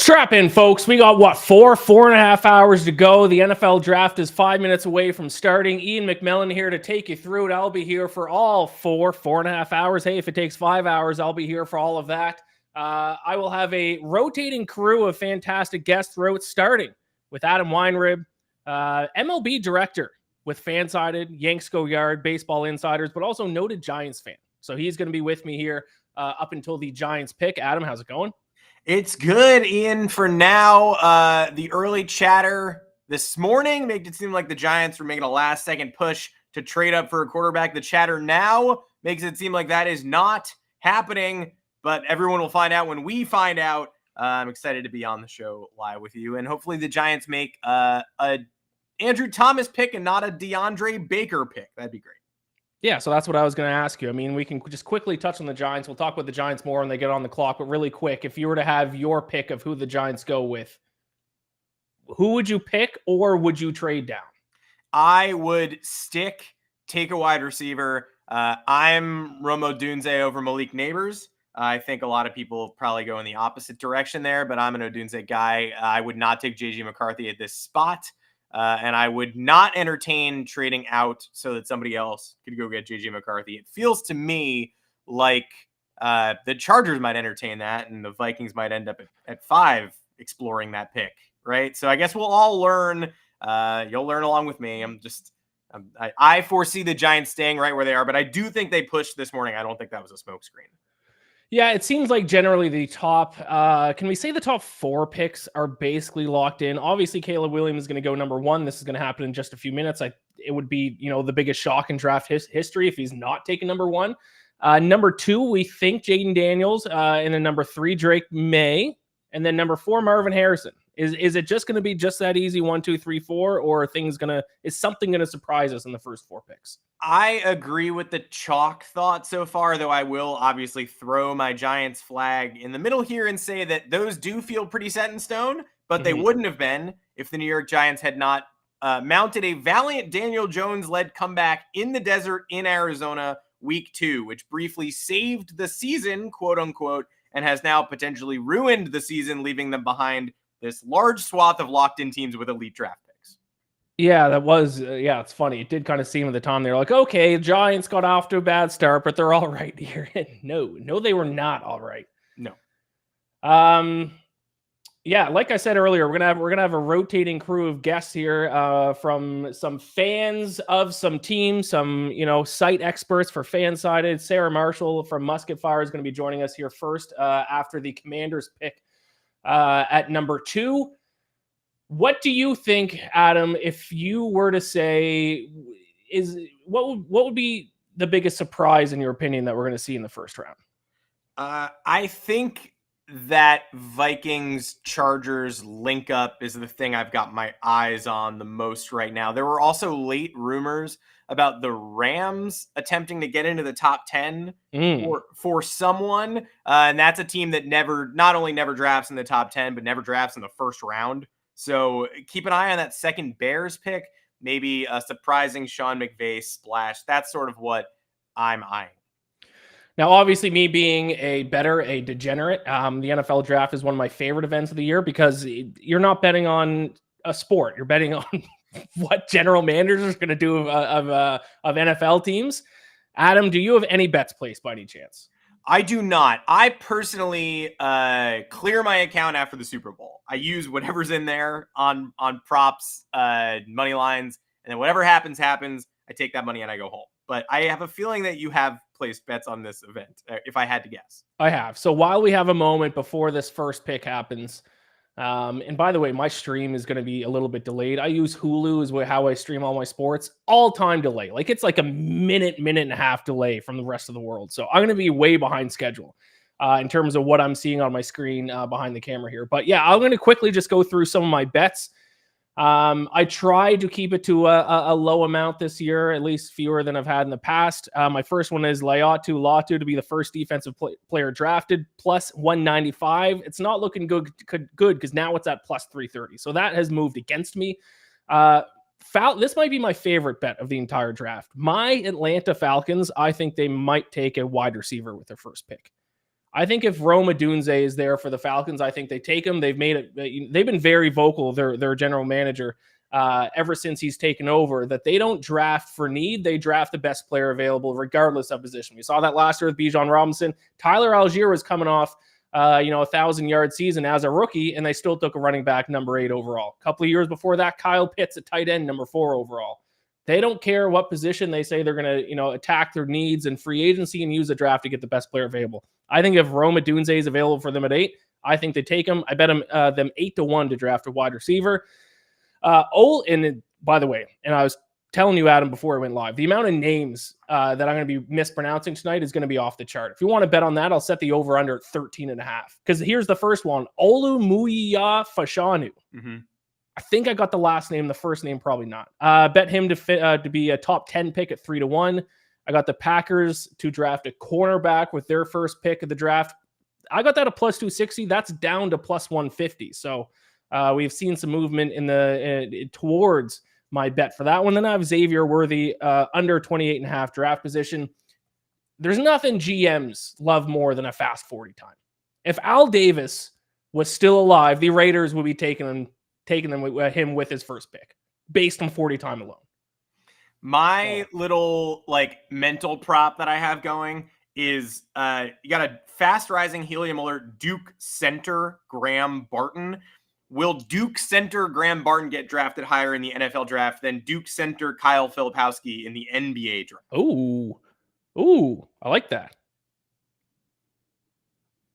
Strap in, folks. We got, four and a half hours to go. The NFL draft is 5 minutes away from starting. Ian McMillan here to take you through it. I'll be here for all four and a half hours. Hey, if it takes 5 hours, I'll be here for all of that. I will have a rotating crew of fantastic guests throughout, starting with Adam Weinrib, MLB director with Fansided, Yanks Go Yard, Baseball Insiders, but also noted Giants fan. So he's going to be with me here up until the Giants pick. Adam, how's it going? It's good, Ian. For now, the early chatter this morning made it seem like the Giants were making a last-second push to trade up for a quarterback. The chatter now makes it seem like that is not happening, but everyone will find out when we find out. I'm excited to be on the show live with you, and hopefully the Giants make a Andrew Thomas pick and not a DeAndre Baker pick. That'd be great. Yeah, so that's what I was going to ask you. I mean, we can just quickly touch on the Giants. We'll talk about the Giants more when they get on the clock, but really quick, if you were to have your pick of who the Giants go with, who would you pick, or would you trade down? I would take a wide receiver. I'm Romo Dunze over Malik Neighbors. I think a lot of people probably go in the opposite direction there, but I'm an Odunze guy. I would not take J.J. McCarthy at this spot. And I would not entertain trading out so that somebody else could go get J.J. McCarthy. It feels to me like the Chargers might entertain that, and the Vikings might end up at 5 exploring that pick, right? So I guess we'll all learn. You'll learn along with me. I foresee the Giants staying right where they are, but I do think they pushed this morning. I don't think that was a smokescreen. Yeah, it seems like generally the top, can we say the top 4 picks are basically locked in? Obviously, Caleb Williams is going to go number 1. This is going to happen in just a few minutes. It would be, the biggest shock in draft history if he's not taking number 1. Number 2, we think Jaden Daniels, and then number 3, Drake May, and then number 4, Marvin Harrison. Is it just going to be just that easy 1, 2, 3, 4, or is something going to surprise us in the first 4 picks? I agree with the chalk thought so far, though I will obviously throw my Giants flag in the middle here and say that those do feel pretty set in stone, but they wouldn't have been if the New York Giants had not mounted a valiant Daniel Jones-led comeback in the desert in Arizona week 2, which briefly saved the season, quote unquote, and has now potentially ruined the season, leaving them behind this large swath of locked-in teams with elite draft picks. Yeah, that was, it's funny. It did kind of seem at the time they were like, okay, Giants got off to a bad start, but they're all right here. No, they were not all right. No. Yeah, like I said earlier, we're gonna have a rotating crew of guests here, from some fans of some teams, some site experts for Fansided. Sarah Marshall from Musket Fire is going to be joining us here first, after the Commanders pick at number 2. What do you think, Adam, if you were to say, what would be the biggest surprise in your opinion that we're going to see in the first round? I think that Vikings Chargers link up is the thing I've got my eyes on the most right now. There were also late rumors about the Rams attempting to get into the top 10 for someone. And that's a team that not only never drafts in the top 10, but never drafts in the first round. So keep an eye on that second Bears pick, maybe a surprising Sean McVay splash. That's sort of what I'm eyeing. Now, obviously, me being a degenerate, the NFL draft is one of my favorite events of the year because you're not betting on a sport. You're betting on what general managers are going to do of NFL teams. Adam, do you have any bets placed by any chance? I do not. I personally clear my account after the Super Bowl. I use whatever's in there on props, money lines, and then whatever happens. I take that money and I go home. But I have a feeling that you have placed bets on this event, if I had to guess. I have. So while we have a moment before this first pick happens, and by the way, my stream is going to be a little bit delayed. I use Hulu as how I stream all my sports. All-time delay. Like it's like a minute and a half delay from the rest of the world. So I'm going to be way behind schedule in terms of what I'm seeing on my screen behind the camera here. But yeah, I'm going to quickly just go through some of my bets. I tried to keep it to a low amount this year, at least fewer than I've had in the past. My first one is Latu to be the first defensive player drafted, plus 195. It's not looking good because now it's at plus 330. So that has moved against me. This might be my favorite bet of the entire draft. My Atlanta Falcons, I think they might take a wide receiver with their first pick. I think if Rome Odunze is there for the Falcons, I think they take him. They've made it. They've been very vocal. Their general manager ever since he's taken over that they don't draft for need. They draft the best player available, regardless of position. We saw that last year with Bijan Robinson. Tyler Algier was coming off, 1,000-yard season as a rookie, and they still took a running back number 8 overall. A couple of years before that, Kyle Pitts at tight end number 4 overall. They don't care what position. They say they're going to, attack their needs and free agency and use the draft to get the best player available. I think if Rome Odunze is available for them at 8, I think they take him. I bet them 8-1 to draft a wide receiver. And by the way, and I was telling you, Adam, before I went live, the amount of names that I'm going to be mispronouncing tonight is going to be off the chart. If you want to bet on that, I'll set the over under at 13.5. Because here's the first one: Olumuyiwa Fashanu. Mm-hmm. I think I got the last name, the first name probably not. Bet him to be a top 10 pick at 3-1. I got the Packers to draft a cornerback with their first pick of the draft. I got that at plus 260. That's down to plus 150. So we've seen some movement towards my bet for that one. Then I have Xavier Worthy under 28.5 draft position. There's nothing GMs love more than a fast 40 time. If Al Davis was still alive, the Raiders would be taking him with his first pick based on 40 time alone. My little mental prop that I have going is you got a fast rising helium alert Duke center Graham Barton. Will Duke center Graham Barton get drafted higher in the NFL draft than Duke center Kyle Filipowski in the NBA draft? Ooh, I like that.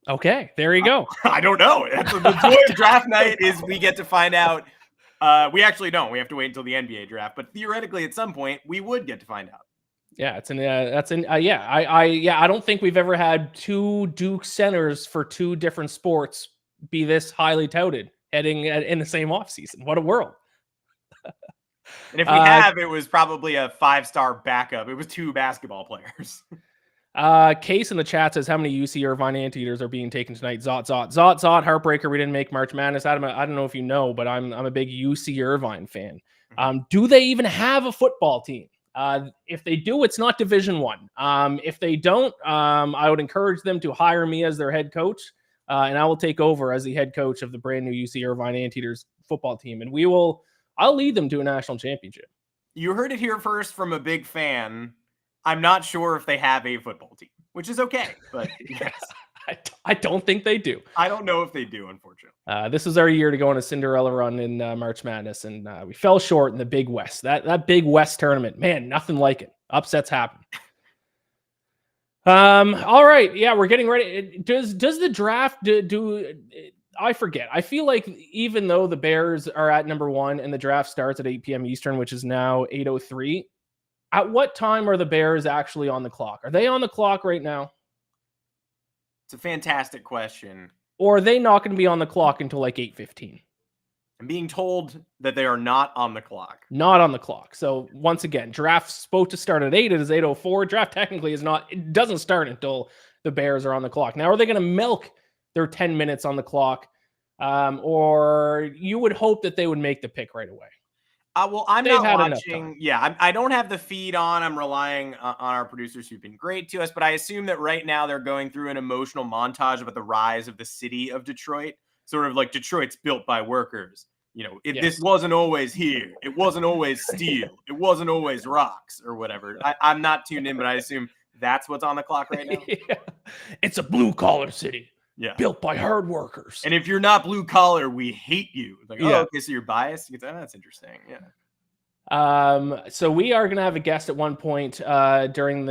Okay, there you go. I don't know. That's the joy of draft night is we get to find out. We actually don't. We have to wait until the NBA draft, but theoretically, at some point, we would get to find out. Yeah, I don't think we've ever had 2 Duke centers for 2 different sports be this highly touted heading in the same offseason. What a world. And if we have, it was probably a 5-star backup. It was 2 basketball players. Case in the chat says, how many UC Irvine Anteaters are being taken tonight? Zot, heartbreaker. We didn't make March Madness. Adam, I don't know if you know, but I'm a big UC Irvine fan. Do they even have a football team? If they do, it's not Division I. If they don't, I would encourage them to hire me as their head coach, and I will take over as the head coach of the brand new UC Irvine Anteaters football team, and I'll lead them to a national championship. You heard it here first from a big fan. I'm not sure if they have a football team, which is okay, but yes. I don't think they do. I don't know if they do, unfortunately. This is our year to go on a Cinderella run in March Madness, and we fell short in the Big West. That Big West tournament, man, nothing like it. Upsets happen. All right, yeah, we're getting ready. Does the draft do? I forget. I feel like even though the Bears are at number 1 and the draft starts at 8 p.m. Eastern, which is now 8:03. At what time are the Bears actually on the clock? Are they on the clock right now? It's a fantastic question. Or are they not going to be on the clock until like 8:15? I'm being told that they are not on the clock. Not on the clock. So once again, draft's supposed to start at 8. It is 8:04. Draft technically is not. It doesn't start until the Bears are on the clock. Now, are they going to milk their 10 minutes on the clock? Or you would hope that they would make the pick right away. Well, I'm not watching. Yeah, I don't have the feed on. I'm relying on our producers who've been great to us. But I assume that right now they're going through an emotional montage about the rise of the city of Detroit. Sort of like Detroit's built by workers. This wasn't always here. It wasn't always steel. It wasn't always rocks or whatever. I'm not tuned in, but I assume that's what's on the clock right now. Yeah. It's a blue-collar city. Yeah. Built by hard workers. And if you're not blue collar, we hate you. Like, okay, so you're biased. You can say, that's interesting. Yeah. So we are going to have a guest at one point during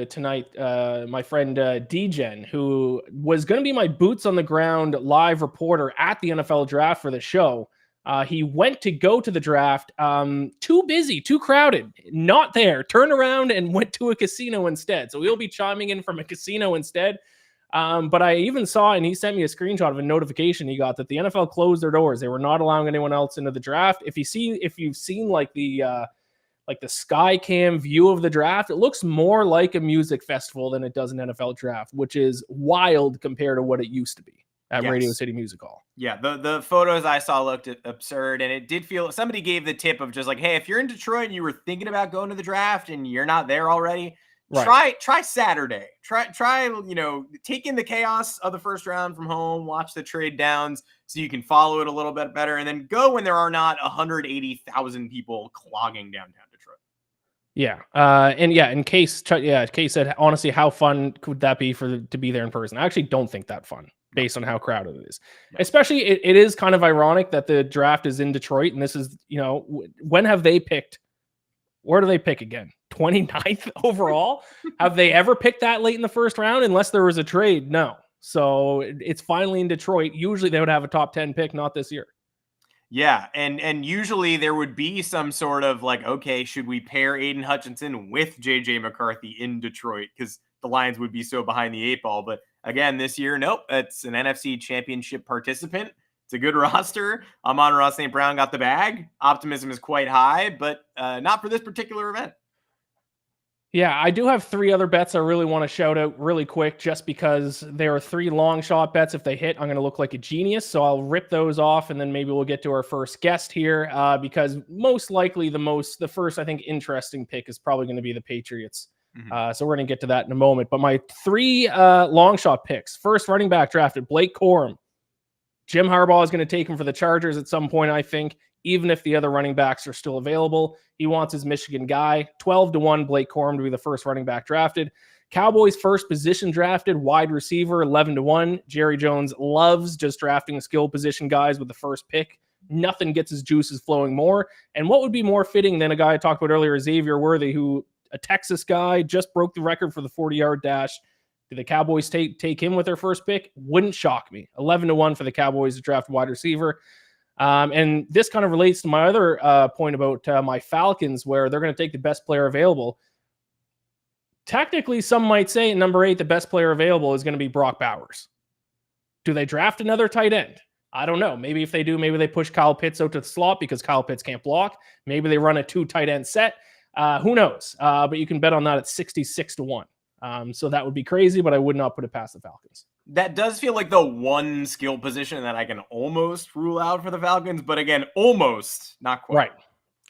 tonight, my friend DGen, who was going to be my boots on the ground live reporter at the NFL draft for the show. He went to go to the draft, too busy, too crowded, not there, turned around and went to a casino instead. So we'll be chiming in from a casino instead. But I even saw, and he sent me a screenshot of a notification he got that the NFL closed their doors. They were not allowing anyone else into the draft. If you've seen like the sky cam view of the draft, it looks more like a music festival than it does an NFL draft, which is wild compared to what it used to be at Radio City Music Hall. Yeah, the photos I saw looked absurd, and it did feel, somebody gave the tip of just like, hey, if you're in Detroit and you were thinking about going to the draft and you're not there already, Right. try Saturday. Try, take in the chaos of the first round from home, watch the trade downs so you can follow it a little bit better, and then go when there are not 180,000 people clogging downtown Detroit. Yeah. And Case said, honestly, how fun could that be to be there in person? I actually don't think that fun based on how crowded it is. No. Especially, it is kind of ironic that the draft is in Detroit, and this is, when have they picked? Where do they pick again? 29th overall? Have they ever picked that late in the first round? Unless there was a trade, no. So it's finally in Detroit. Usually they would have a top 10 pick, not this year. Yeah, and usually there would be some sort of like, okay, should we pair Aiden Hutchinson with JJ McCarthy in Detroit? Because the Lions would be so behind the eight ball. But again, this year, nope, it's an NFC Championship participant. It's a good roster. Amon-Ra St. Brown got the bag. Optimism is quite high, but not for this particular event. Yeah, I do have 3 other bets I really want to shout out really quick just because there are 3 long shot bets. If they hit, I'm going to look like a genius. So I'll rip those off and then maybe we'll get to our first guest here because most likely the first, I think, interesting pick is probably going to be the Patriots. Mm-hmm. So we're going to get to that in a moment. But my 3 long shot picks. First running back drafted, Blake Corum. Jim Harbaugh is going to take him for the Chargers at some point, I think, even if the other running backs are still available. He wants his Michigan guy. 12-1, Blake Corum to be the first running back drafted. Cowboys first position drafted, wide receiver, 11-1. Jerry Jones loves just drafting skill position guys with the first pick. Nothing gets his juices flowing more. And what would be more fitting than a guy I talked about earlier, Xavier Worthy, who a Texas guy, just broke the record for the 40-yard dash. Do the Cowboys take him with their first pick? Wouldn't shock me. 11-1 for the Cowboys to draft wide receiver. And this kind of relates to my other point about my Falcons, where they're going to take the best player available. Technically, some might say at number 8, the best player available is going to be Brock Bowers. Do they draft another tight end? I don't know. Maybe if they do, maybe they push Kyle Pitts out to the slot because Kyle Pitts can't block. Maybe they run a 2 tight end set. Who knows? But you can bet on that at 66-1. So that would be crazy, but I would not put it past the Falcons. That does feel like the one skill position that I can almost rule out for the Falcons, but again, almost, not quite. Right.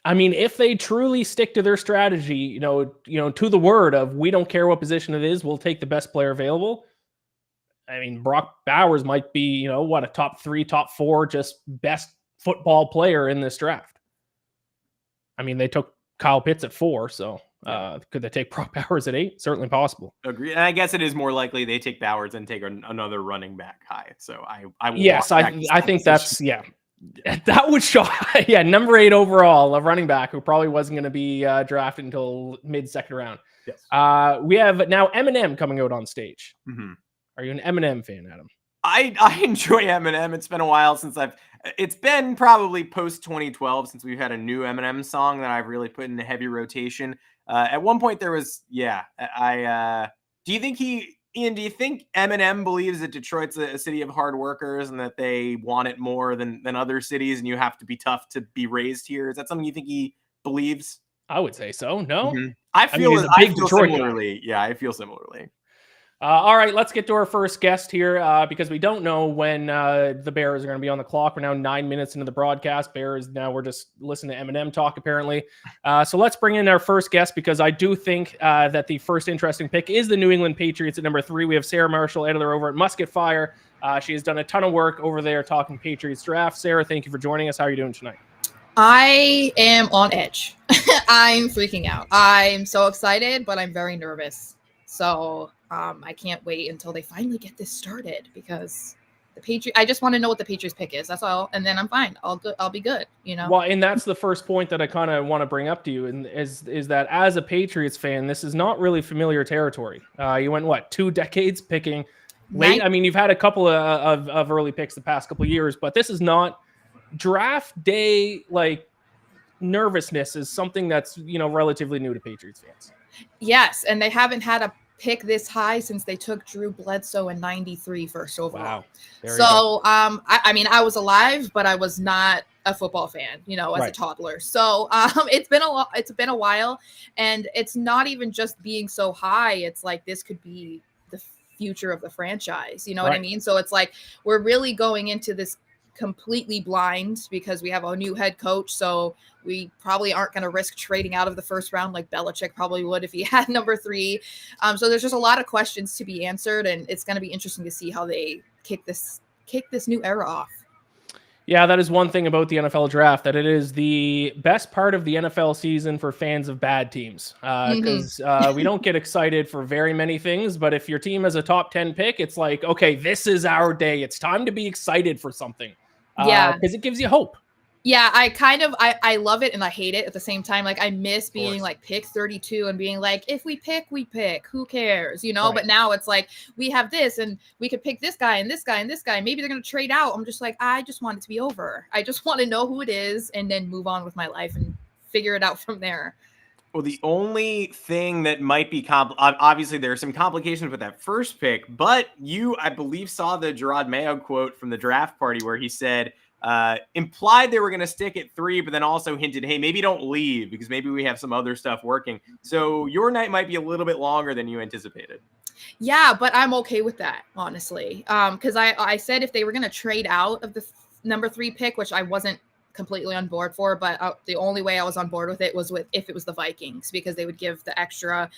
I mean, if they truly stick to their strategy, to the word of we don't care what position it is, we'll take the best player available. I mean, Brock Bowers might be, a top 3, top 4, just best football player in this draft. I mean, they took Kyle Pitts at 4, so could they take Brock Bowers at 8? Certainly possible. Agree. And I guess it is more likely they take Bowers and take another running back high. So I will I think that's, that would show. Yeah, number 8 overall, a running back who probably wasn't going to be drafted until mid-second round. Yes. We have now Eminem coming out on stage. Mm-hmm. Are you an Eminem fan, Adam? I enjoy Eminem. It's been a while since it's been probably post 2012 since we've had a new Eminem song that I've really put in a heavy rotation. At one point there was, do you think Eminem believes that Detroit's a city of hard workers and that they want it more than other cities and you have to be tough to be raised here? Is that something you think he believes? I would say so. No, mm-hmm. I feel similarly. Yeah, I feel similarly. All right, let's get to our first guest here because we don't know when the Bears are going to be on the clock. We're now 9 minutes into the broadcast. We're just listening to Eminem talk, apparently. So let's bring in our first guest because I do think that the first interesting pick is the New England Patriots at number 3. We have Sarah Marshall, editor over at Musket Fire. She has done a ton of work over there talking Patriots draft. Sarah, thank you for joining us. How are you doing tonight? I am on edge. I'm freaking out. I'm so excited, but I'm very nervous. So I can't wait until they finally get this started because I just want to know what the Patriots pick is. That's all. And then I'm fine. I'll be good, Well, and that's the first point that I kind of want to bring up to you. And is that as a Patriots fan, this is not really familiar territory. You went 2 decades picking late. I mean, you've had a couple of early picks the past couple of years, but this is not draft day. Nervousness is something that's, relatively new to Patriots fans. Yes. And they haven't had a pick this high since they took Drew Bledsoe in 93 first overall. Wow. So, I mean, I was alive, but I was not a football fan, as a toddler. So, it's been a while, and it's not even just being so high. It's like, this could be the future of the franchise. You know what I mean? So it's like, we're really going into this completely blind because we have a new head coach. So we probably aren't going to risk trading out of the first round like Belichick probably would if he had number 3. So there's just a lot of questions to be answered, and it's going to be interesting to see how they kick this new era off. Yeah, that is one thing about the NFL draft, that it is the best part of the NFL season for fans of bad teams. Because we don't get excited for very many things, but if your team has a top 10 pick, it's like, okay, this is our day. It's time to be excited for something. Because it gives you hope. Yeah, I love it and I hate it at the same time. Like, I miss being like pick 32 and being like, if we pick, we pick. Who cares? You know, right. But now it's like, we have this and we could pick this guy and this guy and this guy. Maybe they're going to trade out. I'm just like, I just want it to be over. I just want to know who it is and then move on with my life and figure it out from there. Well, the only thing that might be obviously there are some complications with that first pick, but you, I believe, saw the Gerard Mayo quote from the draft party where he said, implied they were going to stick at 3, but then also hinted, hey, maybe don't leave because maybe we have some other stuff working. So your night might be a little bit longer than you anticipated. Yeah, but I'm okay with that, honestly. Because I said if they were going to trade out of the number 3 pick, which I wasn't completely on board for, but the only way I was on board with it was if it was the Vikings, because they would give the extra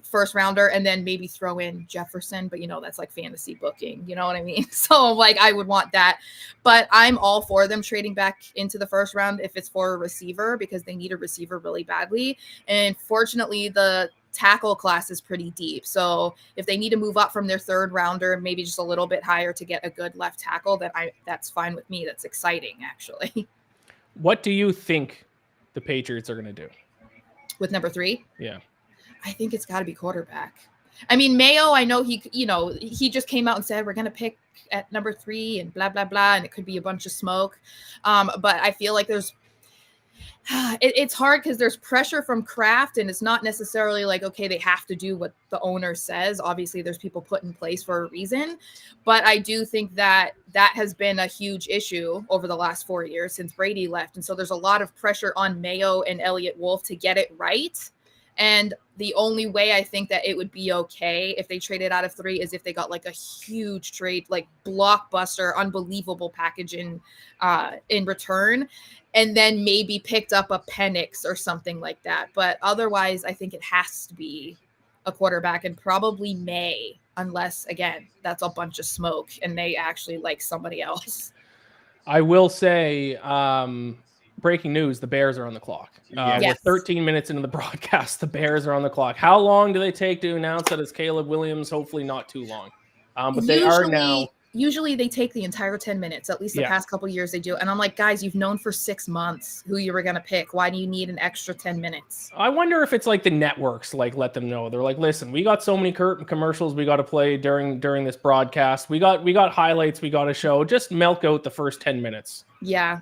first rounder and then maybe throw in Jefferson, but that's like fantasy booking, you know what I mean? So like I would want that, but I'm all for them trading back into the first round if it's for a receiver, because they need a receiver really badly. And fortunately the tackle class is pretty deep. So if they need to move up from their 3rd rounder, maybe just a little bit higher to get a good left tackle, then that's fine with me. That's exciting, actually. What do you think the Patriots are going to do with number 3? Yeah, I think it's got to be quarterback. I mean, Mayo, I know he just came out and said we're going to pick at number 3 and blah blah blah, and it could be a bunch of smoke. But I feel like it's hard because there's pressure from Kraft, and it's not necessarily like, okay, they have to do what the owner says. Obviously, there's people put in place for a reason. But I do think that has been a huge issue over the last 4 years since Brady left. And so there's a lot of pressure on Mayo and Elliott Wolf to get it right. And the only way I think that it would be okay if they traded out of 3 is if they got like a huge trade, like blockbuster, unbelievable package in return, and then maybe picked up a Penix or something like that. But otherwise, I think it has to be a quarterback, and probably May, unless, again, that's a bunch of smoke and they actually like somebody else. I will say, breaking news, the Bears are on the clock. Yes. We're 13 minutes into the broadcast. The Bears are on the clock. How long do they take to announce that it's Caleb Williams? Hopefully not too long. But they are now. Usually they take the entire 10 minutes, at least the past couple of years they do. And I'm like, guys, you've known for 6 months who you were going to pick. Why do you need an extra 10 minutes? I wonder if it's like the networks, like, let them know. They're like, listen, we got so many commercials we got to play during this broadcast. We got highlights we got to show. Just milk out the first 10 minutes. Yeah.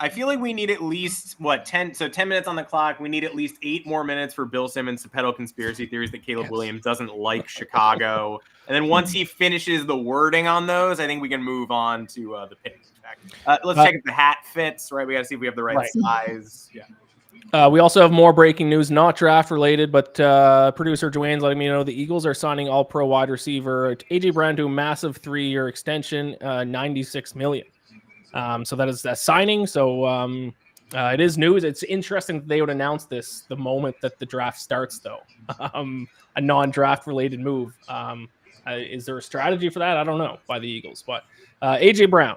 I feel like we need at least 10 minutes on the clock. We need at least 8 more minutes for Bill Simmons to peddle conspiracy theories that Caleb Williams doesn't like Chicago. And then once he finishes the wording on those, I think we can move on to the picks. Let's check if the hat fits, right? We got to see if we have the right size. Yeah. We also have more breaking news, not draft related, but producer Joanne's letting me know the Eagles are signing all-pro wide receiver AJ Brown to a massive 3-year extension, $96 million. So that is a signing. So it is news. It's interesting that they would announce this the moment that the draft starts, though. A non-draft related move. Is there a strategy for that? I don't know by the Eagles, but AJ Brown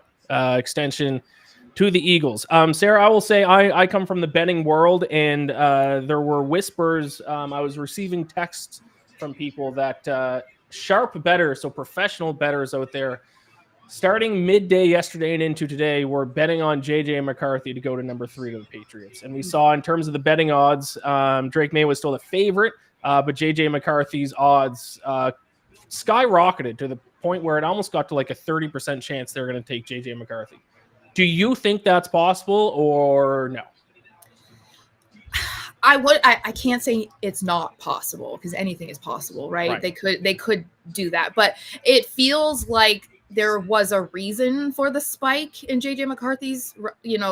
extension to the Eagles. Sarah, I will say I come from the betting world, and there were whispers. I was receiving texts from people that sharp bettors, so professional bettors out there, starting midday yesterday and into today, we're betting on J.J. McCarthy to go to number 3 to the Patriots. And we saw in terms of the betting odds, Drake May was still the favorite, but J.J. McCarthy's odds skyrocketed to the point where it almost got to like a 30% chance they're going to take J.J. McCarthy. Do you think that's possible or no? I can't say it's not possible because anything is possible, right? They could do that, but it feels like there was a reason for the spike in JJ McCarthy's,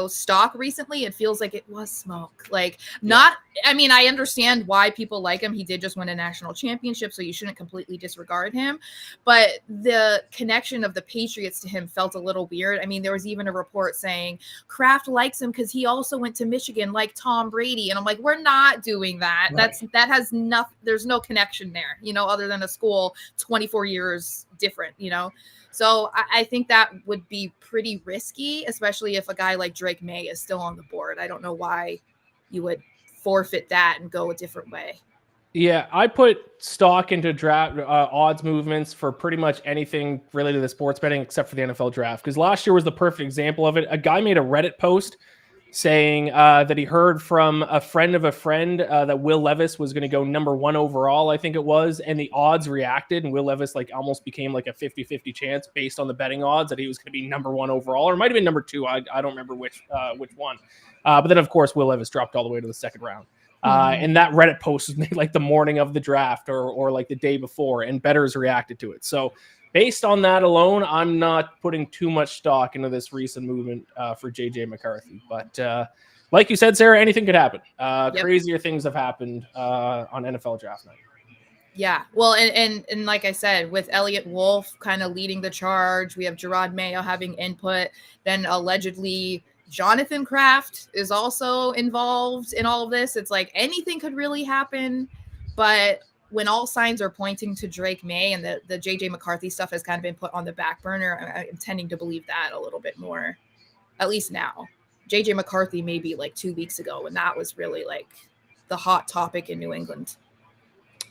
stock recently. It feels like it was smoke. Like, not, I mean, I understand why people like him. He did just win a national championship, so you shouldn't completely disregard him. But the connection of the Patriots to him felt a little weird. I mean, there was even a report saying Kraft likes him because he also went to Michigan like Tom Brady. And I'm like, we're not doing that. Right. That has nothing, there's no connection there, other than a school 24 years different, So I think that would be pretty risky, especially if a guy like Drake May is still on the board. I don't know why you would forfeit that and go a different way. Yeah, I put stock into draft odds movements for pretty much anything related to the sports betting except for the NFL draft, because last year was the perfect example of it. A guy made a Reddit post saying that he heard from a friend of a friend that Will Levis was going to go number 1 overall, I think it was, and the odds reacted, and Will Levis almost became like a 50-50 chance based on the betting odds that he was going to be number 1 overall, or it might have been number 2. I don't remember which one. But then, of course, Will Levis dropped all the way to the second round. And that Reddit post was made like the morning of the draft or like the day before, and bettors reacted to it. So based on that alone, I'm not putting too much stock into this recent movement for JJ McCarthy. But like you said, Sarah, anything could happen. Crazier things have happened on NFL draft night. Yeah. Well, and like I said, with Elliott Wolf kind of leading the charge, we have Gerard Mayo having input, then allegedly Jonathan Kraft is also involved in all of this. It's like anything could really happen, but when all signs are pointing to Drake May and the JJ McCarthy stuff has kind of been put on the back burner, I'm tending to believe that a little bit more, at least now. JJ McCarthy maybe like 2 weeks ago, and that was really like the hot topic in New England.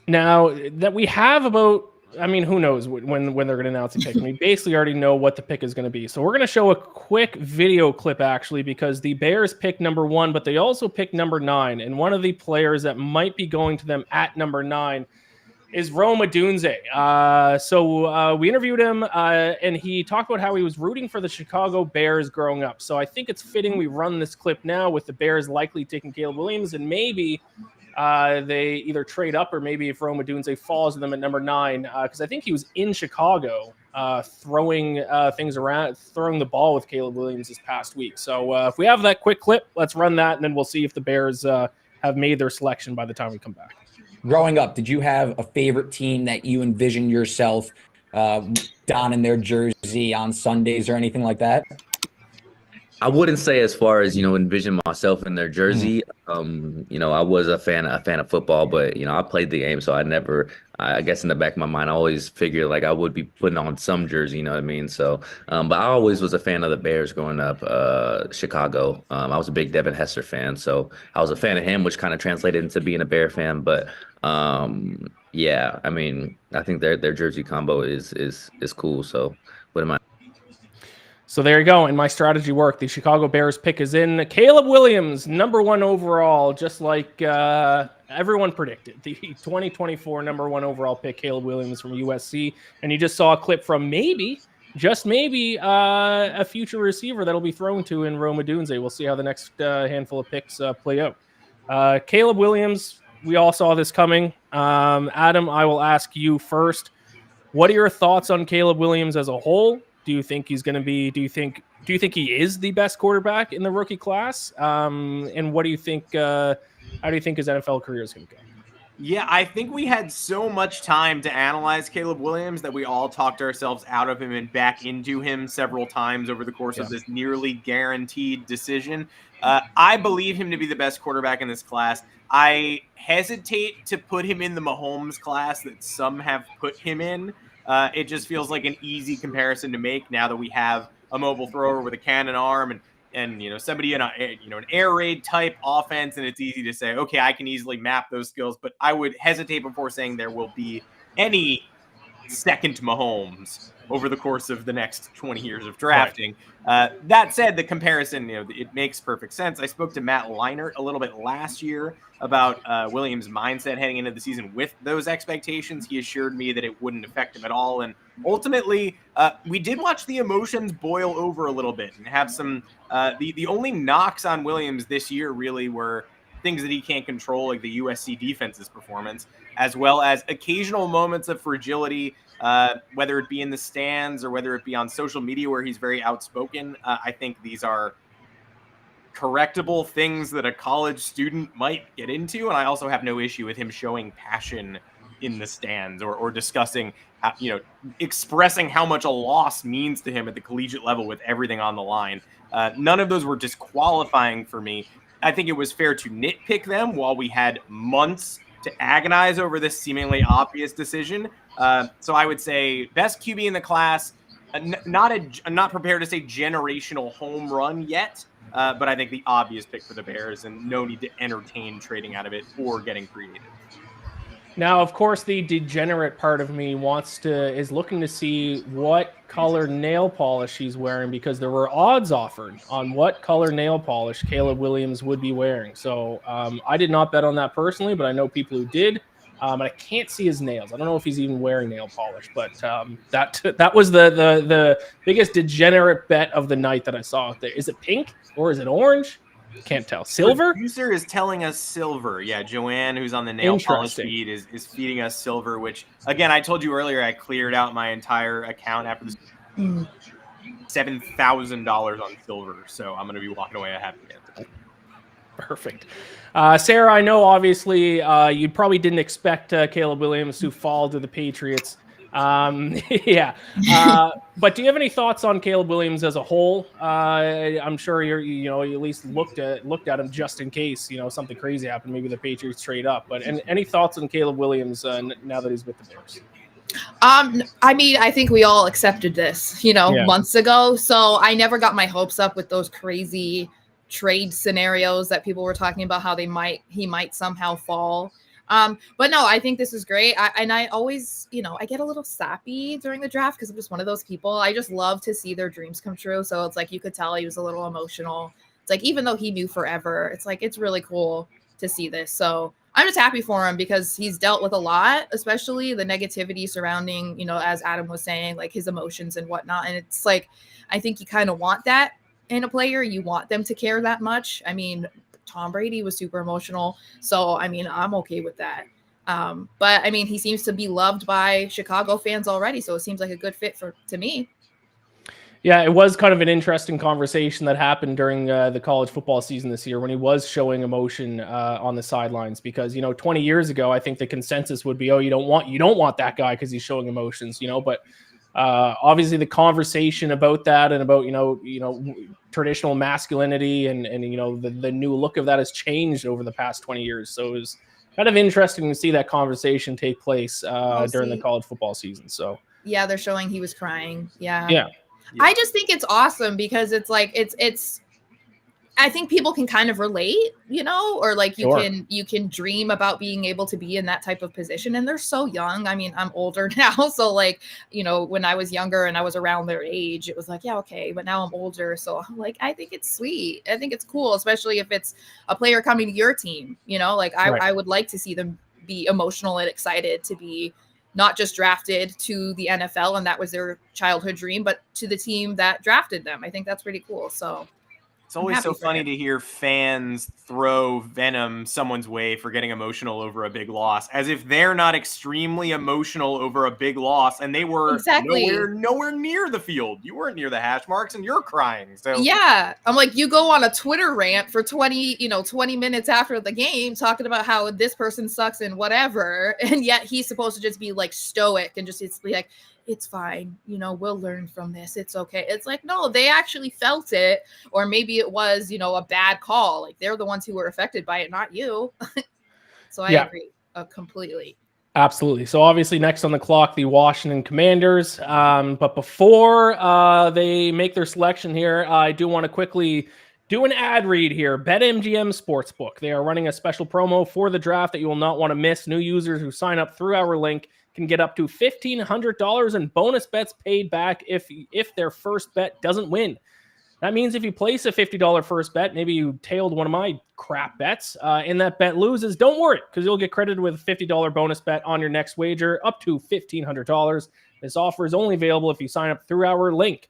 Now that we have about, I mean, who knows when they're going to announce the pick. We basically already know what the pick is going to be. So we're going to show a quick video clip, actually, because the Bears picked number 1, but they also picked number 9. And one of the players that might be going to them at number 9 is Rome Odunze. So we interviewed him, and he talked about how he was rooting for the Chicago Bears growing up. So I think it's fitting we run this clip now with the Bears likely taking Caleb Williams, and maybe they either trade up, or maybe if Rome Odunze falls to them at number 9, because I think he was in Chicago throwing things around, throwing the ball with Caleb Williams this past week. So if we have that quick clip, let's run that, and then we'll see if the Bears have made their selection by the time we come back. Growing up, did you have a favorite team that you envisioned yourself donning their jersey on Sundays or anything like that? I wouldn't say as far as, envision myself in their jersey. I was a fan of football, but, I played the game. So I guess in the back of my mind, I always figured like I would be putting on some jersey, you know what I mean? So, but I always was a fan of the Bears growing up, Chicago. I was a big Devin Hester fan. So I was a fan of him, which kind of translated into being a Bear fan. But yeah, I mean, I think their jersey combo is cool. So what am I? So there you go. And my strategy worked. The Chicago Bears pick is in. Caleb Williams, number 1 overall, just like everyone predicted. The 2024 number 1 overall pick, Caleb Williams from USC. And you just saw a clip from maybe, just maybe, a future receiver that'll be thrown to in Rome Odunze. We'll see how the next handful of picks play out. Caleb Williams, we all saw this coming. Adam, I will ask you first. What are your thoughts on Caleb Williams as a whole? Do you think he's going to be? Do you think he is the best quarterback in the rookie class? And what do you think? How do you think his NFL career is going to go? Yeah, I think we had so much time to analyze Caleb Williams that we all talked ourselves out of him and back into him several times over the course of this nearly guaranteed decision. I believe him to be the best quarterback in this class. I hesitate to put him in the Mahomes class that some have put him in. It just feels like an easy comparison to make now that we have a mobile thrower with a cannon arm and somebody in an air raid type offense, and it's easy to say, okay, I can easily map those skills, but I would hesitate before saying there will be any second Mahomes over the course of the next 20 years of drafting. Right. That said, the comparison, it makes perfect sense. I spoke to Matt Leinart a little bit last year about Williams' mindset heading into the season with those expectations. He assured me that it wouldn't affect him at all. And ultimately, we did watch the emotions boil over a little bit and have some the only knocks on Williams this year really were things that he can't control, like the USC defense's performance, as well as occasional moments of fragility, whether it be in the stands or whether it be on social media where he's very outspoken. I think these are correctable things that a college student might get into. And I also have no issue with him showing passion in the stands or discussing, expressing how much a loss means to him at the collegiate level with everything on the line. None of those were disqualifying for me. I think it was fair to nitpick them while we had months to agonize over this seemingly obvious decision. So I would say best QB in the class. I'm not prepared to say generational home run yet, but I think the obvious pick for the Bears, and no need to entertain trading out of it or getting creative. Now, of course, the degenerate part of me is looking to see what color nail polish he's wearing, because there were odds offered on what color nail polish Caleb Williams would be wearing. So I did not bet on that personally, but I know people who did. And I can't see his nails. I don't know if he's even wearing nail polish, but that was the biggest degenerate bet of the night that I saw out there. Is it pink or is it orange? Can't tell. Silver? Producer is telling us silver. Yeah, Joanne, who's on the nail polish feed, is feeding us silver, which, again, I told you earlier, I cleared out my entire account after this $7,000 on silver. So I'm going to be walking away a happy man. Perfect. Sarah, I know obviously you probably didn't expect Caleb Williams to fall to the Patriots. Yeah. But do you have any thoughts on Caleb Williams as a whole? I'm sure you at least looked at him just in case, something crazy happened. Maybe the Patriots trade up, but any thoughts on Caleb Williams now that he's with the Bears? I mean, I think we all accepted this, months ago. So I never got my hopes up with those crazy trade scenarios that people were talking about, how he might somehow fall. But no, I think this is great. I always, I get a little sappy during the draft because I'm just one of those people. I just love to see their dreams come true. So it's like, you could tell he was a little emotional. It's like, even though he knew forever, it's like, it's really cool to see this. So I'm just happy for him because he's dealt with a lot, especially the negativity surrounding, as Adam was saying, like his emotions and whatnot. And it's like, I think you kind of want that in a player. You want them to care that much. I mean, Tom Brady was super emotional. So, I mean, I'm okay with that. But I mean, he seems to be loved by Chicago fans already. So it seems like a good fit to me. Yeah, it was kind of an interesting conversation that happened during the college football season this year when he was showing emotion on the sidelines, because 20 years ago, I think the consensus would be, oh, you don't want that guy because he's showing emotions, but obviously the conversation about that and about traditional masculinity and the new look of that has changed over the past 20 years. So it was kind of interesting to see that conversation take place during the college football season. So yeah, they're showing he was crying. Yeah. I just think it's awesome because it's like it's I think people can kind of relate, or like you can dream about being able to be in that type of position. And they're so young. I mean, I'm older now. So like, when I was younger and I was around their age, it was like, yeah, okay. But now I'm older. So I'm like, I think it's sweet. I think it's cool, especially if it's a player coming to your team, like I would like to see them be emotional and excited to be not just drafted to the NFL, and that was their childhood dream, but to the team that drafted them. I think that's pretty cool. So it's always so funny to hear fans throw venom someone's way for getting emotional over a big loss, as if they're not extremely emotional over a big loss, and they were nowhere near the field. You weren't near the hash marks, and you're crying. So yeah, I'm like, you go on a Twitter rant for 20 minutes after the game talking about how this person sucks and whatever, and yet he's supposed to just be like stoic and just be like, it's fine, we'll learn from this. It's okay. It's like, no, they actually felt it. Or maybe it was, a bad call. Like they're the ones who were affected by it, not you. So I agree completely. Absolutely. So obviously next on the clock, the Washington Commanders. But before they make their selection here, I do want to quickly do an ad read here. BetMGM Sportsbook. They are running a special promo for the draft that you will not want to miss. New users who sign up through our link can get up to $1,500 in bonus bets paid back if their first bet doesn't win. That means if you place a $50 first bet, maybe you tailed one of my crap bets, and that bet loses, don't worry, because you'll get credited with a $50 bonus bet on your next wager, up to $1,500. This offer is only available if you sign up through our link,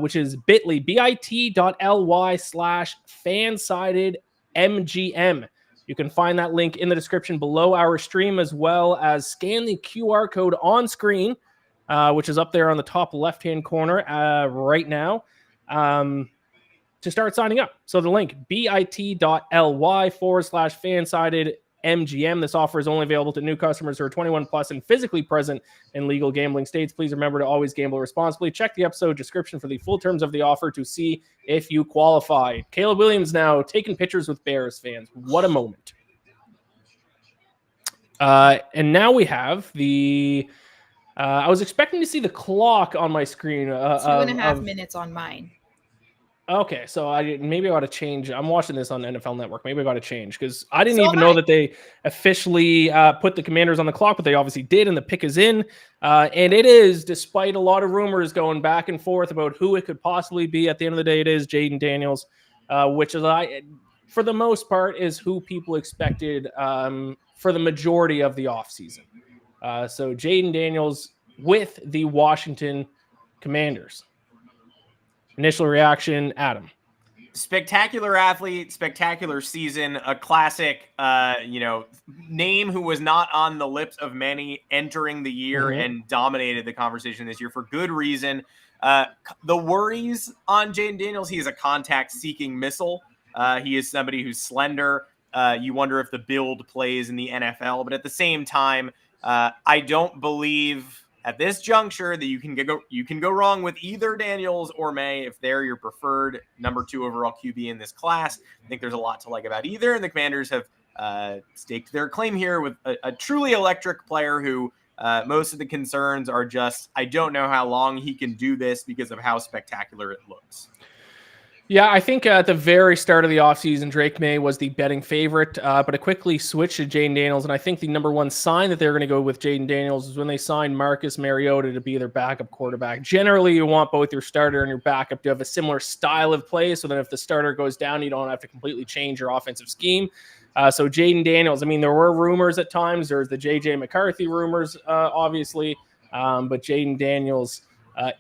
which is bit.ly/fansidedmgm. You can find that link in the description below our stream, as well as scan the QR code on screen, which is up there on the top left-hand corner right now, to start signing up. So the link, bit.ly/fansided MGM. This offer is only available to new customers who are 21 plus and physically present in legal gambling states. Please remember to always gamble responsibly. Check the episode description for the full terms of the offer to see if you qualify. Caleb Williams now taking pictures with Bears fans. What a moment. And now we have the... I was expecting to see the clock on my screen. 2.5 minutes on mine. Okay, so maybe I ought to change. I'm watching this on NFL Network. Maybe I got to change because I didn't even know that they officially put the Commanders on the clock, but they obviously did, and the pick is in. And it is, despite a lot of rumors going back and forth about who it could possibly be. At the end of the day, it is Jaden Daniels, which is, for the most part, is who people expected for the majority of the offseason. So Jaden Daniels with the Washington Commanders. Initial reaction, Adam. Spectacular athlete, spectacular season, a classic, name who was not on the lips of many entering the year and dominated the conversation this year for good reason. The worries on Jaden Daniels, he is a contact-seeking missile. He is somebody who's slender. You wonder if the build plays in the NFL, but at the same time, I don't believe at this juncture that you can go wrong with either Daniels or May if they're your preferred number 2 overall QB in this class. I think there's a lot to like about either, and the Commanders have staked their claim here with a truly electric player who most of the concerns are just, I don't know how long he can do this because of how spectacular it looks. Yeah, I think at the very start of the offseason, Drake May was the betting favorite, but it quickly switched to Jaden Daniels. And I think the number one sign that they're going to go with Jaden Daniels is when they signed Marcus Mariota to be their backup quarterback. Generally, you want both your starter and your backup to have a similar style of play, so that if the starter goes down, you don't have to completely change your offensive scheme. So Jaden Daniels, I mean, there were rumors at times. There's the J.J. McCarthy rumors, obviously, but Jaden Daniels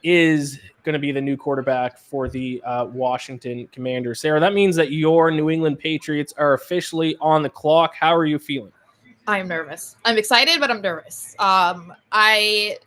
is going to be the new quarterback for the Washington Commanders. Sarah, that means that your New England Patriots are officially on the clock. How are you feeling? I'm nervous. I'm excited, but I'm nervous. I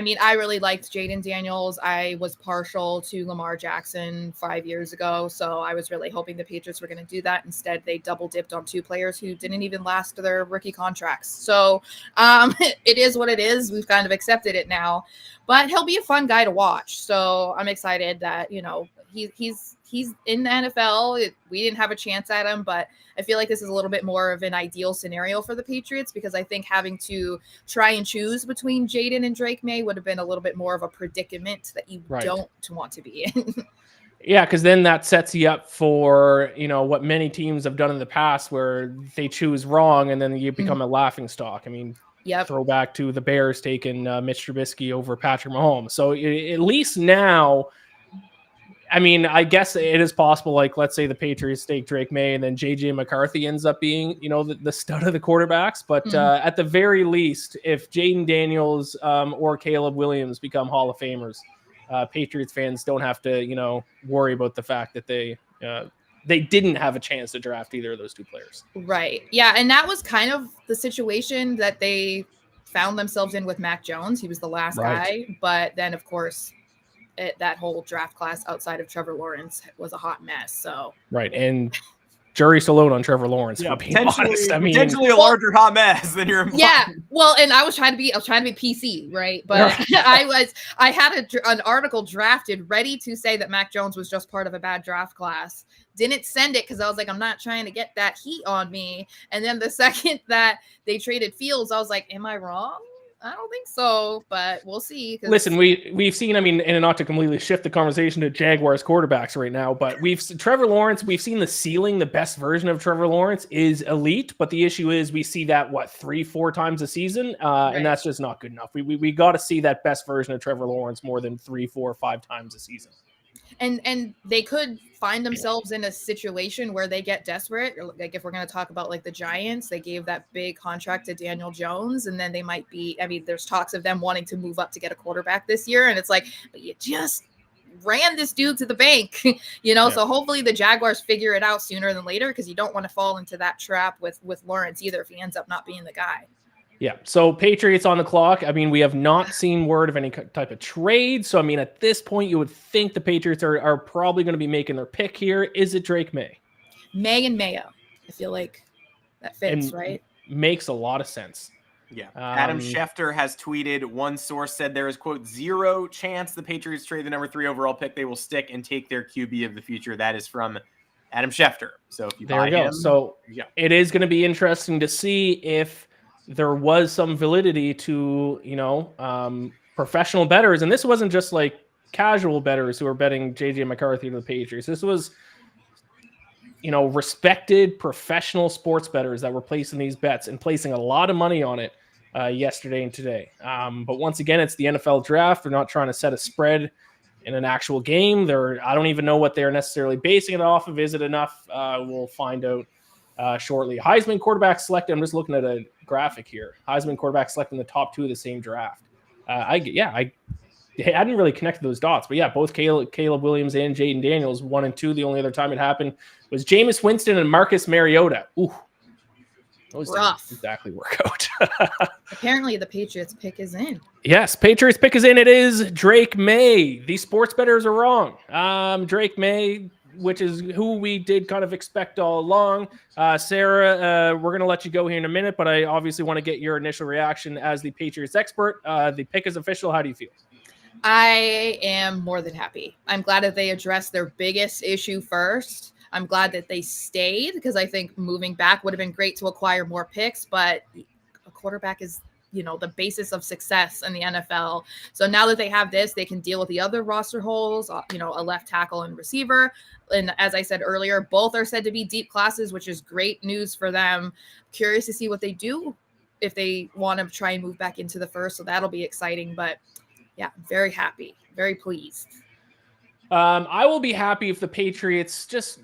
mean, I really liked Jaden Daniels. I was partial to Lamar Jackson 5 years ago, so I was really hoping the Patriots were going to do that. Instead, they double dipped on 2 players who didn't even last their rookie contracts. So it is what it is. We've kind of accepted it now, but he'll be a fun guy to watch. So I'm excited that, he's in the NFL. We didn't have a chance at him, but I feel like this is a little bit more of an ideal scenario for the Patriots, because I think having to try and choose between Jaden and Drake May would have been a little bit more of a predicament that you don't want to be in. Yeah, because then that sets you up for, what many teams have done in the past where they choose wrong and then you become a laughing stock. I mean, throw back to the Bears taking Mitch Trubisky over Patrick Mahomes. So at least now, I mean, I guess it is possible, like, let's say the Patriots take Drake May and then J.J. McCarthy ends up being, the stud of the quarterbacks. But at the very least, if Jaden Daniels or Caleb Williams become Hall of Famers, Patriots fans don't have to, worry about the fact that they didn't have a chance to draft either of those 2 players. Right. Yeah, and that was kind of the situation that they found themselves in with Mac Jones. He was the last guy. But then, of course, that whole draft class outside of Trevor Lawrence was a hot mess. So and jury's still out on Trevor Lawrence. Yeah, being honest. I mean, potentially a larger hot mess than you're implying. Yeah, well, and I was trying to be PC, right? But I had an article drafted ready to say that Mac Jones was just part of a bad draft class. Didn't send it because I was like, I'm not trying to get that heat on me. And then the second that they traded Fields, I was like, am I wrong? I don't think so, but we'll see. Listen, we've seen, I mean, and not to completely shift the conversation to Jaguars quarterbacks right now, but Trevor Lawrence, we've seen the ceiling, the best version of Trevor Lawrence is elite, but the issue is we see that, 3-4 times a season, and that's just not good enough. We got to see that best version of Trevor Lawrence more than 3, 4, 5 times a season. And they could find themselves in a situation where they get desperate. Like if we're going to talk about like the Giants, they gave that big contract to Daniel Jones, and then they might be, I mean, there's talks of them wanting to move up to get a quarterback this year. And it's like, but you just ran this dude to the bank, So hopefully the Jaguars figure it out sooner than later, because you don't want to fall into that trap with Lawrence either if he ends up not being the guy. Yeah. So Patriots on the clock. I mean, we have not seen word of any type of trade. So, I mean, at this point, you would think the Patriots are probably going to be making their pick here. Is it Drake May? May and Mayo. I feel like that fits, And right? Makes a lot of sense. Yeah. Adam Um, Schefter has tweeted, one source said there is, quote, 0 chance the Patriots trade the number 3 overall pick. They will stick and take their QB of the future. That is from Adam Schefter. So if you There buy we go. him, So yeah. it is going to be interesting to see if there was some validity to, professional bettors. And this wasn't just like casual bettors who were betting JJ McCarthy to the Patriots. This was, respected professional sports bettors that were placing these bets and placing a lot of money on it yesterday and today. But once again, it's the NFL draft. They're not trying to set a spread in an actual game. I don't even know what they're necessarily basing it off of. Is it enough? We'll find out shortly. Heisman quarterback selected. I'm just looking at a graphic here. Heisman quarterback selected in the top 2 of the same draft. I hadn't really connected those dots, but yeah, both Caleb Williams and Jaden Daniels, 1 and 2. The only other time it happened was Jameis Winston and Marcus Mariota. Ooh, those Rough. didn't exactly work out. Apparently the Patriots pick is in. Yes, Patriots pick is in. It is Drake May. The sports bettors are wrong. Drake May, which is who we did kind of expect all along. Sarah, we're going to let you go here in a minute, but I obviously want to get your initial reaction as the Patriots expert. The pick is official. How do you feel? I am more than happy. I'm glad that they addressed their biggest issue first. I'm glad that they stayed, because I think moving back would have been great to acquire more picks, but a quarterback is, the basis of success in the NFL. So now that they have this, they can deal with the other roster holes, a left tackle and receiver. And as I said earlier, both are said to be deep classes, which is great news for them. Curious to see what they do if they want to try and move back into the first. So that'll be exciting. But yeah, very happy, very pleased. I will be happy if the Patriots just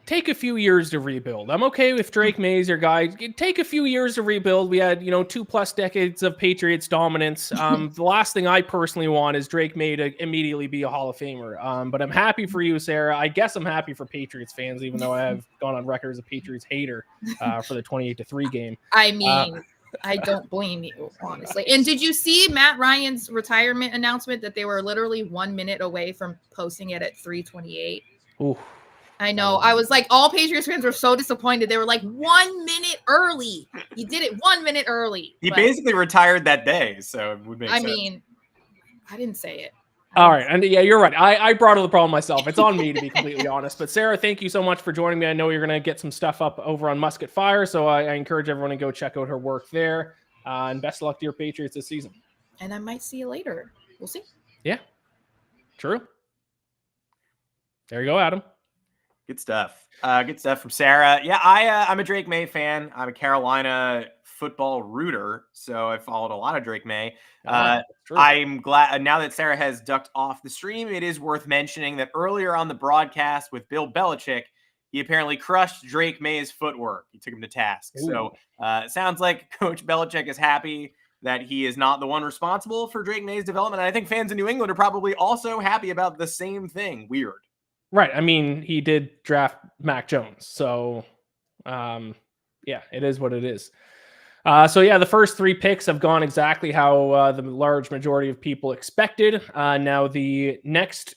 take a few years to rebuild. I'm okay with Drake May's your guy. Take a few years to rebuild. We had, 2+ decades of Patriots dominance. The last thing I personally want is Drake May to immediately be a Hall of Famer. But I'm happy for you, Sarah. I guess I'm happy for Patriots fans, even though I have gone on record as a Patriots hater for the 28-3 game. I mean, I don't blame you, honestly. And did you see Matt Ryan's retirement announcement that they were literally 1 minute away from posting it at 3:28? Ooh. I know. I was like, all Patriots fans were so disappointed. They were like, 1 minute early. He did it 1 minute early. He basically retired that day, so it would make sense. I mean, I didn't say it. All right. And yeah, you're right. I brought up the problem myself. It's on me, to be completely honest. But Sarah, thank you so much for joining me. I know you're going to get some stuff up over on Musket Fire, so I encourage everyone to go check out her work there. And best of luck to your Patriots this season. And I might see you later. We'll see. Yeah. True. There you go, Adam. Good stuff. Good stuff from Sarah. Yeah, I'm a Drake May fan. I'm a Carolina football rooter, so I followed a lot of Drake May. I'm glad now that Sarah has ducked off the stream. It is worth mentioning that earlier on the broadcast with Bill Belichick, he apparently crushed Drake May's footwork. He took him to task. Ooh. So it sounds like Coach Belichick is happy that he is not the one responsible for Drake May's development. And I think fans in New England are probably also happy about the same thing. Weird. Right. I mean, he did draft Mac Jones. So, yeah, it is what it is. So, yeah, the first 3 picks have gone exactly how the large majority of people expected. Now, the next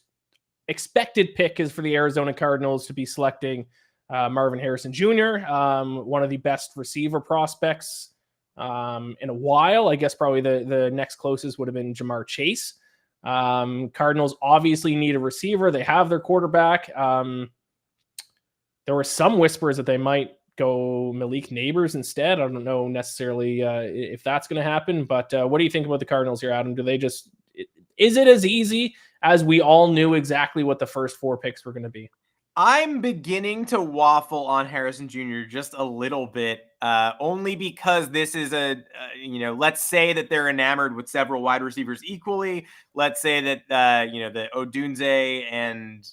expected pick is for the Arizona Cardinals to be selecting Marvin Harrison Jr., one of the best receiver prospects in a while. I guess probably the next closest would have been Jamar Chase. Cardinals obviously need a receiver. They have their quarterback. There were some whispers that they might go Malik Neighbors instead. I don't know necessarily if that's going to happen, but what do you think about the Cardinals here, Adam? Is it as easy as we all knew exactly what the first 4 picks were going to be? I'm beginning to waffle on Harrison Jr. just a little bit, only because this is let's say that they're enamored with several wide receivers equally. Let's say that, the Odunze and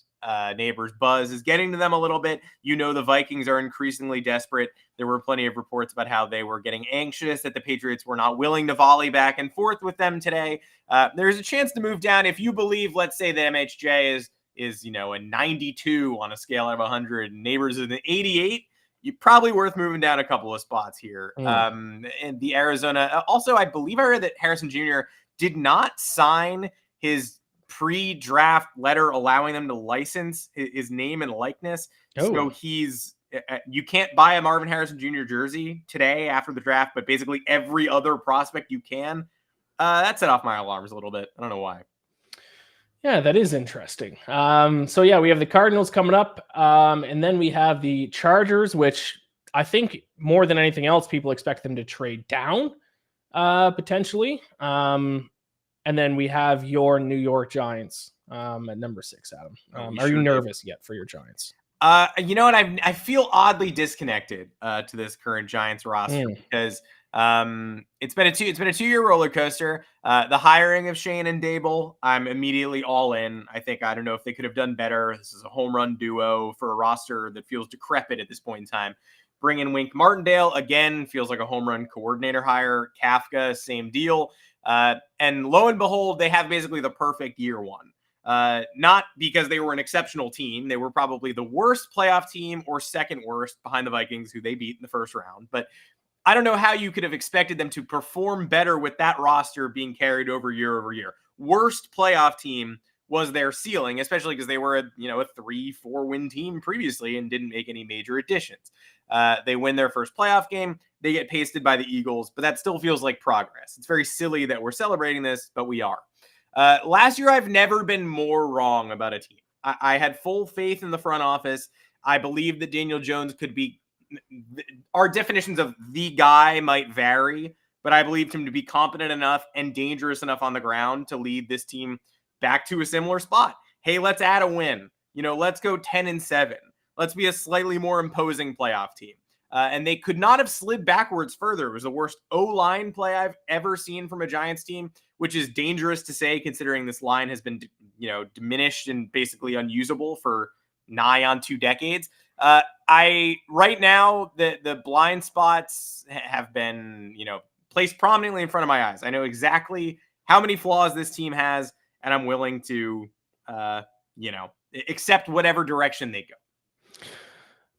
Neighbors buzz is getting to them a little bit. The Vikings are increasingly desperate. There were plenty of reports about how they were getting anxious, that the Patriots were not willing to volley back and forth with them today. There's a chance to move down if you believe, let's say, the MHJ is a 92 on a scale of 100, and Neighbors is an 88. You're probably worth moving down a couple of spots here. And the Arizona, also, I believe I read that Harrison Jr. did not sign his pre-draft letter allowing them to license his name and likeness. So you can't buy a Marvin Harrison Jr. jersey today after the draft, but basically every other prospect you can. That set off my alarms a little bit. I don't know why. Yeah, that is interesting. So yeah, we have the Cardinals coming up, and then we have the Chargers, which I think more than anything else, people expect them to trade down, potentially. And then we have your New York Giants at number 6, Adam. Are you nervous yet for your Giants? You know what? I feel oddly disconnected to this current Giants roster because it's been a 2-year roller coaster. The hiring of Shane and Dable, I'm immediately all in. I don't know if they could have done better. This is a home run duo for a roster that feels decrepit at this point in time. Bring in Wink Martindale again, feels like a home run coordinator hire. Kafka, same deal. And lo and behold, they have basically the perfect year one. Not because they were an exceptional team. They were probably the worst playoff team or second worst behind the Vikings, who they beat in the first round. But I don't know how you could have expected them to perform better with that roster being carried over year. Worst playoff team was their ceiling, especially because they were a 3-4 win team previously and didn't make any major additions. They win their first playoff game. They get pasted by the Eagles, but that still feels like progress. It's very silly that we're celebrating this, but we are. Last year, I've never been more wrong about a team. I had full faith in the front office. I believe that Daniel Jones could be – our definitions of the guy might vary, but I believed him to be competent enough and dangerous enough on the ground to lead this team back to a similar spot. Hey, let's add a win. Let's go 10-7. Let's be a slightly more imposing playoff team. And they could not have slid backwards further. It was the worst O-line play I've ever seen from a Giants team, which is dangerous to say considering this line has been, diminished and basically unusable for nigh on 2 decades. Right now, the blind spots have been, placed prominently in front of my eyes. I know exactly how many flaws this team has, and I'm willing to, accept whatever direction they go.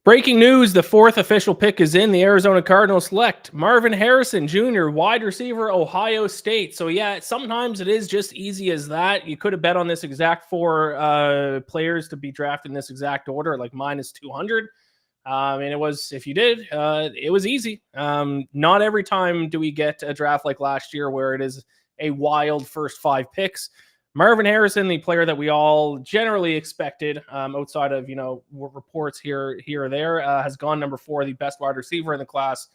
Breaking news, the 4th official pick is in. The Arizona Cardinals select Marvin Harrison Jr., wide receiver, Ohio State. So yeah, sometimes it is just easy as that. You could have bet on this exact 4 players to be drafted in this exact order, like minus 200. And it was, if you did, it was easy. Not every time do we get a draft like last year where it is a wild first 5 picks. Marvin Harrison, the player that we all generally expected, outside of reports here or there, has gone number 4, the best wide receiver in the class,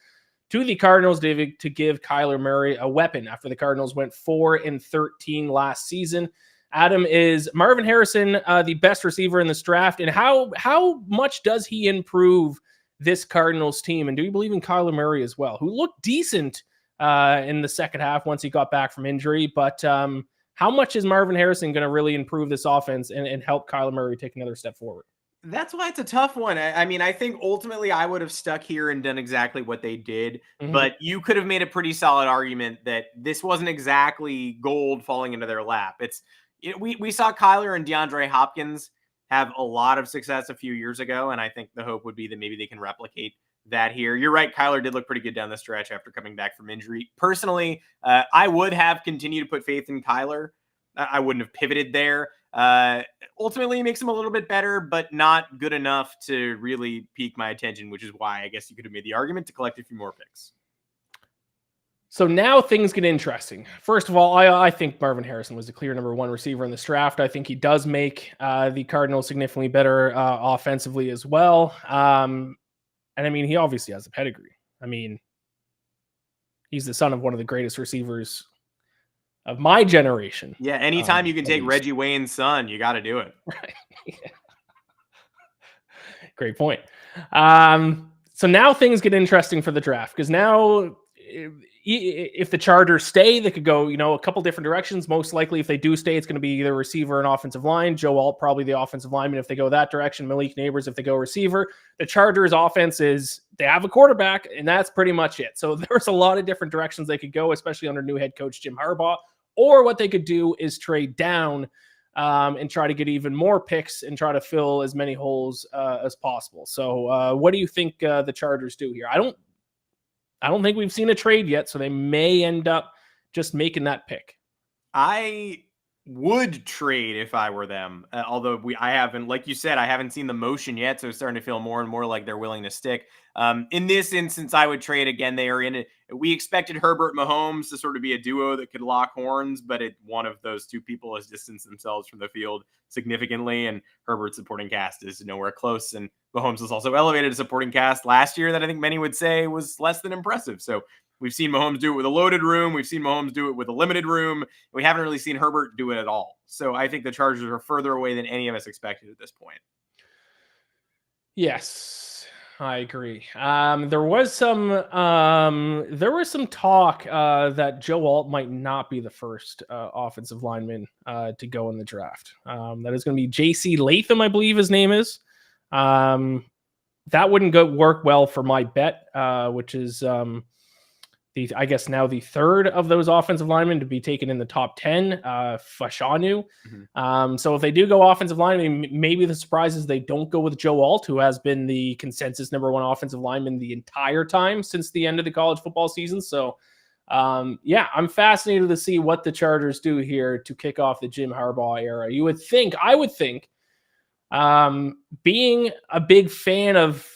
to the Cardinals to give Kyler Murray a weapon after the Cardinals went 4-13 last season. Adam, is Marvin Harrison the best receiver in this draft, and how much does he improve this Cardinals team? And do you believe in Kyler Murray as well, who looked decent in the second half once he got back from injury, but how much is Marvin Harrison going to really improve this offense and help Kyler Murray take another step forward? That's why it's a tough one. I think ultimately I would have stuck here and done exactly what they did, but you could have made a pretty solid argument that this wasn't exactly gold falling into their lap. We saw Kyler and DeAndre Hopkins have a lot of success a few years ago, and I think the hope would be that maybe they can replicate that here. You're right. Kyler did look pretty good down the stretch after coming back from injury. Personally, I would have continued to put faith in Kyler. I wouldn't have pivoted there. Ultimately, it makes him a little bit better, but not good enough to really pique my attention, which is why I guess you could have made the argument to collect a few more picks. So now things get interesting. First of all, I think Marvin Harrison was the clear number 1 receiver in this draft. I think he does make the Cardinals significantly better offensively as well. And I mean, he obviously has a pedigree. I mean, he's the son of one of the greatest receivers of my generation. Yeah, anytime you can take Reggie Wayne's son, you got to do it. Right. Yeah. Great point. So now things get interesting for the draft because now if the Chargers stay, they could go, a couple different directions. Most likely, if they do stay, it's going to be either receiver and offensive line. Joe Alt, probably the offensive lineman if they go that direction. Malik Neighbors if they go receiver. The Chargers offense they have a quarterback, and that's pretty much it. So there's a lot of different directions they could go, especially under new head coach Jim Harbaugh. Or what they could do is trade down and try to get even more picks and try to fill as many holes as possible. So what do you think the Chargers do here? I don't think we've seen a trade yet, so they may end up just making that pick. I would trade if I were them, although I haven't, like you said, I haven't seen the motion yet, so it's starting to feel more and more like they're willing to stick. In this instance, I would trade again. They are in it. We expected Herbert Mahomes to sort of be a duo that could lock horns, but one of those two people has distanced themselves from the field significantly, and Herbert's supporting cast is nowhere close. And Mahomes was also elevated a supporting cast last year that I think many would say was less than impressive. So we've seen Mahomes do it with a loaded room. We've seen Mahomes do it with a limited room. We haven't really seen Herbert do it at all. So I think the Chargers are further away than any of us expected at this point. Yes, I agree. There was some talk that Joe Alt might not be the first offensive lineman to go in the draft. That is going to be J.C. Latham, I believe his name is. That wouldn't work well for my bet, which is I guess now the third of those offensive linemen to be taken in the top 10, Fashanu. Mm-hmm. So if they do go offensive lineman, maybe the surprise is they don't go with Joe Alt, who has been the consensus number one offensive lineman the entire time since the end of the college football season. So I'm fascinated to see what the Chargers do here to kick off the Jim Harbaugh era. I would think, being a big fan of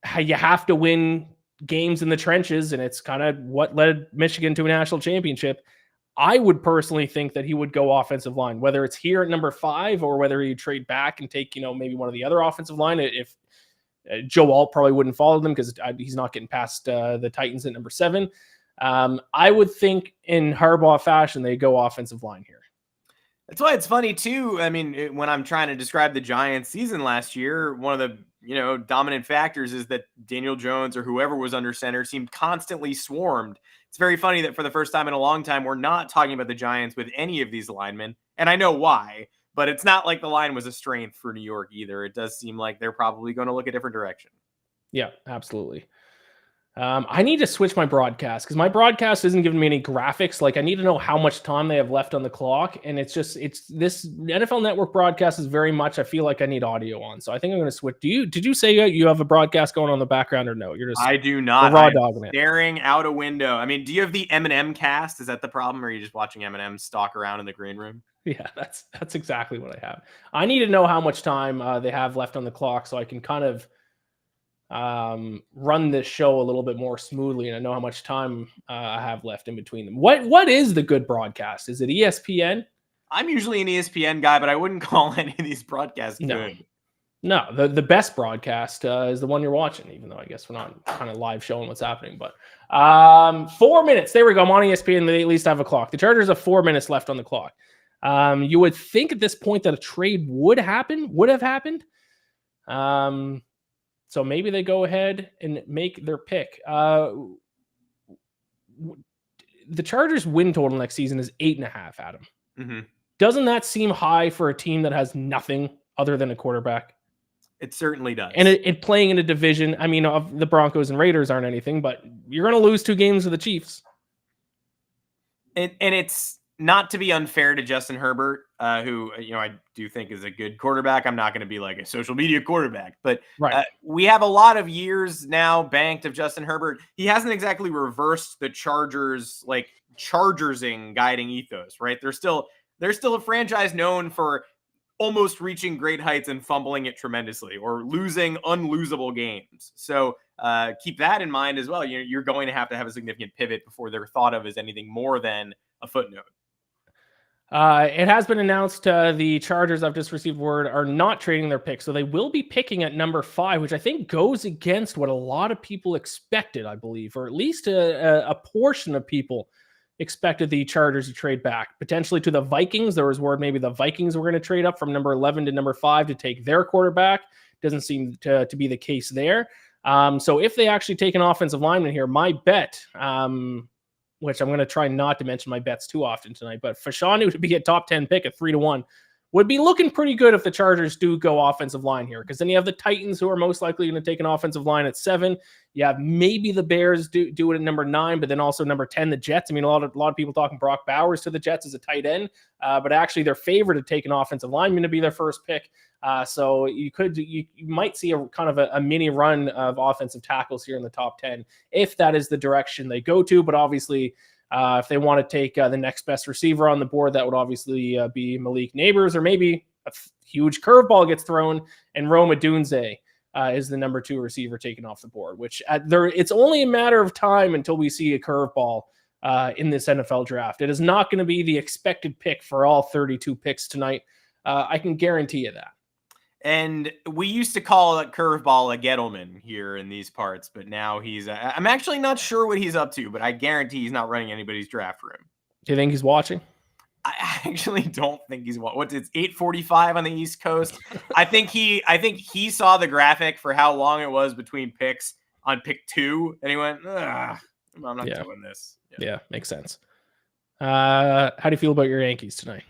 how you have to win games in the trenches, and it's kind of what led Michigan to a national championship, I would personally think that he would go offensive line, whether it's here at number 5 or whether he trade back and take, maybe one of the other offensive line. If Joe Alt probably wouldn't follow them because he's not getting past the Titans at number 7. I would think in Harbaugh fashion, they go offensive line here. That's why it's funny too. I mean, when I'm trying to describe the Giants season last year, one of the dominant factors is that Daniel Jones or whoever was under center seemed constantly swarmed. It's very funny that for the first time in a long time, we're not talking about the Giants with any of these linemen. And I know why, but it's not like the line was a strength for New York either. It does seem like they're probably going to look a different direction. Yeah, absolutely. I need to switch my broadcast because my broadcast isn't giving me any graphics. Like, I need to know how much time they have left on the clock. And it's this NFL Network broadcast is very much, I feel like I need audio on. So I think I'm going to switch. Did you say you have a broadcast going on in the background or no? I do not. Raw dogging it. Staring out a window. I mean, do you have the Eminem cast? Is that the problem? Or are you just watching Eminem stalk around in the green room? Yeah, that's exactly what I have. I need to know how much time they have left on the clock so I can kind of run this show a little bit more smoothly, and I know how much time I have left in between them. What is the good broadcast? Is it ESPN? I'm usually an ESPN guy, but I wouldn't call any of these broadcasts good. No, the best broadcast is the one you're watching, even though I guess we're not kind of live showing what's happening. But 4 minutes. There we go. I'm on ESPN. They at least have a clock. The Chargers have 4 minutes left on the clock. You would think at this point that a trade would have happened. So maybe they go ahead and make their pick. The Chargers win total next season is 8.5, Adam. Mm-hmm. Doesn't that seem high for a team that has nothing other than a quarterback? It certainly does. And it playing in a division, I mean, of the Broncos and Raiders aren't anything, but you're going to lose 2 games to the Chiefs. And it's not to be unfair to Justin Herbert, who, I do think is a good quarterback. I'm not going to be like a social media quarterback, but right. We have a lot of years now banked of Justin Herbert. He hasn't exactly reversed the Chargers, like Chargersing guiding ethos, right? They're still a franchise known for almost reaching great heights and fumbling it tremendously or losing unlosable games. So keep that in mind as well. You're going to have a significant pivot before they're thought of as anything more than a footnote. It has been announced the Chargers, I've just received word, are not trading their pick. So they will be picking at number 5, which I think goes against what a lot of people expected, I believe, or at least a portion of people expected the Chargers to trade back, potentially to the Vikings. There was word maybe the Vikings were going to trade up from number 11 to number 5 to take their quarterback. Doesn't seem to be the case there. So if they actually take an offensive lineman here, my bet, which I'm going to try not to mention my bets too often tonight, but Fashanu to be a top 10 pick at 3-1 would be looking pretty good if the Chargers do go offensive line here, because then you have the Titans, who are most likely going to take an offensive line at 7. You have maybe the Bears do it at number 9, but then also number 10, the Jets. I mean, a lot of people talking Brock Bowers to the Jets as a tight end, but actually they're favored to take an offensive lineman to be their first pick. So you might see a kind of a mini run of offensive tackles here in the top 10 if that is the direction they go to. But obviously, if they want to take the next best receiver on the board, that would obviously be Malik Neighbors, or maybe a huge curveball gets thrown and Rome Odunze is the number 2 receiver taken off the board, which it's only a matter of time until we see a curveball in this NFL draft. It is not going to be the expected pick for all 32 picks tonight. I can guarantee you that. And we used to call that curveball a Gettleman here in these parts, but now I'm actually not sure what he's up to, but I guarantee he's not running anybody's draft room. Do you think he's watching? I actually don't think he's it's 8:45 on the East Coast. I think he saw the graphic for how long it was between picks on pick 2, and he went, I'm not doing this. Yeah, makes sense. How do you feel about your Yankees tonight?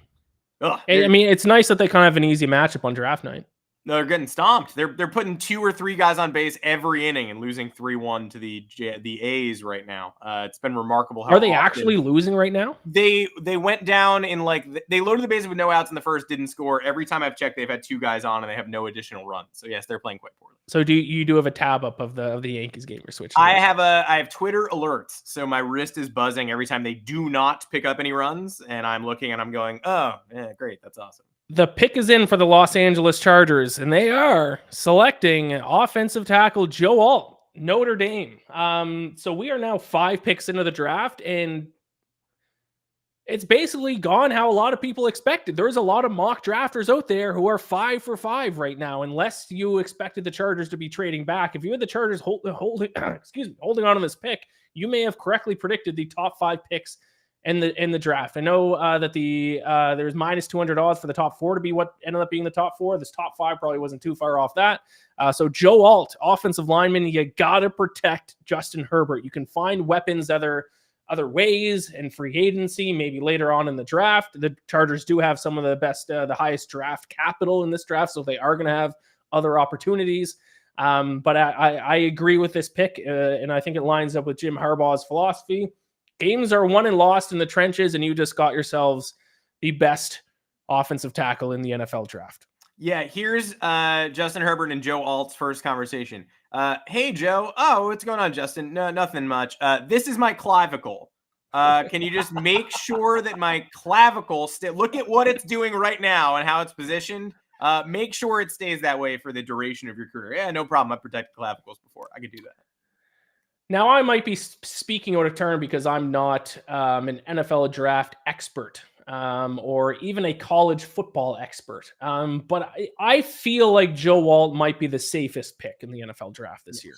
I mean, it's nice that they kind of have an easy matchup on draft night. No, they're getting stomped. They're putting 2 or 3 guys on base every inning and losing 3-1 to the A's right now. It's been remarkable. Are they actually losing right now? They went down in they loaded the bases with no outs in the first, didn't score. Every time I've checked, they've had 2 guys on and they have no additional runs. So yes, they're playing quite poorly. So you have a tab up of the Yankees game you're switching? I have Twitter alerts, so my wrist is buzzing every time they do not pick up any runs, and I'm looking and I'm going, oh, yeah, great, that's awesome. The pick is in for the Los Angeles Chargers, and they are selecting offensive tackle Joe Alt, Notre Dame. So we are now 5 picks into the draft, and it's basically gone how a lot of people expected. There's a lot of mock drafters out there who are 5 for 5 right now, unless you expected the Chargers to be trading back. If you had the Chargers holding on to this pick, you may have correctly predicted the top 5 picks in the draft. I know that there's minus 200 odds for the top 4 to be what ended up being the top 4. This top 5 probably wasn't too far off that. So Joe Alt, offensive lineman, you got to protect Justin Herbert. You can find weapons other ways and free agency, maybe later on in the draft. The Chargers do have some of the best, the highest draft capital in this draft, so they are going to have other opportunities. But I agree with this pick, and I think it lines up with Jim Harbaugh's philosophy. Games are won and lost in the trenches, and you just got yourselves the best offensive tackle in the NFL draft. Yeah, here's Justin Herbert and Joe Alt's first conversation. Hey, Joe. Oh, what's going on, Justin? No, nothing much. This is my clavicle. Can you just make sure that my clavicle look at what it's doing right now and how it's positioned. Make sure it stays that way for the duration of your career. Yeah, no problem. I've protected clavicles before. I could do that. Now, I might be speaking out of turn because I'm not an NFL draft expert or even a college football expert. But I feel like Joe Alt might be the safest pick in the NFL draft this year.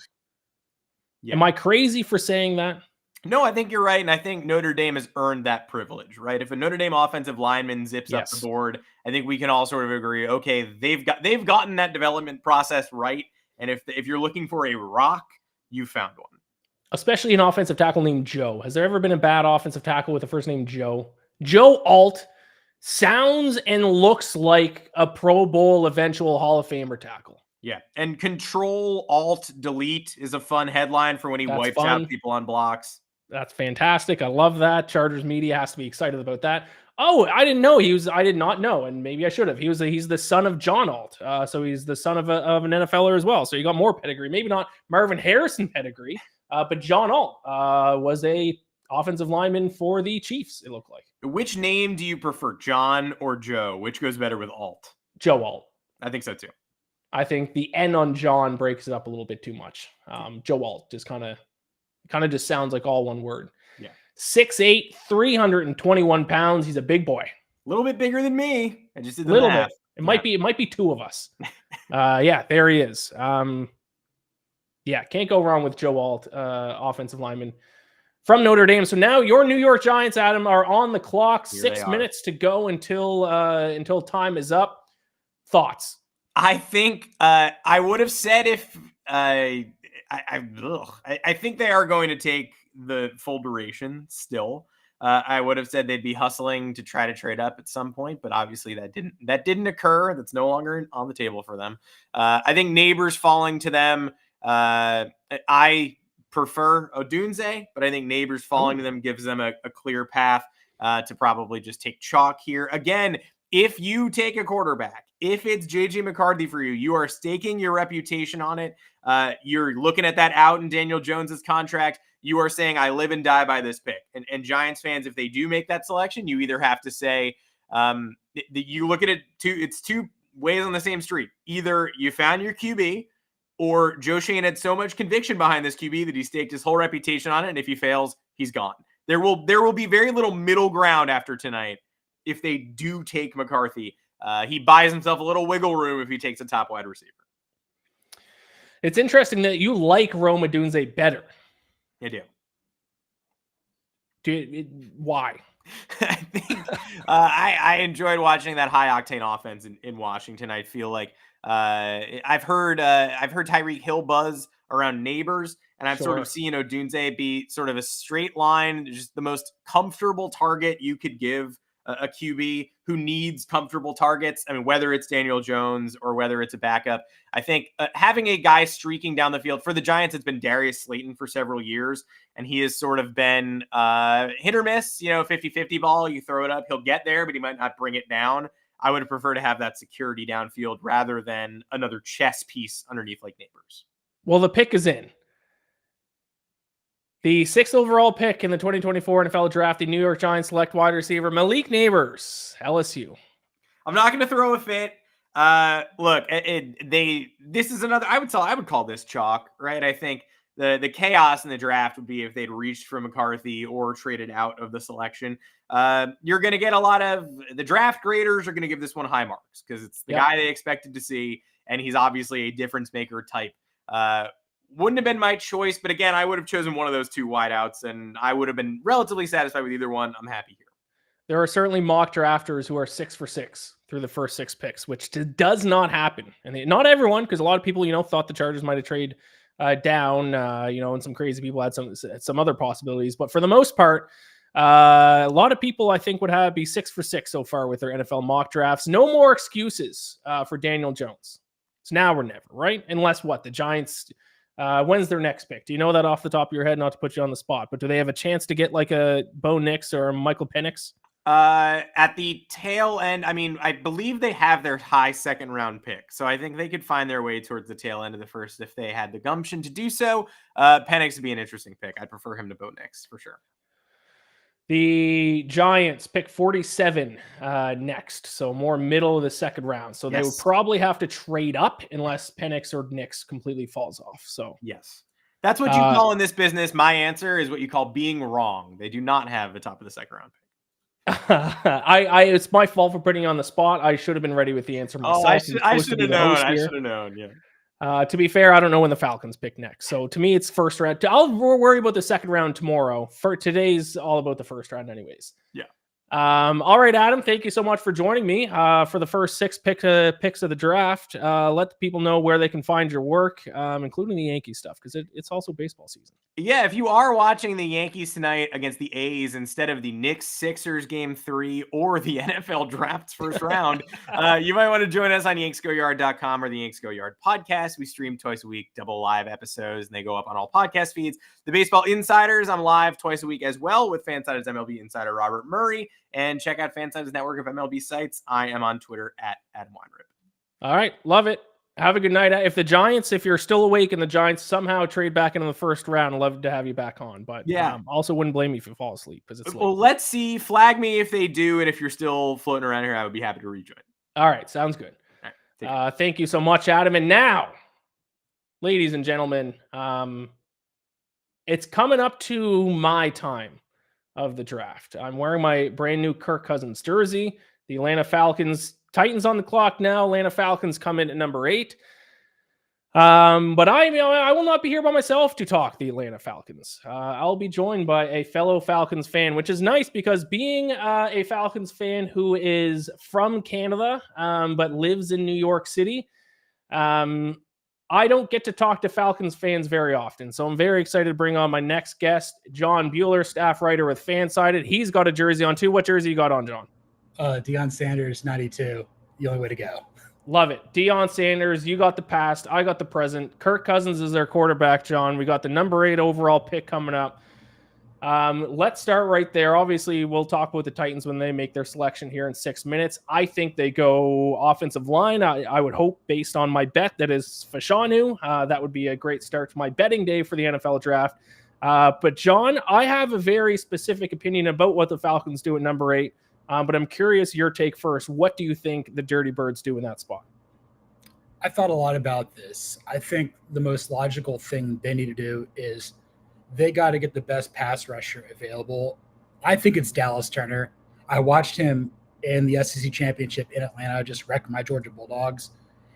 Yeah. Am I crazy for saying that? No, I think you're right. And I think Notre Dame has earned that privilege, right? If a Notre Dame offensive lineman zips up the board, I think we can all sort of agree, okay, they've gotten that development process right. And if you're looking for a rock, you found one. Especially an offensive tackle named Joe. Has there ever been a bad offensive tackle with the first name Joe? Joe Alt sounds and looks like a Pro Bowl eventual Hall of Famer tackle. Yeah, and Control Alt Delete is a fun headline for when he wipes out people on blocks. That's fantastic. I love that. Chargers media has to be excited about that. Oh, I didn't know I did not know, and maybe I should have. He's the son of John Alt, so he's the son of an NFLer as well. So you got more pedigree. Maybe not Marvin Harrison pedigree. But John Alt was a offensive lineman for the Chiefs, it looked like. Which name do you prefer, John or Joe? Which goes better with Alt? Joe Alt. I think so, too. I think the N on John breaks it up a little bit too much. Joe Alt just kind of just sounds like all one word. Yeah. 6'8", 321 pounds. He's a big boy. A little bit bigger than me. I just did the little math. Bit. It might be 2 of us. Yeah, there he is. Yeah, can't go wrong with Joe Alt, offensive lineman from Notre Dame. So now your New York Giants, Adam, are on the clock. Here 6 minutes to go until time is up. Thoughts? I think I would have said if I think they are going to take the full duration still. I would have said they'd be hustling to try to trade up at some point, but obviously that didn't occur. That's no longer on the table for them. I think Neighbors falling to them. I prefer Odunze, but I think Neighbors falling to them gives them a clear path to probably just take chalk here. Again, if you take a quarterback, if it's JJ McCarthy for you, you are staking your reputation on it. You're looking at that out in Daniel Jones's contract. You are saying, I live and die by this pick. And Giants fans, if they do make that selection, you either have to say, you look at it, it's two ways on the same street. Either you found your QB, or Joe Shane had so much conviction behind this QB that he staked his whole reputation on it. And if he fails, he's gone. There will be very little middle ground after tonight if they do take McCarthy. He buys himself a little wiggle room if he takes a top wide receiver. It's interesting that you like Rome Odunze better. I do. Why? I think I enjoyed watching that high octane offense in Washington. I feel like I've heard Tyreek Hill buzz around Neighbors, and I've sort of seen Odunze be sort of a straight line, just the most comfortable target you could give a QB who needs comfortable targets. I mean, whether it's Daniel Jones or whether it's a backup, I think having a guy streaking down the field for the Giants, it's been Darius Slayton for several years, and he has sort of been hit or miss, 50-50 ball. You throw it up, he'll get there, but he might not bring it down. I would prefer to have that security downfield rather than another chess piece underneath like Neighbors. Well, the pick is in. The 6th overall pick in the 2024 NFL Draft, the New York Giants select wide receiver Malik Neighbors, LSU. I'm not going to throw a fit. Look, this is another. I would call this chalk, right? I think the chaos in the draft would be if they'd reached for McCarthy or traded out of the selection. You're going to get a lot of the draft graders are going to give this one high marks because it's the guy they expected to see, and he's obviously a difference maker type. Wouldn't have been my choice, but again, I would have chosen one of those two wideouts, and I would have been relatively satisfied with either one. I'm happy here. There are certainly mock drafters who are 6 for 6 through the first 6 picks, which does not happen. And not everyone, because a lot of people, thought the Chargers might have traded down, and some crazy people had some other possibilities. But for the most part, a lot of people, I think, would be 6 for 6 so far with their NFL mock drafts. No more excuses for Daniel Jones. It's now or never, right? Unless the Giants... when's their next pick? Do you know that off the top of your head? Not to put you on the spot, but do they have a chance to get like a Bo Nix or a Michael Penix? At the tail end, I mean, I believe they have their high second round pick, so I think they could find their way towards the tail end of the first if they had the gumption to do so. Penix would be an interesting pick. I'd prefer him to Bo Nix for sure. The Giants pick 47 next, so more middle of the second round. So they would probably have to trade up unless Penix or Nix completely falls off. So yes, that's what you call in this business. My answer is what you call being wrong. They do not have the top of the second round pick. It's my fault for putting you on the spot. I should have been ready with the answer myself. I should have known. I should have known. Yeah. To be fair, I don't know when the Falcons pick next. So to me, it's first round. I'll worry about the second round tomorrow. For today's all about the first round anyways. Yeah. All right, Adam, thank you so much for joining me for the first 6 picks of the draft. Let the people know where they can find your work, including the Yankee stuff, because it's also baseball season. Yeah, if you are watching the Yankees tonight against the A's instead of the Knicks-Sixers Game 3 or the NFL Draft's first round, you might want to join us on yanksgoyard.com or the Yanks Go Yard podcast. We stream twice a week, double live episodes, and they go up on all podcast feeds. The Baseball Insiders, I'm live twice a week as well with Fansided's MLB insider Robert Murray. And check out Fansided's network of MLB sites. I am on Twitter at Adam Weinrib. All right, love it. Have a good night. If you're still awake and the Giants somehow trade back into the first round, I'd love to have you back on. But also wouldn't blame you if you fall asleep because it's late. Well, let's see. Flag me if they do. And if you're still floating around here, I would be happy to rejoin. All right. Sounds good. All right, thank you so much, Adam. And now, ladies and gentlemen, it's coming up to my time of the draft. I'm wearing my brand new Kirk Cousins jersey. The Atlanta Falcons, Titans on the clock now. Atlanta Falcons come in at number 8. But I will not be here by myself to talk the Atlanta Falcons. I'll be joined by a fellow Falcons fan, which is nice because being a Falcons fan who is from Canada, but lives in New York City, I don't get to talk to Falcons fans very often, so I'm very excited to bring on my next guest, John Bueller, staff writer with Fansided. He's got a jersey on too. What jersey you got on, John? Deion Sanders, 92. The only way to go. Love it. Deion Sanders, you got the past, I got the present. Kirk Cousins is their quarterback, John. We got the number 8 overall pick coming up. Let's start right there. Obviously, we'll talk about the Titans when they make their selection here in 6 minutes. I think they go offensive line. I would hope, based on my bet, that is Fashanu. That would be a great start to my betting day for the NFL draft. But John, I have a very specific opinion about what the Falcons do at number 8. But I'm curious your take first. What do you think the Dirty Birds do in that spot? I thought a lot about this. I think the most logical thing they need to do is they got to get the best pass rusher available. I think it's Dallas Turner. I watched him in the SEC championship in Atlanta, just wreck my Georgia Bulldogs.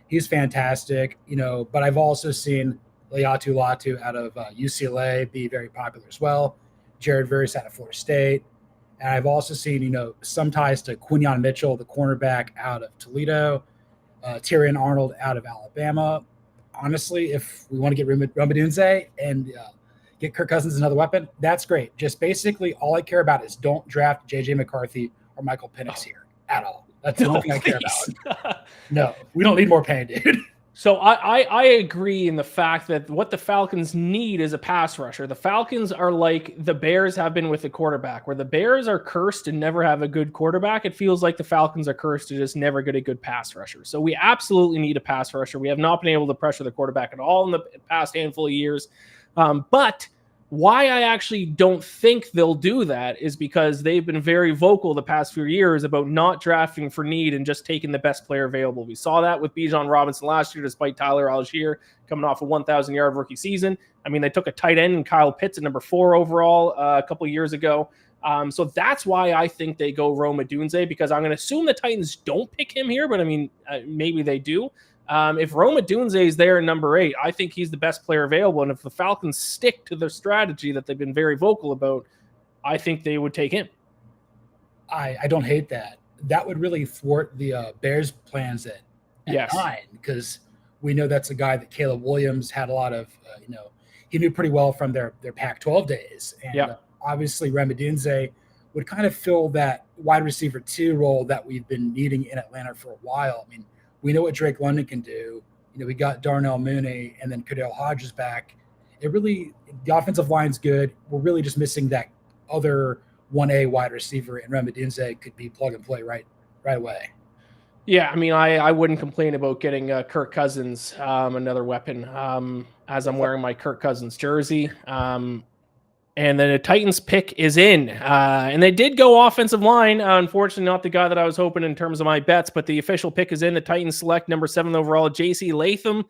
He's fantastic, but I've also seen Leatu Latu out of UCLA be very popular as well. Jared Verse out of Florida State. And I've also seen, some ties to Quinyon Mitchell, the cornerback out of Toledo, Tyrion Arnold out of Alabama. Honestly, if we want to get Romadunze and get Kirk Cousins another weapon, that's great. Just basically all I care about is don't draft J.J. McCarthy or Michael Penix here at all. That's the only thing I care about. No, we don't need more pain, dude. So I agree in the fact that what the Falcons need is a pass rusher. The Falcons are like the Bears have been with the quarterback, where the Bears are cursed and never have a good quarterback. It feels like the Falcons are cursed to just never get a good pass rusher. So we absolutely need a pass rusher. We have not been able to pressure the quarterback at all in the past handful of years. But why I actually don't think they'll do that is because they've been very vocal the past few years about not drafting for need and just taking the best player available. We saw that with Bijan Robinson last year, despite Tyler Algier coming off a 1,000-yard rookie season. I mean, they took a tight end in Kyle Pitts at number 4 overall a couple of years ago. So that's why I think they go Rome Odunze, because I'm going to assume the Titans don't pick him here, but I mean, maybe they do. If Rome Odunze is there in number 8, I think he's the best player available. And if the Falcons stick to their strategy that they've been very vocal about, I think they would take him. I don't hate that. That would really thwart the Bears' plans at 9, because we know that's a guy that Caleb Williams had a lot of, he knew pretty well from their Pac-12 days. And obviously Rome Odunze would kind of fill that wide receiver 2 role that we've been needing in Atlanta for a while. I mean, we know what Drake London can do. We got Darnell Mooney and then Kadel Hodges back. The offensive line's good. We're really just missing that other 1A wide receiver, and Rome Odunze could be plug and play right away. Yeah, I mean, I wouldn't complain about getting Kirk Cousins another weapon as I'm wearing my Kirk Cousins jersey. And then the Titans pick is in. And they did go offensive line. Unfortunately, not the guy that I was hoping in terms of my bets, but the official pick is in. The Titans select number 7 overall, J.C. Latham.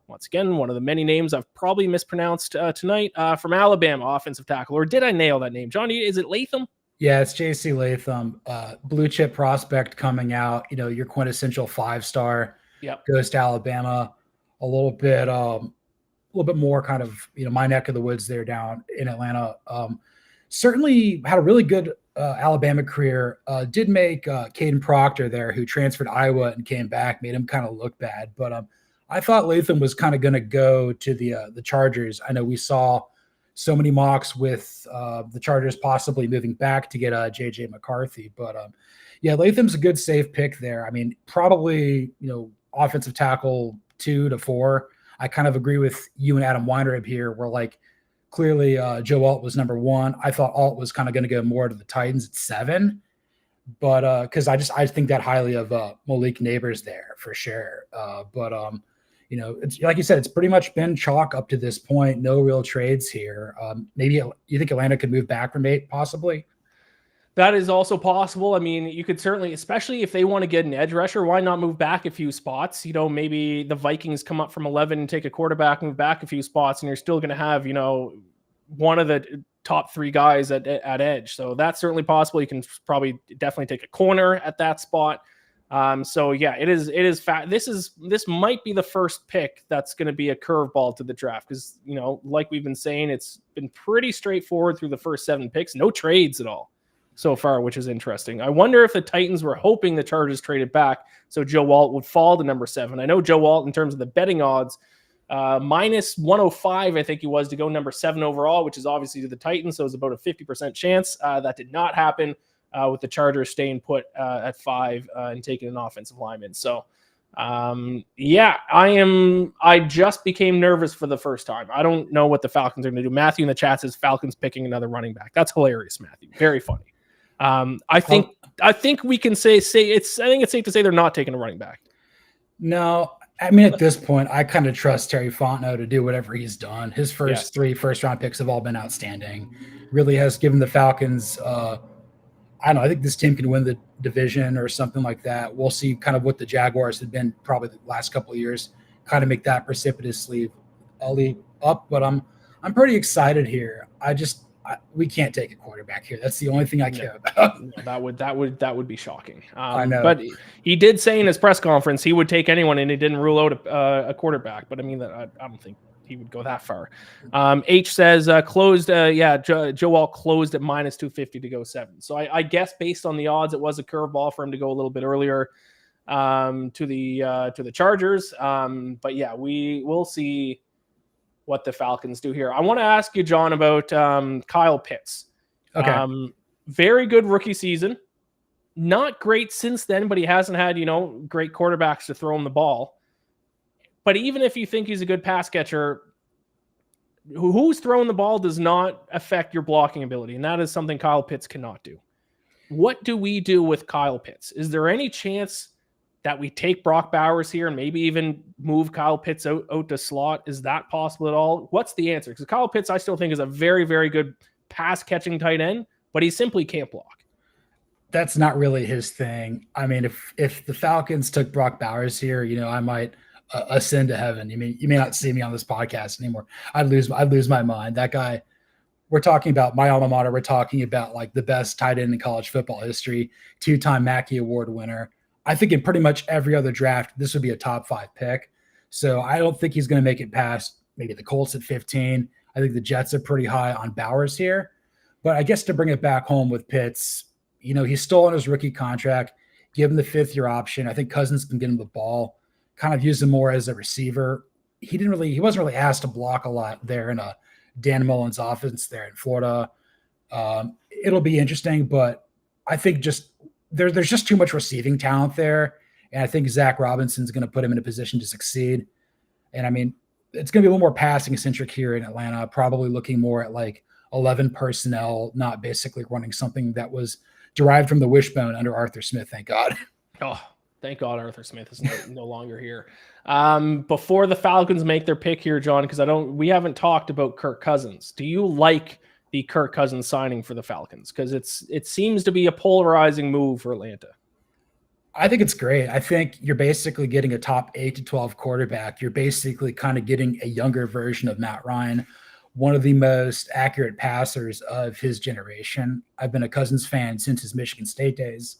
Once again, one of the many names I've probably mispronounced tonight, from Alabama, offensive tackle. Or did I nail that name? John, is it Latham? Yeah, it's J.C. Latham, blue chip prospect coming out, your quintessential 5-star. Yep. Goes to Alabama, a little bit more kind of, my neck of the woods there down in Atlanta. Certainly had a really good Alabama career. Did make Caden Proctor there, who transferred to Iowa and came back, made him kind of look bad. But I thought Latham was kind of going to go to the Chargers. I know we saw so many mocks with the Chargers possibly moving back to get J.J. McCarthy. But Latham's a good safe pick there. I mean, probably, offensive tackle 2 to 4. I kind of agree with you and Adam Weinrib here, where clearly Joe Alt was number 1. I thought Alt was kind of going to go more to the Titans at 7, but because I think that highly of Malik Neighbors there for sure. It's like you said, it's pretty much been chalk up to this point. No real trades here. Maybe you think Atlanta could move back from 8, possibly. That is also possible. I mean, you could certainly, especially if they want to get an edge rusher, why not move back a few spots? Maybe the Vikings come up from 11 and take a quarterback, move back a few spots, and you're still going to have, one of the top 3 guys at edge. So that's certainly possible. You can probably definitely take a corner at that spot. It is fat. This might be the first pick that's going to be a curveball to the draft, because, like we've been saying, it's been pretty straightforward through the first 7 picks, no trades at all so far, which is interesting. I wonder if the Titans were hoping the Chargers traded back so Joe Alt would fall to number 7. I know Joe Alt, in terms of the betting odds, minus 105, I think he was, to go number 7 overall, which is obviously to the Titans. So it was about a 50% chance. That did not happen with the Chargers staying put at 5 and taking an offensive lineman. So, I just became nervous for the first time. I don't know what the Falcons are going to do. Matthew in the chat says Falcons picking another running back. That's hilarious, Matthew. Very funny. I think we can say I think it's safe to say they're not taking a running back. No, I mean, at this point, I kind of trust Terry Fontenot to do whatever he's done. His first 3 first-round picks have all been outstanding. Really has given the Falcons, I don't know, I think this team can win the division or something like that. We'll see kind of what the Jaguars have been probably the last couple of years, kind of make that precipitously leap up. But I'm pretty excited here. We can't take a quarterback here. That's the only thing I care about. That would be shocking. I know. But he did say in his press conference he would take anyone, and he didn't rule out a quarterback. But I mean, I don't think he would go that far. H says closed. Joe Walt closed at minus 250 to go 7. So I guess based on the odds, it was a curveball for him to go a little bit earlier to the Chargers. But yeah, we will see what the Falcons do here. I want to ask you, John, about Kyle Pitts. Okay. Very good rookie season. Not great since then, but he hasn't had, great quarterbacks to throw him the ball. But even if you think he's a good pass catcher, who's throwing the ball does not affect your blocking ability. And that is something Kyle Pitts cannot do. What do we do with Kyle Pitts? Is there any chance that we take Brock Bowers here and maybe even move Kyle Pitts out to slot? Is that possible at all? What's the answer? Because Kyle Pitts, I still think, is a very, very good pass-catching tight end, but he simply can't block. That's not really his thing. I mean, if the Falcons took Brock Bowers here, I might ascend to heaven. You may not see me on this podcast anymore. I'd lose my mind. That guy, we're talking about my alma mater. We're talking about like the best tight end in college football history, 2-time Mackey Award winner. I think in pretty much every other draft, this would be a top 5 pick. So I don't think he's going to make it past maybe the Colts at 15. I think the Jets are pretty high on Bowers here. But I guess to bring it back home with Pitts, he's still on his rookie contract. Give him the 5th-year option. I think Cousins can get him the ball, kind of use him more as a receiver. He wasn't really asked to block a lot there in a Dan Mullen's offense there in Florida. It'll be interesting, but I think there's just too much receiving talent there. And I think Zach Robinson's going to put him in a position to succeed. And I mean, it's going to be a little more passing centric here in Atlanta, probably looking more at like 11 personnel, not basically running something that was derived from the wishbone under Arthur Smith. Thank God. Oh, thank God Arthur Smith is no longer here. Before the Falcons make their pick here, John, because we haven't talked about Kirk Cousins. Do you like the Kirk Cousins signing for the Falcons? Because it seems to be a polarizing move for Atlanta. I think it's great. I think you're basically getting a top 8 to 12 quarterback. You're basically kind of getting a younger version of Matt Ryan, one of the most accurate passers of his generation. I've been a Cousins fan since his Michigan State days.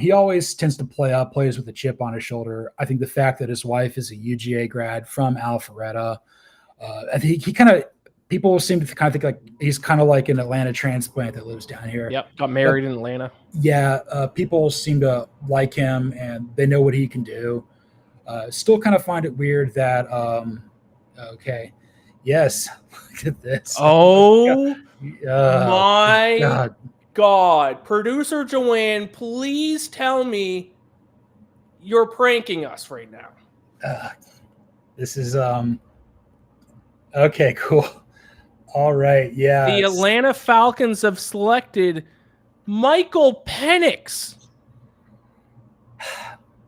He always tends to plays with a chip on his shoulder. I think the fact that his wife is a UGA grad from Alpharetta, I think people seem to kind of think like he's kind of like an Atlanta transplant that lives down here. Yep, got married in Atlanta. Yeah, people seem to like him and they know what he can do. Still kind of find it weird that okay. Yes, look at this. Oh my God. Producer Joanne, please tell me you're pranking us right now. This is okay, cool. All right, yeah. The Atlanta Falcons have selected Michael Penix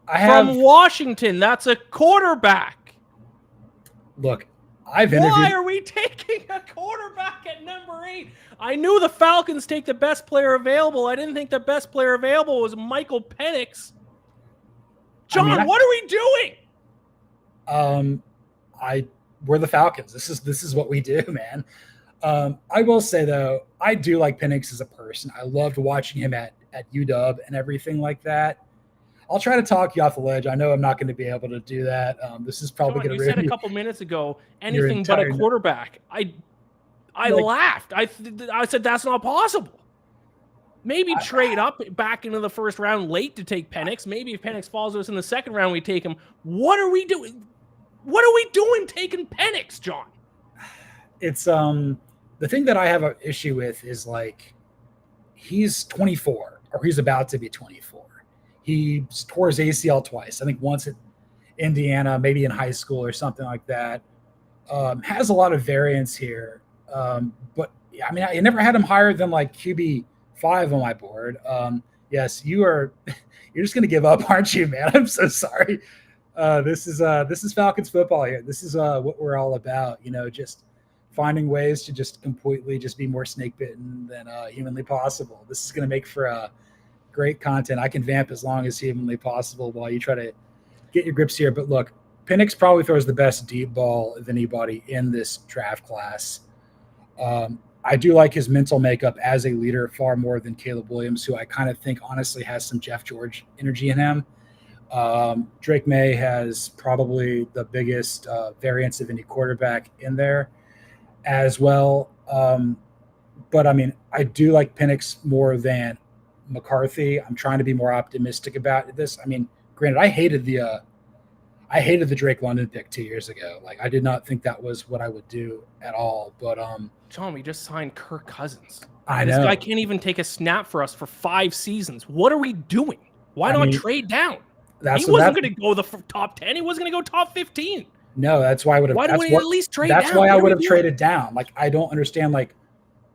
from Washington. That's a quarterback. Look, Why are we taking a quarterback at number 8? I knew the Falcons take the best player available. I didn't think the best player available was Michael Penix. John, what are we doing? We're the Falcons. This is what we do, man. I will say though, I do like Penix as a person. I loved watching him at UW and everything like that. I'll try to talk you off the ledge. I know I'm not going to be able to do that. This is probably going to. You said a couple minutes ago anything but a quarterback. I laughed. I said that's not possible. Maybe trade up back into the first round late to take Penix. Maybe if Penix falls to us in the second round, we take him. What are we doing? What are we doing taking Penix, John? It's the thing that I have an issue with is like he's 24 or he's about to be 24. He tore his ACL twice. I think once at Indiana, maybe in high school or something like that. Has a lot of variance here. But I mean, I never had him higher than like QB5 on my board. Yes, you're just gonna give up, aren't you, man? I'm so sorry. This is Falcons football here. This is what we're all about. Just finding ways to just completely just be more snake bitten than humanly possible. This is gonna make for great content. I can vamp as long as humanly possible while you try to get your grips here. But look, Penix probably throws the best deep ball of anybody in this draft class. I do like his mental makeup as a leader far more than Caleb Williams, who I kind of think honestly has some Jeff George energy in him. Drake May has probably the biggest variance of any quarterback in there as well. But I mean, I do like Penix more than McCarthy. I'm trying to be more optimistic about this. I mean, granted, I hated the Drake London pick 2 years ago. Like, I did not think that was what I would do at all. But John, we just signed Kirk Cousins. I This know guy can't even take a snap for us for 5 seasons. What are we doing? Why not trade down? He wasn't going to go the top 10. He wasn't going to go top 15. No, that's why I would have. Why don't we at least trade down? That's why I would have traded down. Like, I don't understand. Like,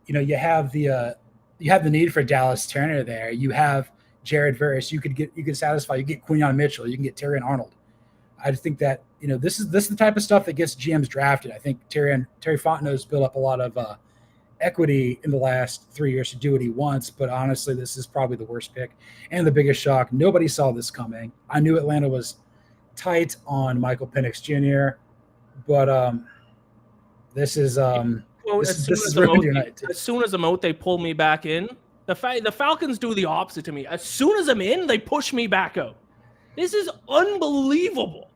you have the need for Dallas Turner there. You have Jared Verse. You could satisfy. You get Quinyon Mitchell. You can get Terry Arnold. I just think that this is the type of stuff that gets GMs drafted. I think Terry Fontenot's built up a lot of equity in the last 3 years to do what he wants. But honestly, this is probably the worst pick and the biggest shock. Nobody saw this coming. I knew Atlanta was tight on Michael Penix Jr., but this is ruined your night. As soon as I'm out, they pull me back in. The Falcons do the opposite to me. As soon as I'm in, they push me back out. This is unbelievable.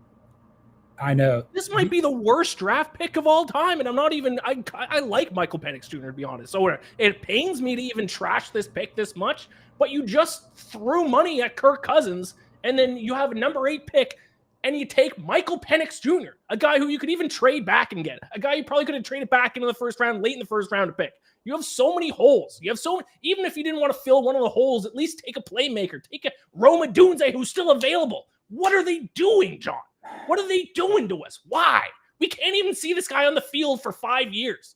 I know. This might be the worst draft pick of all time, and I'm not even. I like Michael Penix Jr. to be honest. So it pains me to even trash this pick this much. But you just threw money at Kirk Cousins, and then you have a number 8 pick, and you take Michael Penix Jr., a guy who you could even trade back and get, a guy you probably could have traded back into the first round, late in the first round to pick. You have so many holes. Even if you didn't want to fill one of the holes, at least take a playmaker, take a Roma Dunze who's still available. What are they doing, John? What are they doing to us? Why? We can't even see this guy on the field for 5 years.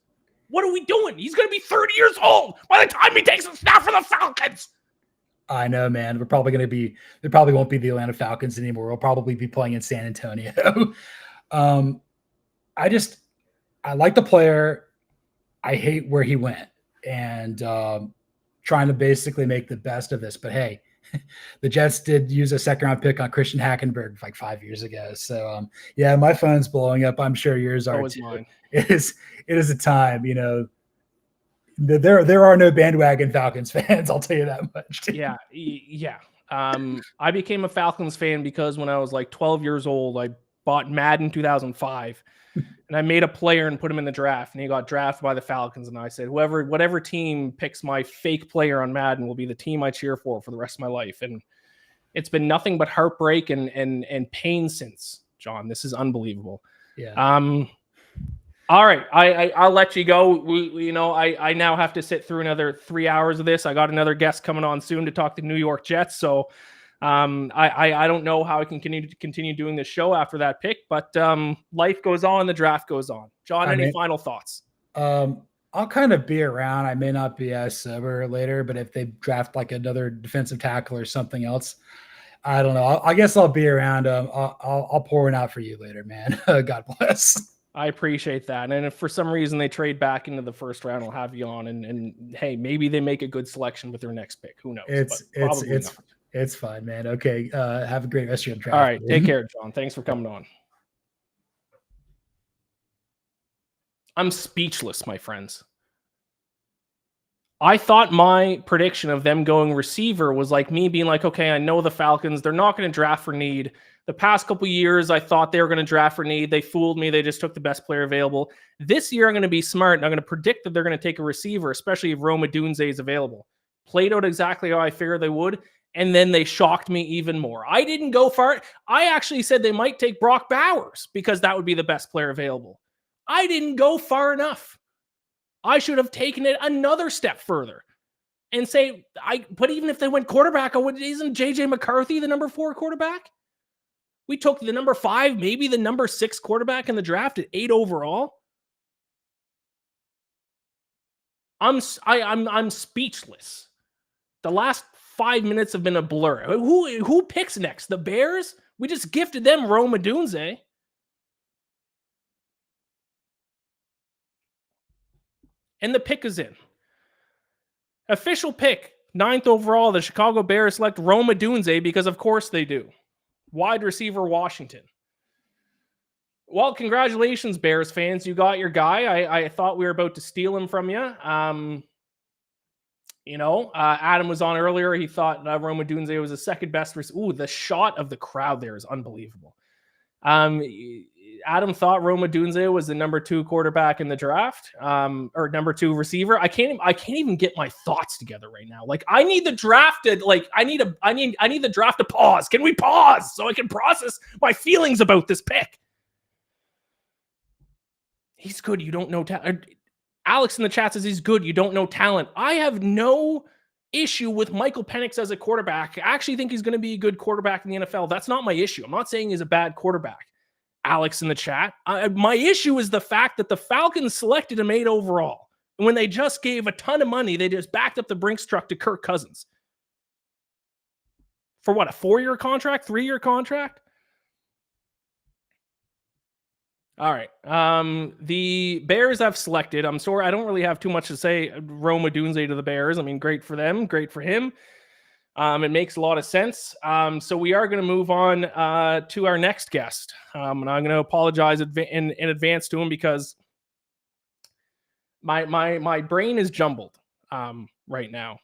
What are we doing? He's going to be 30 years old by the time he takes a snap for the Falcons. I know, man. There probably won't be the Atlanta Falcons anymore. We'll probably be playing in San Antonio. I like the player. I hate where he went and trying to basically make the best of this. But hey, the Jets did use a second-round pick on Christian Hackenberg like 5 years ago. So yeah, my phone's blowing up. I'm sure yours are too. Mine. It is a time. There are no bandwagon Falcons fans. I'll tell you that much. Yeah. I became a Falcons fan because when I was like 12 years old, I bought Madden 2005. And I made a player and put him in the draft, and he got drafted by the Falcons. And I said, whatever team picks my fake player on Madden will be the team I cheer for the rest of my life. And it's been nothing but heartbreak and pain since, John. This is unbelievable. Yeah. All right, I'll let you go. I now have to sit through another 3 hours of this. I got another guest coming on soon to talk to New York Jets. So I don't know how I can continue doing this show after that pick, but life goes on, the draft goes on. John, any final thoughts? I'll kind of be around. I may not be as sober later, but if they draft like another defensive tackle or something else, I don't know. I guess I'll be around. I'll pour one out for you later, man. God bless. I appreciate that. And if for some reason they trade back into the first round, I'll have you on. And hey, maybe they make a good selection with their next pick. Who knows? It's fine, man. Okay. Have a great rest of your draft. All right. Take care, John. Thanks for coming on. I'm speechless, my friends. I thought my prediction of them going receiver was like me being like, okay, I know the Falcons. They're not going to draft for need. The past couple of years, I thought they were going to draft for need. They fooled me. They just took the best player available. This year, I'm going to be smart, and I'm going to predict that they're going to take a receiver, especially if Roma Dunze is available. played out exactly how I figured they would, and then they shocked me even more. I didn't go far. I actually said they might take Brock Bowers because that would be the best player available. I didn't go far enough. I should have taken it another step further and say, but even if they went quarterback, isn't JJ McCarthy the number 4 quarterback? We took the number 5, maybe the number 6 quarterback in the draft at 8 overall. I'm speechless. The last 5 minutes have been a blur. Who picks next? The Bears? We just gifted them Rome Odunze. And the pick is in. Official pick, 9th overall, the Chicago Bears select Rome Odunze because of course they do. Wide receiver, Washington. Well, congratulations, Bears fans. You got your guy. I thought we were about to steal him from you. Adam was on earlier. He thought Rome Odunze was the second best. Ooh, the shot of the crowd there is unbelievable. Adam thought Rome Odunze was the number 2 quarterback in the draft, or number 2 receiver. I can't even get my thoughts together right now. Like, I need the draft to I need the draft to pause. Can we pause so I can process my feelings about this pick? He's good. You don't know talent. Alex in the chat says he's good. You don't know talent. I have no issue with Michael Penix as a quarterback. I actually think he's going to be a good quarterback in the NFL. That's not my issue. I'm not saying he's a bad quarterback. Alex in the chat. My issue is the fact that the Falcons selected him 8 overall. And when they just gave a ton of money, they just backed up the Brinks truck to Kirk Cousins. For what, a 4-year contract? 3-year contract? All right. The Bears have selected. I'm sorry, I don't really have too much to say. Rome Odunze to the Bears. I mean, great for them. Great for him. It makes a lot of sense. So we are going to move on to our next guest. And I'm going to apologize in advance to him because my brain is jumbled right now.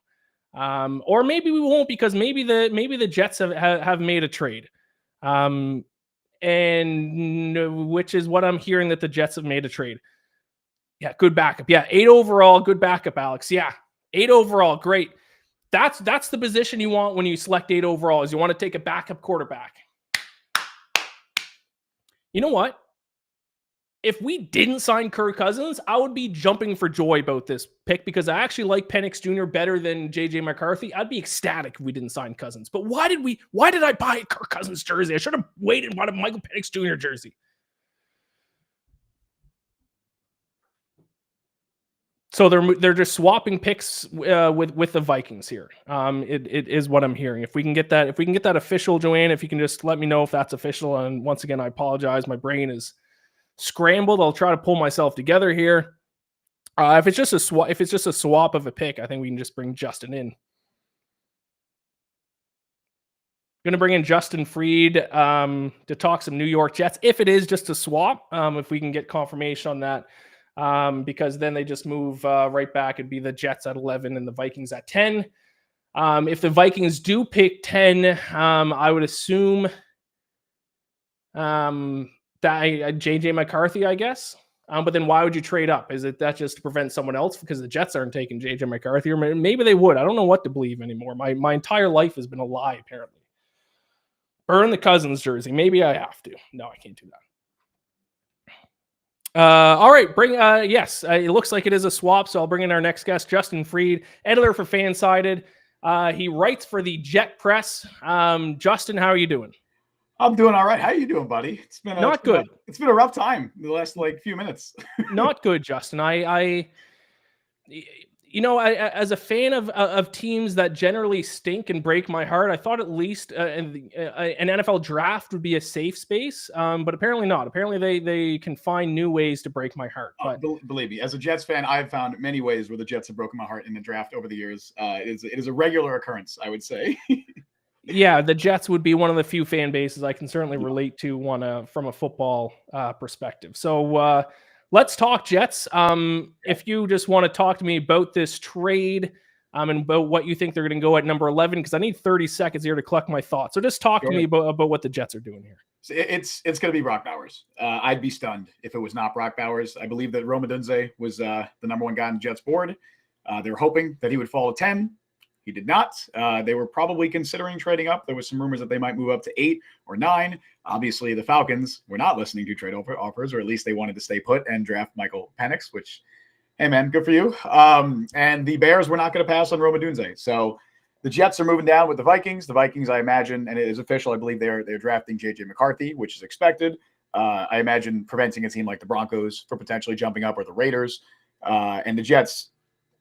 Or maybe we won't, because maybe the Jets have made a trade. And which is what I'm hearing, that the Jets have made a trade. Yeah, good backup. Yeah, 8 overall, good backup, Alex. Yeah, 8 overall, great. That's the position you want when you select 8 overall, is you want to take a backup quarterback. You know what? If we didn't sign Kirk Cousins, I would be jumping for joy about this pick because I actually like Penix Jr. better than JJ McCarthy. I'd be ecstatic if we didn't sign Cousins. But why did I buy a Kirk Cousins jersey? I should have waited and bought a Michael Penix Jr. jersey. So they're just swapping picks with the Vikings here. It is what I'm hearing. If we can get that official, Joanne, if you can just let me know if that's official. And once again, I apologize. My brain is scrambled. I'll try to pull myself together here. If it's just a swap of a pick, I think we can just bring Justin in. Going to bring in Justin Freed to talk some New York Jets. If it is just a swap, if we can get confirmation on that. Because then they just move right back. It'd be the Jets at 11 and the Vikings at 10. If the Vikings do pick 10, I would assume that JJ McCarthy, I guess. But then why would you trade up? Is it that just to prevent someone else because the Jets aren't taking JJ McCarthy? Or maybe they would. I don't know what to believe anymore. My entire life has been a lie, apparently. Burn the Cousins jersey. Maybe I have to. No, I can't do that. All right, yes, it looks like it is a swap, so I'll bring in our next guest, Justin Freed, editor for Fansided. He writes for the Jet Press. Justin, how are you doing? I'm doing all right. How are you doing, buddy? It's been a rough time the last few minutes. Not good, Justin. I as a fan of teams that generally stink and break my heart, I thought at least an NFL draft would be a safe space, but apparently not. Apparently they can find new ways to break my heart. But believe me, as a Jets fan, I've found many ways where the Jets have broken my heart in the draft over the years. It is a regular occurrence, I would say. Yeah, the Jets would be one of the few fan bases I can certainly relate to from a football perspective. So let's talk Jets. If you just want to talk to me about this trade and about what you think they're going to go at number 11, because I need 30 seconds here to collect my thoughts. So just talk to me about what the Jets are doing here. It's going to be Brock Bowers. I'd be stunned if it was not Brock Bowers. I believe that Rome Odunze was the number 1 guy on the Jets board. They were hoping that he would fall to 10. He did not. They were probably considering trading up. There was some rumors that they might move up to 8 or 9. Obviously, the Falcons were not listening to trade offers, or at least they wanted to stay put and draft Michael Penix, which, hey, man, good for you. And the Bears were not going to pass on Roma Dunze. So the Jets are moving down with the Vikings. The Vikings, I imagine, and it is official, I believe they're drafting J.J. McCarthy, which is expected. I imagine preventing a team like the Broncos from potentially jumping up, or the Raiders. And the Jets,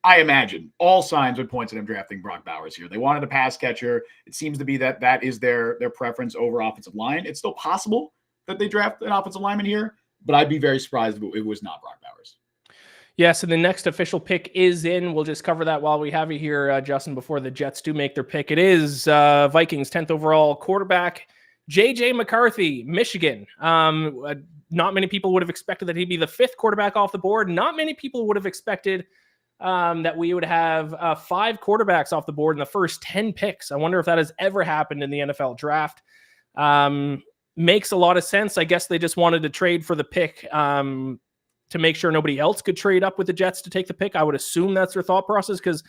I imagine all signs would point to them drafting Brock Bowers here. They wanted a pass catcher. It seems to be that is their preference over offensive line. It's still possible that they draft an offensive lineman here, but I'd be very surprised if it was not Brock Bowers. Yes, and the next official pick is in. We'll just cover that while we have you here, Justin, before the Jets do make their pick. It is Vikings 10th overall quarterback, J.J. McCarthy, Michigan. Not many people would have expected that he'd be the 5th quarterback off the board. Not many people would have expected that we would have 5 quarterbacks off the board in the first 10 picks. I wonder if that has ever happened in the NFL draft. Makes a lot of sense. I guess they just wanted to trade for the pick to make sure nobody else could trade up with the Jets to take the pick. I would assume that's their thought process, because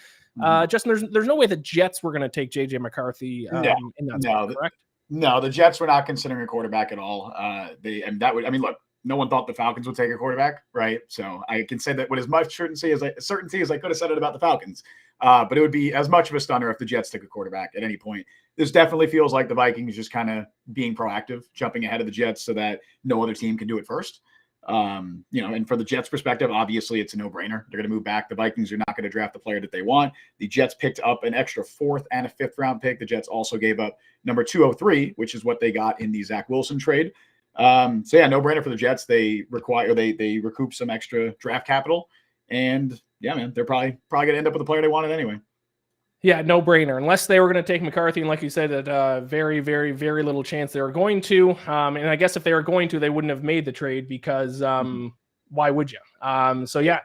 Justin, there's no way the Jets were going to take J.J. McCarthy in that spot, correct? No, the Jets were not considering a quarterback at all. Look, no one thought the Falcons would take a quarterback, right? So I can say that with as much certainty as I could have said it about the Falcons. But it would be as much of a stunner if the Jets took a quarterback at any point. This definitely feels like the Vikings just kind of being proactive, jumping ahead of the Jets so that no other team can do it first. And for the Jets' perspective, obviously it's a no-brainer. They're going to move back. The Vikings are not going to draft the player that they want. The Jets picked up an extra 4th and a 5th round pick. The Jets also gave up number 203, which is what they got in the Zach Wilson trade. No-brainer for the Jets. They recoup some extra draft capital, and yeah, man, they're probably going to end up with the player they wanted anyway. Yeah, no brainer. Unless they were going to take McCarthy, and like you said, that very, very, very little chance they were going to. And I guess if they were going to, they wouldn't have made the trade, because why would you?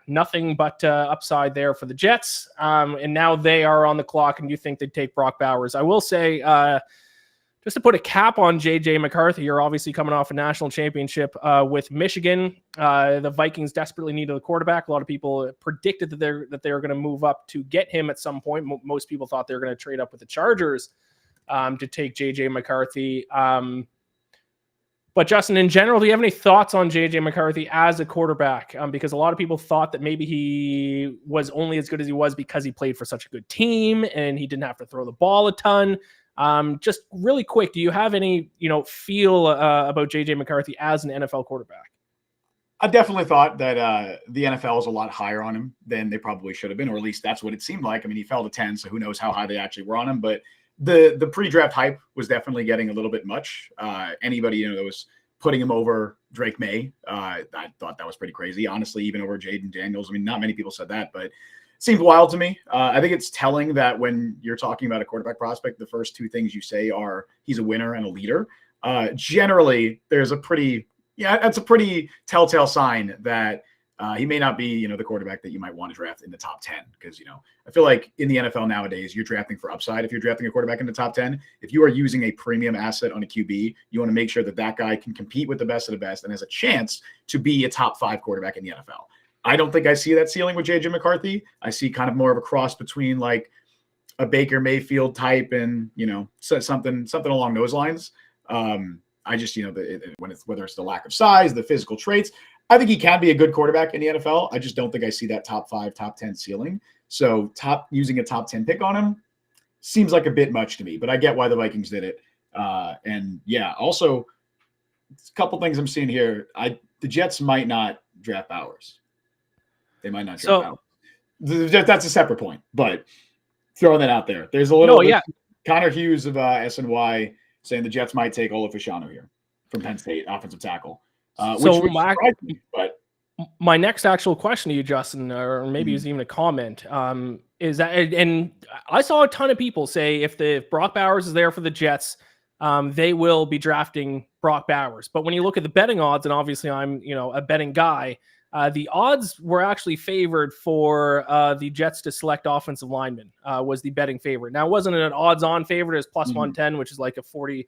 Nothing but upside there for the Jets. And now they are on the clock, and you think they'd take Brock Bowers. I will say, just to put a cap on J.J. McCarthy, you're obviously coming off a national championship with Michigan. The Vikings desperately needed a quarterback. A lot of people predicted that they were going to move up to get him at some point. Most people thought they were going to trade up with the Chargers to take J.J. McCarthy. But Justin, in general, do you have any thoughts on J.J. McCarthy as a quarterback? Because a lot of people thought that maybe he was only as good as he was because he played for such a good team and he didn't have to throw the ball a ton. Just really quick, do you have any, feel about J.J. McCarthy as an NFL quarterback? I definitely thought that the NFL is a lot higher on him than they probably should have been, or at least that's what it seemed like. I mean, he fell to 10, so who knows how high they actually were on him. But the pre-draft hype was definitely getting a little bit much. Anybody that was putting him over Drake May, I thought that was pretty crazy. Honestly, even over Jaden Daniels. I mean, not many people said that, but seemed wild to me. I think it's telling that when you're talking about a quarterback prospect, the first 2 things you say are he's a winner and a leader. Generally, that's a pretty telltale sign that he may not be, the quarterback that you might want to draft in the top 10. Because, I feel like in the NFL nowadays, you're drafting for upside. If you're drafting a quarterback in the top 10, if you are using a premium asset on a QB, you want to make sure that guy can compete with the best of the best and has a chance to be a top 5 quarterback in the NFL. I don't think I see that ceiling with J.J. McCarthy. I see kind of more of a cross between like a Baker Mayfield type and, something along those lines. I just, whether it's the lack of size, the physical traits, I think he can be a good quarterback in the NFL. I just don't think I see that top 5, top 10 ceiling. So using a top 10 pick on him seems like a bit much to me, but I get why the Vikings did it. Also a couple things I'm seeing here. The Jets might not draft Bowers. They might not draft Bowers. That's a separate point, but throwing that out there. There's a little Connor Hughes of SNY saying the Jets might take Ola Fashanu here from Penn State, offensive tackle. My next actual question to you, Justin, or maybe it's even a comment, is that, and I saw a ton of people say if Brock Bowers is there for the Jets, they will be drafting Brock Bowers. But when you look at the betting odds, and obviously I'm a betting guy, the odds were actually favored for the Jets to select offensive linemen, was the betting favorite. Now, it wasn't an odds-on favorite. It was plus 110, which is like a 47%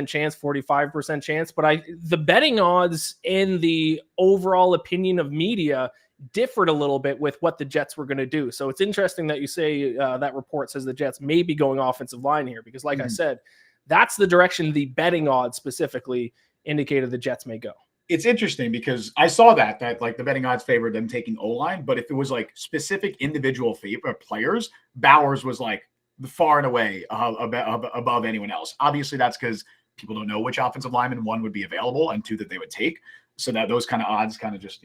chance, 45% chance. But the betting odds in the overall opinion of media differed a little bit with what the Jets were going to do. So it's interesting that you say that report says the Jets may be going offensive line here, because like I said, that's the direction the betting odds specifically indicated the Jets may go. It's interesting because I saw that like the betting odds favored them taking O-line, but if it was like specific individual players, Bowers was like far and away above anyone else. Obviously, that's because people don't know which offensive lineman, one, would be available, and two, that they would take. So that those kind of odds kind of just,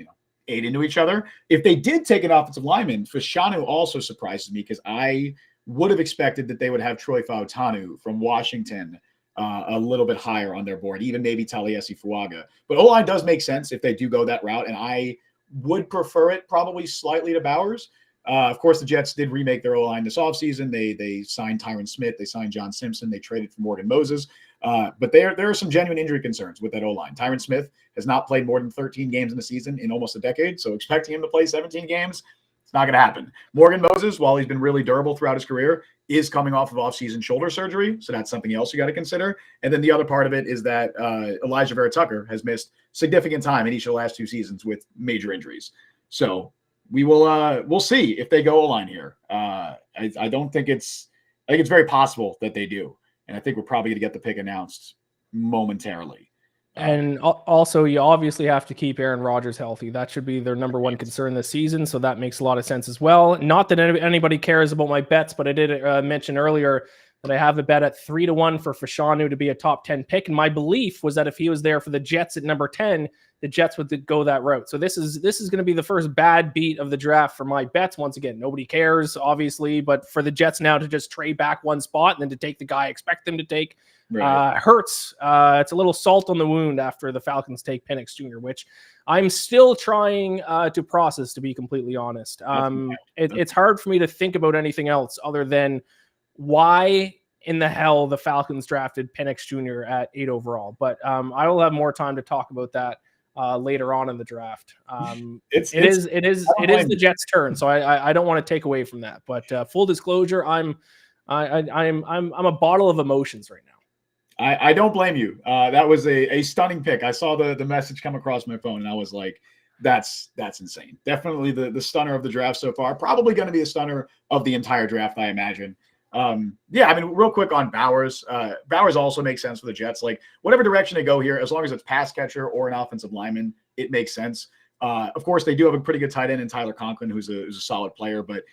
ate into each other. If they did take an offensive lineman, Fashanu also surprises me, because I would have expected that they would have Troy Fautanu from Washington a little bit higher on their board, even maybe Taliesin Fuaga. But O-line does make sense if they do go that route, and I would prefer it probably slightly to Bowers. Of course, the Jets did remake their O-line this offseason. They signed Tyron Smith. They signed John Simpson. They traded for Morgan Moses. But there are some genuine injury concerns with that O-line. Tyron Smith has not played more than 13 games in the season in almost a decade, so expecting him to play 17 games, it's not going to happen. Morgan Moses, while he's been really durable throughout his career, is coming off of off-season shoulder surgery, so that's something else you got to consider. And then the other part of it is that Elijah Vera Tucker has missed significant time in each of the last 2 seasons with major injuries. So we'll see if they go O-line here. I think it's very possible that they do, and I think we're probably going to get the pick announced momentarily. And also, you obviously have to keep Aaron Rodgers healthy. That should be their number one concern this season. So that makes a lot of sense as well. Not that anybody cares about my bets, but I did mention earlier that I have a bet at 3-1 for Fashanu to be a top 10 pick. And my belief was that if he was there for the Jets at number 10, the Jets would go that route. So this is going to be the first bad beat of the draft for my bets. Once again, nobody cares, obviously, but for the Jets now to just trade back one spot and then to take the guy I expect them to take, hurts. It's a little salt on the wound after the Falcons take Penix Jr., which I'm still trying to process, to be completely honest. It's hard for me to think about anything else other than why in the hell the Falcons drafted Penix Jr. at 8 overall. But I will have more time to talk about that later on in the draft. It is the Jets' turn, so I don't want to take away from that. But full disclosure, I'm a bottle of emotions right now. I don't blame you. That was a stunning pick. I saw the message come across my phone, and I was like, that's insane. Definitely the stunner of the draft so far. Probably going to be a stunner of the entire draft, I imagine. Real quick on Bowers. Bowers also makes sense for the Jets. Like, whatever direction they go here, as long as it's pass catcher or an offensive lineman, it makes sense. Of course, they do have a pretty good tight end in Tyler Conklin, who's a solid player, but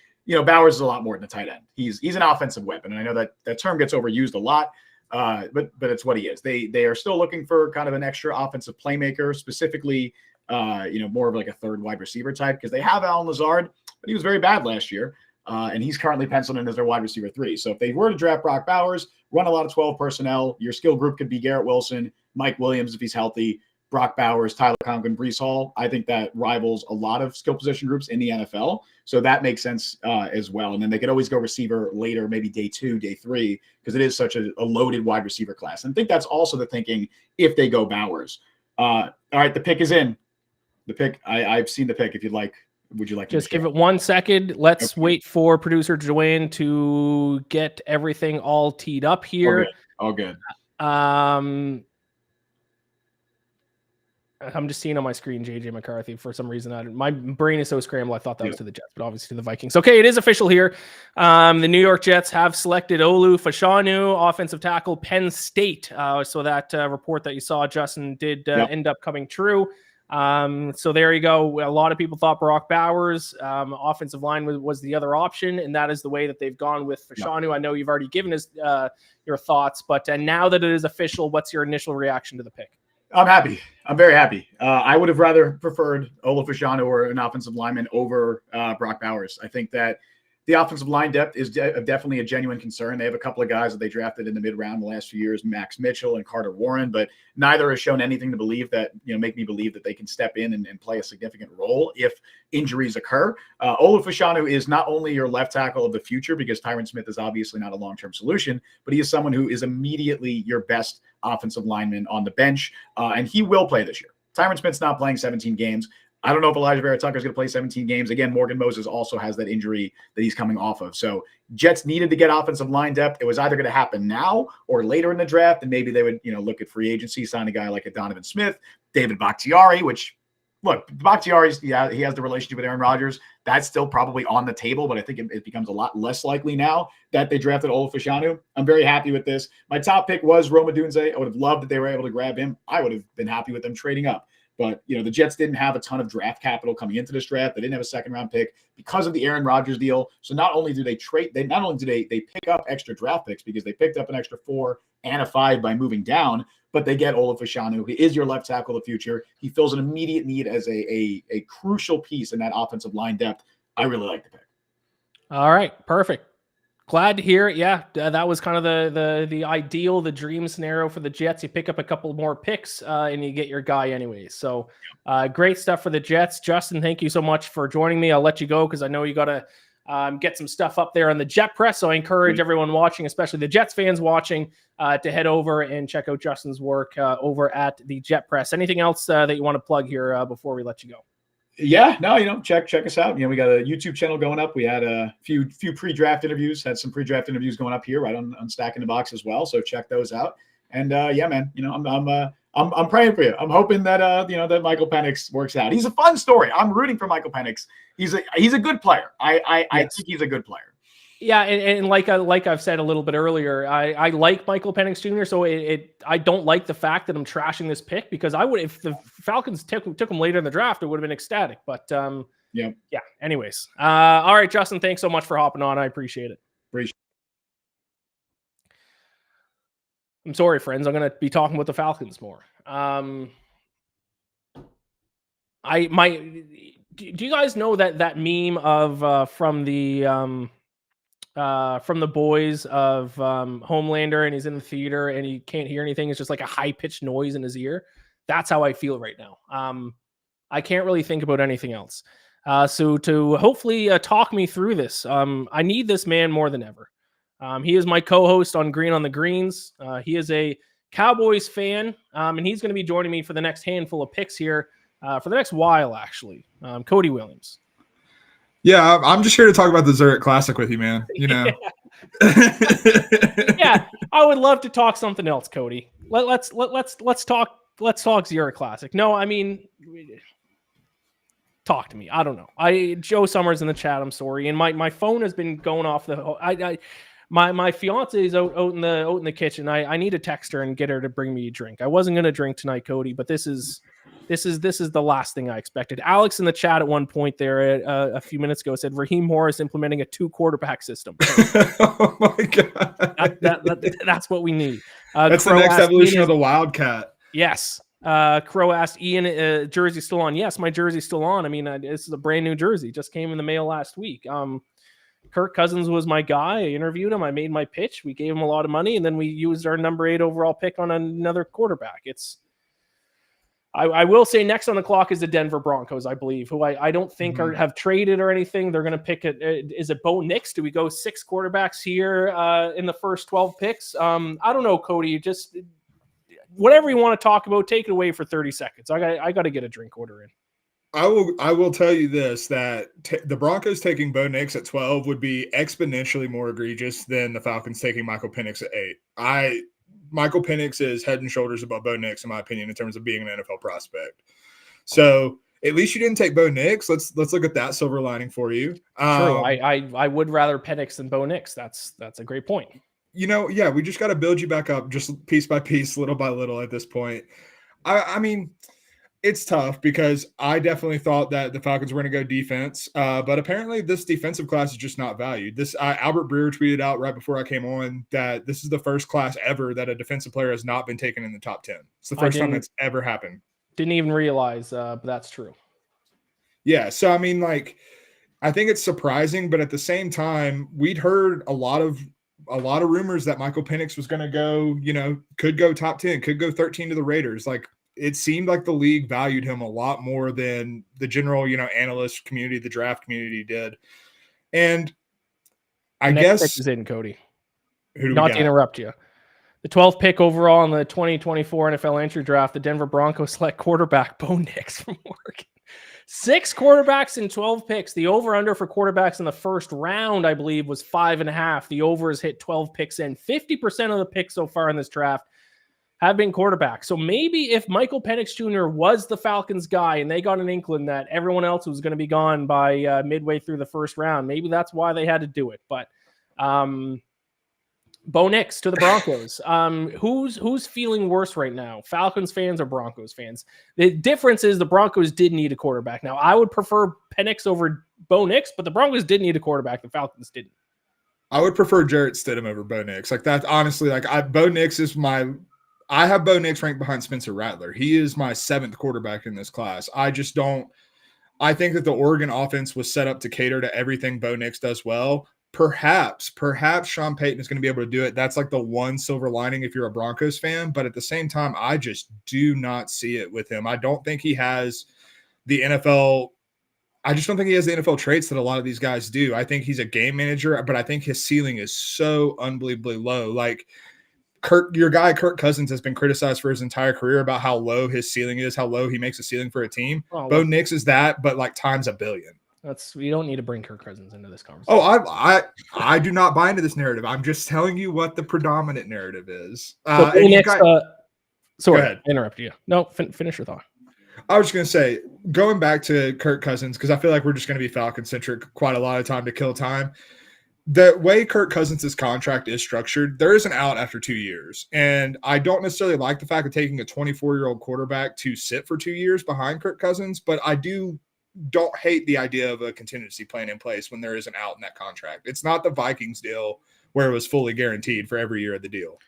Bowers is a lot more than a tight end. He's an offensive weapon, and I know that term gets overused a lot. But it's what he is. They are still looking for kind of an extra offensive playmaker, specifically, more of like a third wide receiver type, because they have Allen Lazard, but he was very bad last year, and he's currently penciled in as their wide receiver 3. So if they were to draft Brock Bowers, run a lot of 12 personnel, your skill group could be Garrett Wilson, Mike Williams if he's healthy, Brock Bowers, Tyler Conklin, Breece Hall. I think that rivals a lot of skill position groups in the NFL. So that makes sense as well. And then they could always go receiver later, maybe day 2, day 3, because it is such a loaded wide receiver class. And I think that's also the thinking if they go Bowers. All right, the pick is in. The pick, I've seen the pick. If you'd like, would you like to just give it 1 second? Let's wait for producer Joanne to get everything all teed up here. All good. I'm just seeing on my screen JJ McCarthy for some reason. My brain is so scrambled. I thought that was to the Jets, but obviously to the Vikings. Okay, it is official here. The New York Jets have selected Olu Fashanu, offensive tackle, Penn State. So that report that you saw, Justin, did end up coming true. So there you go. A lot of people thought Brock Bowers, offensive line was the other option, and that is the way that they've gone with Fashanu. I know you've already given us your thoughts, but now that it is official, what's your initial reaction to the pick? I'm happy. I'm very happy. I would have rather preferred Olu Fashanu or an offensive lineman over Brock Bowers. I think that the offensive line depth is definitely a genuine concern. They have a couple of guys that they drafted in the mid-round the last few years, Max Mitchell and Carter Warren, but neither has shown anything to believe that, make me believe that they can step in and play a significant role if injuries occur. Olu Fashanu is not only your left tackle of the future, because Tyron Smith is obviously not a long-term solution, but he is someone who is immediately your best offensive lineman on the bench, and he will play this year. Tyron Smith's not playing 17 games. I don't know if Elijah Vera Tucker is going to play 17 games. Again, Morgan Moses also has that injury that he's coming off of. So Jets needed to get offensive line depth. It was either going to happen now or later in the draft, and maybe they would, look at free agency, sign a guy like a Donovan Smith, David Bakhtiari, which, look, Bakhtiari's, yeah, he has the relationship with Aaron Rodgers. That's still probably on the table, but I think it becomes a lot less likely now that they drafted Ola Fashanu. I'm very happy with this. My top pick was Roma Dunze. I would have loved that they were able to grab him. I would have been happy with them trading up. But, the Jets didn't have a ton of draft capital coming into this draft. They didn't have a second-round pick because of the Aaron Rodgers deal. So not only do they pick up extra draft picks because they picked up an extra 4 and a 5 by moving down, but they get Ola Fashanu. He is your left tackle of the future. He fills an immediate need as a crucial piece in that offensive line depth. I really like the pick. All right, perfect. Glad to hear it. Yeah, that was kind of the ideal, the dream scenario for the Jets. You pick up a couple more picks and you get your guy anyways. So great stuff for the Jets. Justin, thank you so much for joining me. I'll let you go because I know you got to get some stuff up there on the Jet Press. So I encourage everyone watching, especially the Jets fans watching, to head over and check out Justin's work over at the Jet Press. Anything else that you want to plug here before we let you go? Yeah, no, check us out. We got a YouTube channel going up. We had a few pre-draft interviews, had some pre-draft interviews going up here right on Stacking the Box as well. So check those out. And yeah, man, I'm praying for you. I'm hoping that that Michael Penix works out. He's a fun story. I'm rooting for Michael Penix. He's a good player. I think he's a good player. Yeah, and like I've said a little bit earlier, I like Michael Penix Jr. So I don't like the fact that I'm trashing this pick because I would, if the Falcons took him later in the draft, it would have been ecstatic. But yeah. Anyways, all right, Justin, thanks so much for hopping on. I appreciate it. I'm sorry, friends. I'm going to be talking about the Falcons more. Do you guys know that meme of from the boys of Homelander, and he's in the theater and he can't hear anything? It's just like a high-pitched noise in his ear. That's how I feel right now. I can't really think about anything else. So to hopefully talk me through this, I need this man more than ever. He is my co-host on Green on the Greens. He is a Cowboys fan, and he's going to be joining me for the next handful of picks here for the next while, actually. Cody Williams. Yeah, I'm just here to talk about the Zurich Classic with you, man. Yeah, I would love to talk something else, Cody. Let's talk Zurich Classic. No, I mean, talk to me. I don't know. Joe Summers in the chat. I'm sorry, and my phone has been going off the. My fiance is out in the kitchen. I need to text her and get her to bring me a drink. I wasn't gonna drink tonight, Cody, but this is the last thing I expected. Alex in the chat at one point there a few minutes ago said Raheem Morris implementing a 2-quarterback system. Oh my god, that's what we need. That's Crow the next evolution Ian, of the Wildcat. Yes. Crow asked Ian, jersey still on? Yes, my jersey's still on. I mean, this is a brand new jersey. Just came in the mail last week. Kirk Cousins was my guy. I interviewed him. I made my pitch. We gave him a lot of money, and then we used our number 8 overall pick on another quarterback. I will say next on the clock is the Denver Broncos, I believe, who I don't think have traded or anything. They're going to pick it. Is it Bo Nix? Do we go 6 quarterbacks here in the first 12 picks? I don't know, Cody. Just whatever you want to talk about, take it away for 30 seconds. I got to get a drink order in. I will tell you this, that the Broncos taking Bo Nix at 12 would be exponentially more egregious than the Falcons taking Michael Penix at 8. Michael Penix is head and shoulders above Bo Nix, in my opinion, in terms of being an NFL prospect. So at least you didn't take Bo Nix. Let's look at that silver lining for you. True. I would rather Penix than Bo Nix. That's a great point. Yeah, we just got to build you back up just piece by piece, little by little at this point. I mean, it's tough because I definitely thought that the Falcons were going to go defense, but apparently this defensive class is just not valued. Albert Breer tweeted out right before I came on that this is the first class ever that a defensive player has not been taken in the top 10. It's the first time that's ever happened. Didn't even realize, but that's true. Yeah, so I mean, I think it's surprising, but at the same time, we'd heard a lot of rumors that Michael Penix was going to go, could go top 10, could go 13 to the Raiders. It seemed like the league valued him a lot more than the general, analyst community, the draft community did. And I guess pick is in, Cody. Not to interrupt you. The 12th pick overall in the 2024 NFL entry draft, the Denver Broncos select quarterback Bo Nix from Oregon. 6 quarterbacks in 12 picks. The over-under for quarterbacks in the first round, I believe, was 5.5. The over has hit 12 picks in. 50% of the picks so far in this draft have been quarterbacks. So maybe if Michael Penix Jr. was the Falcons guy and they got an inkling that everyone else was going to be gone by midway through the first round, maybe that's why they had to do it. But Bo Nix to the Broncos. Who's feeling worse right now? Falcons fans or Broncos fans? The difference is the Broncos did need a quarterback. Now, I would prefer Penix over Bo Nix, but the Broncos did need a quarterback. The Falcons didn't. I would prefer Jarrett Stidham over Bo Nix. Like that, honestly, Bo Nix is I have Bo Nix ranked behind Spencer Rattler. He is my 7th quarterback in this class. I think that the Oregon offense was set up to cater to everything Bo Nix does well. Perhaps Sean Payton is going to be able to do it. That's like the one silver lining if you're a Broncos fan. But at the same time, I just do not see it with him. I don't think he has the NFL. I just don't think he has the NFL traits that a lot of these guys do. I think he's a game manager, but I think his ceiling is so unbelievably low. Like your guy Kirk Cousins has been criticized for his entire career about how low his ceiling is, how low he makes a ceiling for a team. Oh, Bo Nix is that, but like times a billion. We don't need to bring Kirk Cousins into this conversation. Oh, I do not buy into this narrative. I'm just telling you what the predominant narrative is. So sorry, ahead. I interrupted you. No, finish your thought. I was just going to say, going back to Kirk Cousins, because I feel like we're just going to be Falcon-centric quite a lot of time to kill time. The way Kirk Cousins' contract is structured, there is an out after 2 years. And I don't necessarily like the fact of taking a 24-year-old quarterback to sit for 2 years behind Kirk Cousins, but I don't hate the idea of a contingency plan in place when there is an out in that contract. It's not the Vikings deal where it was fully guaranteed for every year of the deal.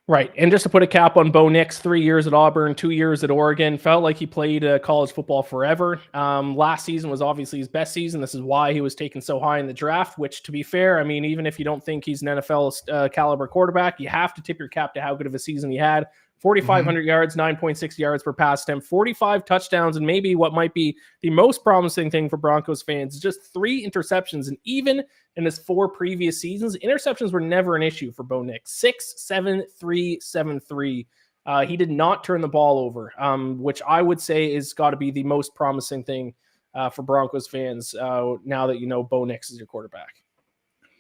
Right. And just to put a cap on Bo Nix, 3 years at Auburn, 2 years at Oregon, felt like he played college football forever. Last season was obviously his best season. This is why he was taken so high in the draft, which, to be fair, I mean, even if you don't think he's an NFL caliber quarterback, you have to tip your cap to how good of a season he had. 4,500 yards, 9.6 yards per pass attempt, 45 touchdowns, and maybe what might be the most promising thing for Broncos fans is just 3 interceptions. And even in his 4 previous seasons, interceptions were never an issue for Bo Nix. 6, 7, 3, 7, 3. He did not turn the ball over, which I would say is got to be the most promising thing for Broncos fans now that you know Bo Nix is your quarterback.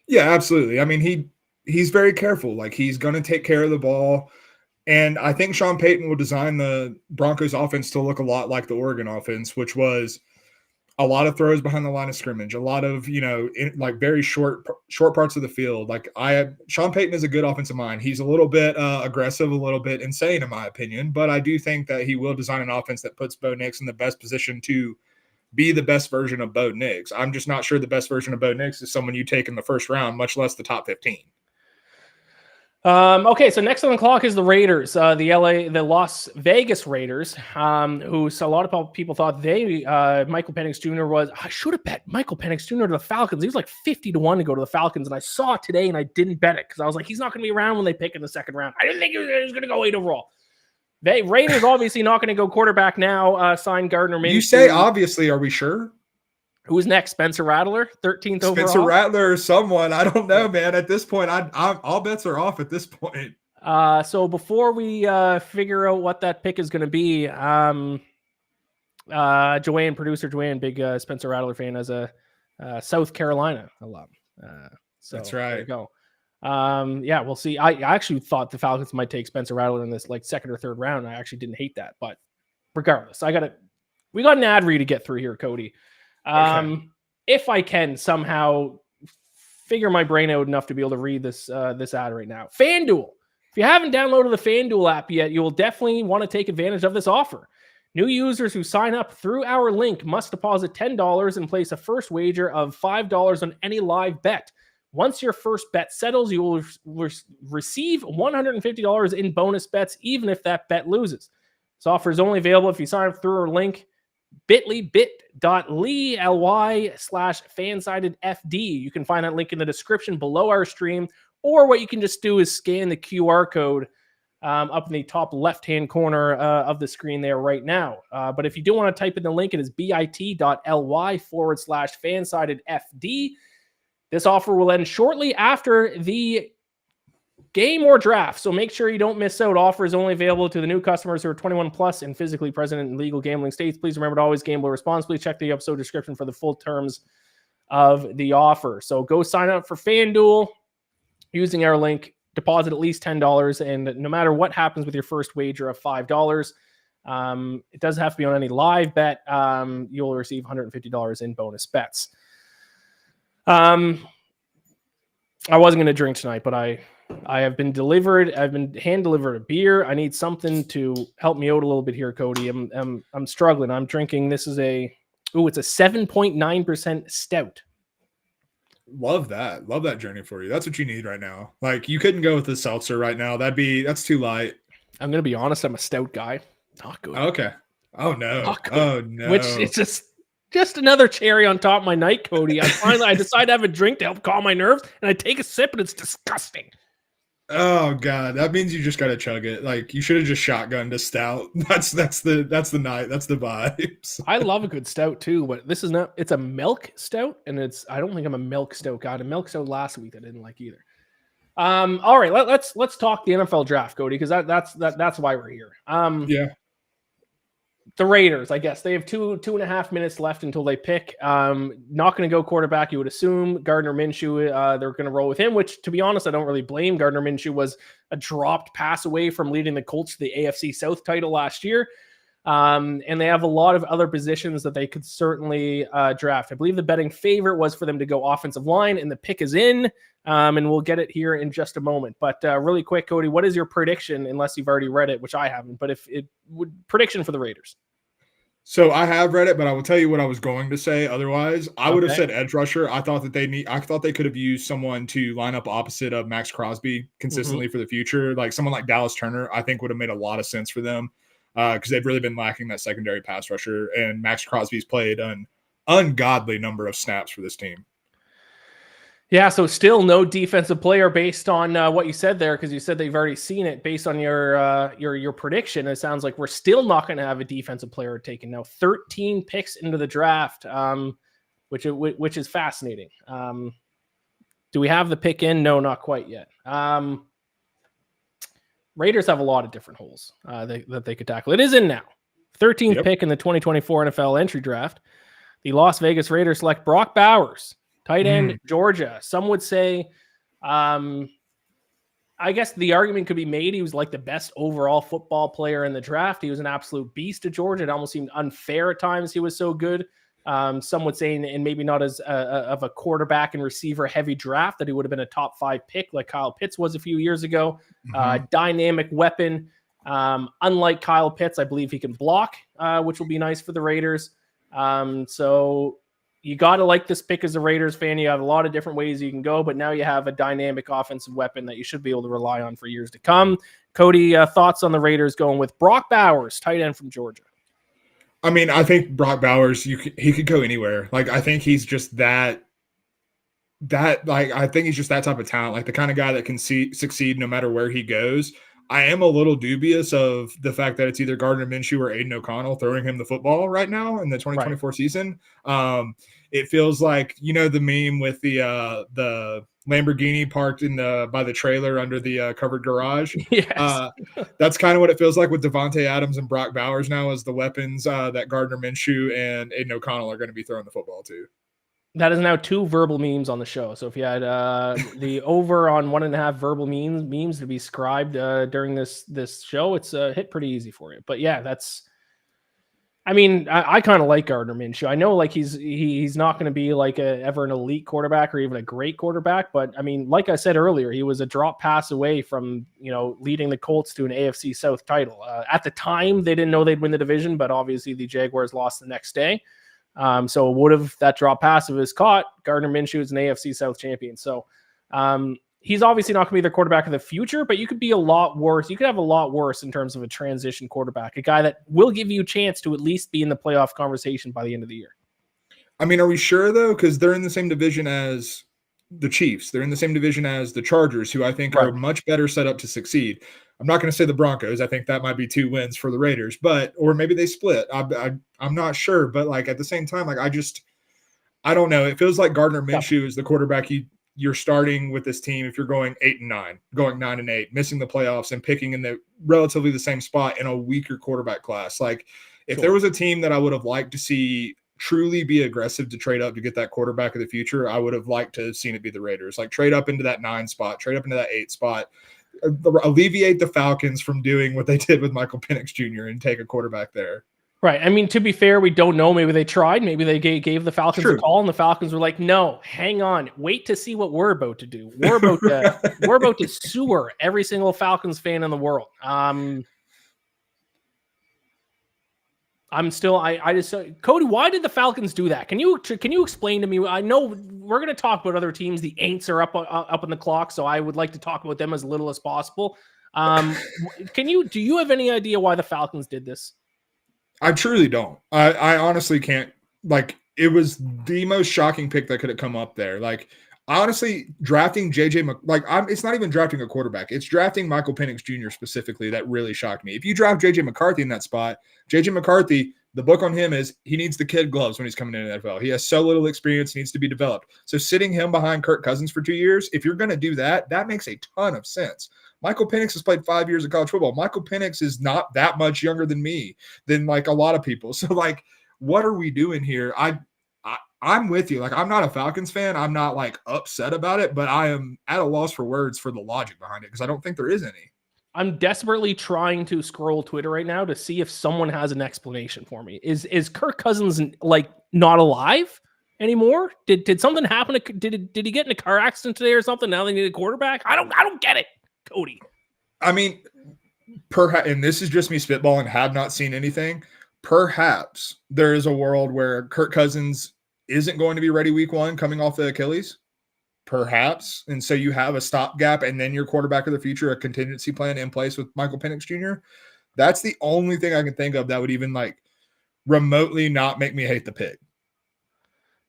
Yeah, absolutely. I mean, he's very careful. Like, he's going to take care of the ball. And I think Sean Payton will design the Broncos offense to look a lot like the Oregon offense, which was a lot of throws behind the line of scrimmage, a lot of, like very short parts of the field. Like Sean Payton is a good offensive mind. He's a little bit aggressive, a little bit insane in my opinion, but I do think that he will design an offense that puts Bo Nix in the best position to be the best version of Bo Nix. I'm just not sure the best version of Bo Nix is someone you take in the first round, much less the top 15. Okay, so next on the clock is the Raiders, the Las Vegas Raiders, who a lot of people thought Michael Penix Jr. I should have bet Michael Penix Jr. to the Falcons. He was like 50-1 to go to the Falcons, and I saw it today, and I didn't bet it because I was like, he's not going to be around when they pick in the second round. I didn't think he was going to go 8 overall. Raiders obviously not going to go quarterback now. Sign Gardner Minshew. You say obviously, are we sure? Who's next? Spencer Rattler, 13th overall? Spencer Rattler or someone. I don't know, man. At this point, all bets are off at this point. So before we figure out what that pick is going to be, producer Joanne, big Spencer Rattler fan, as a South Carolina alum. So that's right. There you go. Yeah, we'll see. I actually thought the Falcons might take Spencer Rattler in this like second or third round. I actually didn't hate that, but regardless, we got an ad read to get through here, Cody. Okay. If I can somehow figure my brain out enough to be able to read this ad right now. FanDuel. If you haven't downloaded the FanDuel app yet, you will definitely want to take advantage of this offer. New users who sign up through our link must deposit $10 and place a first wager of $5 on any live bet. Once your first bet settles, you will receive $150 in bonus bets, even if that bet loses. This offer is only available if you sign up through our link, bit.ly/fansidedfd. You can find that link in the description below our stream, or what you can just do is scan the QR code up in the top left-hand corner of the screen there right now. But if you do want to type in the link, it is bit.ly/fansidedfd. This offer will end shortly after the game or draft, so make sure you don't miss out. Offer is only available to the new customers who are 21 plus and physically present in legal gambling states. Please remember to always gamble responsibly. Check the episode description for the full terms of the offer. So go sign up for FanDuel using our link, deposit at least $10, and no matter what happens with your first wager of $5, it doesn't have to be on any live bet. You'll receive $150 in bonus bets. I wasn't going to drink tonight, but I have been delivered. I've been hand delivered a beer. I need something to help me out a little bit here, Cody. I'm struggling. I'm drinking. This is it's a 7.9% stout. Love that. Love that journey for you. That's what you need right now. Like, you couldn't go with the seltzer right now. That's too light. I'm going to be honest. I'm a stout guy. Not good. Okay. Oh no. Oh no. Which is just another cherry on top of my night, Cody. I decide to have a drink to help calm my nerves, and I take a sip, and it's disgusting. Oh god, that means you just gotta chug it. Like, you should have just shotgunned a stout. That's the night. That's the vibes. I love a good stout too, but this is not. It's a milk stout, and I don't think I'm a milk stout guy. The milk stout last week I didn't like either. All right, let's talk the NFL draft, Cody, because that's why we're here. Yeah. The Raiders, I guess they have 2.5 minutes left until they pick. Not going to go quarterback, you would assume. Gardner Minshew, they're going to roll with him, which, to be honest, I don't really blame. Gardner Minshew was a dropped pass away from leading the Colts to the AFC South title last year. And they have a lot of other positions that they could certainly draft. I believe the betting favorite was for them to go offensive line, and the pick is in. And we'll get it here in just a moment. But really quick, Cody, what is your prediction, unless you've already read it, which I haven't, but prediction for the Raiders? So I have read it, but I will tell you what I was going to say. Otherwise, I would have said edge rusher. I thought they could have used someone to line up opposite of Max Crosby consistently for the future. Like someone like Dallas Turner, I think would have made a lot of sense for them because they've really been lacking that secondary pass rusher. And Max Crosby's played an ungodly number of snaps for this team. Yeah, so still no defensive player based on what you said there, because you said they've already seen it. Based on your prediction, it sounds like we're still not going to have a defensive player taken. Now 13 picks into the draft, which is fascinating. Do we have the pick in? No, not quite yet. Raiders have a lot of different holes that they could tackle. It is in now. 13th pick in the 2024 NFL entry draft. The Las Vegas Raiders select Brock Bowers, tight end, Georgia. Some would say, I guess the argument could be made he was like the best overall football player in the draft. He was an absolute beast at Georgia. It almost seemed unfair at times he was so good. Some would say, and maybe not as of a quarterback and receiver heavy draft, that he would have been a top 5 pick like Kyle Pitts was a few years ago. Dynamic weapon. Unlike Kyle Pitts, I believe he can block, which will be nice for the Raiders. So you got to like this pick as a Raiders fan. You have a lot of different ways you can go, but now you have a dynamic offensive weapon that you should be able to rely on for years to come. Cody, thoughts on the Raiders going with Brock Bowers, tight end from Georgia? I mean, I think Brock Bowers, he could go anywhere. Like, I think he's just I think he's just that type of talent, like the kind of guy that can succeed no matter where he goes. I am a little dubious of the fact that it's either Gardner Minshew or Aiden O'Connell throwing him the football right now in the 2024 season. It feels like, the meme with the Lamborghini parked by the trailer under the covered garage. Yes. That's kind of what it feels like with Devontae Adams and Brock Bowers now as the weapons that Gardner Minshew and Aiden O'Connell are going to be throwing the football to. That is now 2 verbal memes on the show. So if you had the over on 1.5 verbal memes to be scribed during this show, it's hit pretty easy for you. But yeah, I kind of like Gardner Minshew. I know like he's not going to be like ever an elite quarterback or even a great quarterback. But I mean, like I said earlier, he was a drop pass away from, leading the Colts to an AFC South title. At the time, they didn't know they'd win the division, but obviously the Jaguars lost the next day. So would have that drop pass if it was caught, Gardner Minshew is an AFC South champion. So he's obviously not going to be their quarterback of the future, but you could be a lot worse. You could have a lot worse in terms of a transition quarterback, a guy that will give you a chance to at least be in the playoff conversation by the end of the year. I mean, are we sure though? Because they're in the same division as the Chiefs. They're in the same division as the Chargers, who I think are much better set up to succeed. I'm not going to say the Broncos. I think that might be 2 wins for the Raiders, or maybe they split. I'm not sure, but like at the same time, like I don't know. It feels like Gardner Minshew is the quarterback you're starting with this team if you're going 8-9, going 9-8, missing the playoffs and picking in the relatively the same spot in a weaker quarterback class. Like if there was a team that I would have liked to see truly be aggressive to trade up to get that quarterback of the future, I would have liked to have seen it be the Raiders. Like trade up into that 9 spot, trade up into that 8 spot, alleviate the Falcons from doing what they did with Michael Penix Jr. and take a quarterback there. Right. I mean, to be fair, we don't know. Maybe they tried. Maybe they gave the Falcons a call, and the Falcons were like, "No, hang on, wait to see what we're about to do. We're about to sewer every single Falcons fan in the world." I'm still. I just Cody. Why did the Falcons do that? Can you explain to me? I know we're going to talk about other teams. The Aints are up on the clock, so I would like to talk about them as little as possible. Do you have any idea why the Falcons did this? I truly don't. I honestly can't. Like, it was the most shocking pick that could have come up there. Like, honestly, drafting it's not even drafting a quarterback. It's drafting Michael Penix Jr. specifically that really shocked me. If you draft JJ McCarthy in that spot, JJ McCarthy, the book on him is he needs the kid gloves when he's coming into the NFL. He has so little experience, needs to be developed. So sitting him behind Kirk Cousins for 2 years, if you're going to do that, that makes a ton of sense. Michael Penix has played 5 years of college football. Michael Penix is not that much younger than me, than like a lot of people. So like, what are we doing here? I'm with you. Like, I'm not a Falcons fan. I'm not like upset about it, but I am at a loss for words for the logic behind it because I don't think there is any. I'm desperately trying to scroll Twitter right now to see if someone has an explanation for me. Is Kirk Cousins like not alive anymore? Did something happen? Did he get in a car accident today or something? Now they need a quarterback. I don't get it, Cody. I mean, perhaps, and this is just me spitballing, have not seen anything. Perhaps there is a world where Kirk Cousins isn't going to be ready week 1 coming off the Achilles. Perhaps. And so you have a stopgap and then your quarterback of the future, a contingency plan in place with Michael Penix Jr. That's the only thing I can think of that would even like remotely not make me hate the pick.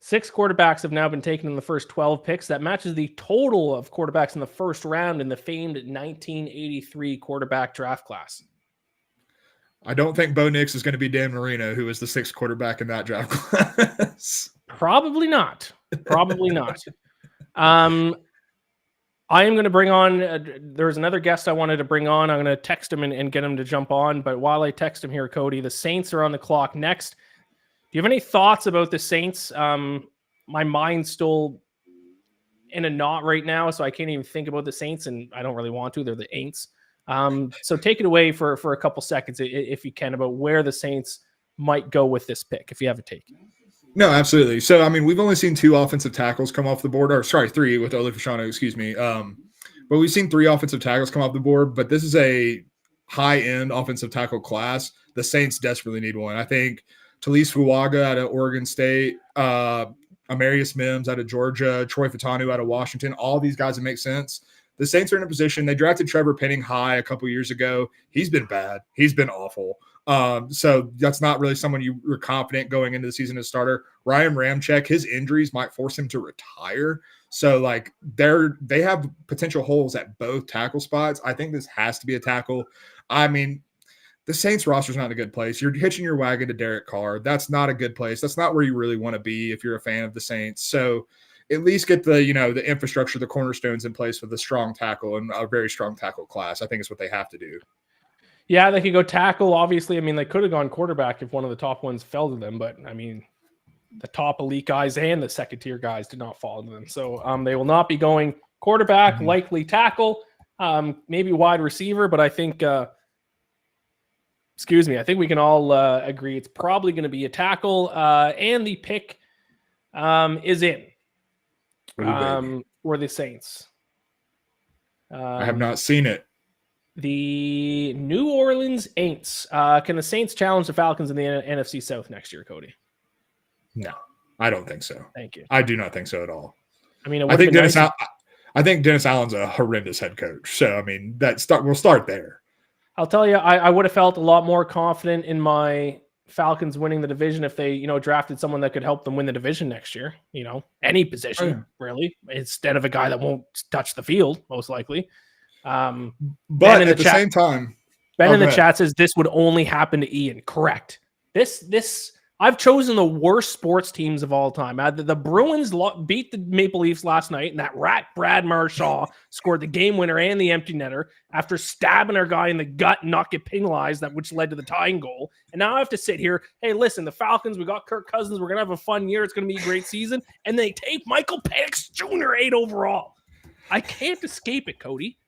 6 quarterbacks have now been taken in the first 12 picks. That matches the total of quarterbacks in the first round in the famed 1983 quarterback draft class. I don't think Bo Nix is going to be Dan Marino, who was the 6th quarterback in that draft class. Probably not. Probably not. I am going to bring on, there's another guest I wanted to bring on. I'm going to text him and get him to jump on. But while I text him here, Cody, the Saints are on the clock next. Do you have any thoughts about the Saints? My mind's still in a knot right now, so I can't even think about the Saints, and I don't really want to. They're the Aints. So take it away for a couple seconds, if you can, about where the Saints might go with this pick, if you have a take. No, absolutely. So, I mean, we've only seen 2 offensive tackles come off the board, or sorry, 3 with Ole Fashanu, excuse me. But we've seen 3 offensive tackles come off the board, but this is a high-end offensive tackle class. The Saints desperately need one. I think Talise Fuaga out of Oregon State, Amarius Mims out of Georgia, Troy Fatanu out of Washington, all these guys that make sense. The Saints are in a position. They drafted Trevor Penning high a couple years ago. He's been bad. He's been awful. So that's not really someone you were confident going into the season as starter. Ryan Ramczyk, his injuries might force him to retire. So like they have potential holes at both tackle spots. I think this has to be a tackle. I mean, the Saints roster is not a good place. You're hitching your wagon to Derek Carr. That's not a good place. That's not where you really want to be if you're a fan of the Saints. So at least get the infrastructure, the cornerstones in place with a strong tackle and a very strong tackle class. I think is what they have to do. Yeah, they could go tackle. Obviously, I mean, they could have gone quarterback if one of the top ones fell to them. But, I mean, the top elite guys and the second-tier guys did not fall to them. So they will not be going quarterback, likely tackle, maybe wide receiver. But I think I think we can all agree it's probably going to be a tackle. And the pick is in for the Saints. I have not seen it. The New Orleans Aints. Can the Saints challenge the Falcons in the NFC South next year, Cody? No, I don't think so. Thank you. I do not think so at all. I mean, I think Dennis Allen's a horrendous head coach. So, I mean, we'll start there. I'll tell you, I would have felt a lot more confident in my Falcons winning the division if they, drafted someone that could help them win the division next year. Any position, really, instead of a guy that won't touch the field, most likely. But at the same time, Ben in the chat says this would only happen to Ian. Correct. This I've chosen the worst sports teams of all time. The Bruins beat the Maple Leafs last night, and that rat Brad Marchand scored the game winner and the empty netter after stabbing our guy in the gut and not get penalized, which led to the tying goal. And now I have to sit here, hey, listen, the Falcons, we got Kirk Cousins, we're going to have a fun year, it's going to be a great season, and they take Michael Penix Jr. 8 overall. I can't escape it, Cody.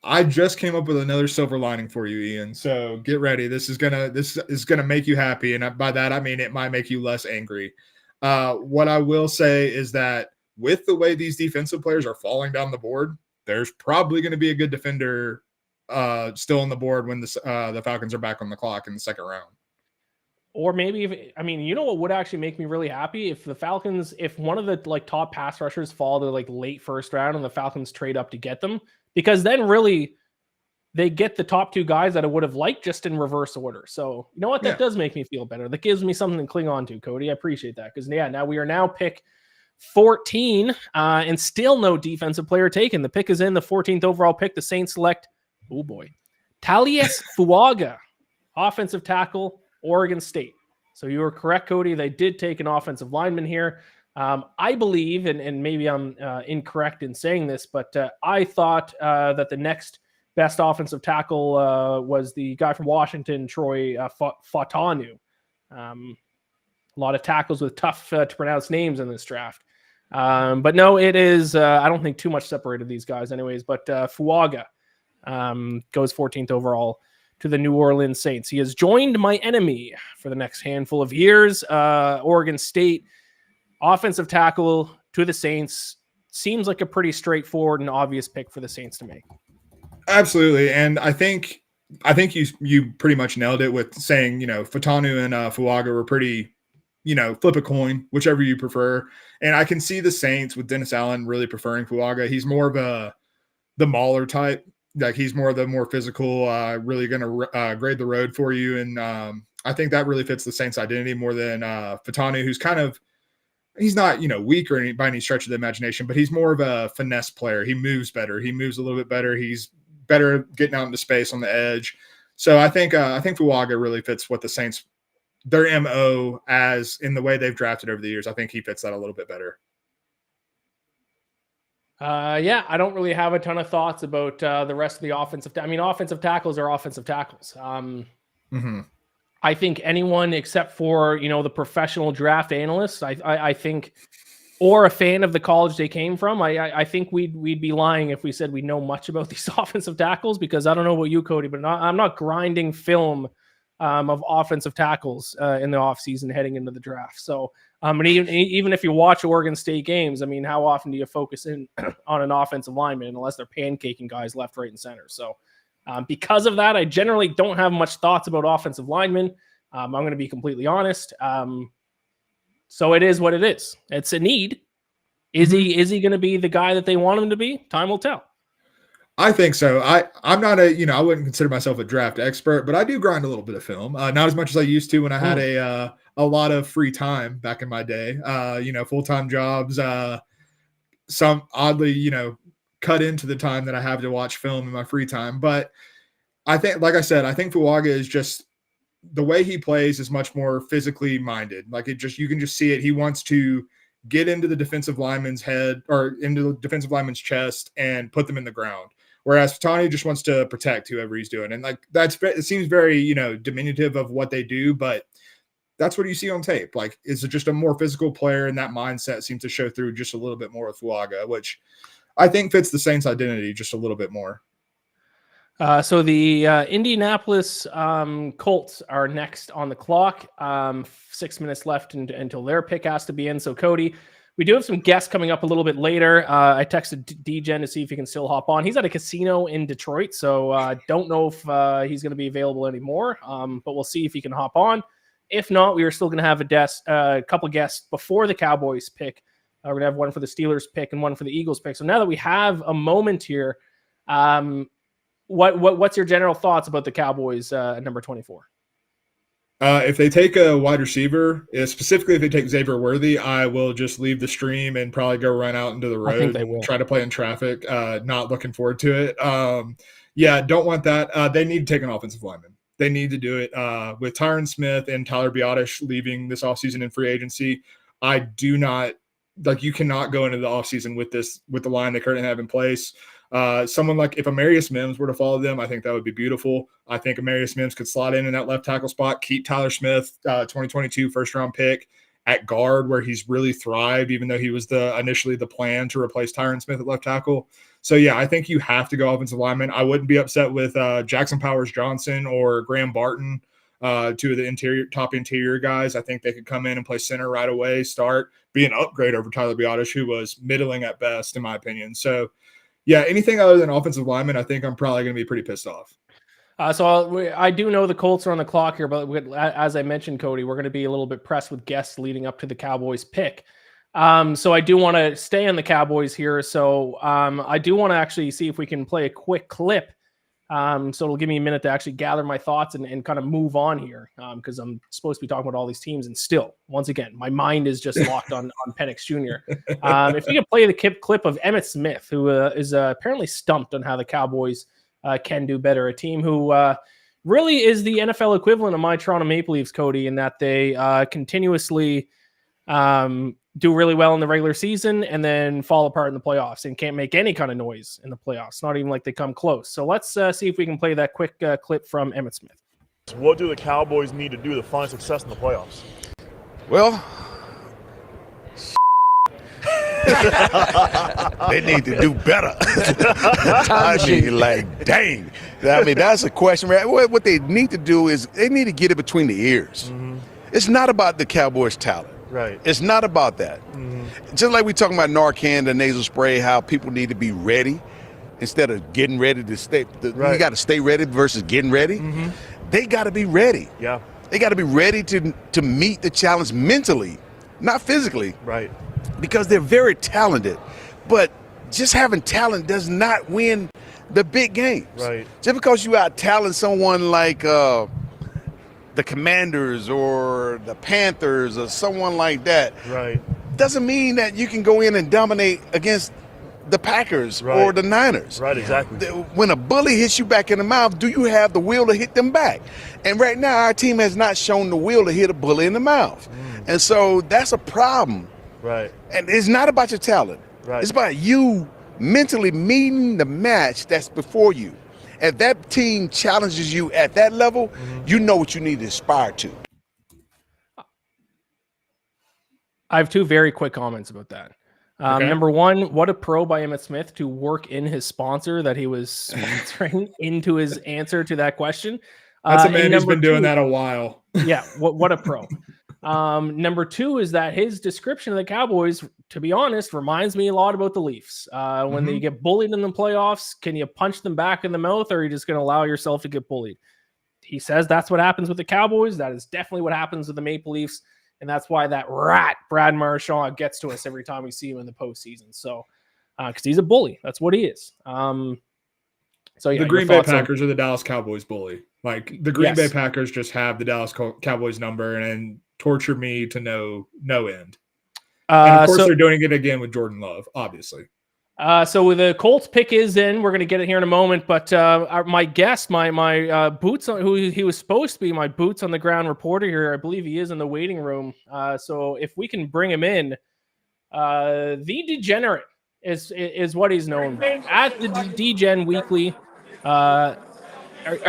I just came up with another silver lining for you, Ian. So get ready. This is gonna make you happy, and by that I mean it might make you less angry. What I will say is that with the way these defensive players are falling down the board, there's probably going to be a good defender still on the board when the Falcons are back on the clock in the second round. Or maybe you know what would actually make me really happy if the Falcons, if one of the top pass rushers fall to late first round and the Falcons trade up to get them, because then really they get the top two guys that I would have liked just in reverse order. So you know what, that does make me feel better. That gives me something to cling on to, Cody. I appreciate that because now we are now pick 14 and still no defensive player taken. The pick is in, the 14th overall pick. The Saints select, oh boy, Talius Fuaga, offensive tackle, Oregon State. So you were correct, Cody. They did take an offensive lineman here. I believe, and maybe I'm incorrect in saying this, but I thought that the next best offensive tackle was the guy from Washington, Troy Fautanu. A lot of tackles with tough to pronounce names in this draft. But no, it is, I don't think too much separated these guys anyways, but Fuaga goes 14th overall to the New Orleans Saints. He has joined my enemy for the next handful of years. Oregon State offensive tackle to the Saints seems like a pretty straightforward and obvious pick for the Saints to make. Absolutely. And I think you pretty much nailed it with saying, Fautanu and Fuaga were pretty, flip a coin, whichever you prefer. And I can see the Saints with Dennis Allen really preferring Fuaga. He's more of the mauler type. Like he's more physical, really going to grade the road for you. And I think that really fits the Saints identity more than Fautanu, who's he's not, weak or by any stretch of the imagination, but he's more of a finesse player. He moves better. He moves a little bit better. He's better getting out into space on the edge. So I think Fuaga really fits what the Saints, their MO as in the way they've drafted over the years. I think he fits that a little bit better. I don't really have a ton of thoughts about the rest of the offensive. Offensive tackles are offensive tackles. I think anyone except for the professional draft analysts, I think, or a fan of the college they came from, I think we'd be lying if we said we know much about these offensive tackles, because I don't know about you, Cody, but I'm not grinding film of offensive tackles in the offseason heading into the draft. So. And even if you watch Oregon State games, how often do you focus in on an offensive lineman unless they're pancaking guys left, right, and center? So because of that, I generally don't have much thoughts about offensive linemen. I'm going to be completely honest. So it is what it is. It's a need. Is he going to be the guy that they want him to be? Time will tell. I think so. I'm not I wouldn't consider myself a draft expert, but I do grind a little bit of film. Not as much as I used to when I had a lot of free time back in my day. Full-time jobs, some oddly, cut into the time that I have to watch film in my free time. But I think, like I said, I think Fuaga is just the way he plays is much more physically minded. You can just see it. He wants to get into the defensive lineman's head or into the defensive lineman's chest and put them in the ground. Whereas Fautanu just wants to protect whoever he's doing. And it seems very, diminutive of what they do, but that's what you see on tape. It's just a more physical player, and that mindset seems to show through just a little bit more with Fuaga, which I think fits the Saints identity just a little bit more. So the Indianapolis Colts are next on the clock. 6 minutes left until their pick has to be in. So Cody, we do have some guests coming up a little bit later. I texted DGen to see if he can still hop on. He's at a casino in Detroit, so don't know if he's going to be available anymore, but we'll see if he can hop on. If not, we are still going to have a couple guests before the Cowboys pick. We're going to have one for the Steelers pick and one for the Eagles pick. So now that we have a moment here, what's your general thoughts about the Cowboys at number 24? If they take a wide receiver, specifically if they take Xavier Worthy, I will just leave the stream and probably go run out into the road. I think they will. Try to play in traffic. Not looking forward to it. Don't want that. They need to take an offensive lineman. They need to do it. With Tyron Smith and Tyler Biotish leaving this offseason in free agency, I do not like you cannot go into the offseason with the line they currently have in place. Someone like if Amarius Mims were to follow them, I think that would be beautiful. I think Amarius Mims could slot in that left tackle spot, keep Tyler Smith, 2022 first round pick at guard where he's really thrived, even though he was initially the plan to replace Tyron Smith at left tackle. So yeah, I think you have to go offensive lineman. I wouldn't be upset with Jackson Powers Johnson or Graham Barton, two of the top interior guys. I think they could come in and play center right away, start, be an upgrade over Tyler Biotish, who was middling at best, in my opinion. So yeah, anything other than offensive lineman, I think I'm probably going to be pretty pissed off. So I do know the Colts are on the clock here, but as I mentioned, Cody, we're going to be a little bit pressed with guests leading up to the Cowboys pick. So I do want to stay on the Cowboys here. So I do want to actually see if we can play a quick clip. So it'll give me a minute to actually gather my thoughts and kind of move on here because I'm supposed to be talking about all these teams. And still, once again, my mind is just locked on Penix Jr. If we could play the clip of Emmitt Smith, who is apparently stumped on how the Cowboys can do better. A team who really is the NFL equivalent of my Toronto Maple Leafs, Cody, in that they continuously do really well in the regular season and then fall apart in the playoffs and can't make any kind of noise in the playoffs, not even like they come close. So let's see if we can play that quick clip from Emmitt Smith. What do the Cowboys need to do to find success in the playoffs? Well, they need to do better. I mean, like, dang. I mean, that's a question. What they need to do is they need to get it between the ears. Mm-hmm. It's not about the Cowboys' talent. Right. It's not about that. Mm-hmm. Just like we talking about Narcan, the nasal spray, how people need to be ready instead of getting ready to stay. Right. You got to stay ready versus getting ready. Mm-hmm. They got to be ready. Yeah. They got to be ready to meet the challenge mentally, not physically. Right. Because they're very talented. But just having talent does not win the big games. Right. Just because you out-talent someone like the Commanders or the Panthers or someone like that, right, doesn't mean that you can go in and dominate against the Packers or the Niners. Right, exactly. When a bully hits you back in the mouth, do you have the will to hit them back? And right now, our team has not shown the will to hit a bully in the mouth. And so that's a problem. Right. And it's not about your talent. Right. It's about you mentally meeting the match that's before you. If that team challenges you at that level, you know what you need to aspire to. I have two very quick comments about that. Okay. Number one, what a pro by Emmitt Smith to work in his sponsor that he was sponsoring into his answer to that question. That's a man who's been doing that a while. Yeah, what a pro. Number two is that his description of the Cowboys, to be honest, reminds me a lot about the Leafs. When they get bullied in the playoffs, can you punch them back in the mouth, or are you just going to allow yourself to get bullied? He says that's what happens with the Cowboys. That is definitely what happens with the Maple Leafs, and that's why that rat, Brad Marchand, gets to us every time we see him in the postseason. So, because he's a bully. That's what he is. So yeah, the Green Bay Packers are the Dallas Cowboys bully. Like the Green Bay Packers just have the Dallas Cowboys number and torture me to no end. And of course, they're doing it again with Jordan Love, obviously. So with the Colts pick is in, we're going to get it here in a moment. But my guest, my boots on, who he was supposed to be my boots on the ground reporter here, I believe he is in the waiting room. So if we can bring him in, the Degenerate is what he's known by. At the DGen Weekly. Are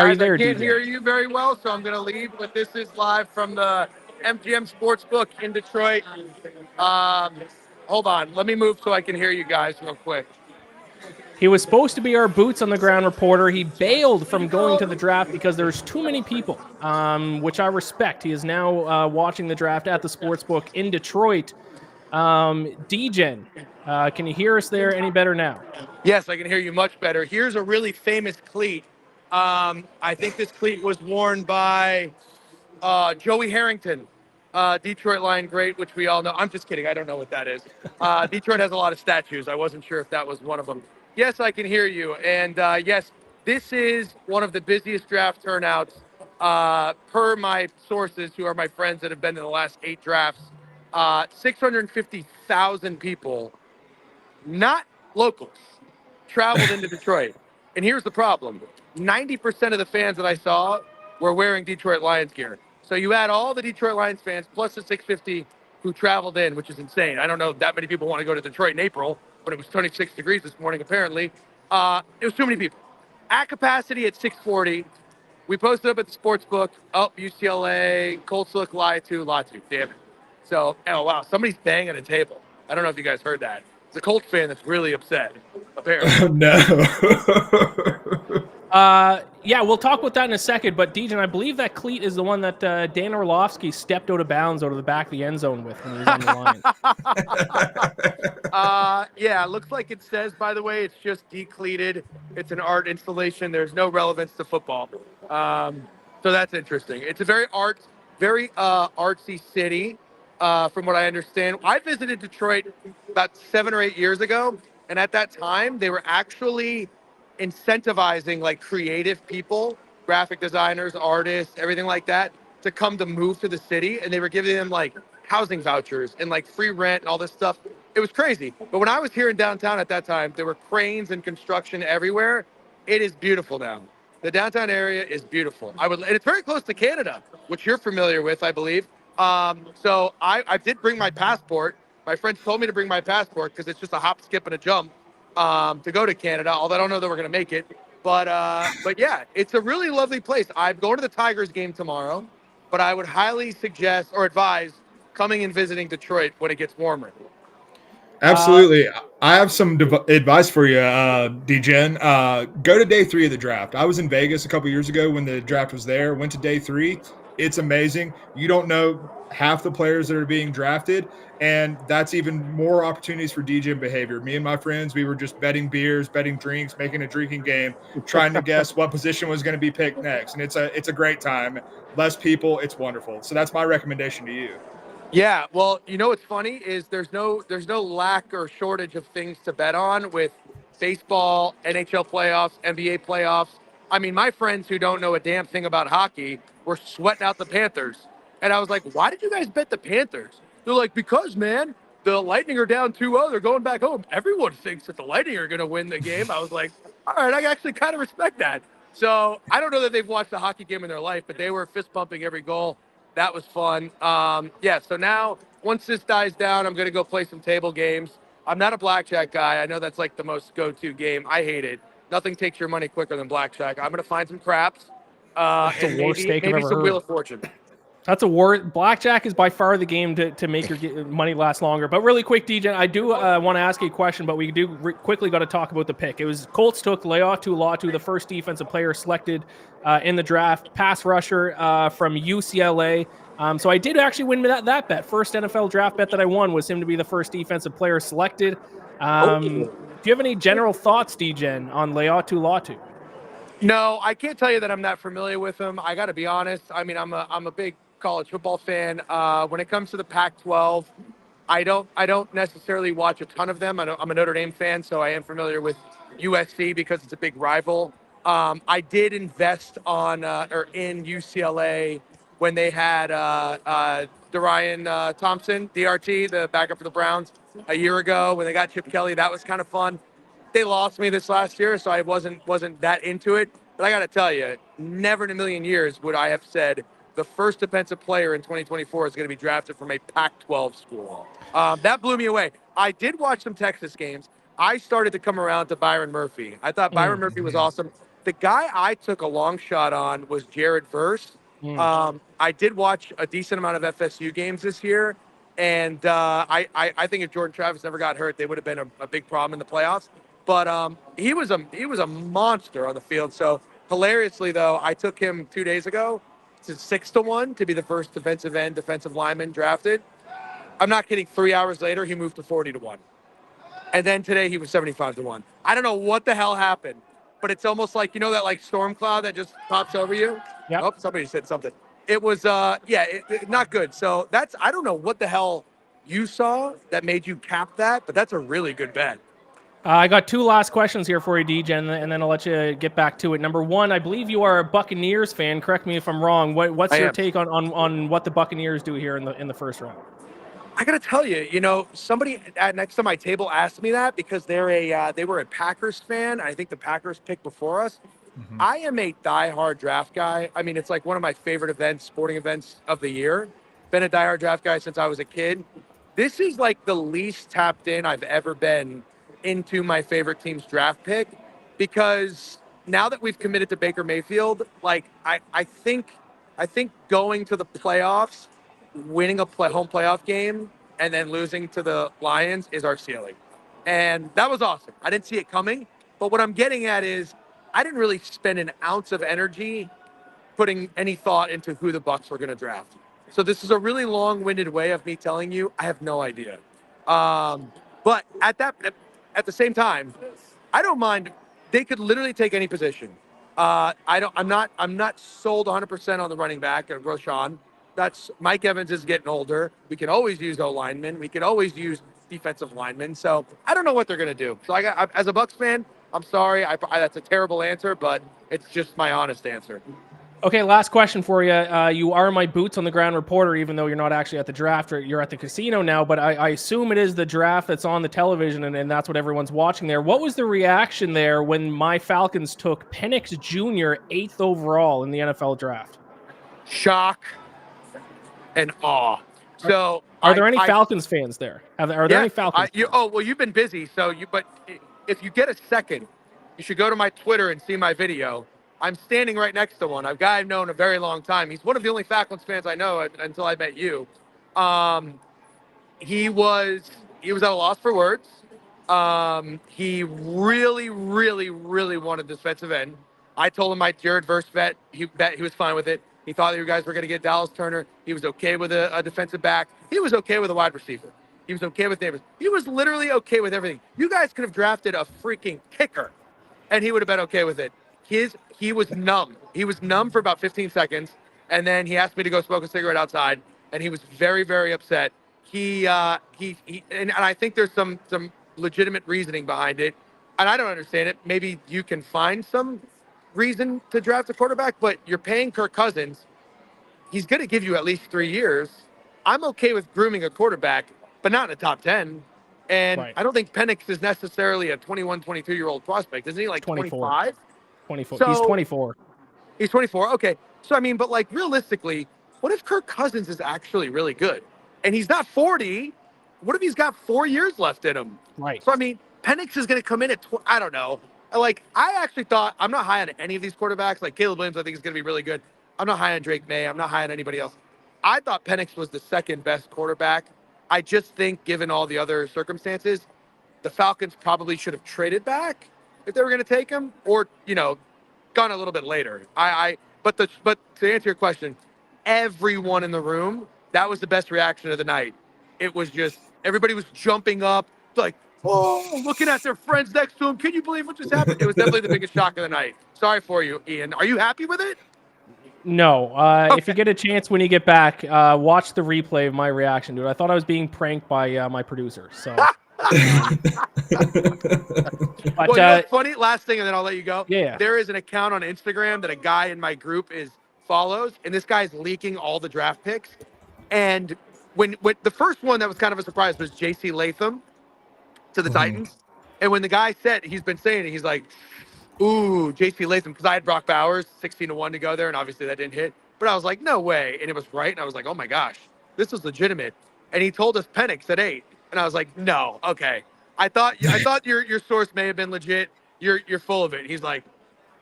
you there, I can't DJ? hear you very well, so I'm going to leave. But this is live from the MGM Sportsbook in Detroit. Hold on. Let me move so I can hear you guys real quick. He was supposed to be our boots on the ground reporter. He bailed from going to the draft because there's too many people, which I respect. He is now watching the draft at the Sportsbook in Detroit. DGen, can you hear us there any better now? Yes, I can hear you much better. Here's a really famous cleat. I think this cleat was worn by Joey Harrington, Detroit Lion great, which we all know. I'm just kidding. I don't know what that is. Detroit has a lot of statues. I wasn't sure if that was one of them. Yes, I can hear you. And yes, this is one of the busiest draft turnouts per my sources, who are my friends that have been in the last 8 drafts. 650,000 people, not locals, traveled into Detroit. And here's the problem. 90% of the fans that I saw were wearing Detroit Lions gear. So you add all the Detroit Lions fans plus the 650 who traveled in, which is insane. I don't know that many people want to go to Detroit in April, but it was 26 degrees this morning, apparently. It was too many people. At capacity at 640, we posted up at the sports book. Oh, UCLA, Colts look Latu. Damn it. So, oh wow, somebody's banging a table. I don't know if you guys heard that. It's a Colts fan that's really upset, apparently. No. Yeah, we'll talk about that in a second. But Dejan, I believe that cleat is the one that Dan Orlovsky stepped out of bounds out of the back of the end zone with when he was on the line. Yeah, it looks like it says, by the way, it's just decleated. It's an art installation. There's no relevance to football. So that's interesting. It's a very artsy city, from what I understand. I visited Detroit about 7 or 8 years ago, and at that time, they were actually incentivizing like creative people, graphic designers, artists, everything like that, to come to move to the city, and they were giving them like housing vouchers and like free rent and all this stuff. It was crazy. But when I was here in downtown at that time, there were cranes and construction everywhere. It is beautiful now. The downtown area is beautiful. And it's very close to Canada, which you're familiar with, I believe. So I did bring my passport. My friends told me to bring my passport because it's just a hop, skip, and a jump to go to Canada, although I don't know that we're going to make it. But yeah, it's a really lovely place. I'm going to the Tigers game tomorrow, but I would highly suggest or advise coming and visiting Detroit when it gets warmer. Absolutely. I have some advice for you, DGen. Go to day 3 of the draft. I was in Vegas a couple years ago when the draft was there. Went to day 3. It's amazing. You don't know half the players that are being drafted, and that's even more opportunities for DGen behavior. Me and my friends, we were just betting beers, betting drinks, making a drinking game, trying to guess what position was going to be picked next. And it's a great time. Less people, it's wonderful. So that's my recommendation to you. Yeah, well, you know what's funny is there's no lack or shortage of things to bet on with baseball, NHL playoffs, NBA playoffs. I mean, my friends who don't know a damn thing about hockey were sweating out the Panthers. And I was like, why did you guys bet the Panthers? They're like, because, man, the Lightning are down 2-0. They're going back home. Everyone thinks that the Lightning are going to win the game. I was like, all right, I actually kind of respect that. So I don't know that they've watched a hockey game in their life, but they were fist pumping every goal. That was fun. Yeah, so now once this dies down, I'm going to go play some table games. I'm not a blackjack guy. I know that's like the most go-to game. I hate it. Nothing takes your money quicker than blackjack. I'm going to find some craps. That's the worst steak I've maybe ever some heard. Wheel of Fortune. That's Blackjack is by far the game to make your money last longer. But really quick, DJ, I do want to ask you a question, but we do quickly got to talk about the pick. It was Colts took Laiatu Latu, the first defensive player selected in the draft, pass rusher from UCLA. So I did actually win that bet. First NFL draft bet that I won was him to be the first defensive player selected. Do you have any general thoughts, DJ, on Laiatu Latu? No, I can't tell you that I'm not familiar with him. I got to be honest. I mean, I'm a big college football fan. When it comes to the Pac-12, I don't necessarily watch a ton of them. I'm a Notre Dame fan, so I am familiar with USC because it's a big rival. I did invest in UCLA when they had Darian Thompson, DRT, the backup for the Browns, a year ago when they got Chip Kelly. That was kind of fun. They lost me this last year, so I wasn't that into it. But I got to tell you, never in a million years would I have said the first defensive player in 2024 is going to be drafted from a Pac-12 school. That blew me away. I did watch some Texas games. I started to come around to Byron Murphy. I thought Byron Murphy was awesome. The guy I took a long shot on was Jared Verse. I did watch a decent amount of FSU games this year, and I think if Jordan Travis never got hurt, they would have been a big problem in the playoffs. But he was a monster on the field. So hilariously, though, I took him 2 days ago to 6-1 to be the first defensive lineman drafted. I'm not kidding. 3 hours later, he moved to 40-1. And then today he was 75-1. I don't know what the hell happened, but it's almost like, you know, that like storm cloud that just pops over you. Yep. Oh, somebody said something. It was, not good. So I don't know what the hell you saw that made you cap that, but that's a really good bet. I got two last questions here for you, DJ, and then I'll let you get back to it. Number one, I believe you are a Buccaneers fan. Correct me if I'm wrong. What's your take on what the Buccaneers do here in the first round? I got to tell you, you know, somebody next to my table asked me that because they were a Packers fan. I think the Packers picked before us. I am a diehard draft guy. I mean, it's like one of my favorite events, sporting events of the year. Been a diehard draft guy since I was a kid. This is like the least tapped in I've ever been into my favorite team's draft pick, because now that we've committed to Baker Mayfield, like I think going to the playoffs, winning a home playoff game, and then losing to the Lions is our ceiling. And that was awesome. I didn't see it coming. But what I'm getting at is I didn't really spend an ounce of energy putting any thought into who the Bucs were going to draft. So this is a really long-winded way of me telling you I have no idea. But at the same time, I don't mind. They could literally take any position. I'm not sold 100% on the running back or Roshan. That's Mike Evans is getting older. We can always use O linemen. We can always use defensive linemen. So I don't know what they're going to do. So as a Bucs fan, I'm sorry. That's a terrible answer, but it's just my honest answer. Okay, last question for you. You are my boots on the ground reporter, even though you're not actually at the draft, or you're at the casino now, but I assume it is the draft that's on the television, and that's what everyone's watching there. What was the reaction there when my Falcons took Penix Jr. 8th overall in the NFL draft? Shock and awe. So are there any Falcons fans there? Are there any Falcons? You've been busy. But if you get a second, you should go to my Twitter and see my video. I'm standing right next to one. A guy I've known a very long time. He's one of the only Falcons fans I know until I met you. He was at a loss for words. He really, really, really wanted this defensive end. I told him my Jared Verse bet. He was fine with it. He thought you guys were going to get Dallas Turner. He was okay with a defensive back. He was okay with a wide receiver. He was okay with Davis. He was literally okay with everything. You guys could have drafted a freaking kicker, and he would have been okay with it. He was numb. He was numb for about 15 seconds, and then he asked me to go smoke a cigarette outside, and he was very, very upset. And I think there's some legitimate reasoning behind it, and I don't understand it. Maybe you can find some reason to draft a quarterback, but you're paying Kirk Cousins. He's going to give you at least 3 years. I'm okay with grooming a quarterback, but not in the top 10. And right. I don't think Penix is necessarily a 21, 22-year-old prospect. Isn't he like 25? 24. He's 24. He's 24. Okay. So, I mean, but like realistically, what if Kirk Cousins is actually really good and he's not 40? What if he's got 4 years left in him? Right. So, I mean, Penix is going to come in at, I don't know. Like, I actually thought, I'm not high on any of these quarterbacks. Like Caleb Williams, I think is going to be really good. I'm not high on Drake May. I'm not high on anybody else. I thought Penix was the second best quarterback. I just think, given all the other circumstances, the Falcons probably should have traded back if they were going to take him, or gone a little bit later. But to answer your question, everyone in the room, that was the best reaction of the night. It was just everybody was jumping up, like, oh, looking at their friends next to him. Can you believe what just happened? It was definitely the biggest shock of the night. Sorry for you, Ian. Are you happy with it? No. Okay. If you get a chance when you get back, watch the replay of my reaction to it. I thought I was being pranked by my producer. So. But, funny last thing, and then I'll let you go. Yeah. There is an account on Instagram that a guy in my group follows, and this guy's leaking all the draft picks. And when the first one that was kind of a surprise was J.C. Latham to the Titans, and when the guy said, he's been saying it, he's like, ooh, J.C. Latham, because I had Brock Bowers 16-1 to go there, and obviously that didn't hit. But I was like, no way, and it was right, and I was like, oh my gosh, this is legitimate. And he told us Penix at 8. And I was like, no, okay. I thought your source may have been legit. You're full of it. He's like,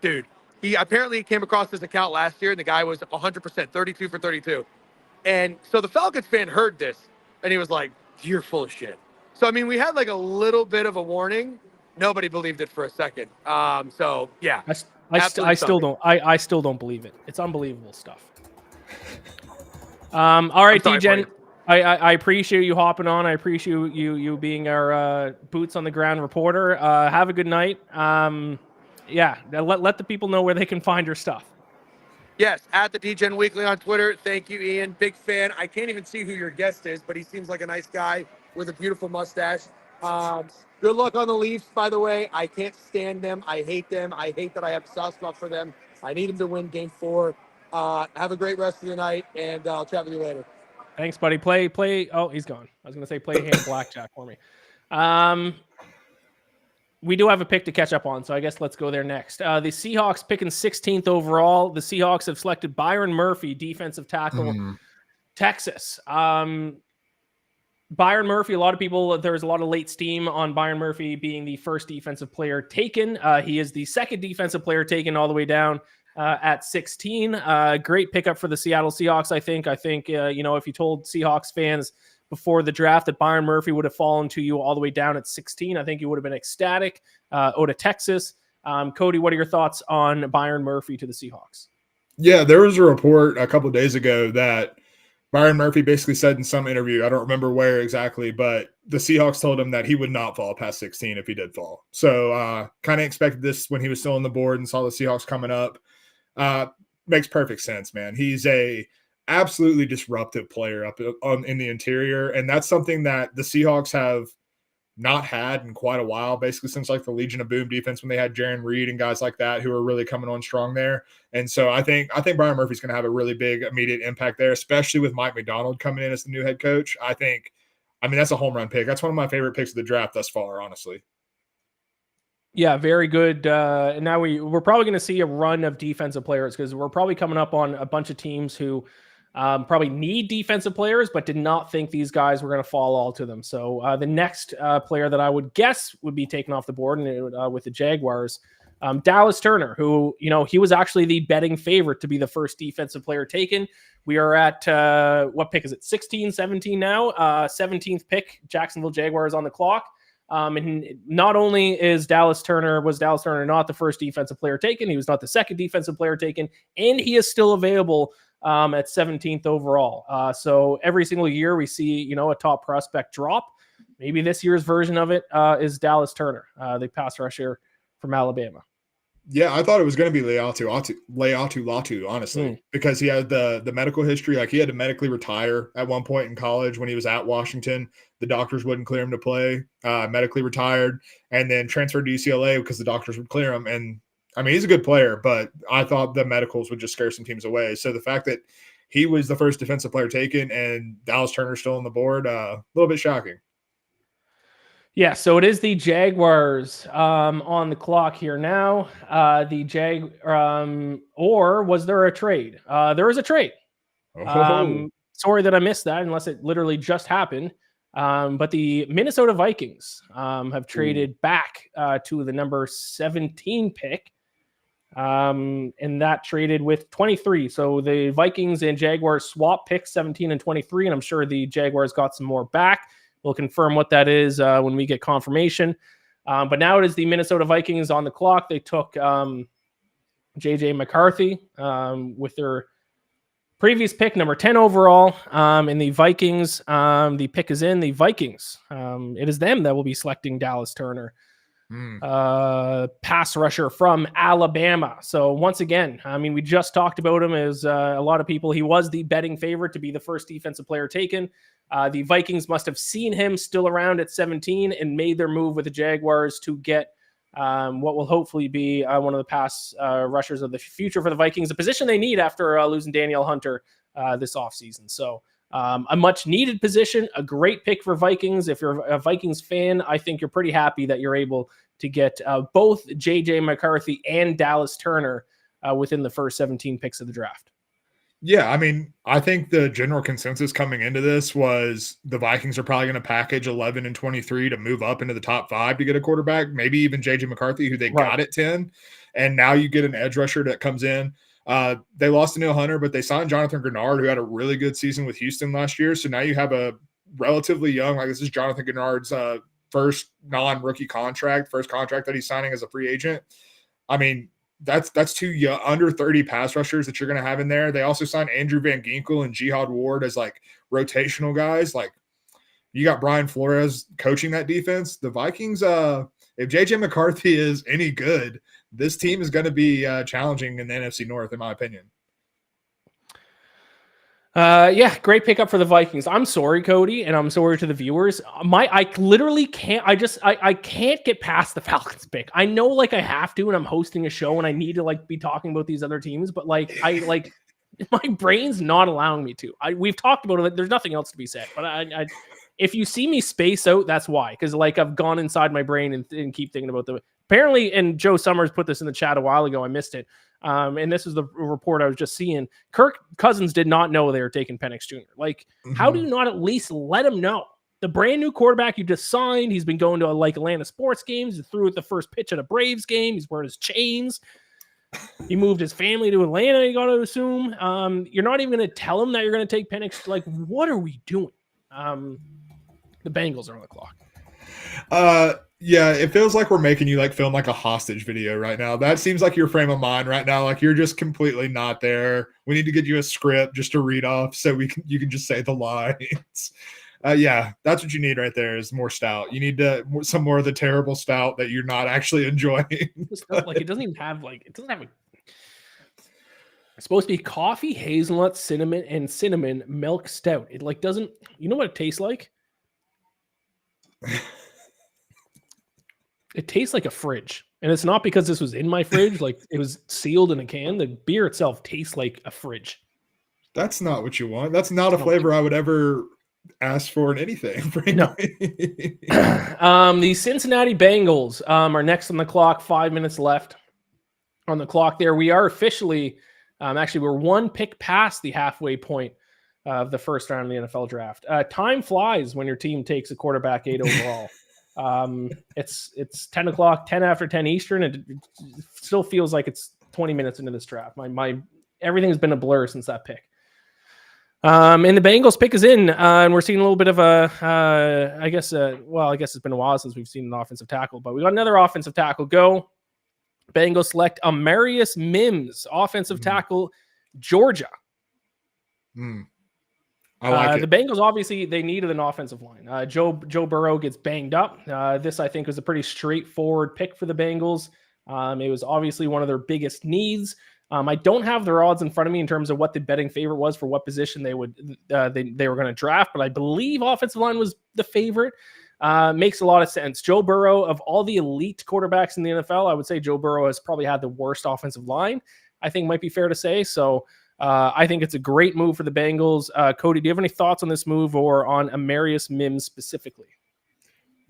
dude. He apparently came across this account last year, and the guy was 100%, 32 for 32. And so the Falcons fan heard this, and he was like, you're full of shit. So, I mean, we had like a little bit of a warning. Nobody believed it for a second. So, yeah. I still don't believe it. It's unbelievable stuff. All right, D-Gen. I appreciate you hopping on. I appreciate you being our boots on the ground reporter. Have a good night. Yeah, let the people know where they can find your stuff. Yes, at the DGen Weekly on Twitter. Thank you, Ian. Big fan. I can't even see who your guest is, but he seems like a nice guy with a beautiful mustache. Good luck on the Leafs, by the way. I can't stand them. I hate them. I hate that I have soft spot for them. I need them to win Game 4. Have a great rest of the night, and I'll chat with you later. Thanks, buddy. Play. Oh, he's gone. I was going to say play hand blackjack for me. we do have a pick to catch up on, so I guess let's go there next. The Seahawks picking 16th overall. The Seahawks have selected Byron Murphy, defensive tackle, Texas. Byron Murphy, a lot of people, there's a lot of late steam on Byron Murphy being the first defensive player taken. He is the second defensive player taken all the way down at 16. Great pickup for the Seattle Seahawks, I think. If you told Seahawks fans before the draft that Byron Murphy would have fallen to you all the way down at 16, I think you would have been ecstatic. To Texas. Cody, what are your thoughts on Byron Murphy to the Seahawks? Yeah, there was a report a couple of days ago that Byron Murphy basically said in some interview, I don't remember where exactly, but the Seahawks told him that he would not fall past 16 if he did fall. So kind of expected this when he was still on the board and saw the Seahawks coming up. Makes perfect sense, man. He's a absolutely disruptive player up in the interior, and that's something that the Seahawks have not had in quite a while, basically since like the Legion of Boom defense when they had Jaron Reed and guys like that who are really coming on strong there. And so I think Byron Murphy's going to have a really big immediate impact there, especially with Mike McDonald coming in as the new head coach. I mean, that's a home run pick. That's one of my favorite picks of the draft thus far, honestly. Yeah, very good. And now we're probably going to see a run of defensive players because we're probably coming up on a bunch of teams who probably need defensive players, but did not think these guys were going to fall all to them. So the next player that I would guess would be taken off the board and with the Jaguars, Dallas Turner, who, he was actually the betting favorite to be the first defensive player taken. We are at, what pick is it? 16, 17 now, 17th pick, Jacksonville Jaguars on the clock. And not only was Dallas Turner not the first defensive player taken, he was not the second defensive player taken, and he is still available at 17th overall. So every single year we see, a top prospect drop. Maybe this year's version of it is Dallas Turner, the pass rusher from Alabama. Yeah, I thought it was going to be Leatu Latu, honestly, because he had the medical history. Like he had to medically retire at one point in college when he was at Washington. The doctors wouldn't clear him to play, medically retired, and then transferred to UCLA because the doctors would clear him. And I mean, he's a good player, but I thought the medicals would just scare some teams away. So the fact that he was the first defensive player taken and Dallas Turner still on the board, a little bit shocking. Yeah, so it is the Jaguars on the clock here now. Or was there a trade? There was a trade. Sorry that I missed that, unless it literally just happened. But the Minnesota Vikings have traded back to the number 17 pick. And that traded with 23. So the Vikings and Jaguars swap picks 17 and 23, and I'm sure the Jaguars got some more back. We'll confirm what that is when we get confirmation. But now it is the Minnesota Vikings on the clock. They took J.J. McCarthy with their previous pick, number 10 overall. And the Vikings, the pick is in. The Vikings, it is them that will be selecting Dallas Turner, pass rusher from Alabama. So once again, I mean, we just talked about him as a lot of people. He was the betting favorite to be the first defensive player taken. The Vikings must have seen him still around at 17 and made their move with the Jaguars to get what will hopefully be one of the pass rushers of the future for the Vikings, a position they need after losing Danielle Hunter this offseason. So a much needed position, a great pick for Vikings. If you're a Vikings fan, I think you're pretty happy that you're able to get both J.J. McCarthy and Dallas Turner within the first 17 picks of the draft. Yeah, I mean, I think the general consensus coming into this was the Vikings are probably going to package 11 and 23 to move up into the top 5 to get a quarterback, maybe even J.J. McCarthy, who they got at 10. And now you get an edge rusher that comes in. They lost to Neil Hunter, but they signed Jonathan Grenard, who had a really good season with Houston last year. So now you have a relatively young, like this is Jonathan Grenard's first non-rookie contract, first contract that he's signing as a free agent. I mean, that's two under 30 pass rushers that you're going to have in there. They also signed Andrew Van Ginkel and Jihad Ward as like rotational guys. Like you got Brian Flores coaching that defense. The Vikings, if JJ McCarthy is any good, this team is going to be challenging in the NFC North, in my opinion. Yeah, great pickup for the Vikings. I'm sorry, Cody, and I'm sorry to the viewers. I literally can't. I can't get past the Falcons pick. I know, like I have to, and I'm hosting a show, and I need to like be talking about these other teams. But my brain's not allowing me to. We've talked about it. There's nothing else to be said. But If you see me space out, that's why. Because like I've gone inside my brain and keep thinking about apparently, and Joe Summers put this in the chat a while ago. I missed it. And this is the report I was just seeing. Kirk Cousins did not know they were taking Penix Jr. Like, how do you not at least let him know? The brand new quarterback you just signed, he's been going to Atlanta sports games. He threw at the first pitch at a Braves game. He's wearing his chains. He moved his family to Atlanta, you got to assume. You're not even going to tell him that you're going to take Penix. Like, what are we doing? The Bengals are on the clock. Yeah, it feels like we're making you like film like a hostage video right now. That seems like your frame of mind right now. Like you're just completely not there. We need to get you a script just to read off so you can just say the lines. Yeah, that's what you need right there is more stout. You need some more of the terrible stout that you're not actually enjoying. Like it doesn't even have it's supposed to be coffee, hazelnut, cinnamon milk stout. It like doesn't, you know what it tastes like? It tastes like a fridge. And it's not because this was in my fridge, like it was sealed in a can. The beer itself tastes like a fridge. That's not what you want. That's not a flavor I would ever ask for in anything, frankly. No. The Cincinnati Bengals are next on the clock. 5 minutes left on the clock there. We are officially, actually, we're one pick past the halfway point of the first round of the NFL draft. Time flies when your team takes a quarterback 8 overall. It's 10 o'clock, 10 after 10 Eastern. And it still feels like it's 20 minutes into this draft. My everything's been a blur since that pick. And the Bengals pick is in, and we're seeing a little bit of I guess it's been a while since we've seen an offensive tackle, but we got another offensive tackle go. Bengals select Amarius Mims, offensive tackle, Georgia. I like it. The Bengals, obviously, they needed an offensive line. Joe Burrow gets banged up. This, I think, was a pretty straightforward pick for the Bengals. It was obviously one of their biggest needs. I don't have their odds in front of me in terms of what the betting favorite was for what position they were going to draft, but I believe offensive line was the favorite. Makes a lot of sense. Joe Burrow, of all the elite quarterbacks in the NFL, I would say Joe Burrow has probably had the worst offensive line, I think might be fair to say. So I think it's a great move for the Bengals. Cody, do you have any thoughts on this move or on Amarius Mims specifically?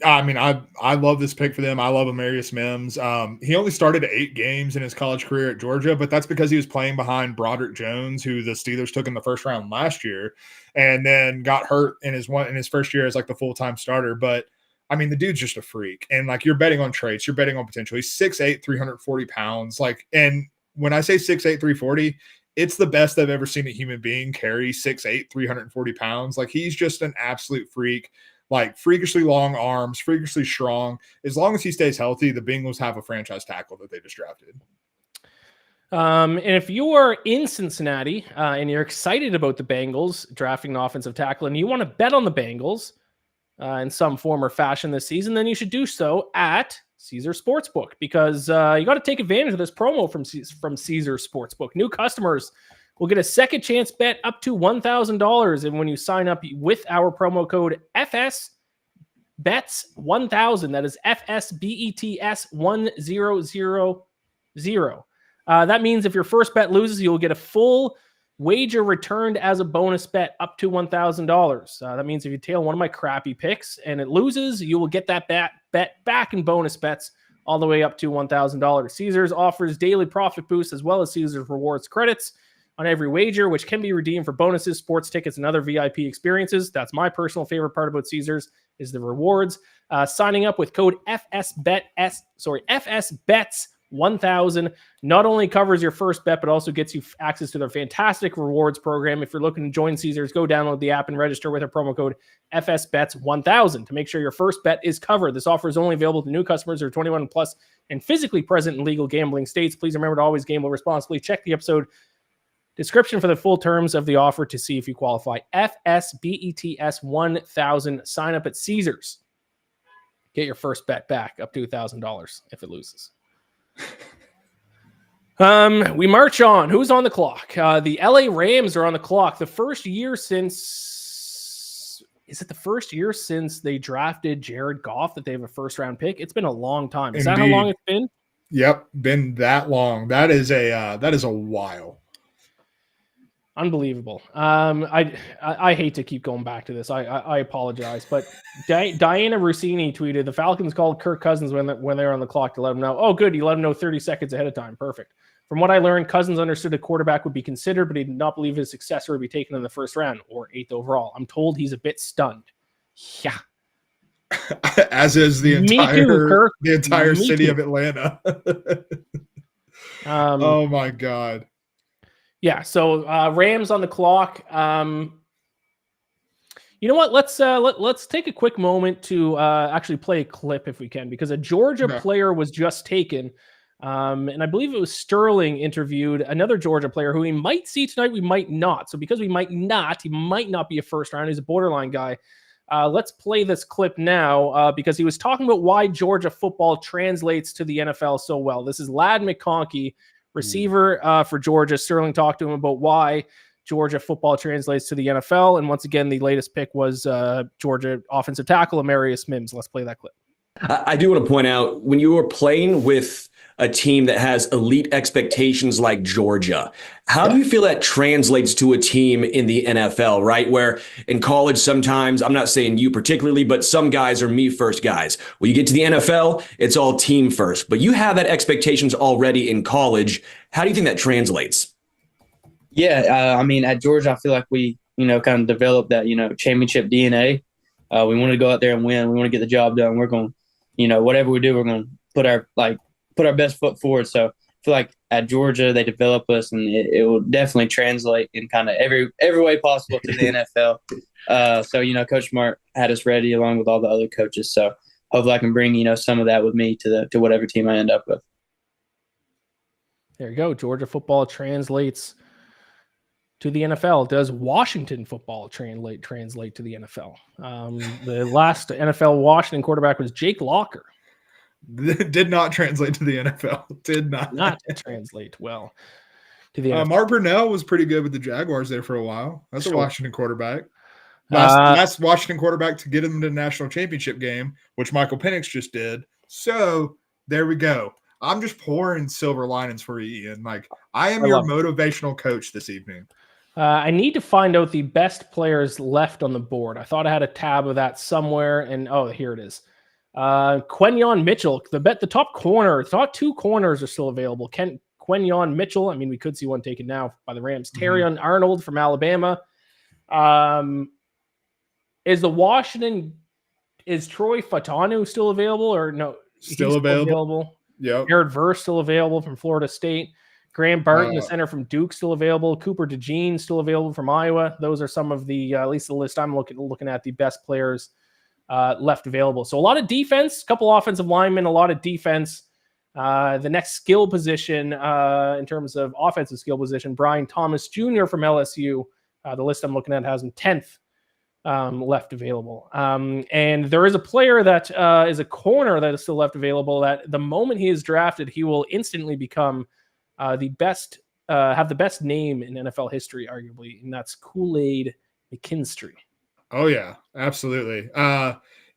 I mean, I love this pick for them. I love Amarius Mims. He only started 8 games in his college career at Georgia, but that's because he was playing behind Broderick Jones, who the Steelers took in the first round last year, and then got hurt in his first year as like the full-time starter. But I mean, the dude's just a freak. And like you're betting on traits, you're betting on potential. He's 6'8", 340 pounds. Like, and when I say 6'8", 340, it's the best I've ever seen a human being carry 6'8", 340 pounds. Like he's just an absolute freak. Like freakishly long arms, freakishly strong. As long as he stays healthy, the Bengals have a franchise tackle that they just drafted. And if you are in Cincinnati and you're excited about the Bengals drafting an offensive tackle and you want to bet on the Bengals in some form or fashion this season, then you should do so at Caesar Sportsbook because you got to take advantage of this promo from Caesar Sportsbook. New customers will get a second chance bet up to $1,000. And when you sign up with our promo code FSBETS1000, that is FSBETS1000. That means if your first bet loses, you'll get a full wager returned as a bonus bet up to $1,000. That means if you tail one of my crappy picks and it loses, you will get that bet back in bonus bets all the way up to $1,000. Caesars offers daily profit boosts as well as Caesars rewards credits on every wager, which can be redeemed for bonuses, sports tickets, and other VIP experiences. That's my personal favorite part about Caesars is the rewards. Signing up with code FSBETS1000 not only covers your first bet, but also gets you access to their fantastic rewards program. If you're looking to join Caesars, go download the app and register with our promo code FSBETS1000 to make sure your first bet is covered. This offer is only available to new customers who are 21 plus and physically present in legal gambling states. Please remember to always gamble responsibly. Check the episode description for the full terms of the offer to see if you qualify. FSBETS1000. Sign up at Caesars. Get your first bet back up to $1,000 if it loses. We march on. Who's on the clock? The LA Rams are on the clock. The first year since they drafted Jared Goff that they have a first round pick? It's been a long time. Is that how long it's been? Yep, been that long. That is a while. Unbelievable. I hate to keep going back to this. I apologize, but Diana Rossini tweeted the Falcons called Kirk Cousins when they're on the clock to let him know. Oh, good, you let him know 30 seconds ahead of time. Perfect. From what I learned, Cousins understood a quarterback would be considered, but he did not believe his successor would be taken in the first round or 8th overall. I'm told he's a bit stunned. Yeah. As is the entire city of Atlanta. Oh my God. Yeah, so Rams on the clock. You know what? Let's take a quick moment to actually play a clip if we can, because a Georgia player was just taken, and I believe it was Sterling interviewed another Georgia player who we might see tonight, we might not. So because he might not be a first round. He's a borderline guy. Let's play this clip now because he was talking about why Georgia football translates to the NFL so well. This is Ladd McConkey, receiver for Georgia. Sterling talked to him about why Georgia football translates to the NFL. And once again, the latest pick was Georgia offensive tackle Amarius Mims. Let's play that clip. I do want to point out, when you are playing with a team that has elite expectations like Georgia, how do you feel that translates to a team in the NFL, right? Where in college, sometimes, I'm not saying you particularly, but some guys are me first guys. When you get to the NFL, it's all team first. But you have that expectations already in college. How do you think that translates? Yeah, I mean, at Georgia, I feel like we, kind of developed that, championship DNA. We want to go out there and win. We want to get the job done. We're going, whatever we do, we're going to put our best foot forward. So I feel like at Georgia, they develop us, and it will definitely translate in kind of every way possible to the NFL. So, Coach Smart had us ready along with all the other coaches. So hopefully I can bring, some of that with me to whatever team I end up with. There you go. Georgia football translates to the NFL. Does Washington football translate to the NFL? The last NFL Washington quarterback was Jake Locker. Did not translate to the NFL. Did not translate well to the NFL. Mark Brunell was pretty good with the Jaguars there for a while. That's a Washington quarterback. Last Washington quarterback to get him to the national championship game, which Michael Penix just did. So there we go. I'm just pouring silver linings for you, Ian. Like, I am your motivational coach this evening. I need to find out the best players left on the board. I thought I had a tab of that somewhere, and here it is. Quenyon Mitchell, the top two corners are still available. Quenyon Mitchell, I mean, we could see one taken now by the Rams. Terrion Arnold from Alabama. Is Troy Fatanu still available or no? Still available. Yeah. Jared Verse still available from Florida State. Graham Barton, the center from Duke, still available. Cooper DeJean still available from Iowa. Those are some of the, at least the list I'm looking at, the best players left available. So a lot of defense, a couple offensive linemen, a lot of defense. The next skill position in terms of offensive skill position, Brian Thomas Jr. from LSU. The list I'm looking at has him 10th left available. And there is a player that is a corner that is still left available that the moment he is drafted, he will instantly become the best, have the best name in NFL history, arguably, and that's Kool-Aid McKinstry. Oh yeah, absolutely.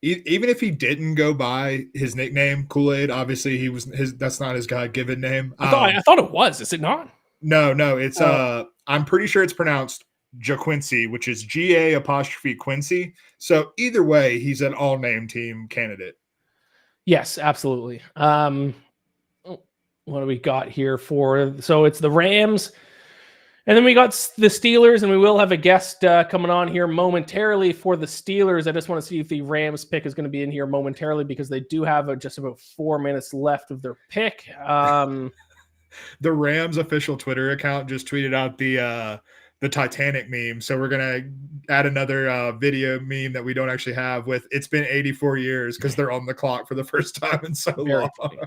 Even if he didn't go by his nickname Kool-Aid, obviously that's not his God-given name. I thought it was. Is it not? No, it's I'm pretty sure it's pronounced JaQuincy, which is G-A''Quincy. So either way, he's an all-name team candidate. Yes, absolutely. What do we got here so it's the Rams, and then we got the Steelers, and we will have a guest coming on here momentarily for the Steelers. I just want to see if the Rams pick is going to be in here momentarily because they do have just about 4 minutes left of their pick. The Rams official Twitter account just tweeted out the Titanic meme. So we're going to add another video meme that we don't actually have with "It's been 84 years" because they're on the clock for the first time in so long. Funny.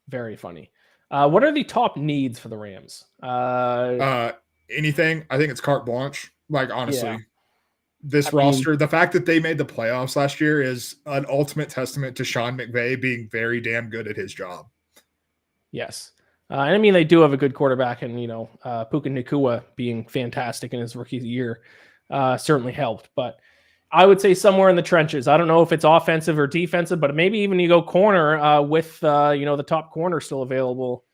Very funny. What are the top needs for the Rams? Anything. I think it's carte blanche. Like, honestly, this roster, the fact that they made the playoffs last year is an ultimate testament to Sean McVay being very damn good at his job. Yes. And I mean, they do have a good quarterback, and, Puka Nacua being fantastic in his rookie year certainly helped. But I would say somewhere in the trenches. I don't know if it's offensive or defensive, but maybe even you go corner with, the top corner still available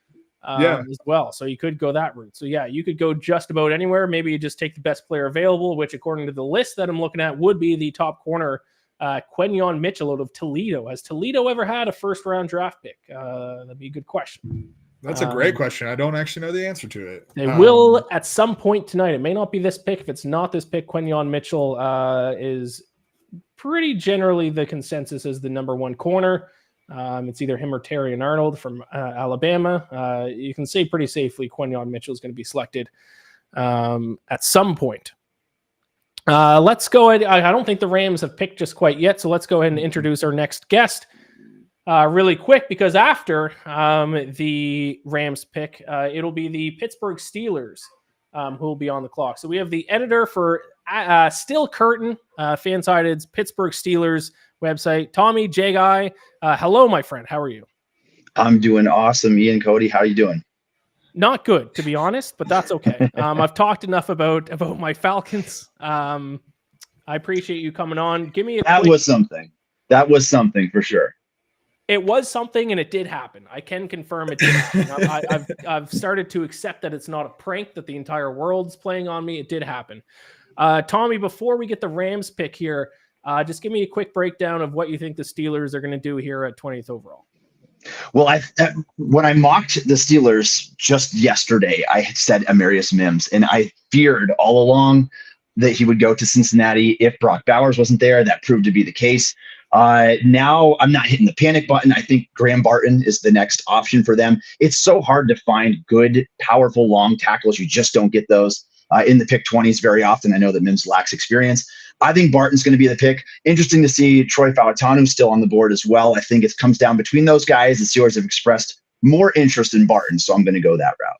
as well. So you could go that route. So yeah, you could go just about anywhere. Maybe you just take the best player available, which according to the list that I'm looking at would be the top corner, Quenyon Mitchell out of Toledo. Has Toledo ever had a first-round draft pick? That'd be a good question. That's a great question. I don't actually know the answer to it. They will at some point tonight. It may not be this pick. If it's not this pick, Quenyon Mitchell is pretty generally the consensus as the number one corner. It's either him or Terry and Arnold from Alabama. You can say pretty safely Quenyon Mitchell is going to be selected at some point. Let's go ahead. I don't think the Rams have picked just quite yet, so let's go ahead and introduce our next guest really quick, because after the Rams pick, it'll be the Pittsburgh Steelers who will be on the clock. So we have the editor for Still Curtain, Fansided's Pittsburgh Steelers website, Tommy Jagai. Hello, my friend. How are you? I'm doing awesome. Ian, Cody, how are you doing? Not good, to be honest, but that's okay. I've talked enough about my Falcons. I appreciate you coming on. Give me That was something. That was something for sure. It was something, and it did happen. I can confirm it did happen. I've started to accept that it's not a prank, that the entire world's playing on me. It did happen. Tommy, before we get the Rams pick here, just give me a quick breakdown of what you think the Steelers are going to do here at 20th overall. Well, when I mocked the Steelers just yesterday, I had said Amarius Mims, and I feared all along that he would go to Cincinnati if Brock Bowers wasn't there. That proved to be the case. Now I'm not hitting the panic button. I think Graham Barton is the next option for them. It's so hard to find good, powerful, long tackles. You just don't get those in the pick 20s very often. I know that Mims lacks experience. I think Barton's going to be the pick. Interesting to see Troy Fautanu still on the board as well. I think it comes down between those guys. The Steelers have expressed more interest in Barton, so I'm going to go that route.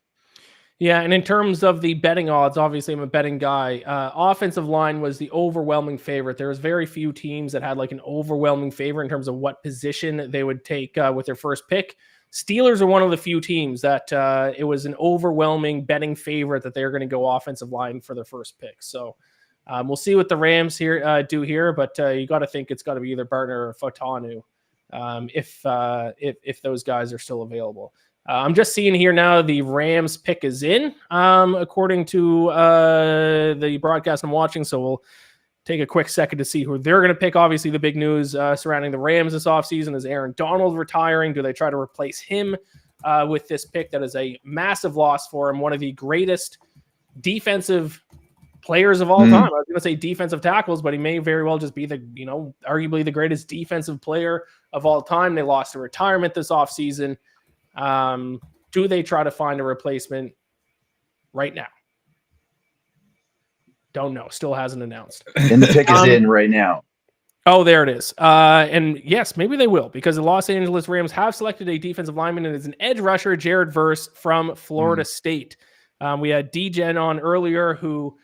Yeah, and in terms of the betting odds, obviously I'm a betting guy. Offensive line was the overwhelming favorite. There was very few teams that had like an overwhelming favorite in terms of what position they would take with their first pick. Steelers are one of the few teams that it was an overwhelming betting favorite that they're going to go offensive line for their first pick. So we'll see what the Rams here do here, but you got to think it's got to be either Barton or Fautanu if those guys are still available. I'm just seeing here now the Rams pick is in, according to the broadcast I'm watching. So we'll take a quick second to see who they're going to pick. Obviously, the big news surrounding the Rams this offseason is Aaron Donald retiring. Do they try to replace him with this pick? That is a massive loss for him. One of the greatest defensive players of all time. I was going to say defensive tackles, but he may very well just be arguably the greatest defensive player of all time. They lost to retirement this offseason. Do they try to find a replacement right now? Don't know. Still hasn't announced. And the pick is in right now. Oh, there it is. And yes, maybe they will, because the Los Angeles Rams have selected a defensive lineman, and it's an edge rusher, Jared Verse from Florida State. We had D-Gen on earlier who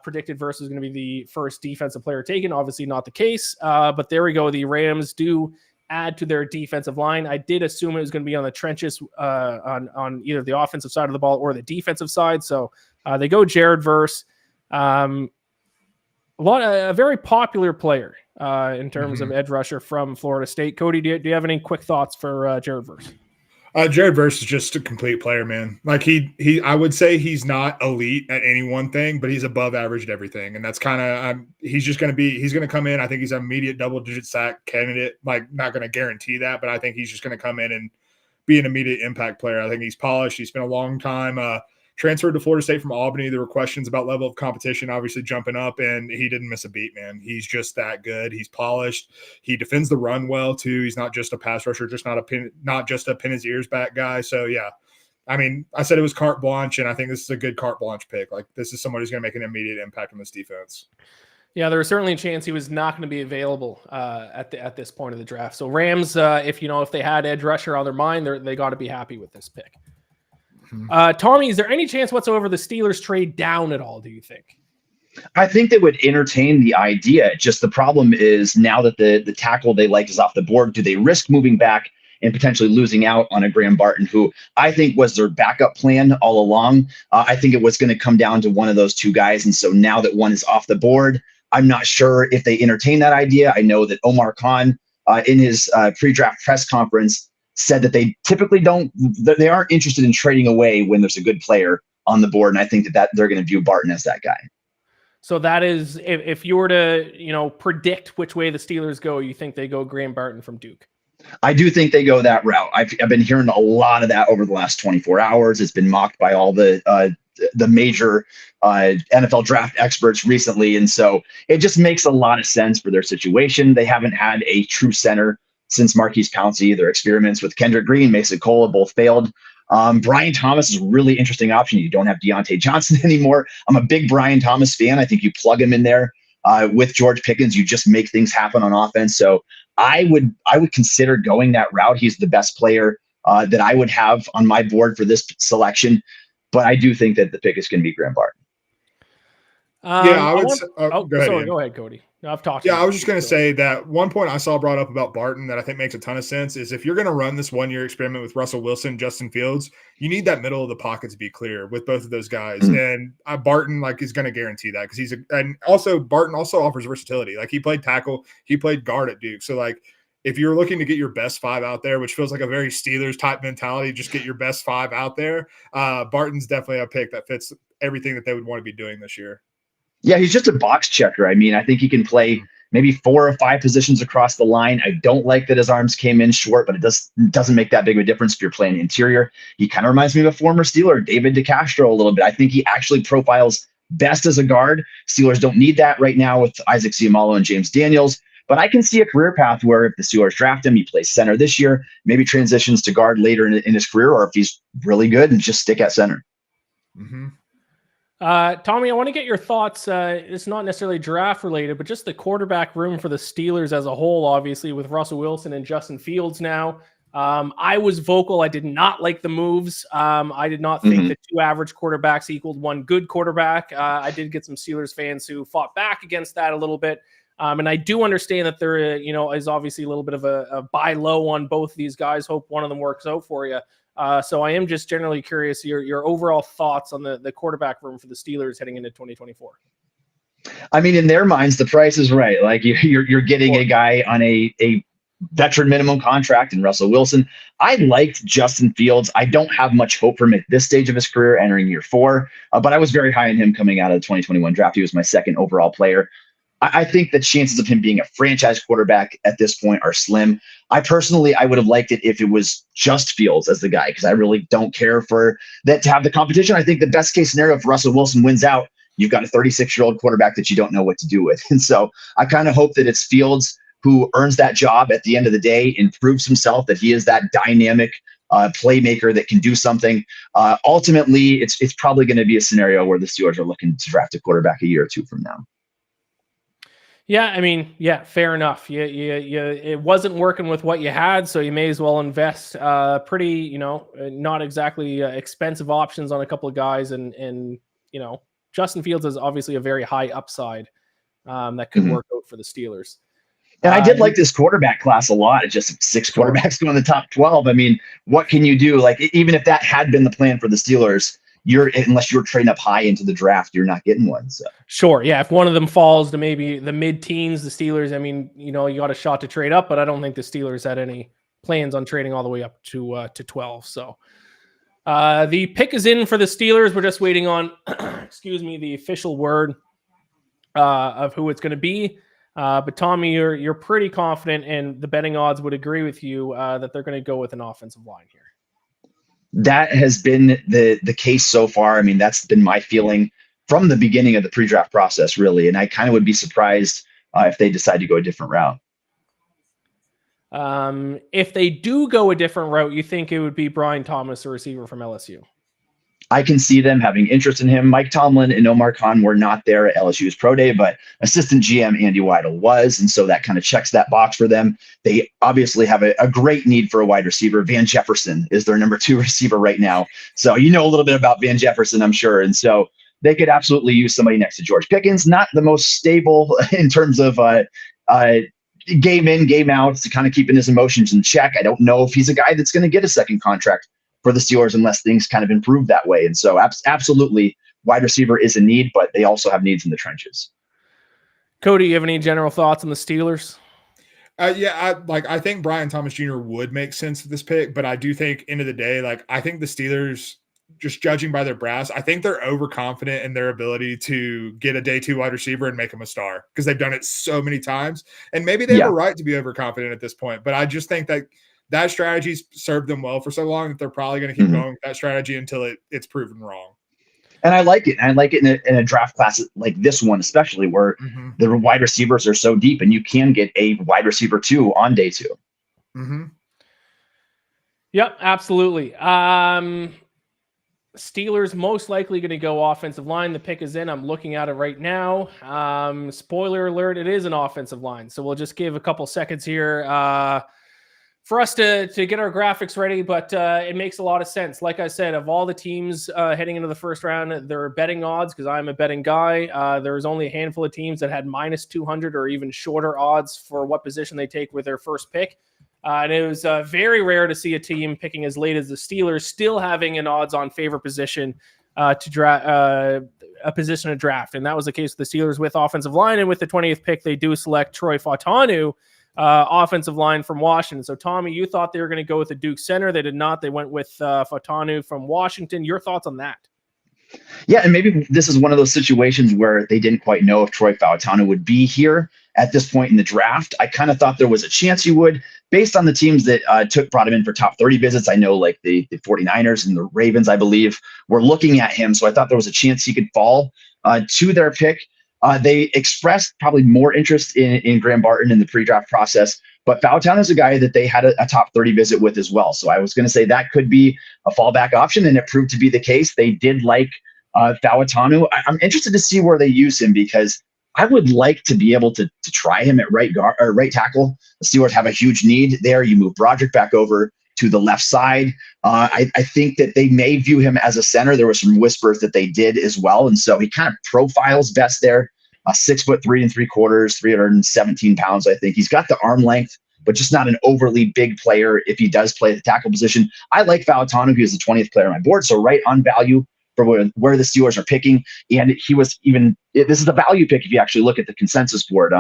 predicted Verse was going to be the first defensive player taken. Obviously not the case, but there we go. The Rams do add to their defensive line. I did assume it was going to be on the trenches on either the offensive side of the ball or the defensive side. So they go Jared Verse. A very popular player in terms of edge rusher from Florida State. Cody, do you have any quick thoughts for Jared Verse? Jared Verse is just a complete player, man. Like he I would say he's not elite at any one thing, but he's above average at everything. And that's kind of he's going to come in. I think he's an immediate double-digit sack candidate. Like, not going to guarantee that, but I think he's just going to come in and be an immediate impact player. I think he's polished. He spent a long time transferred to Florida State from Albany. There were questions about level of competition, obviously jumping up, and he didn't miss a beat, man. He's just that good. He's polished. He defends the run well too. He's not just a pass rusher, not just a pin his ears back guy. So yeah, I mean, I said it was carte blanche, and I think this is a good carte blanche pick. Like, this is somebody who's going to make an immediate impact on this defense. Yeah, there was certainly a chance he was not going to be available at this point of the draft. So Rams, if they had edge rusher on their mind, they got to be happy with this pick. Tommy, is there any chance whatsoever the Steelers trade down at all, do you think? I think they would entertain the idea. Just the problem is, now that the tackle they like is off the board, do they risk moving back and potentially losing out on a Graham Barton, who I think was their backup plan all along? I think it was going to come down to one of those two guys. And so now that one is off the board, I'm not sure if they entertain that idea. I know that Omar Khan in his pre-draft press conference said that they typically they aren't interested in trading away when there's a good player on the board. And I think that they're going to view Barton as that guy. So that is, if you were to, predict which way the Steelers go, you think they go Graham Barton from Duke? I do think they go that route. I've been hearing a lot of that over the last 24 hours. It's been mocked by all the major NFL draft experts recently. And so it just makes a lot of sense for their situation. They haven't had a true center since Marquise Pouncey. Their experiments with Kendrick Green, Mason Cole both failed. Brian Thomas is a really interesting option. You don't have Deontay Johnson anymore. I'm a big Brian Thomas fan. I think you plug him in there with George Pickens. You just make things happen on offense. So I would consider going that route. He's the best player that I would have on my board for this selection. But I do think that the pick is going to be Graham Barton. I would say, go ahead, Cody. No, I've talked. I was just going to say that one point I saw brought up about Barton that I think makes a ton of sense is if you're going to run this 1-year experiment with Russell Wilson, Justin Fields, you need that middle of the pocket to be clear with both of those guys. And Barton is going to guarantee that because and also Barton also offers versatility. Like he played tackle, he played guard at Duke. So if you're looking to get your best 5 out there, which feels like a very Steelers type mentality, just get your best 5 out there. Barton's definitely a pick that fits everything that they would want to be doing this year. Yeah, he's just a box checker. I mean, I think he can play maybe 4 or 5 positions across the line. I don't like that his arms came in short, but it doesn't make that big of a difference if you're playing interior. He kind of reminds me of a former Steeler, David DeCastro, a little bit. I think he actually profiles best as a guard. Steelers don't need that right now with Isaac Seumalo and James Daniels. But I can see a career path where if the Steelers draft him, he plays center this year, maybe transitions to guard later in his career, or if he's really good and just stick at center. Mm-hmm. Tommy, I want to get your thoughts. It's not necessarily draft related, but just the quarterback room for the Steelers as a whole, obviously with Russell Wilson and Justin Fields now. I was vocal. I did not like the moves. I did not think that 2 average quarterbacks equaled 1 good quarterback. I did get some Steelers fans who fought back against that a little bit. And I do understand that there, is obviously a little bit of a buy low on both these guys. Hope one of them works out for you. So I am just generally curious your overall thoughts on the quarterback room for the Steelers heading into 2024. I mean, in their minds, the price is right. Like you're getting a guy on a veteran minimum contract in Russell Wilson. I liked Justin Fields. I don't have much hope for him at this stage of his career entering year 4, but I was very high on him coming out of the 2021 draft. He was my 2nd overall player. I think the chances of him being a franchise quarterback at this point are slim. I would have liked it if it was just Fields as the guy, because I really don't care for that to have the competition. I think the best case scenario, if Russell Wilson wins out, you've got a 36-year-old quarterback that you don't know what to do with. And so I kind of hope that it's Fields who earns that job at the end of the day and proves himself that he is that dynamic playmaker that can do something. Ultimately, it's probably going to be a scenario where the Steelers are looking to draft a quarterback a year or 2 from now. Yeah, I mean, fair enough. It wasn't working with what you had, so you may as well invest pretty, not exactly expensive options on a couple of guys. And Justin Fields is obviously a very high upside that could work out for the Steelers. And I did like this quarterback class a lot. It's just 6 quarterbacks go in the top 12. I mean, what can you do? Like, even if that had been the plan for the Steelers, unless you're trading up high into the draft, you're not getting one. So sure. Yeah. If one of them falls to maybe the mid-teens, the Steelers, I mean, you got a shot to trade up, but I don't think the Steelers had any plans on trading all the way up to 12. So the pick is in for the Steelers. We're just waiting on, the official word of who it's going to be. But Tommy, you're pretty confident, and the betting odds would agree with you that they're going to go with an offensive line here. That has been the case so far. I mean, that's been my feeling from the beginning of the pre-draft process, really. And I kind of would be surprised if they decide to go a different route. If they do go a different route, you think it would be Brian Thomas, a receiver from LSU? I can see them having interest in him. Mike Tomlin and Omar Khan were not there at LSU's pro day, but assistant GM Andy Weidel was. And so that kind of checks that box for them. They obviously have a great need for a wide receiver. Van Jefferson is their number 2 receiver right now. So you know a little bit about Van Jefferson, I'm sure. And so they could absolutely use somebody next to George Pickens. Not the most stable in terms of game in, game out, to kind of keeping his emotions in check. I don't know if he's a guy that's going to get a second contract for the Steelers unless things kind of improve that way. And so absolutely wide receiver is a need, but they also have needs in the trenches. Cody, you have any general thoughts on the Steelers? I think Brian Thomas Jr. would make sense with this pick, but I do think end of the day, I think the Steelers, just judging by their brass, I think they're overconfident in their ability to get a day 2 wide receiver and make him a star because they've done it so many times. And maybe they have a right to be overconfident at this point, but I just think that strategy's served them well for so long that they're probably going to keep going with that strategy until it's proven wrong. And I like it. And I like it in a draft class like this one, especially where the wide receivers are so deep and you can get a wide receiver 2 on day 2. Yep, absolutely. Steelers most likely going to go offensive line. The pick is in. I'm looking at it right now. Spoiler alert, it is an offensive line. So we'll just give a couple seconds here for us to get our graphics ready, but it makes a lot of sense. Like I said, of all the teams heading into the first round, there are betting odds because I'm a betting guy. There's only a handful of teams that had minus 200 or even shorter odds for what position they take with their first pick. And it was very rare to see a team picking as late as the Steelers still having an odds-on favorite position to draft a position to draft. And that was the case with the Steelers with offensive line. And with the 20th pick, they do select Troy Fautanu, offensive line from Washington. So, Tommy, you thought they were going to go with the Duke center. They did not. They went with Fautanu from Washington. Your thoughts on that? Yeah, and maybe this is one of those situations where they didn't quite know if Troy Fautanu would be here at this point in the draft. I kind of thought there was a chance he would, based on the teams that brought him in for top 30 visits. I know like the 49ers and the Ravens, I believe, were looking at him. So I thought there was a chance he could fall to their pick. They expressed probably more interest in Graham Barton in the pre-draft process, but Fautanu is a guy that they had a top 30 visit with as well. So I was going to say that could be a fallback option, and it proved to be the case. They did like Fautanu. I'm interested to see where they use him because I would like to be able to try him at right guard or right tackle. The Steelers have a huge need there. You move Broderick back over to the left side. I think that they may view him as a center. There were some whispers that they did as well. And so he kind of profiles best there. 6'3 3/4, 317 pounds. I think he's got the arm length, but just not an overly big player if he does play the tackle position. I like Fautanu. He was the 20th player on my board. So right on value for where the Steelers are picking. And he was this is a value pick if you actually look at the consensus board.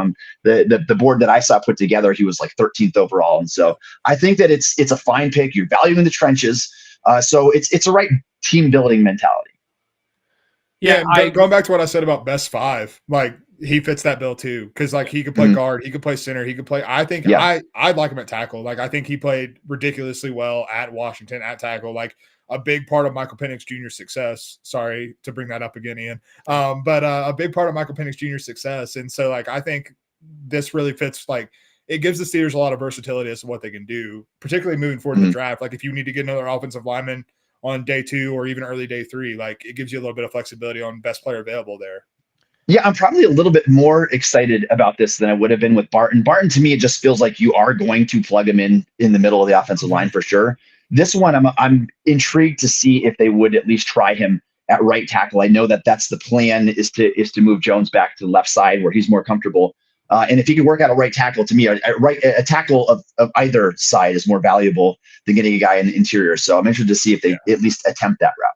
The board that I saw put together, he was like 13th overall. And so I think that it's a fine pick. You're valuing the trenches. So it's a right team building mentality. Yeah, going back to what I said about best 5, he fits that bill too. Cause he could play guard, he could play center, he could play. I think I'd like him at tackle. I think he played ridiculously well at Washington at tackle. A big part of Michael Penix Jr.'s success. Sorry to bring that up again, Ian. But a big part of Michael Penix Jr.'s success. And so I think this really fits. It gives the Steelers a lot of versatility as to what they can do, particularly moving forward in the draft. If you need to get another offensive lineman on day 2 or even early day 3, it gives you a little bit of flexibility on best player available there. Yeah, I'm probably a little bit more excited about this than I would have been with Barton. Barton, to me, it just feels like you are going to plug him in the middle of the offensive line for sure. This one, I'm intrigued to see if they would at least try him at right tackle. I know that that's the plan is to move Jones back to the left side where he's more comfortable. And if he could work out a right tackle, to me, a tackle of either side is more valuable than getting a guy in the interior. So I'm interested to see if they at least attempt that route.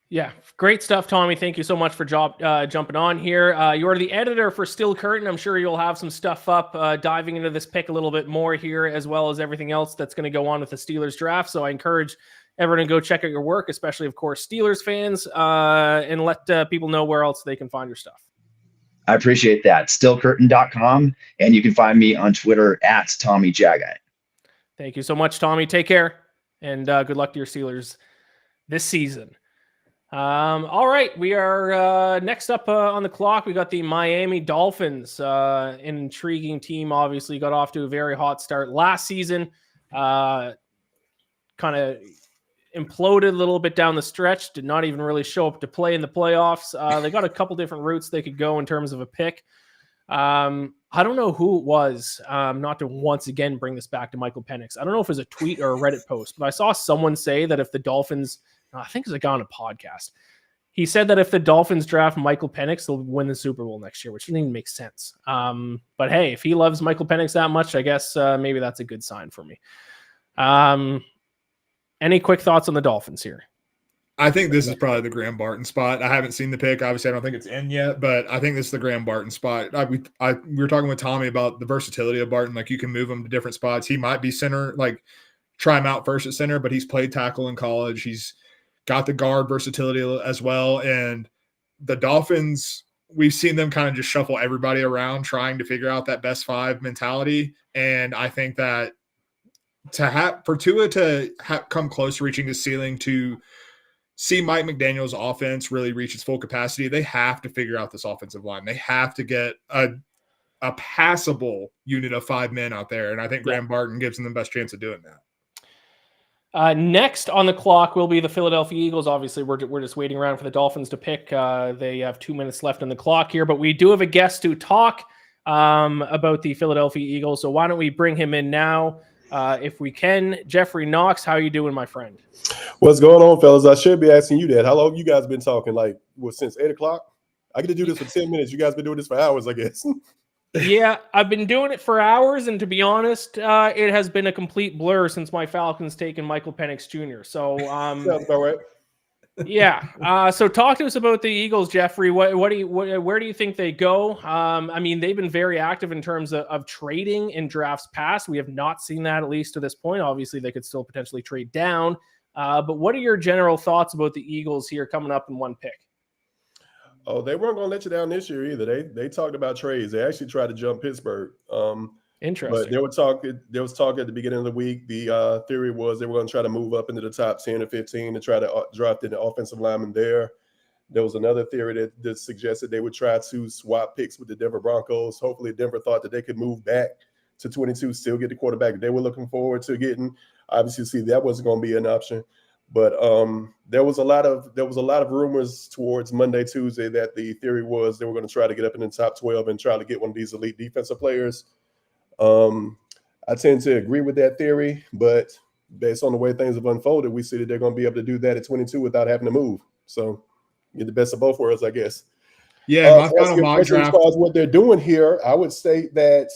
Yeah, great stuff, Tommy. Thank you so much for jumping on here. You're the editor for Still Curtain. I'm sure you'll have some stuff up diving into this pick a little bit more here, as well as everything else that's going to go on with the Steelers draft. So I encourage everyone to go check out your work, especially, of course, Steelers fans, and let people know where else they can find your stuff. I appreciate that. Stillcurtain.com, and you can find me on Twitter at Tommy Jagai. Thank you so much, Tommy. Take care, and good luck to your Steelers this season. All right, we are next up on the clock. We got the Miami Dolphins, an intriguing team. Obviously, got off to a very hot start last season. Kind of imploded a little bit down the stretch. Did not even really show up to play in the playoffs. They got a couple different routes they could go in terms of a pick. I don't know who it was. Not to once again bring this back to Michael Penix. I don't know if it was a tweet or a Reddit post, but I saw someone say that if the Dolphins, I think it was a guy on a podcast, he said that if the Dolphins draft Michael Penix, they'll win the Super Bowl next year, which doesn't even make sense. But hey, if he loves Michael Penix that much, I guess maybe that's a good sign for me. Any quick thoughts on the Dolphins here? I think this is probably the Graham Barton spot. I haven't seen the pick. Obviously, I don't think it's in yet, but I think this is the Graham Barton spot. We were talking with Tommy about the versatility of Barton. Like, you can move him to different spots. He might be center, like try him out first at center, but he's played tackle in college. He's got the guard versatility as well. And the Dolphins, we've seen them kind of just shuffle everybody around trying to figure out that best five mentality. And I think that for Tua to come close to reaching the ceiling, to see Mike McDaniel's offense really reach its full capacity, they have to figure out this offensive line. They have to get a passable unit of 5 men out there. And I think Graham Barton gives them the best chance of doing that. Next on the clock will be the Philadelphia Eagles. Obviously, we're just waiting around for the Dolphins to pick. They have 2 minutes left on the clock here, but we do have a guest to talk about the Philadelphia Eagles. So why don't we bring him in now? If we can. Jeffrey Knox, how are you doing, my friend? What's going on, fellas? I should be asking you that. How long have you guys been talking? Like, since 8 o'clock? I get to do this for 10 minutes. You guys been doing this for hours, I guess. Yeah, I've been doing it for hours, and to be honest, it has been a complete blur since my Falcons taken Michael Penix Jr. So, sounds about right. Yeah. So talk to us about the Eagles, Jeffrey. Where do you think they go? I mean, they've been very active in terms of trading in drafts past. We have not seen that, at least to this point. Obviously, they could still potentially trade down. But what are your general thoughts about the Eagles here coming up in one pick? Oh, they weren't going to let you down this year either. They talked about trades. They actually tried to jump Pittsburgh. Interesting. But there was talk at the beginning of the week. The theory was they were going to try to move up into the top 10 or 15 to try to draft in the offensive lineman there. There was another theory that suggested they would try to swap picks with the Denver Broncos. Hopefully, Denver thought that they could move back to 22, still get the quarterback they were looking forward to getting. Obviously, see, that wasn't going to be an option. But there was a lot of rumors towards Monday, Tuesday that the theory was they were going to try to get up in the top 12 and try to get one of these elite defensive players. I tend to agree with that theory, but based on the way things have unfolded, we see that they're going to be able to do that at 22 without having to move. So get the best of both worlds, I guess. Yeah, my final mock draft. As far as what they're doing here, I would say that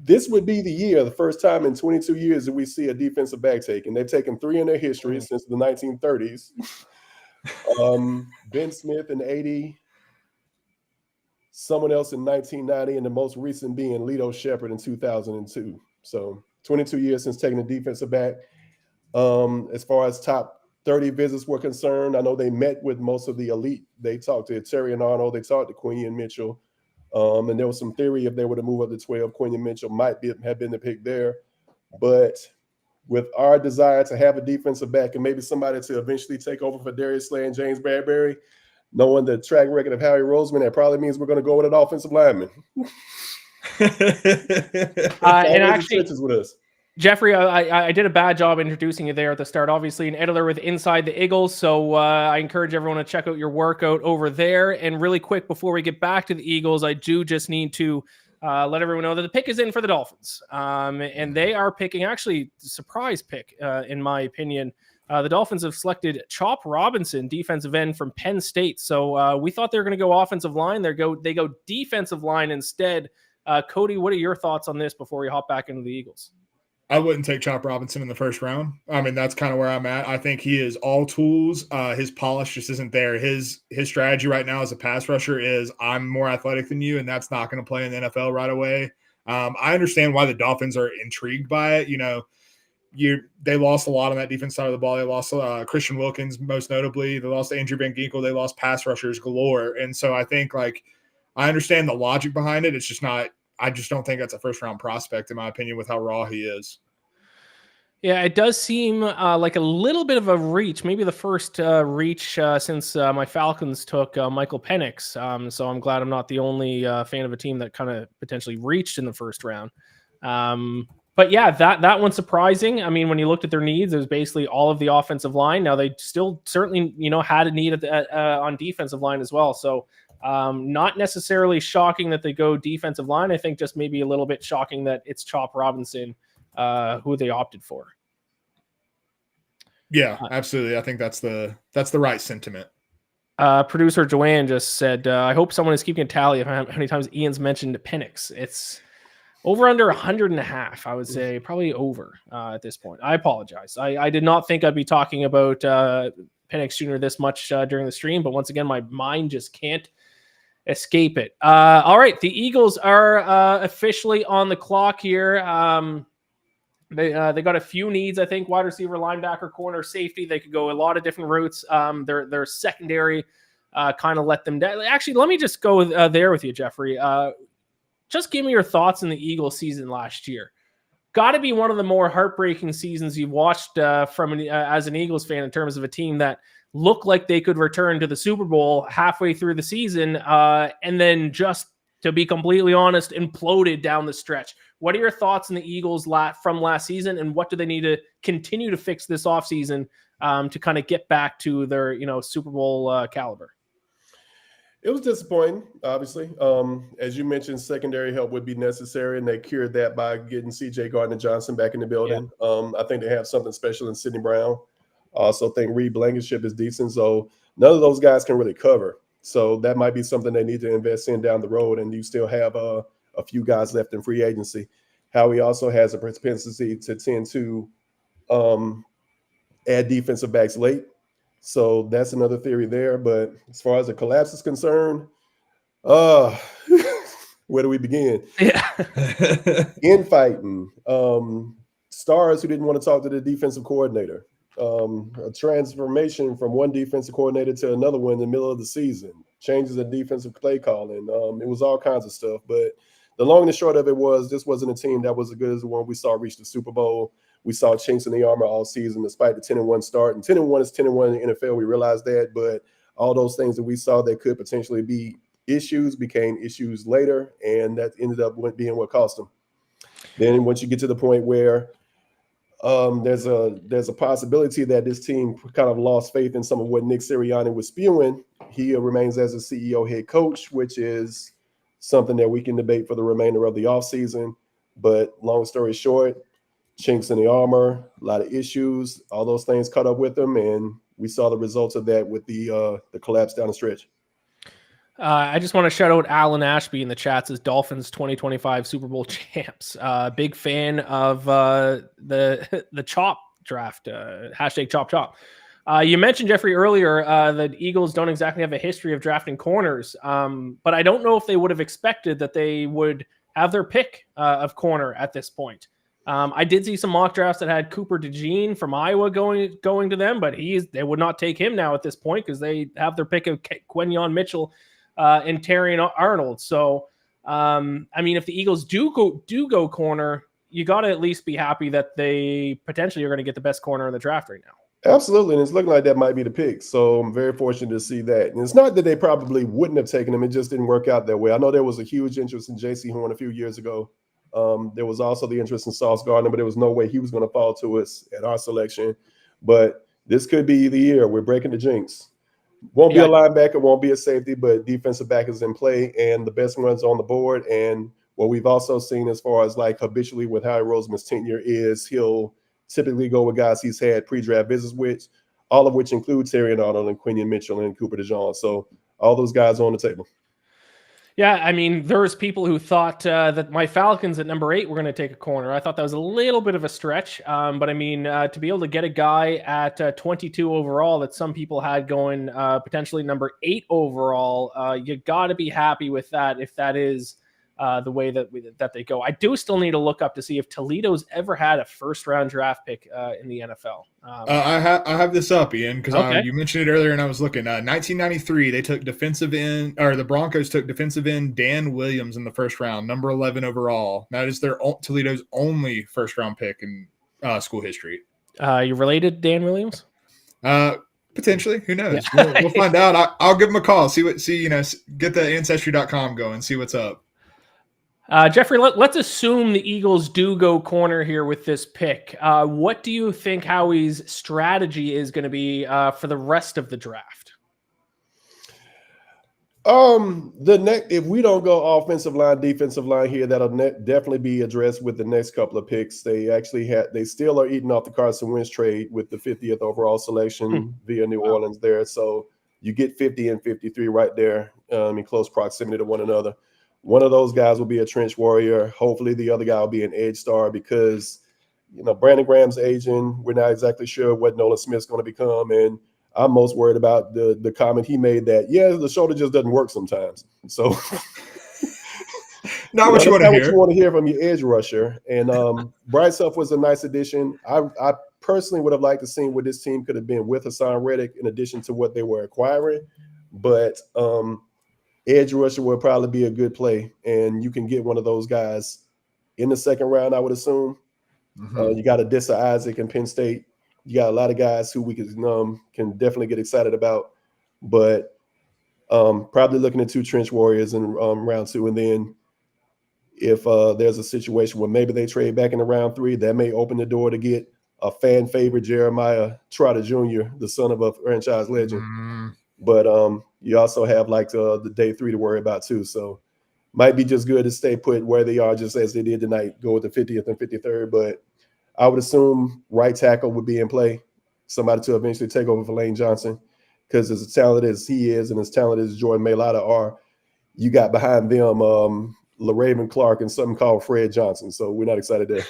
this would be the year, the first time in 22 years that we see a defensive back taken. They've taken 3 in their history since the 1930s. Ben Smith in 80. Someone else in 1990, and the most recent being Lito Shepherd in 2002. So 22 years since taking a defensive back. As far as top 30 visits were concerned, I know they met with most of the elite. They talked to Terry and Arnold. They talked to Quinion Mitchell. And there was some theory if they were to move up to 12, Quinion Mitchell might have been the pick there. But with our desire to have a defensive back and maybe somebody to eventually take over for Darius Slay and James Bradbury, knowing the track record of Howie Roseman, that probably means we're going to go with an offensive lineman. And actually, with us. Jeffrey, I did a bad job introducing you there at the start. Obviously, an editor with Inside the Eagles, so I encourage everyone to check out your workout over there. And really quick, before we get back to the Eagles, I do just need to let everyone know that the pick is in for the Dolphins. And they are picking, actually, surprise pick, in my opinion. The Dolphins have selected Chop Robinson, defensive end from Penn State. So we thought they were going to go offensive line. They go defensive line instead. Cody, what are your thoughts on this before we hop back into the Eagles? I wouldn't take Chop Robinson in the first round. I mean, that's kind of where I'm at. I think he is all tools. His polish just isn't there. His strategy right now as a pass rusher is I'm more athletic than you, and that's not going to play in the NFL right away. I understand why the Dolphins are intrigued by it. You know, they lost a lot on that defense side of the ball. They lost Christian Wilkins, most notably. They lost Andrew Van Ginkel. They lost pass rushers galore. And so I think, like, I understand the logic behind it. It's just not – I just don't think that's a first-round prospect, in my opinion, with how raw he is. Yeah, it does seem like a little bit of a reach, maybe the first reach since my Falcons took Michael Penix. So I'm glad I'm not the only fan of a team that kind of potentially reached in the first round. But yeah, that one's surprising. I mean, when you looked at their needs, it was basically all of the offensive line. Now they still certainly, had a need on defensive line as well. So not necessarily shocking that they go defensive line. I think just maybe a little bit shocking that it's Chop Robinson who they opted for. Yeah, absolutely. I think that's the right sentiment. Producer Joanne just said, I hope someone is keeping a tally of how many times Ian's mentioned Penix. It's over under 100.5, I would say, probably over at this point. I apologize. I did not think I'd be talking about Penix Jr. this much during the stream, but once again, my mind just can't escape it. All right, the Eagles are officially on the clock here. They got a few needs, I think: wide receiver, linebacker, corner, safety. They could go a lot of different routes. Their secondary kind of let them down. Actually, let me just go there with you, Jeffrey. Just give me your thoughts on the Eagles season last year. Got to be one of the more heartbreaking seasons you've watched as an Eagles fan, in terms of a team that looked like they could return to the Super Bowl halfway through the season, and then, just to be completely honest, imploded down the stretch. What are your thoughts on the Eagles from last season, and what do they need to continue to fix this offseason to kind of get back to their Super Bowl caliber? It was disappointing, obviously. As you mentioned, secondary help would be necessary, and they cured that by getting C.J. Gardner-Johnson back in the building. Yeah. I think they have something special in Sidney Brown. I also think Reed Blankenship is decent, so none of those guys can really cover. So that might be something they need to invest in down the road, and you still have a few guys left in free agency. Howie also has a propensity to tend to add defensive backs late. So that's another theory there. But as far as the collapse is concerned, where do we begin? Yeah. Infighting. Stars who didn't want to talk to the defensive coordinator. A transformation from one defensive coordinator to another one in the middle of the season. Changes in defensive play calling. It was all kinds of stuff. But the long and the short of it was, this wasn't a team that was as good as the one we saw reach the Super Bowl. We saw chinks in the armor all season, despite the 10-1 start. And 10-1 is 10-1 in the NFL. We realized that. But all those things that we saw that could potentially be issues became issues later. And that ended up being what cost them. Then once you get to the point where there's a possibility that this team kind of lost faith in some of what Nick Sirianni was spewing, he remains as a CEO head coach, which is something that we can debate for the remainder of the offseason. But long story short, chinks in the armor, a lot of issues, all those things caught up with them, and we saw the results of that with the collapse down the stretch. I just want to shout out Alan Ashby in the chats as Dolphins 2025 Super Bowl champs. Big fan of the chop draft, hashtag chop chop. You mentioned, Jeffrey, earlier that Eagles don't exactly have a history of drafting corners, but I don't know if they would have expected that they would have their pick of corner at this point. I did see some mock drafts that had Cooper DeJean from Iowa going to them, but they would not take him now at this point because they have their pick of Quinyon Mitchell and Terrion Arnold. So, I mean, if the Eagles do go corner, you got to at least be happy that they potentially are going to get the best corner in the draft right now. Absolutely, and it's looking like that might be the pick. So I'm very fortunate to see that. And it's not that they probably wouldn't have taken him; it just didn't work out that way. I know there was a huge interest in J.C. Horn a few years ago. There was also the interest in Sauce Gardner, but there was no way he was going to fall to us at our selection. But this could be the year. We're breaking the jinx. Won't be a linebacker, won't be a safety, but defensive back is in play, and the best ones on the board. And what we've also seen as far as like habitually with Howie Roseman's tenure is he'll typically go with guys he's had pre-draft visits with, all of which include Terrion Arnold and Quinyon Mitchell and Cooper DeJean. So all those guys are on the table. Yeah, I mean, there's people who thought that my Falcons at number 8 were going to take a corner. I thought that was a little bit of a stretch. But I mean, to be able to get a guy at 22 overall that some people had going potentially number 8 overall, you got to be happy with that if that is the way that they go. I do still need to look up to see if Toledo's ever had a first-round draft pick in the NFL. I have this up, Ian, because you mentioned it earlier, and I was looking. 1993, they took the Broncos took defensive end Dan Williams in the first round, number 11 overall. That is Toledo's only first-round pick in school history. You related to Dan Williams? Potentially, who knows? Yeah. We'll find out. I'll give him a call. Get the ancestry.com going, see what's up. Jeffrey, let's assume the Eagles do go corner here with this pick. What do you think Howie's strategy is going to be for the rest of the draft? If we don't go offensive line, defensive line here, that'll definitely be addressed with the next couple of picks. They still are eating off the Carson Wentz trade with the 50th overall selection via New Orleans there. So you get 50 and 53 right there in close proximity to one another. One of those guys will be a trench warrior. Hopefully the other guy will be an edge star because, Brandon Graham's aging. We're not exactly sure what Nolan Smith's going to become. And I'm most worried about the comment he made that, yeah, the shoulder just doesn't work sometimes. So not what you want to hear. What you want to hear from your edge rusher. And Bryce Huff was a nice addition. I personally would have liked to see what this team could have been with Hassan Reddick in addition to what they were acquiring. But edge rusher would probably be a good play. And you can get one of those guys in the second round, I would assume. You got Adissa Isaac in Penn State. You got a lot of guys who we can definitely get excited about. But probably looking at 2 trench warriors in round 2. And then if there's a situation where maybe they trade back into round 3, that may open the door to get a fan favorite Jeremiah Trotter Jr., the son of a franchise legend. But you also have like the day 3 to worry about too. So might be just good to stay put where they are, just as they did tonight, go with the 50th and 53rd. But I would assume right tackle would be in play, somebody to eventually take over for Lane Johnson, because as talented as he is and as talented as Jordan Mailata are, you got behind them LaRaven Clark and something called Fred Johnson. So we're not excited there.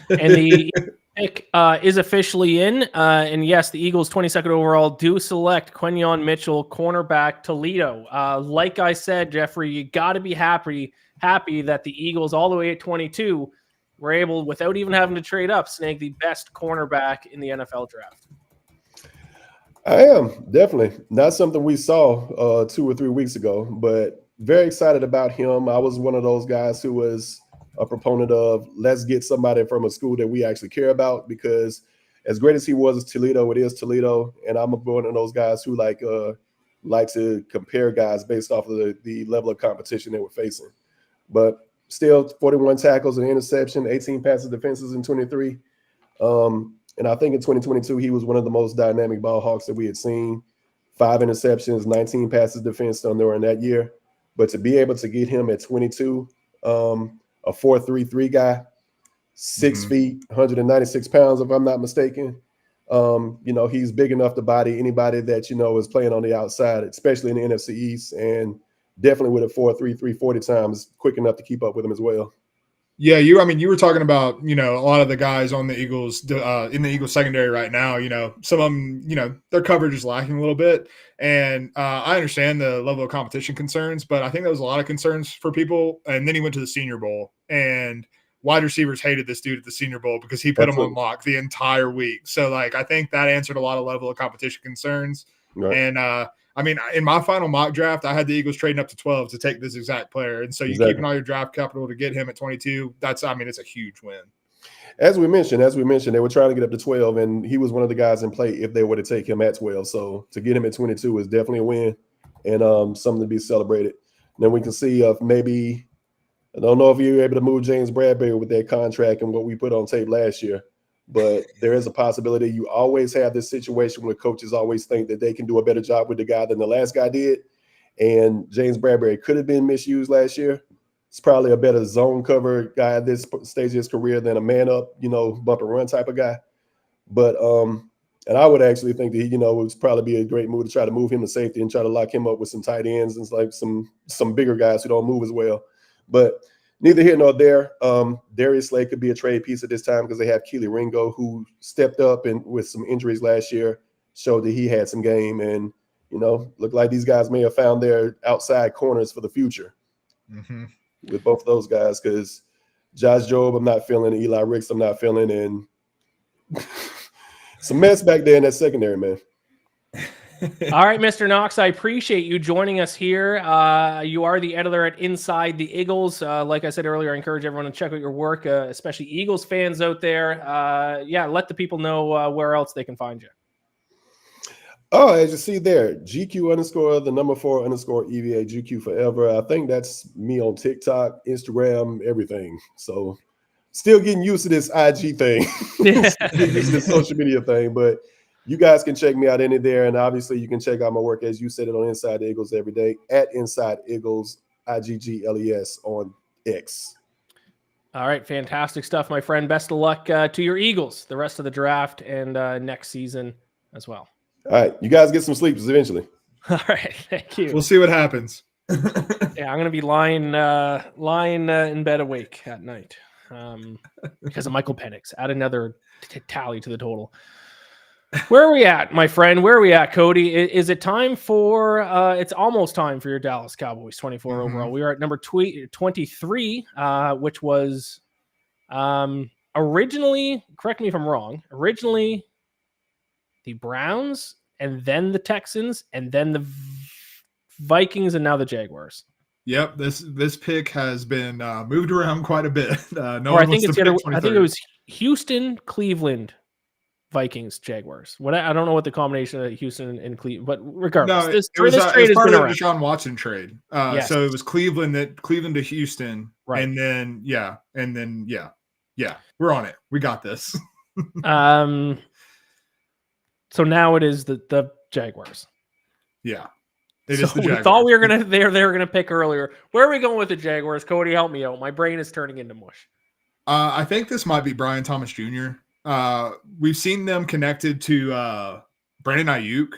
And the pick is officially in. And yes, the Eagles 22nd overall do select Quinyon Mitchell, cornerback, Toledo. Like I said, Jeffrey, you got to be happy that the Eagles, all the way at 22, were able, without even having to trade up, snag the best cornerback in the NFL draft. I am definitely not something we saw 2 or 3 weeks ago, but very excited about him. I was one of those guys who was a proponent of let's get somebody from a school that we actually care about, because as great as he was at Toledo, it is Toledo. And I'm one of those guys who like to compare guys based off of the level of competition they were facing. But still 41 tackles and interception, 18 passes defenses in 23. And I think in 2022, he was one of the most dynamic ball hawks that we had seen. 5 interceptions, 19 passes defense during that year. But to be able to get him at 22, a 4.33 guy, 6 feet, 196 pounds, if I'm not mistaken. He's big enough to body anybody that, is playing on the outside, especially in the NFC East, and definitely with a 4.33 40 times, quick enough to keep up with him as well. Yeah, you were talking about, a lot of the guys on the Eagles, in the Eagles secondary right now, some of them, their coverage is lacking a little bit. And I understand the level of competition concerns, but I think there was a lot of concerns for people. And then he went to the Senior Bowl, and wide receivers hated this dude at the Senior Bowl because he put them on lock the entire week. So, I think that answered a lot of level of competition concerns. Right. And, in my final mock draft, I had the Eagles trading up to 12 to take this exact player. And so you keeping all your draft capital to get him at 22, it's a huge win. As we mentioned, they were trying to get up to 12, and he was one of the guys in play if they were to take him at 12. So to get him at 22 is definitely a win and something to be celebrated. And then we can see maybe, I don't know if you were able to move James Bradbury with that contract and what we put on tape last year, but there is a possibility. You always have this situation where coaches always think that they can do a better job with the guy than the last guy did. And James Bradbury could have been misused last year. It's probably a better zone cover guy at this stage of his career than a man up, bump and run type of guy. But and I would actually think that he, would probably be a great move to try to move him to safety and try to lock him up with some tight ends and like some bigger guys who don't move as well. But neither here nor there. Darius Slay could be a trade piece at this time because they have Keely Ringo, who stepped up and with some injuries last year, showed that he had some game, and looked like these guys may have found their outside corners for the future with both of those guys. Because Josh Jobe, I'm not feeling. Eli Ricks, I'm not feeling, and some mess back there in that secondary, man. All right, Mr. Knox, I appreciate you joining us here. You are the editor at Inside the Eagles. Like I said earlier, I encourage everyone to check out your work, especially Eagles fans out there. Let the people know where else they can find you. Oh, as you see there, GQ_the number 4 _EVA, GQ forever. I think that's me on TikTok, Instagram, everything. So still getting used to this IG thing, this social media thing, but you guys can check me out in there, and obviously you can check out my work, as you said it, on Inside the Eagles every day at Inside Eagles, IGGLES on X. All right, fantastic stuff, my friend. Best of luck to your Eagles the rest of the draft and next season as well. All right, you guys get some sleep eventually. All right, thank you. We'll see what happens. Yeah, I'm gonna be lying in bed awake at night because of Michael Penix. Add another tally to the total. Where are we at, my friend? Where are we at, Cody? Is it time for it's almost time for your Dallas Cowboys 24 overall. We are at number 23, which was originally, correct me if I'm wrong, originally the Browns and then the Texans and then the Vikings and now the Jaguars. Yep, this pick has been moved around quite a bit. I think it was Houston, Cleveland, Vikings, Jaguars. I don't know what the combination of Houston and Cleveland, but regardless, No, this it was trade has part been of the around. Deshaun Watson trade. Yes. So it was Cleveland to Houston, right? And then we're on it. We got this. So now it is the Jaguars. Yeah. We thought we were they were gonna pick earlier. Where are we going with the Jaguars? Cody, help me out. My brain is turning into mush. I think this might be Brian Thomas Jr. We've seen them connected to Brandon Ayuk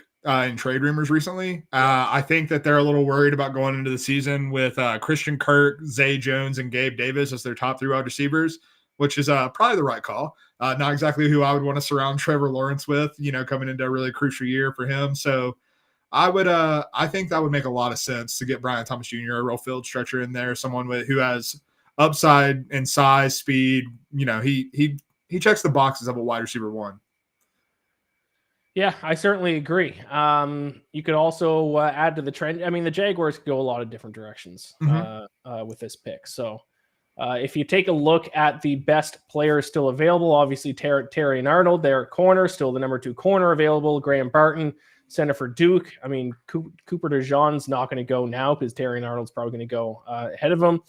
in trade rumors recently. I think that they're a little worried about going into the season with Christian Kirk, Zay Jones, and Gabe Davis as their top 3 wide receivers, which is probably the right call. Not exactly who I would want to surround Trevor Lawrence with, coming into a really crucial year for him. So I think that would make a lot of sense to get Brian Thomas Jr., a real field stretcher in there, someone who has upside and size, speed. He checks the boxes of a wide receiver 1. Yeah, I certainly agree. You could also add to the trend. I mean, the Jaguars could go a lot of different directions with this pick. So if you take a look at the best players still available, obviously Terry and Arnold, they're corner, still the number 2 corner available. Graham Barton, center for Duke. I mean, Cooper DeJean's not going to go now because Terry and Arnold's probably going to go ahead of him.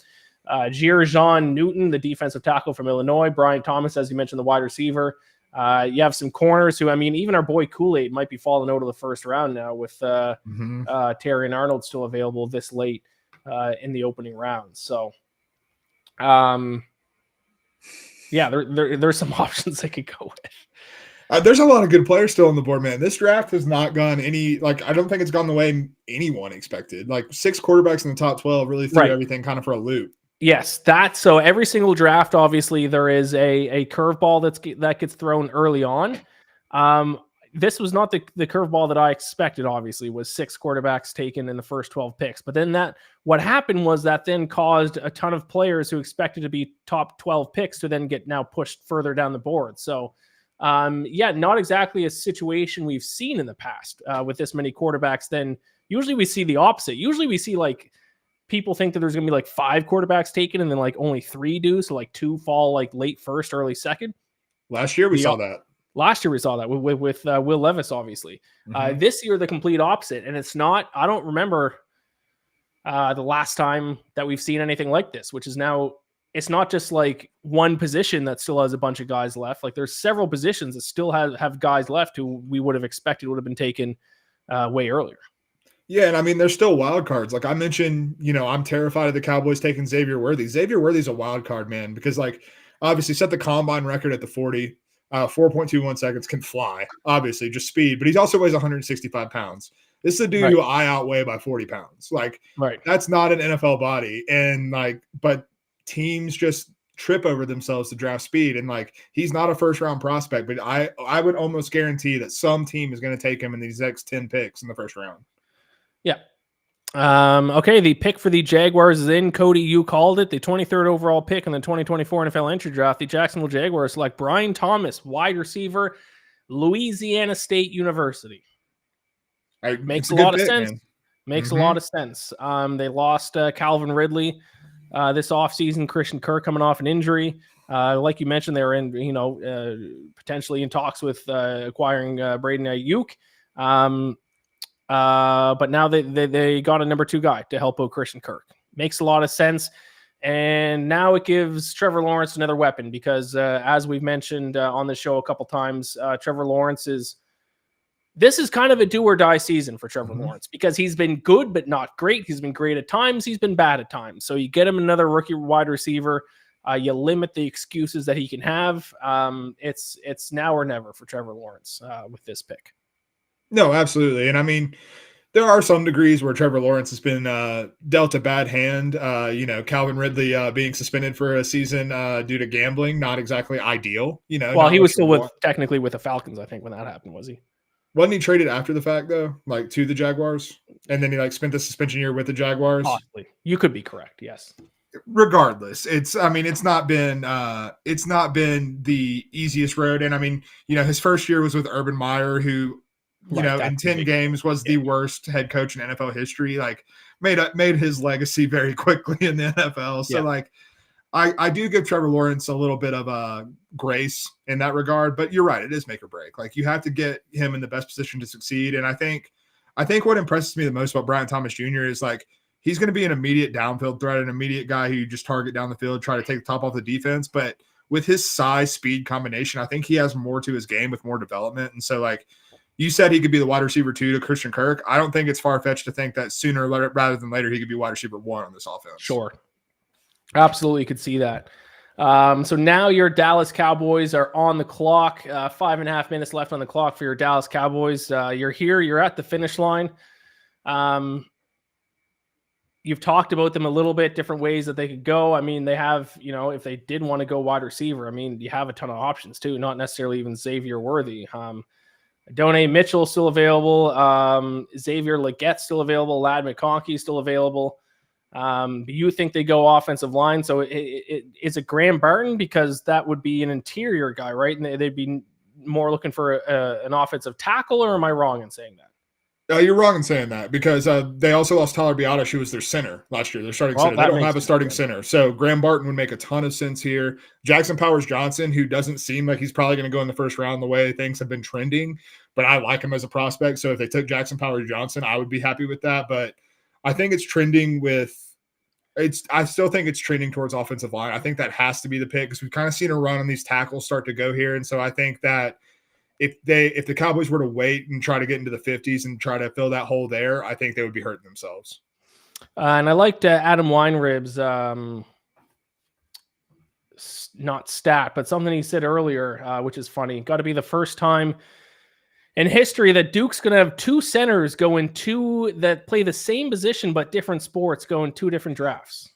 Jean Newton, the defensive tackle from Illinois. Brian Thomas, as you mentioned, the wide receiver. You have some corners who, I mean, even our boy Kool-Aid might be falling out of the first round now with Terry and Arnold still available this late in the opening round. So, there's some options they could go with. There's a lot of good players still on the board, man. This draft has not gone I don't think it's gone the way anyone expected. 6 quarterbacks in the top 12 really threw everything kind of for a loop. Yes, so every single draft, obviously, there is a curveball that gets thrown early on. This was not the curveball that I expected, obviously, was 6 quarterbacks taken in the first 12 picks. But then what happened was that then caused a ton of players who expected to be top 12 picks to then get now pushed further down the board. So, not exactly a situation we've seen in the past with this many quarterbacks. Then usually we see the opposite. Usually we see people think that there's going to be 5 quarterbacks taken and then only 3 do. So 2 fall late first, early second. Last year we saw that. Last year we saw that with Will Levis, obviously. This year, the complete opposite. And it's not, I don't remember the last time that we've seen anything like this, which is now, it's not just one position that still has a bunch of guys left. There's several positions that still have guys left who we would have expected would have been taken way earlier. Yeah, and I mean, there's still wild cards. I mentioned, I'm terrified of the Cowboys taking Xavier Worthy. Xavier Worthy's a wild card, man, because obviously set the combine record at the 40, 4.21 seconds, can fly, obviously, just speed, but he also weighs 165 pounds. This is a dude who I outweigh by 40 pounds. That's not an NFL body. And but teams just trip over themselves to draft speed. And he's not a first round prospect, but I would almost guarantee that some team is going to take him in these next 10 picks in the first round. Yeah. Okay, the pick for the Jaguars is in. Cody, you called it. The 23rd overall pick in the 2024 NFL entry draft. The Jacksonville Jaguars select Brian Thomas, wide receiver, Louisiana State University. Makes a lot of sense. Makes a lot of sense. They lost Calvin Ridley this offseason. Christian Kirk coming off an injury. Like you mentioned, they were in, potentially in talks with acquiring Braden Ayuk. But now they got a number 2 guy to help out Christian Kirk. Makes a lot of sense. And now it gives Trevor Lawrence another weapon because as we've mentioned on the show a couple times, Trevor Lawrence this is kind of a do or die season for Trevor Lawrence because he's been good, but not great. He's been great at times. He's been bad at times. So you get him another rookie wide receiver. You limit the excuses that he can have. It's now or never for Trevor Lawrence with this pick. No, absolutely. And I mean, There are some degrees where Trevor Lawrence has been dealt a bad hand. Calvin Ridley being suspended for a season due to gambling, not exactly ideal. Well, he was still technically with the Falcons, I think, when that happened, was he? Wasn't he traded after the fact though, like to the Jaguars, and then he spent the suspension year with the Jaguars? Possibly. You could be correct. Yes. Regardless, it's not been the easiest road, and his first year was with Urban Meyer, who in 10 games was the worst head coach in NFL history. Made his legacy very quickly in the NFL. So I do give Trevor Lawrence a little bit of grace in that regard, but you're right, it is make or break. You have to get him in the best position to succeed. And I think what impresses me the most about Brian Thomas Jr. is he's going to be an immediate downfield threat, an immediate guy who you just target down the field, try to take the top off the defense. But with his size speed combination, I think he has more to his game with more development. And so you said he could be the wide receiver 2 to Christian Kirk. I don't think it's far-fetched to think that sooner rather than later he could be wide receiver 1 on this offense. Sure. Absolutely could see that. So now your Dallas Cowboys are on the clock. 5.5 minutes left on the clock for your Dallas Cowboys. You're here. You're at the finish line. You've talked about them a little bit, different ways that they could go. They have, if they did want to go wide receiver, you have a ton of options too, not necessarily even Xavier Worthy. Donnie Mitchell still available. Xavier Legette still available. Ladd McConkey still available. You think they go offensive line? So is it Graham Barton, because that would be an interior guy, right? And they'd be more looking for an offensive tackle, or am I wrong in saying that? You're wrong in saying that, because they also lost Tyler Biadasz, who was their center last year. Their starting center. They don't have a starting center. So Graham Barton would make a ton of sense here. Jackson Powers-Johnson, who doesn't seem like he's probably going to go in the first round the way things have been trending, but I like him as a prospect. So if they took Jackson Powers-Johnson, I would be happy with that. But I think it's trending I still think it's trending towards offensive line. I think that has to be the pick, because we've kind of seen a run on these tackles start to go here. And so I think that if the Cowboys were to wait and try to get into the 50s and try to fill that hole there, I think they would be hurting themselves. And I liked Adam Weinrib's not stat, but something he said earlier, which is funny. Got to be the first time in history that Duke's going to have 2 centers go in that play the same position but different sports, go in 2 different drafts.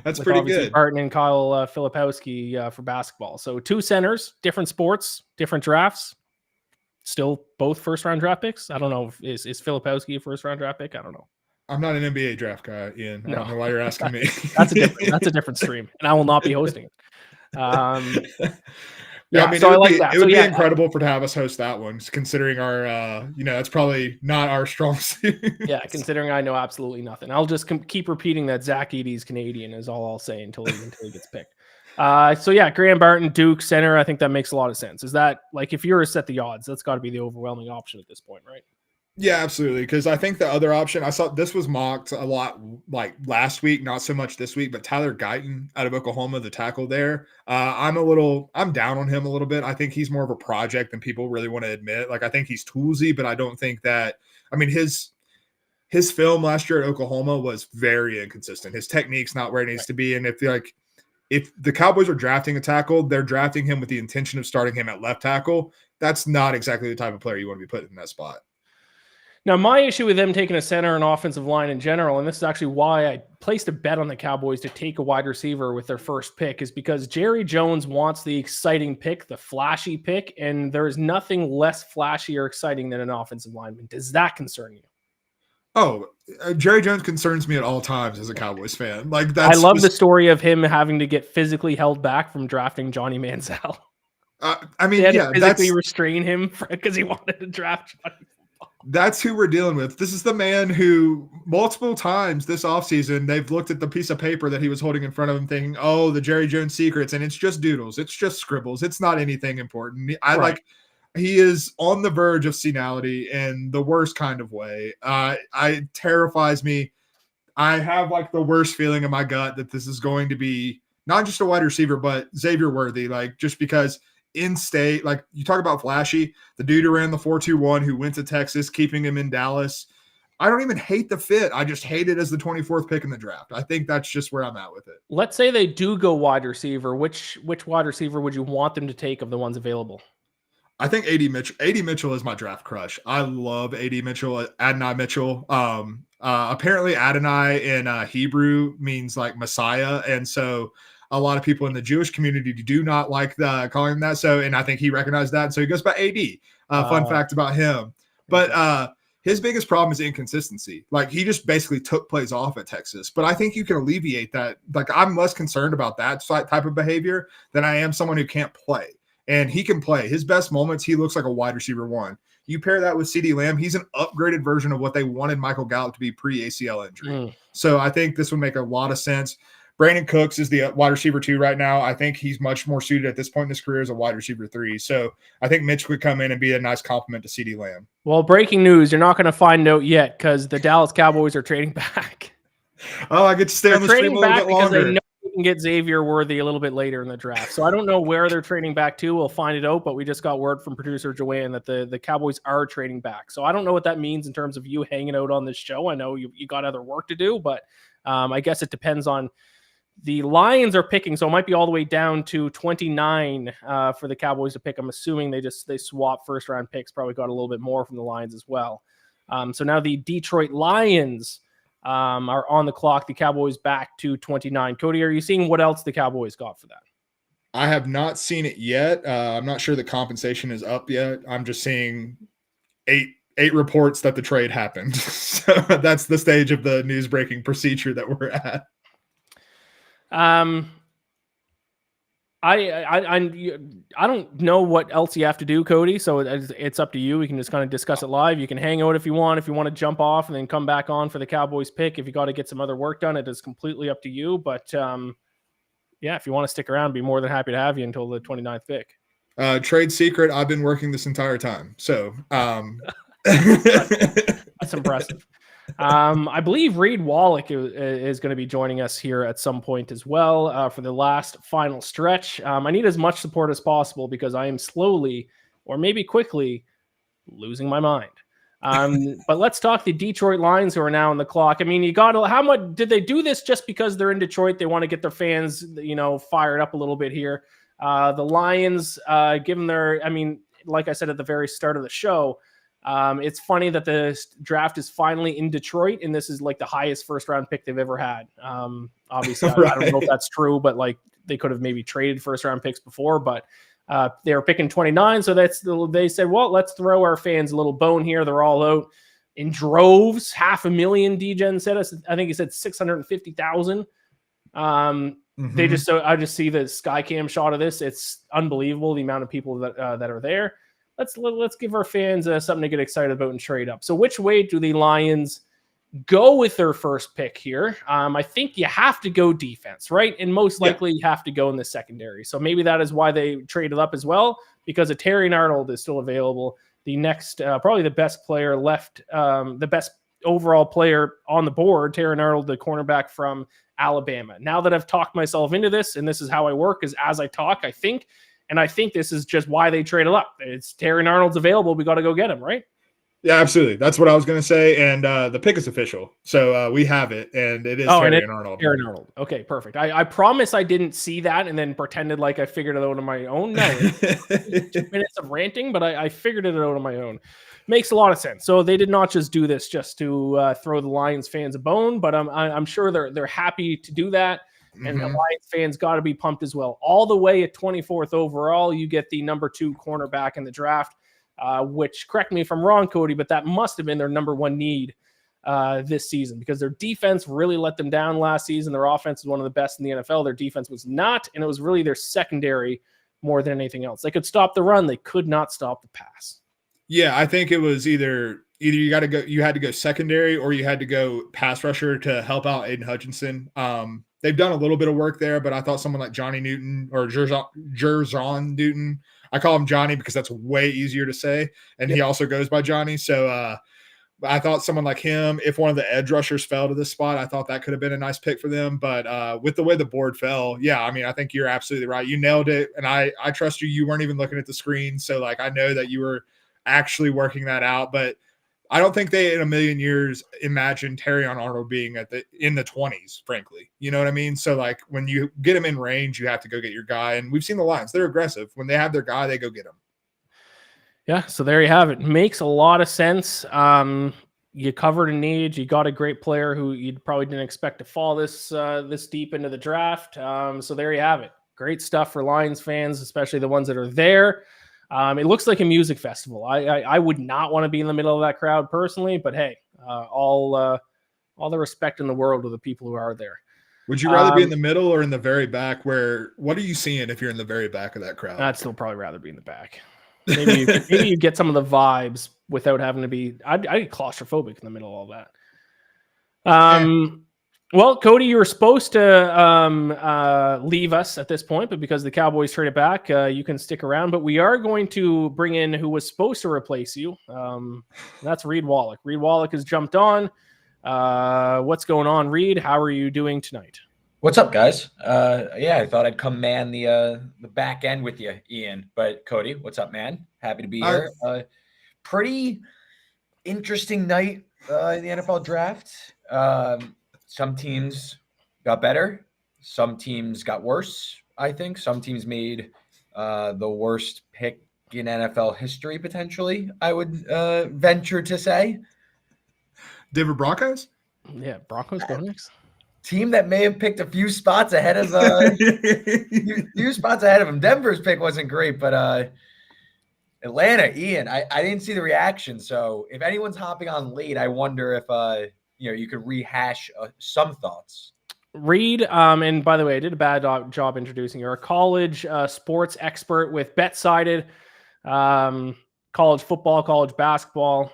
That's pretty good. Barton and Kyle Filipowski for basketball. So 2 centers, different sports, different drafts. Still both first-round draft picks. I don't know. Is Filipowski a first-round draft pick? I don't know. I'm not an NBA draft guy, Ian. I don't know why you're asking me. That's a different stream, and I will not be hosting it. It would be incredible to have us host that one, considering our, that's probably not our strong suit. Yeah, considering I know absolutely nothing. I'll just keep repeating that Zach Edey's Canadian is all I'll say until he gets picked. Graham Barton, Duke, center, I think that makes a lot of sense. Is that, if you were to set the odds, that's got to be the overwhelming option at this point, right? Yeah, absolutely. Because I think the other option, I saw this was mocked a lot last week, not so much this week, but Tyler Guyton out of Oklahoma, the tackle there. I'm down on him a little bit. I think he's more of a project than people really want to admit. I think he's toolsy, but I don't think that, his film last year at Oklahoma was very inconsistent. His technique's not where it needs to be. And if the Cowboys are drafting a tackle, they're drafting him with the intention of starting him at left tackle. That's not exactly the type of player you want to be putting in that spot. Now, my issue with them taking a center and offensive line in general, and this is actually why I placed a bet on the Cowboys to take a wide receiver with their first pick, is because Jerry Jones wants the exciting pick, the flashy pick, and there is nothing less flashy or exciting than an offensive lineman. Does that concern you? Oh, Jerry Jones concerns me at all times as a Cowboys fan. I love the story of him having to get physically held back from drafting Johnny Manziel. They had to physically restrain him because he wanted to draft Johnny. That's who we're dealing with. This is the man who multiple times this offseason, they've looked at the piece of paper that he was holding in front of him thinking, oh, the Jerry Jones secrets. And it's just doodles. It's just scribbles. It's not anything important. He is on the verge of senility in the worst kind of way. It terrifies me. I have the worst feeling in my gut that this is going to be not just a wide receiver, but Xavier Worthy, just because in state, you talk about flashy, the dude who ran the 4.21 who went to Texas, keeping him in Dallas. I don't even hate the fit. I just hate it as the 24th pick in the draft. I think that's just where I'm at with it. Let's say they do go wide receiver. Which wide receiver would you want them to take of the ones available? I think AD Mitchell is my draft crush. I love AD Mitchell, Adonai Mitchell. Apparently Adonai in Hebrew means like Messiah. And so a lot of people in the Jewish community do not like calling him that. So, and I think he recognized that. And so he goes by AD. Fun fact about him. But his biggest problem is inconsistency. Like he just basically took plays off at Texas. But I think you can alleviate that. Like I'm less concerned about that type of behavior than I am someone who can't play. And he can play. His best moments, he looks like a wide receiver one. You pair that with CeeDee Lamb, he's an upgraded version of what they wanted Michael Gallup to be pre-ACL injury. So I think this would make a lot of sense. Brandon Cooks is the wide receiver 2 right now. I think he's much more suited at this point in his career as a wide receiver 3. So I think Mitch could come in and be a nice compliment to CeeDee Lamb. Well, breaking news, you're not going to find out yet because the Dallas Cowboys are trading back. Oh, I get to stay on the stream a little bit longer. They know we can get Xavier Worthy a little bit later in the draft. So I don't know where they're trading back to. We'll find it out, but we just got word from producer Joanne that the Cowboys are trading back. So I don't know what that means in terms of you hanging out on this show. I know you got other work to do, but I guess it depends on the Lions are picking. So it might be all the way down to 29 for the Cowboys to pick. I'm assuming they swap first round picks, probably got a little bit more from the Lions as well. So now the Detroit Lions are on the clock. The Cowboys back to 29. Cody, are you seeing what else the Cowboys got for that? I have not seen it yet. I'm not sure the compensation is up yet. I'm just seeing eight reports that the trade happened. So that's the stage of the news breaking procedure that we're at. I don't know what else you have to do, Cody. So it's up to you. We can just kind of discuss it live. You can hang out if you want. If you want to jump off and then come back on for the Cowboys pick, if you got to get some other work done, it is completely up to you. But yeah, if you want to stick around, be more than happy to have you until the 29th pick. Trade secret. I've been working this entire time. So that's impressive. I believe Reed Wallach is going to be joining us here at some point as well for the last final stretch. I need as much support as possible because I am slowly or maybe quickly losing my mind. But let's talk the Detroit Lions, who are now on the clock. I mean, how much did they do this just because they're in Detroit? They want to get their fans, fired up a little bit here. The Lions, like I said at the very start of the show, it's funny that the draft is finally in Detroit, and this is like the highest first round pick they've ever had. Obviously, right. I don't know if that's true, but like they could have maybe traded first round picks before, but they were picking 29. So they said, well, let's throw our fans a little bone here. They're all out in droves, 500,000. DGen said, I think he said 650,000. I just see the sky cam shot of this. It's unbelievable the amount of people that are there. Let's give our fans something to get excited about and trade up. So which way do the Lions go with their first pick here? I think you have to go defense, right? And most likely you have to go in the secondary. So maybe that is why they traded up as well, because a Terry Arnold is still available. The next, probably the best player left, the best overall player on the board, Terry Arnold, the cornerback from Alabama. Now that I've talked myself into this, and this is how I work, is as I talk, I think. And I think this is just why they traded up. It's Terry Arnold's available. We got to go get him, right? Yeah, absolutely. That's what I was going to say. And the pick is official. So we have it. And it is Terry Arnold. Terry Arnold. Okay, perfect. I promise I didn't see that and then pretended like I figured it out on my own. No, 2 minutes of ranting, but I figured it out on my own. Makes a lot of sense. So they did not just do this just to throw the Lions fans a bone, but I'm sure they're happy to do that. And the Lions fans got to be pumped as well. All the way at 24th overall, you get the number 2 cornerback in the draft, which, correct me if I'm wrong, Cody, but that must have been their number 1 need this season because their defense really let them down last season. Their offense is one of the best in the NFL. Their defense was not, and it was really their secondary more than anything else. They could stop the run. They could not stop the pass. Yeah, I think it was either you had to go secondary or you had to go pass rusher to help out Aiden Hutchinson. They've done a little bit of work there, but I thought someone like Johnny Newton or Jerzon Newton, I call him Johnny because that's way easier to say. And he also goes by Johnny. So I thought someone like him, if one of the edge rushers fell to this spot, I thought that could have been a nice pick for them. But with the way the board fell, yeah, I mean, I think you're absolutely right. You nailed it. And I trust you. You weren't even looking at the screen. So like, I know that you were actually working that out, but I don't think they in a million years imagined Terry Arnold being in the 20s, frankly. You know what I mean? So like when you get him in range, you have to go get your guy. And we've seen the Lions. They're aggressive. When they have their guy, they go get him. Yeah, so there you have it. Makes a lot of sense. You covered a need. You got a great player who you probably didn't expect to fall this deep into the draft. So there you have it. Great stuff for Lions fans, especially the ones that are there. It looks like a music festival. I would not want to be in the middle of that crowd personally, but hey, all the respect in the world to the people who are there. Would you rather be in the middle or in the very back? What are you seeing if you're in the very back of that crowd? I'd still probably rather be in the back. Maybe you get some of the vibes without having to be. I'd get claustrophobic in the middle of all that. Well, Cody, you were supposed to leave us at this point, but because the Cowboys traded back, you can stick around. But we are going to bring in who was supposed to replace you. That's Reed Wallach. Reed Wallach has jumped on. What's going on, Reed? How are you doing tonight? What's up, guys? I thought I'd come man the back end with you, Ian. But Cody, what's up, man? Happy to be here. Pretty interesting night in the NFL draft. Some teams got better. Some teams got worse, I think. Some teams made the worst pick in NFL history, potentially, I would venture to say. Denver Broncos? Yeah, Broncos go next. Team that may have picked a few spots ahead of few spots ahead of him. Denver's pick wasn't great, but Atlanta, Ian, I didn't see the reaction. So if anyone's hopping on late, I wonder if you could rehash some thoughts. Reed, and by the way, I did a bad job introducing you. You're a college sports expert with BetSided, college football, college basketball.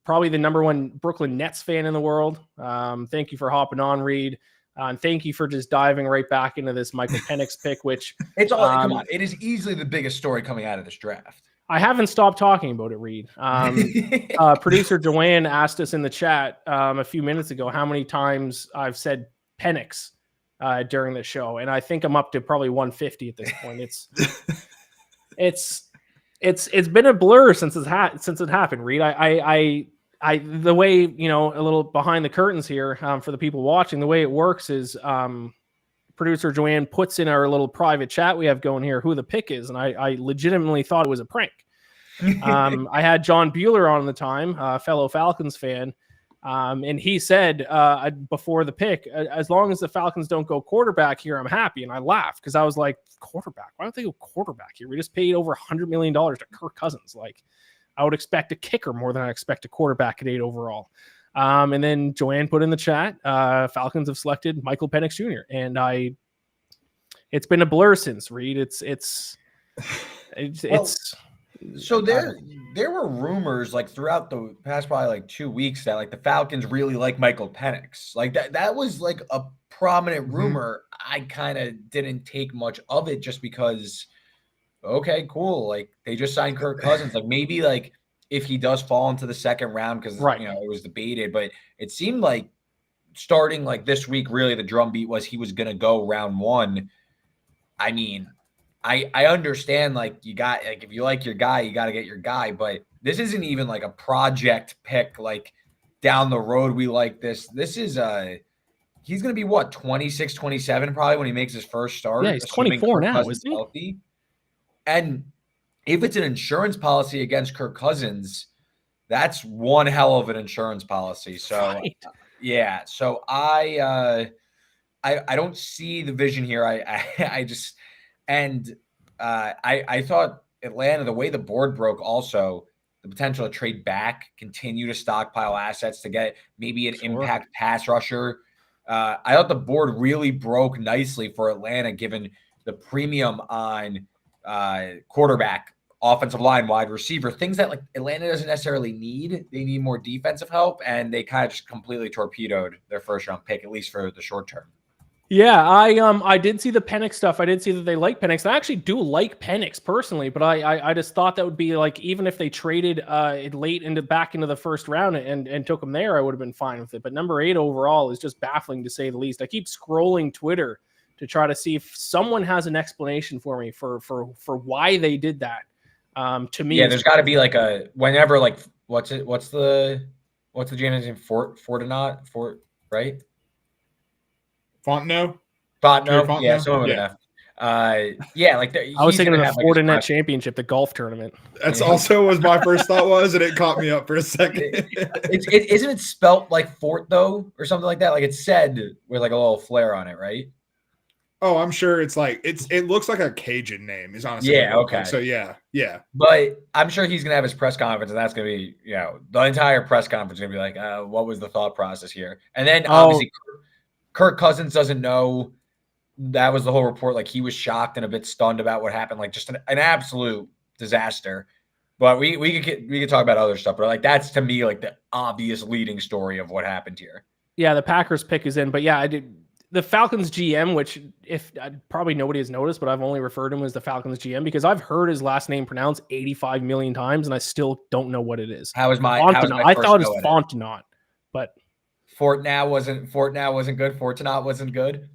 Probably the number one Brooklyn Nets fan in the world. Thank you for hopping on, Reed. And thank you for just diving right back into this Michael Penix pick, which it's all come on. It is easily the biggest story coming out of this draft. I haven't stopped talking about it, Reed. Producer Joanne asked us in the chat a few minutes ago how many times I've said Penix during the show, and I think I'm up to probably 150 at this point. It's been a blur since it happened, Reed. I the way, a little behind the curtains here for the people watching, the way it works is producer Joanne puts in our little private chat we have going here who the pick is, and I legitimately thought it was a prank. I had John Bueller on the time, fellow Falcons fan, and he said before the pick, as long as the Falcons don't go quarterback here, I'm happy. And I laughed because I was like, quarterback? Why don't they go quarterback here? We just paid over $100 million to Kirk Cousins. Like, I would expect a kicker more than I expect a quarterback at 8 overall. And then Joanne put in the chat, Falcons have selected Michael Penix Jr. And it's been a blur since, Reed. So there were rumors like throughout the past probably like 2 weeks that like the Falcons really like Michael Penix. Like that was like a prominent rumor. I kind of didn't take much of it just because, okay, cool. Like they just signed Kirk Cousins. Like maybe like if he does fall into the second round because it was debated, but it seemed like starting like this week, really the drumbeat was he was gonna go round 1. I mean, I understand like you got like if you like your guy, you got to get your guy, but this isn't even like a project pick like down the road. We like this. This is he's going to be what 26, 27 probably when he makes his first start. Yeah, he's 24 now, isn't he? Healthy. And if it's an insurance policy against Kirk Cousins, that's one hell of an insurance policy. So yeah, so I don't see the vision here. I just and I thought Atlanta, the way the board broke, also the potential to trade back, continue to stockpile assets to get maybe an impact pass rusher. I thought the board really broke nicely for Atlanta, given the premium on quarterback, offensive line, wide receiver, things that like Atlanta doesn't necessarily need. They need more defensive help, and they kind of just completely torpedoed their first round pick, at least for the short term. Yeah, I did see the Penix stuff. I did see that they like Penix. I actually do like Penix personally, but I just thought that would be like, even if they traded it late back into the first round and took him there, I would have been fine with it. But number 8 overall is just baffling to say the least. I keep scrolling Twitter to try to see if someone has an explanation for me for why they did that. To me, yeah, there's got to be like a whenever like what's the Janus name? Fort, right? Fontenot? Yeah, someone with an F. Yeah, like I was thinking of the have, like, Fortinet Championship, the golf tournament. That's also what my first thought was, and it caught me up for a second. Isn't it spelt like Fort though, or something like that? Like it's said with like a little flair on it, right? Oh, I'm sure it's like it looks like a Cajun name. Is honestly Yeah, what it looks okay. like. So yeah. But I'm sure he's gonna have his press conference, and that's gonna be, the entire press conference is gonna be like, what was the thought process here? And then obviously Kirk Cousins doesn't know. That was the whole report. Like he was shocked and a bit stunned about what happened. Like just an absolute disaster. But we could talk about other stuff. But like that's to me like the obvious leading story of what happened here. Yeah, the Packers pick is in, but yeah, I did. The Falcons GM, which if probably nobody has noticed, but I've only referred to him as the Falcons GM because I've heard his last name pronounced 85 million times, and I still don't know what it is. I thought it was Fontenot, but Fortnow wasn't good. Fortinot wasn't good.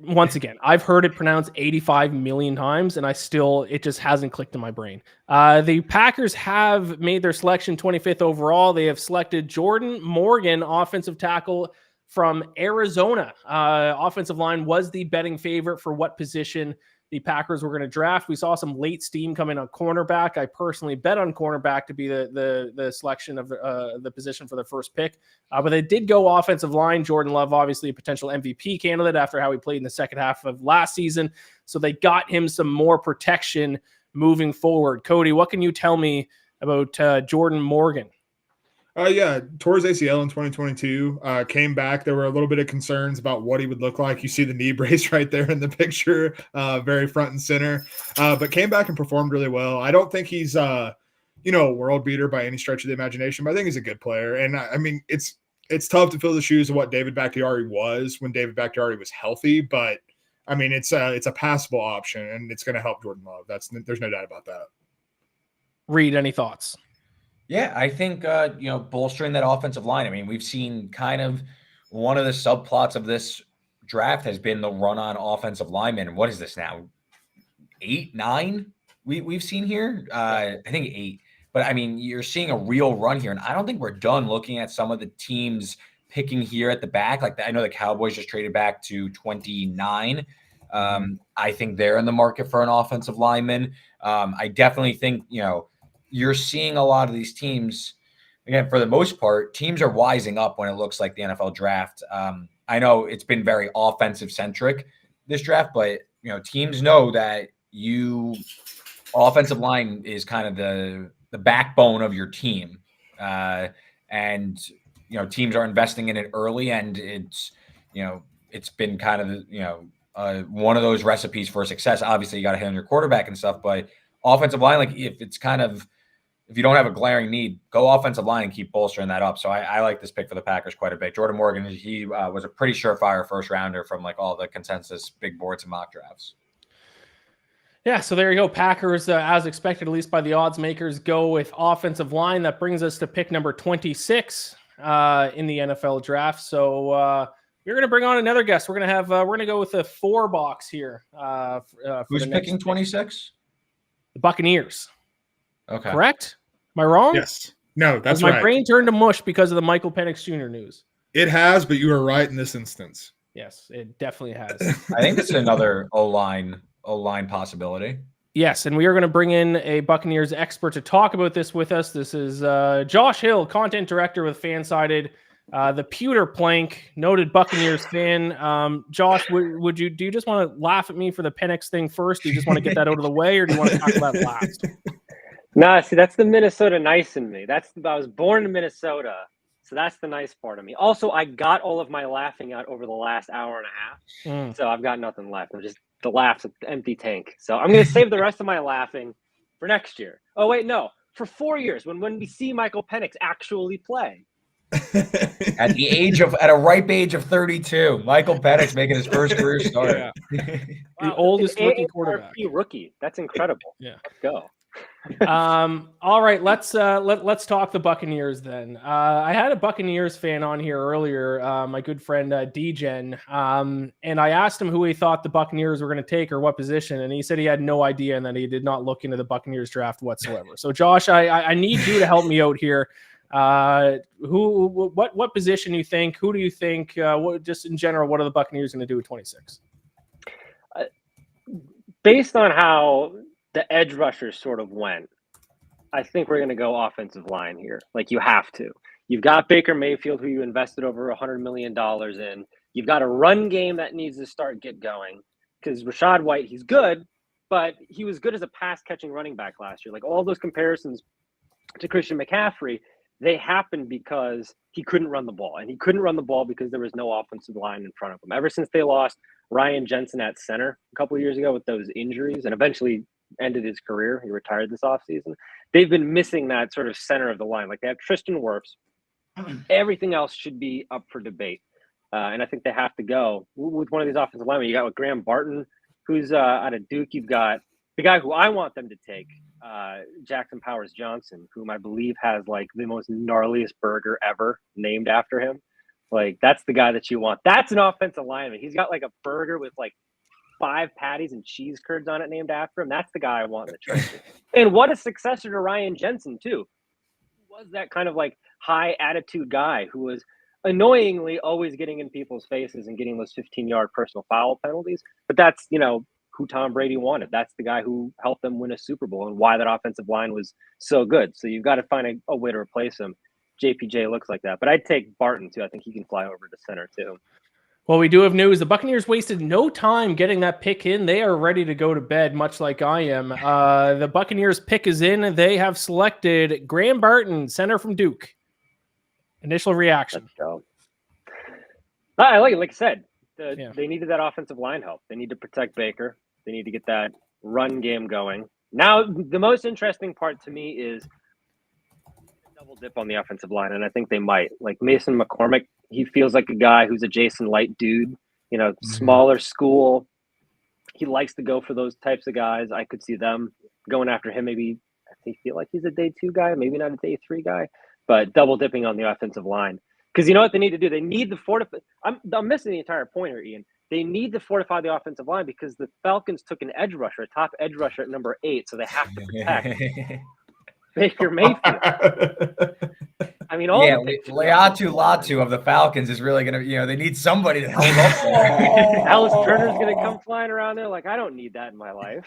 Once again, I've heard it pronounced 85 million times, and it just hasn't clicked in my brain. The Packers have made their selection 25th overall. They have selected Jordan Morgan, offensive tackle from Arizona. Offensive line was the betting favorite for what position the Packers were going to draft. We saw some late steam coming on cornerback. I personally bet on cornerback to be the selection of the position for the first pick. But they did go offensive line. Jordan Love, obviously a potential MVP candidate after how he played in the second half of last season. So they got him some more protection moving forward. Cody, what can you tell me about Jordan Morgan? Tore his ACL in 2022, came back. There were a little bit of concerns about what he would look like. You see the knee brace right there in the picture, very front and center, but came back and performed really well. I don't think he's, a world beater by any stretch of the imagination, but I think he's a good player. And I mean, it's tough to fill the shoes of what David Bakhtiari was when David Bakhtiari was healthy, but I mean, it's a passable option and it's going to help Jordan Love. There's no doubt about that. Reed, any thoughts? Yeah, I think, bolstering that offensive line. I mean, we've seen kind of one of the subplots of this draft has been the run on offensive linemen. And what is this now? 8, 9 we've seen here? I think 8. But, I mean, you're seeing a real run here. And I don't think we're done looking at some of the teams picking here at the back. Like, I know the Cowboys just traded back to 29. I think they're in the market for an offensive lineman. I definitely think, you're seeing a lot of these teams, again, for the most part, teams are wising up when it looks like the NFL draft. I know it's been very offensive centric this draft, but teams know that offensive line is kind of the backbone of your team. And teams are investing in it early, and it's been kind of, one of those recipes for success. Obviously you got to hit on your quarterback and stuff, but offensive line, like if you don't have a glaring need, go offensive line and keep bolstering that up. So I like this pick for the Packers quite a bit. Jordan Morgan, he was a pretty surefire first rounder from like all the consensus big boards and mock drafts. Yeah, so there you go. Packers, as expected, at least by the odds makers, go with offensive line. That brings us to pick number 26 in the NFL draft. So we're going to bring on another guest. We're going to go with a 4 box here. Who's picking 26? The Buccaneers. Okay. Correct? Am I wrong? Yes. No, that's right. My brain turned to mush because of the Michael Penix Jr. news. It has, but you are right in this instance. Yes, it definitely has. I think this is another O-line possibility. Yes, and we are going to bring in a Buccaneers expert to talk about this with us. This is Josh Hill, content director with Fansided, the pewter plank, noted Buccaneers fan. Josh, do you just want to laugh at me for the Penix thing first? Do you just want to get that out of the way, or do you want to talk about it last? Nah, see, that's the Minnesota nice in me. I was born in Minnesota, so that's the nice part of me. Also, I got all of my laughing out over the last hour and a half, so I've got nothing left. I'm just the laughs at the empty tank. So I'm going to save the rest of my laughing for next year. Oh, wait, no. For 4 years, when we see Michael Penix actually play. At a ripe age of 32, Michael Penix making his first career start. Yeah. The oldest rookie quarterback. Rookie. That's incredible. Yeah. Let's go. All right, let's talk the Buccaneers then. I had a Buccaneers fan on here earlier, my good friend Degen, and I asked him who he thought the Buccaneers were going to take or what position, and he said he had no idea and that he did not look into the Buccaneers draft whatsoever. So Josh, I need you to help me out here. What position you think? Who do you think? Just in general, what are the Buccaneers going to do at 26? based on how the edge rushers sort of went, I think we're going to go offensive line here. Like, you have to. You've got Baker Mayfield, who you invested over $100 million in. You've got a run game that needs to get going, because Rashad White, he's good, but he was good as a pass-catching running back last year. Like, all those comparisons to Christian McCaffrey, they happened because he couldn't run the ball. And he couldn't run the ball because there was no offensive line in front of him. Ever since they lost Ryan Jensen at center a couple of years ago with those injuries, and eventually ended his career, he retired this offseason, they've been missing that sort of center of the line. Like, they have Tristan Wirfs. Everything else should be up for debate. And I think they have to go with one of these offensive linemen. You got with Graham Barton, who's out of Duke. You've got the guy who I want them to take, Jackson Powers Johnson, whom I believe has like the most gnarliest burger ever named after him. Like, that's the guy that you want. That's an offensive lineman. He's got like a burger with like 5 patties and cheese curds on it named after him. That's the guy I want in the trenches. And what a successor to Ryan Jensen, too. He was that kind of like high attitude guy who was annoyingly always getting in people's faces and getting those 15-yard personal foul penalties. But that's, who Tom Brady wanted. That's the guy who helped them win a Super Bowl and why that offensive line was so good. So you've got to find a way to replace him. JPJ looks like that. But I'd take Barton, too. I think he can fly over to center, too. Well, we do have news. The Buccaneers wasted no time getting that pick in. They are ready to go to bed, much like I am. The Buccaneers pick is in. They have selected Graham Barton, center from Duke. Initial reaction. I like it. Like I said, they needed that offensive line help. They need to protect Baker. They need to get that run game going. Now, the most interesting part to me is double dip on the offensive line, and I think they might. Like Mason McCormick, he feels like a guy who's a Jason Light dude, smaller school. He likes to go for those types of guys. I could see them going after him. Maybe they feel like he's a day 2 guy, maybe not a day 3 guy, but double dipping on the offensive line. Because you know what they need to do? They need to fortify. I'm missing the entire point here, Ian. They need to fortify the offensive line because the Falcons took an edge rusher, a top edge rusher at number 8, so they have to protect Baker Mayfield. I mean, Leatu Latu of the Falcons is really going to, they need somebody to help up there. Alice Turner's going to come flying around there. Like, I don't need that in my life.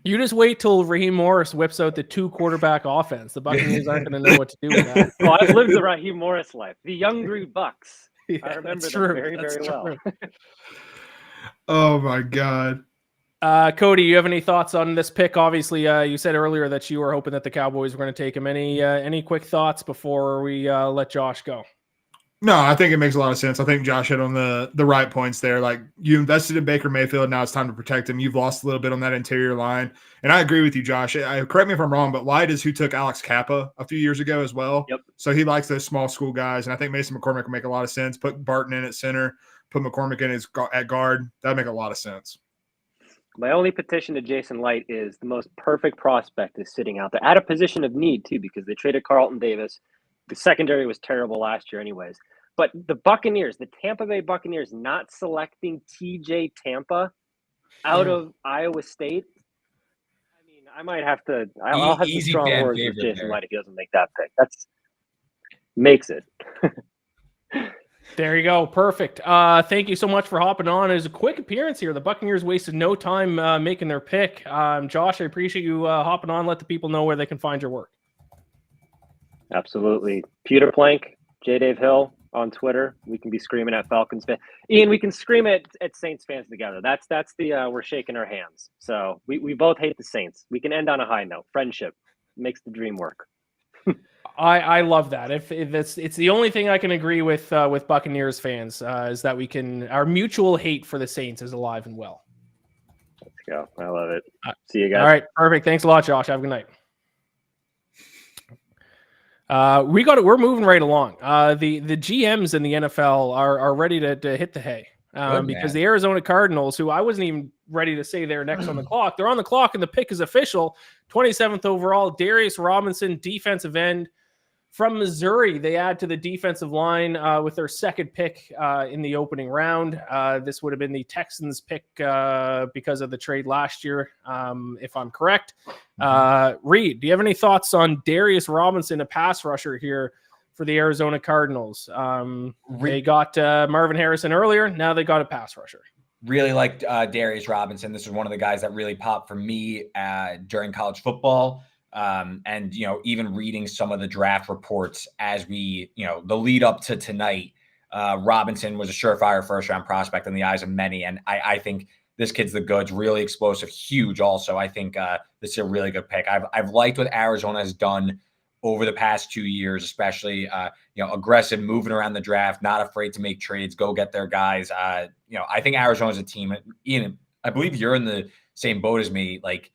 You just wait till Raheem Morris whips out the 2-quarterback offense. The Buccaneers aren't going to know what to do with that. Well, I've lived the Raheem Morris life. The young Green Bucks. Yeah, I remember them very, very well. Oh, my God. Cody, you have any thoughts on this pick? Obviously, you said earlier that you were hoping that the Cowboys were going to take him. Any quick thoughts before we let Josh go? No, I think it makes a lot of sense. I think Josh hit on the right points there. Like, you invested in Baker Mayfield. Now it's time to protect him. You've lost a little bit on that interior line. And I agree with you, Josh. Correct me if I'm wrong, but Light is who took Alex Kappa a few years ago as well. Yep. So he likes those small school guys. And I think Mason McCormick would make a lot of sense. Put Barton in at center, put McCormick in at guard. That would make a lot of sense. My only petition to Jason Light is the most perfect prospect is sitting out there at a position of need, too, because they traded Carlton Davis. The secondary was terrible last year anyways. But the Buccaneers, the Tampa Bay Buccaneers not selecting TJ Tampa out of Iowa State. I mean, I might have to – I'll have some strong words with Jason Light if he doesn't make that pick. That's makes it. There you go. Perfect. Thank you so much for hopping on. It was a quick appearance here. The Buccaneers wasted no time making their pick. Josh, I appreciate you hopping on. Let the people know where they can find your work. Absolutely. Peter Plank, J. Dave Hill on Twitter. We can be screaming at Falcons fans. Ian, we can scream at Saints fans together. That's the we're shaking our hands. So we both hate the Saints. We can end on a high note. Friendship makes the dream work. I love that. If it's the only thing I can agree with Buccaneers fans is that our mutual hate for the Saints is alive and well. Let's go. I love it. See you guys. All right, perfect. Thanks a lot, Josh. Have a good night. We're moving right along. The GMs in the NFL are ready to hit the hay because the Arizona Cardinals, who I wasn't even ready to say they're next on the clock, they're on the clock and the pick is official. 27th overall, Darius Robinson, defensive end from Missouri. They add to the defensive line with their second pick in the opening round. This would have been the Texans pick because of the trade last year, if I'm correct. Reed, do you have any thoughts on Darius Robinson, a pass rusher here for the Arizona Cardinals? They got Marvin Harrison earlier. Now they got a pass rusher. Really liked Darius Robinson. This is one of the guys that really popped for me during college football. And, even reading some of the draft reports as we, the lead up to tonight, Robinson was a surefire first-round prospect in the eyes of many. And I think this kid's the goods, really explosive, huge also. I think this is a really good pick. I've liked what Arizona has done over the past 2 years, especially, aggressive, moving around the draft, not afraid to make trades, go get their guys. I think Arizona's a team. Ian, I believe you're in the same boat as me. Like,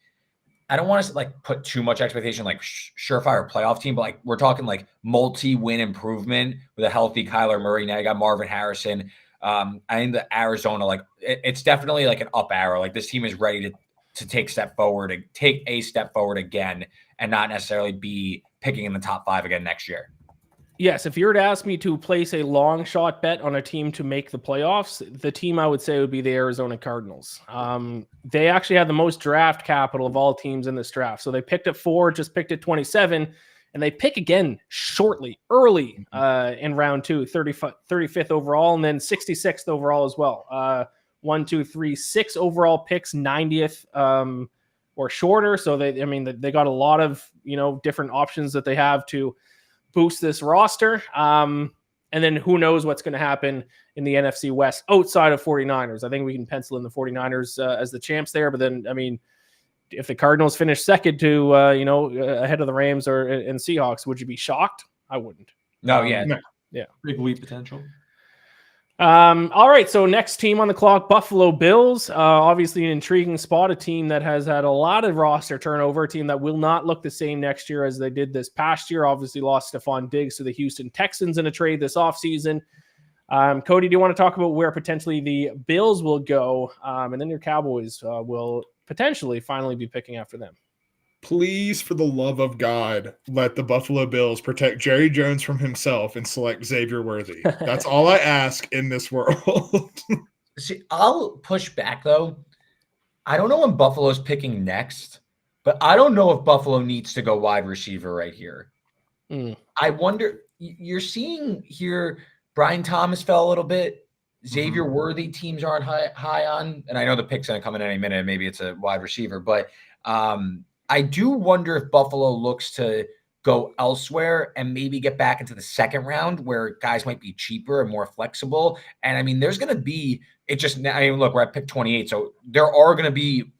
I don't want to put too much expectation, surefire playoff team, but we're talking multi-win improvement with a healthy Kyler Murray. Now you got Marvin Harrison. I think the Arizona, it's definitely an up arrow. This team is ready to take a step forward again, and not necessarily be picking in the top 5 again next year. Yes, if you were to ask me to place a long shot bet on a team to make the playoffs, the team I would say would be the Arizona Cardinals. They actually had the most draft capital of all teams in this draft. So they picked at 4, just picked at 27, and they pick again early in round 2, 35th overall, and then 66th overall as well. 1, 2, 3, 6 overall picks, 90th or shorter. So they got a lot of different options that they have to boost this roster. And then who knows what's going to happen in the NFC West outside of 49ers. I think we can pencil in the 49ers as the champs there. But then, if the Cardinals finish second to, ahead of the Rams and Seahawks, would you be shocked? I wouldn't. No, yeah. Yeah. Big leap potential. All right, so next team on the clock, Buffalo Bills. Obviously an intriguing spot, a team that has had a lot of roster turnover, a team that will not look the same next year as they did this past year. Obviously lost Stephon Diggs to the Houston Texans in a trade this offseason. Cody, do you want to talk about where potentially the Bills will go? And then your Cowboys will potentially finally be picking after them. Please, for the love of God, let the Buffalo Bills protect Jerry Jones from himself and select Xavier Worthy. That's all I ask in this world. See, I'll push back, though. I don't know when Buffalo's picking next, but I don't know if Buffalo needs to go wide receiver right here. I wonder, you're seeing here, Brian Thomas fell a little bit. Xavier Worthy teams aren't high on, and I know the pick's going to come in any minute. Maybe it's a wide receiver, but I do wonder if Buffalo looks to go elsewhere and maybe get back into the second round where guys might be cheaper and more flexible. And there's going to be, look, we're at pick 28. So there are going to be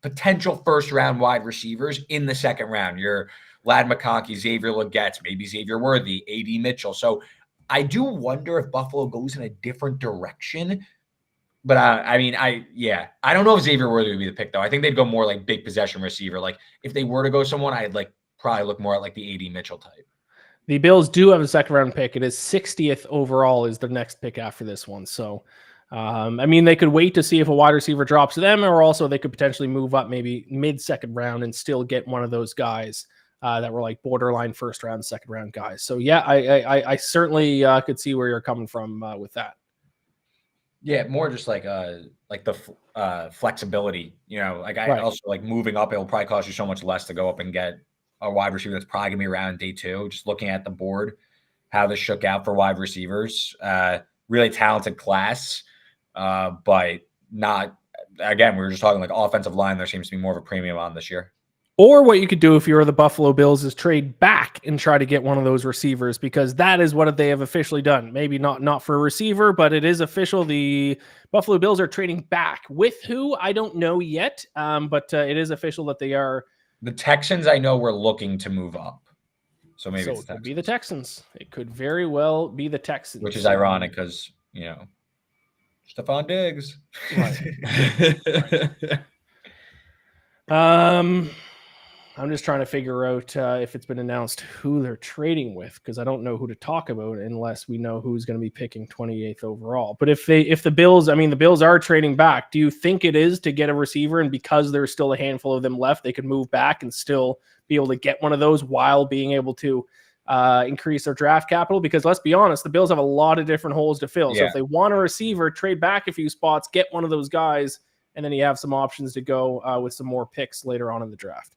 potential first round wide receivers in the second round. Your Lad McConkey, Xavier Legette, maybe Xavier Worthy, A.D. Mitchell. So I do wonder if Buffalo goes in a different direction. But I don't know if Xavier Worthy would be the pick, though. I think they'd go more big possession receiver. If they were to go someone, I'd probably look more at the A.D. Mitchell type. The Bills do have a second round pick. It is 60th overall is their next pick after this one. So, they could wait to see if a wide receiver drops to them, or also they could potentially move up maybe mid-second round and still get one of those guys that were borderline first round, second round guys. So, yeah, I certainly could see where you're coming from with that. Yeah, more just the flexibility, Right. Also moving up, it'll probably cost you so much less to go up and get a wide receiver that's probably gonna be around day 2. Just looking at the board, how this shook out for wide receivers, really talented class, but not, again, we were just talking offensive line. There seems to be more of a premium on this year. Or what you could do if you're the Buffalo Bills is trade back and try to get one of those receivers, because that is what they have officially done. Maybe not for a receiver, but it is official. The Buffalo Bills are trading back. With who? I don't know yet, but it is official that they are. The Texans, I know, we're looking to move up. So maybe it could be the Texans. It could very well be the Texans. Which is ironic because, Stephon Diggs. Right. I'm just trying to figure out if it's been announced who they're trading with, because I don't know who to talk about unless we know who's going to be picking 28th overall. But if the Bills, the Bills are trading back, do you think it is to get a receiver, and because there's still a handful of them left, they could move back and still be able to get one of those while being able to increase their draft capital? Because let's be honest, the Bills have a lot of different holes to fill. Yeah. So if they want a receiver, trade back a few spots, get one of those guys, and then you have some options to go with some more picks later on in the draft.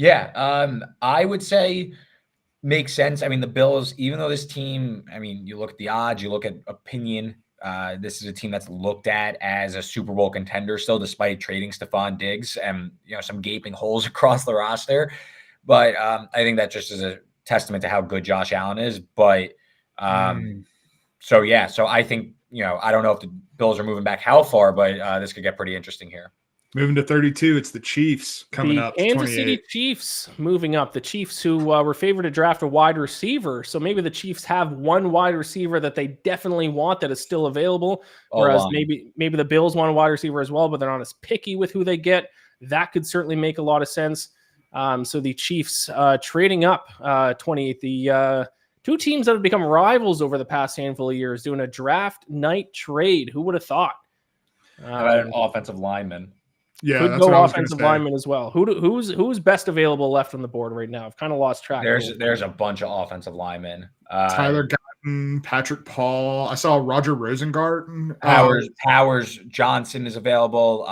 Yeah, I would say makes sense. The Bills, even though this team, you look at the odds, you look at opinion, This is a team that's looked at as a Super Bowl contender still, despite trading Stephon Diggs and some gaping holes across the roster. But I think that just is a testament to how good Josh Allen is. But so I think I don't know if the Bills are moving back how far, but this could get pretty interesting here. Moving to 32, it's the Chiefs coming up. Kansas City Chiefs moving up. The Chiefs who were favored to draft a wide receiver. So maybe the Chiefs have one wide receiver that they definitely want that is still available. Whereas maybe the Bills want a wide receiver as well, but they're not as picky with who they get. That could certainly make a lot of sense. So the Chiefs trading up 28. The two teams that have become rivals over the past handful of years doing a draft night trade. Who would have thought? How about an offensive lineman? Yeah, could that's what go I was offensive gonna say. lineman as well. Who's best available left on the board right now? I've kind of lost track. There's a bunch of offensive linemen. Tyler Guyton, Patrick Paul. I saw Roger Rosengarten. Powers Johnson is available.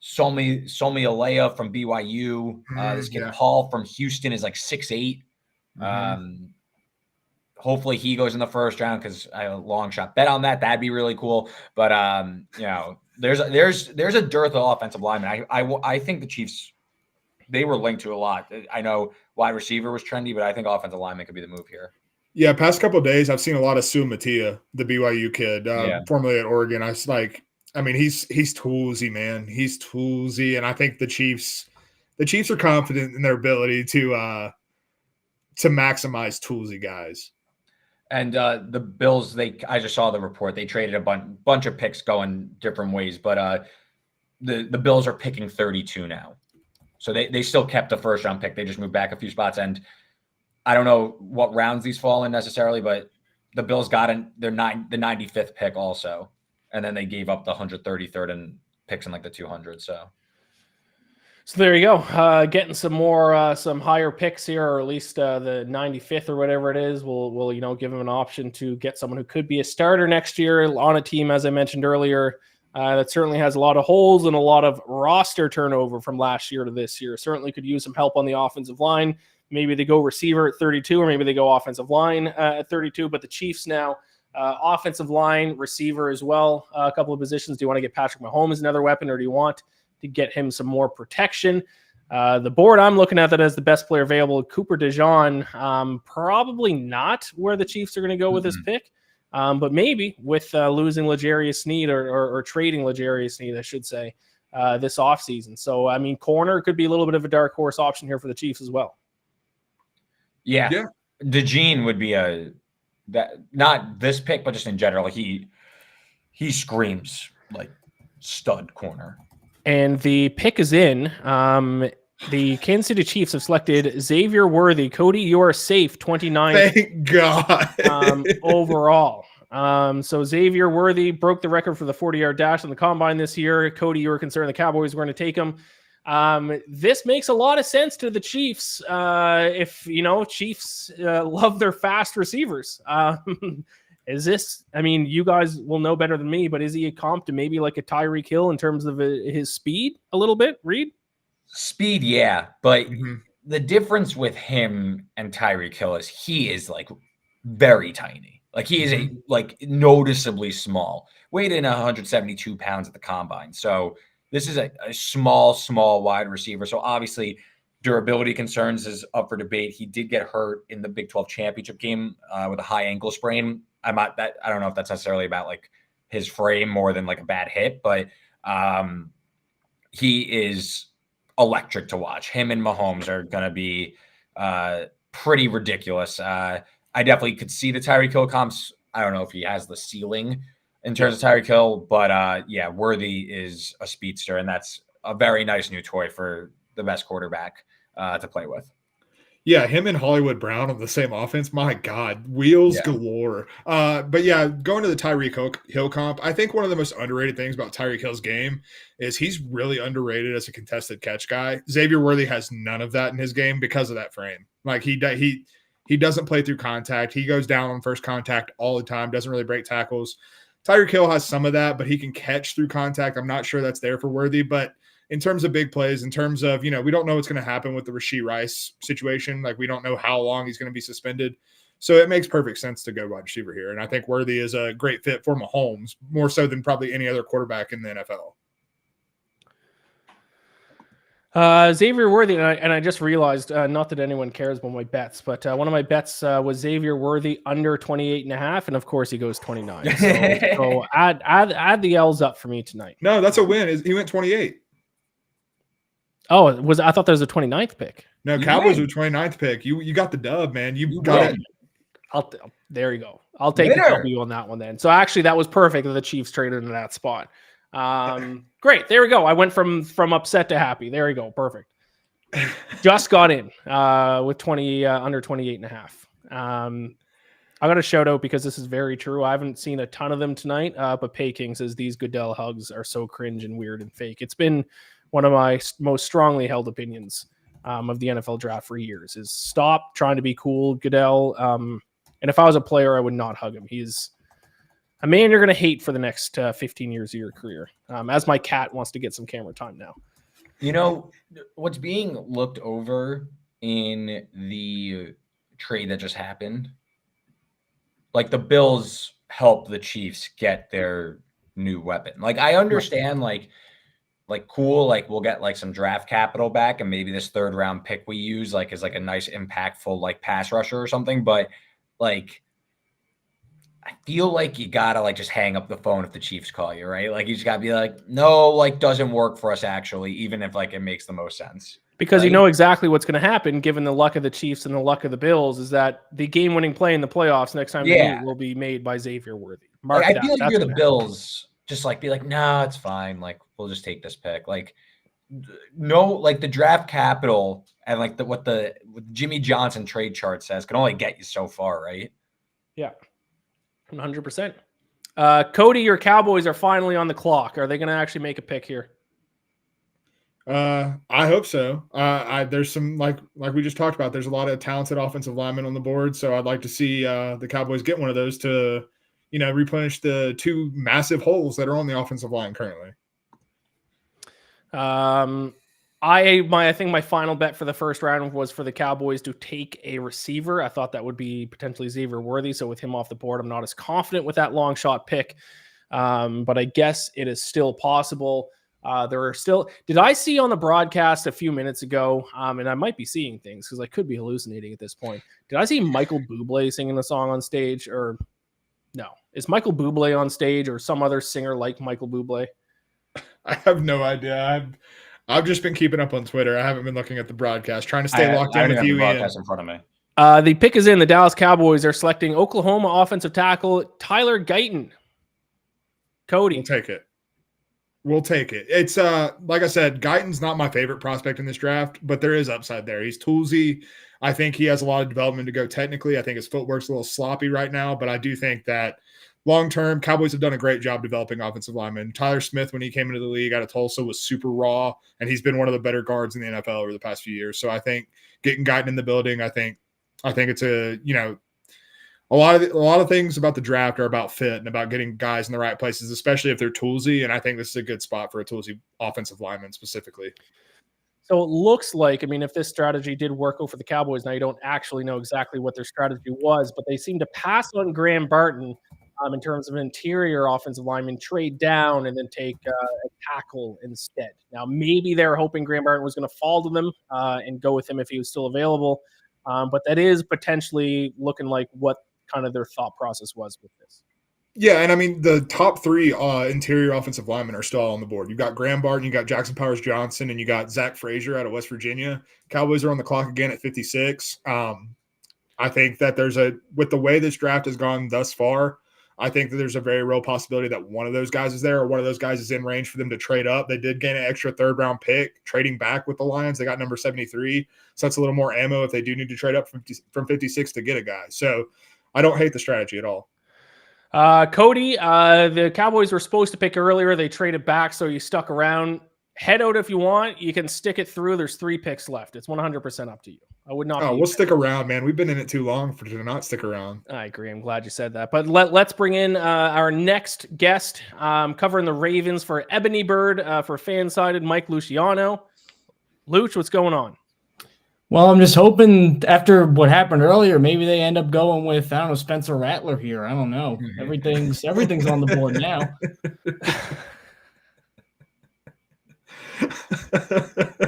Somi Alea from BYU. This kid Paul from Houston is like 6'8". Hopefully he goes in the first round because I have a long shot bet on that. That'd be really cool. But there's a dearth of offensive linemen. I think the Chiefs, they were linked to a lot. I know wide receiver was trendy, but I think offensive lineman could be the move here. Yeah, past couple of days I've seen a lot of Sue Mattia, the BYU kid, formerly at Oregon. He's toolsy, man. He's toolsy, and I think the Chiefs are confident in their ability to maximize toolsy guys. And the Bills, I just saw the report. They traded a bunch of picks going different ways, but the Bills are picking 32 now. So they still kept the first round pick. They just moved back a few spots. And I don't know what rounds these fall in necessarily, but the Bills got the 95th pick also. And then they gave up the 133rd and picks in like the 200. So there you go. Getting some more, some higher picks here, or at least the 95th or whatever it is. We'll give them an option to get someone who could be a starter next year on a team, as I mentioned earlier, that certainly has a lot of holes and a lot of roster turnover from last year to this year. Certainly could use some help on the offensive line. Maybe they go receiver at 32, or maybe they go offensive line at 32. But the Chiefs now, offensive line, receiver as well. A couple of positions. Do you want to get Patrick Mahomes another weapon, or do you want to get him some more protection? The board I'm looking at that as the best player available, Cooper DeJean, probably not where the Chiefs are going to go with this pick, but maybe with losing L'Jarius Sneed or trading L'Jarius Sneed, I should say, this offseason. So, I mean, corner could be a little bit of a dark horse option here for the Chiefs as well. Yeah. DeJean would be not this pick, but just in general, he screams like stud corner. And the pick is in. The Kansas City Chiefs have selected Xavier Worthy. Cody, you are safe, 29th. Thank God. Overall. So Xavier Worthy broke the record for the 40-yard dash on the combine this year. Cody, you were concerned the Cowboys were going to take him. This makes a lot of sense to the Chiefs. If Chiefs love their fast receivers. Is this, I mean, you guys will know better than me, but is he a comp to maybe like a Tyreek Hill in terms of his speed a little bit, Reed? Speed, yeah. But the difference with him and Tyreek Hill is he is like very tiny. Like he is noticeably small. Weighed in 172 pounds at the combine. So this is a small wide receiver. So obviously durability concerns is up for debate. He did get hurt in the Big 12 championship game with a high ankle sprain. I don't know if that's necessarily about like his frame more than like a bad hit, but he is electric to watch. Him and Mahomes are going to be pretty ridiculous. I definitely could see the Tyreek Hill comps. I don't know if he has the ceiling in terms of Tyreek Hill, but Worthy is a speedster, and that's a very nice new toy for the best quarterback to play with. Yeah, him and Hollywood Brown on the same offense. My God, wheels galore. But yeah, going to the Tyreek Hill comp, I think one of the most underrated things about Tyreek Hill's game is he's really underrated as a contested catch guy. Xavier Worthy has none of that in his game because of that frame. Like he doesn't play through contact. He goes down on first contact all the time, doesn't really break tackles. Tyreek Hill has some of that, but he can catch through contact. I'm not sure that's there for Worthy, but in terms of big plays, in terms of, we don't know what's going to happen with the Rashee Rice situation. Like, we don't know how long he's going to be suspended. So it makes perfect sense to go wide receiver here. And I think Worthy is a great fit for Mahomes, more so than probably any other quarterback in the NFL. Xavier Worthy, and I just realized, not that anyone cares about my bets, but one of my bets was Xavier Worthy under 28.5, and of course he goes 29. So add the L's up for me tonight. No, that's a win. He went 28. Oh, I thought that was a 29th pick. No, Cowboys were 29th pick. You got the dub, man. You got it. There you go. I'll take the W on that one then. So actually, that was perfect that the Chiefs traded into that spot. Great. There we go. I went from upset to happy. There we go. Perfect. Just got in with 20 under 28.5. I got a shout out because this is very true. I haven't seen a ton of them tonight, but Payking says these Goodell hugs are so cringe and weird and fake. It's been one of my most strongly held opinions of the NFL draft for years is stop trying to be cool, Goodell. And if I was a player, I would not hug him. He's a man you're going to hate for the next 15 years of your career. As my cat wants to get some camera time now. You know, what's being looked over in the trade that just happened, like the Bills helped the Chiefs get their new weapon. Like I understand, like cool, like we'll get like some draft capital back and maybe this 3rd round pick we use like is like a nice impactful like pass rusher or something. But like, I feel like you gotta like just hang up the phone if the Chiefs call you, right? Like you just gotta be like, no, like doesn't work for us actually, even if like it makes the most sense. Because you know exactly what's going to happen, given the luck of the Chiefs and the luck of the Bills, is that the game-winning play in the playoffs next time they meet will be made by Xavier Worthy. Like, I feel like if you're the Bills, just like be like, nah, it's fine. Like we'll just take this pick. Like no, like the draft capital and like what the Jimmy Johnson trade chart says can only get you so far, right? Yeah, 100%. Cody, your Cowboys are finally on the clock. Are they going to actually make a pick here? I hope so. There's some like we just talked about. There's a lot of talented offensive linemen on the board, so I'd like to see the Cowboys get one of those to, replenish the 2 massive holes that are on the offensive line currently. I think my final bet for the first round was for the Cowboys to take a receiver. I thought that would be potentially Xavier Worthy. So with him off the board, I'm not as confident with that long shot pick. But I guess it is still possible. There are still, did I see on the broadcast a few minutes ago, and I might be seeing things because I could be hallucinating at this point. Did I see Michael Bublé singing the song on stage or no? Is Michael Bublé on stage or some other singer like Michael Bublé? I have no idea. I've just been keeping up on Twitter. I haven't been looking at the broadcast, trying to stay locked in with you, Ian. Broadcast in front of me. The pick is in. The Dallas Cowboys are selecting Oklahoma offensive tackle Tyler Guyton. Cody. We'll take it. It's like I said, Guyton's not my favorite prospect in this draft, but there is upside there. He's toolsy. I think he has a lot of development to go technically. I think his footwork's a little sloppy right now, but I do think that long-term, Cowboys have done a great job developing offensive linemen. Tyler Smith, when he came into the league out of Tulsa, was super raw, and he's been one of the better guards in the NFL over the past few years. So I think getting Guyton in the building, I think it's a lot of things about the draft are about fit and about getting guys in the right places, especially if they're toolsy. And I think this is a good spot for a toolsy offensive lineman specifically. So it looks like, if this strategy did work out for the Cowboys, now you don't actually know exactly what their strategy was, but they seem to pass on Graham Barton in terms of an interior offensive lineman, trade down and then take a tackle instead. Now, maybe they're hoping Graham Barton was going to fall to them and go with him if he was still available. But that is potentially looking like what kind of their thought process was with this. Yeah, and the top 3 interior offensive linemen are still on the board. You've got Graham Barton, you got Jackson Powers Johnson, and you got Zach Frazier out of West Virginia. Cowboys are on the clock again at 56. I think that with the way this draft has gone thus far, I think that there's a very real possibility that one of those guys is there or one of those guys is in range for them to trade up. They did gain an extra 3rd round pick trading back with the Lions. They got number 73. So that's a little more ammo if they do need to trade up from 56 to get a guy. So I don't hate the strategy at all. Cody, the Cowboys were supposed to pick earlier. They traded back, so you stuck around. Head out if you want. You can stick it through. There's 3 picks left. It's 100% up to you. I would not. We'll stick around, man. We've been in it too long to not stick around. I agree. I'm glad you said that. But let's bring in our next guest, covering the Ravens for Ebony Bird for Fansided, Mike Luciano. Luch, what's going on? Well, I'm just hoping after what happened earlier, maybe they end up going with, I don't know, Spencer Rattler here. I don't know. Everything's on the board now.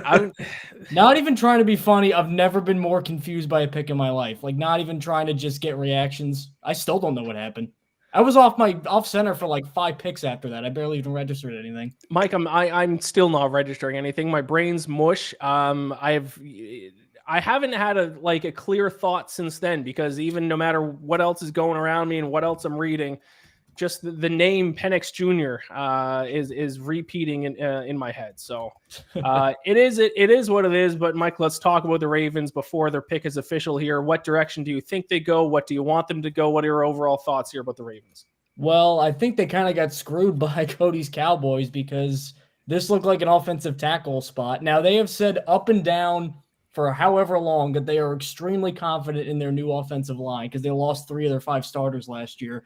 I'm not even trying to be funny. I've never been more confused by a pick in my life. Like, not even trying to just get reactions. I still don't know what happened. I was off center for like 5 picks after that. I barely even registered anything. Mike, I'm still not registering anything. My brain's mush. I haven't had a clear thought since then, because even no matter what else is going around me and what else I'm reading, just the name Penix Jr. Is repeating in my head. So it is what it is. But Mike, let's talk about the Ravens before their pick is official here. What direction do you think they go? What do you want them to go? What are your overall thoughts here about the Ravens? Well, I think they kind of got screwed by Cody's Cowboys, because this looked like an offensive tackle spot. Now, they have said up and down for however long that they are extremely confident in their new offensive line, because they lost 3 of their 5 starters last year.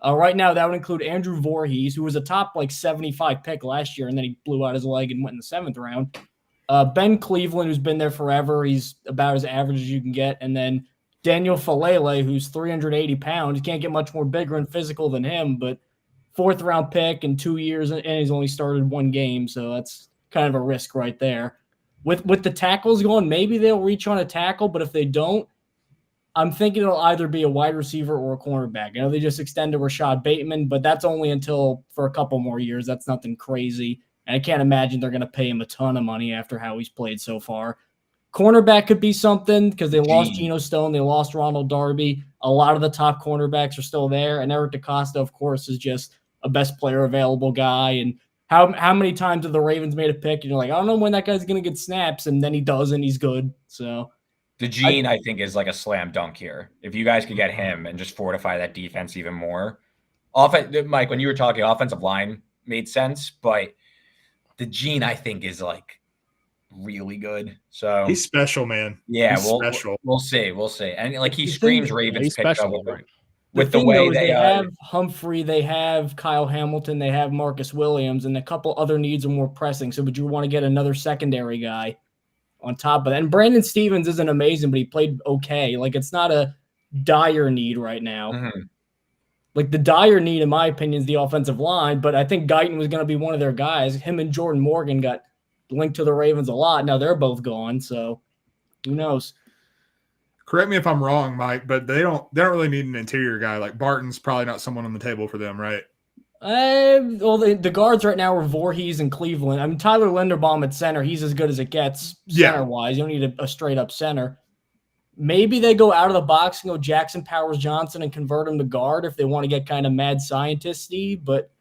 Right now, that would include Andrew Voorhees, who was a top 75 pick last year, and then he blew out his leg and went in the 7th round. Ben Cleveland, who's been there forever. He's about as average as you can get. And then Daniel Falele, who's 380 pounds. You can't get much more bigger and physical than him, but 4th round pick in 2 years, and he's only started 1 game, so that's kind of a risk right there. With the tackles going, maybe they'll reach on a tackle, but if they don't, I'm thinking it'll either be a wide receiver or a cornerback. I know they just extended Rashad Bateman, but that's only until for a couple more years. That's nothing crazy. And I can't imagine they're going to pay him a ton of money after how he's played so far. Cornerback could be something, because they lost Geno Stone. They lost Ronald Darby. A lot of the top cornerbacks are still there. And Eric DeCosta, of course, is just a best player available guy. And how many times have the Ravens made a pick and you're like, I don't know when that guy's going to get snaps, and then he does and he's good. So DeGene, I think, is like a slam dunk here. If you guys could get him and just fortify that defense even more. Mike, when you were talking, offensive line made sense, but DeGene, I think, is like really good. So he's special, man. Yeah, special. We'll see. And like he screams Ravens pick special, right? With the way they have Humphrey, they have Kyle Hamilton, they have Marcus Williams, and a couple other needs are more pressing. So would you want to get another secondary guy on top of that? And Brandon Stevens isn't amazing, but he played okay. Like, it's not a dire need right now. Mm-hmm. Like, the dire need, in my opinion, is the offensive line, but I think Guyton was going to be one of their guys. Him and Jordan Morgan got linked to the Ravens a lot. Now they're both gone, so who knows? Correct me if I'm wrong, Mike, but they don't really need an interior guy. Like, Barton's probably not someone on the table for them, right? Well, the guards right now are Voorhees and Cleveland. I mean, Tyler Linderbaum at center, he's as good as it gets center-wise. You don't need a straight-up center. Maybe they go out of the box and go Jackson Powers-Johnson and convert him to guard if they want to get kind of mad scientist-y, but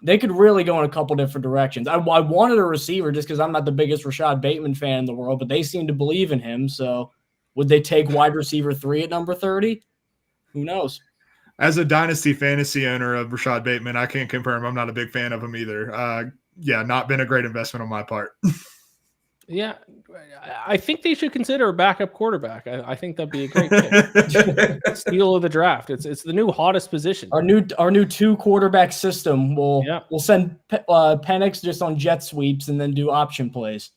they could really go in a couple different directions. I wanted a receiver just because I'm not the biggest Rashad Bateman fan in the world, but they seem to believe in him, so would they take wide receiver 3 at number 30? Who knows? As a dynasty fantasy owner of Rashad Bateman, I can't confirm I'm not a big fan of him either. Not been a great investment on my part. Yeah, I think they should consider a backup quarterback. I think that'd be a great pick. Steal of the draft. It's the new hottest position. Our new 2 quarterback system. We'll send Penix just on jet sweeps and then do option plays.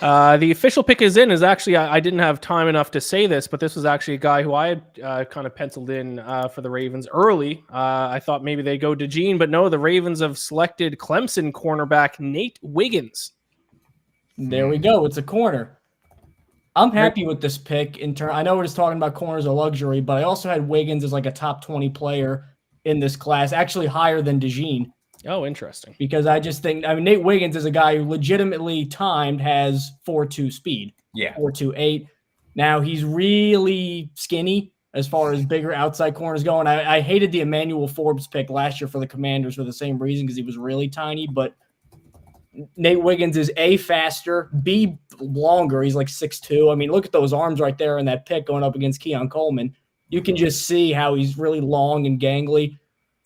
The official pick is actually, I didn't have time enough to say this, but this was actually a guy who I had kind of penciled in for the Ravens early. I thought maybe they go to Gene, but no, the Ravens have selected Clemson cornerback Nate Wiggins. There we go. It's a corner. I'm happy with this pick. I know we're just talking about corners of luxury, but I also had Wiggins as like a top 20 player in this class, actually higher than DeGene. Oh, interesting. Because I just think, Nate Wiggins is a guy who legitimately timed has 4.2 speed. Yeah. 4.28. Now he's really skinny as far as bigger outside corners going. I hated the Emmanuel Forbes pick last year for the Commanders for the same reason, because he was really tiny, but Nate Wiggins is A, faster, B, longer. He's like 6'2". I mean, look at those arms right there in that pick going up against Keon Coleman. You can just see how he's really long and gangly.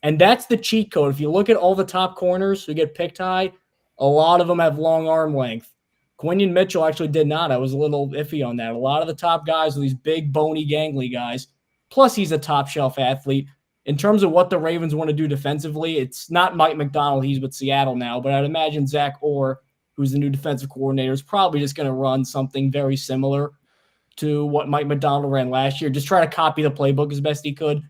And that's the cheat code. If you look at all the top corners who get picked high, a lot of them have long arm length. Quinion Mitchell actually did not. I was a little iffy on that. A lot of the top guys are these big, bony, gangly guys. Plus, he's a top shelf athlete. In terms of what the Ravens want to do defensively, it's not Mike McDonald. He's with Seattle now, but I'd imagine Zach Orr who's the new defensive coordinator, is probably just going to run something very similar to what Mike Macdonald ran last year. Just try to copy the playbook as best he could.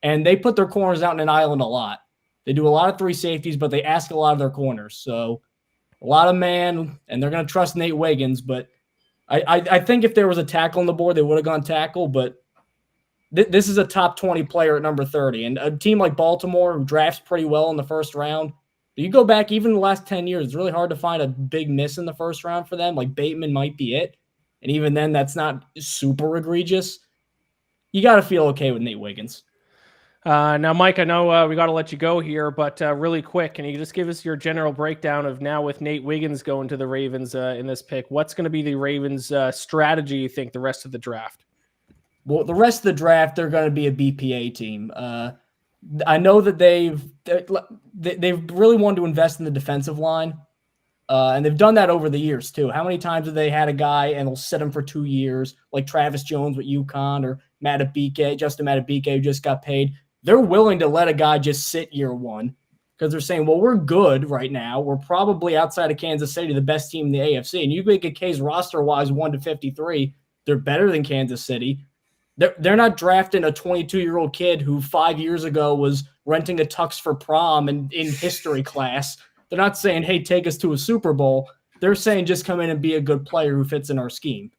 And they put their corners out in an island a lot. They do a lot of 3 safeties, but they ask a lot of their corners. So a lot of man, and they're going to trust Nate Wiggins. But I think if there was a tackle on the board, they would have gone tackle. But this is a top 20 player at number 30. And a team like Baltimore, who drafts pretty well in the first round, you go back even the last 10 years, it's really hard to find a big miss in the first round for them. Like Bateman might be it. And even then, that's not super egregious. You got to feel okay with Nate Wiggins. Now, Mike, I know we got to let you go here, but really quick, can you just give us your general breakdown of now with Nate Wiggins going to the Ravens in this pick? What's going to be the Ravens' strategy, you think, the rest of the draft? Well, the rest of the draft, they're going to be a BPA team. I know that they've really wanted to invest in the defensive line, and they've done that over the years, too. How many times have they had a guy and they'll sit him for 2 years, like Travis Jones with UConn or Justin Matabike, who just got paid? They're willing to let a guy just sit year one because they're saying, well, we're good right now. We're probably outside of Kansas City, the best team in the AFC. And you make a case roster-wise 1 to 53, they're better than Kansas City. They're not drafting a 22-year-old kid who 5 years ago was renting a tux for prom and in history class. They're not saying, hey, take us to a Super Bowl. They're saying just come in and be a good player who fits in our scheme.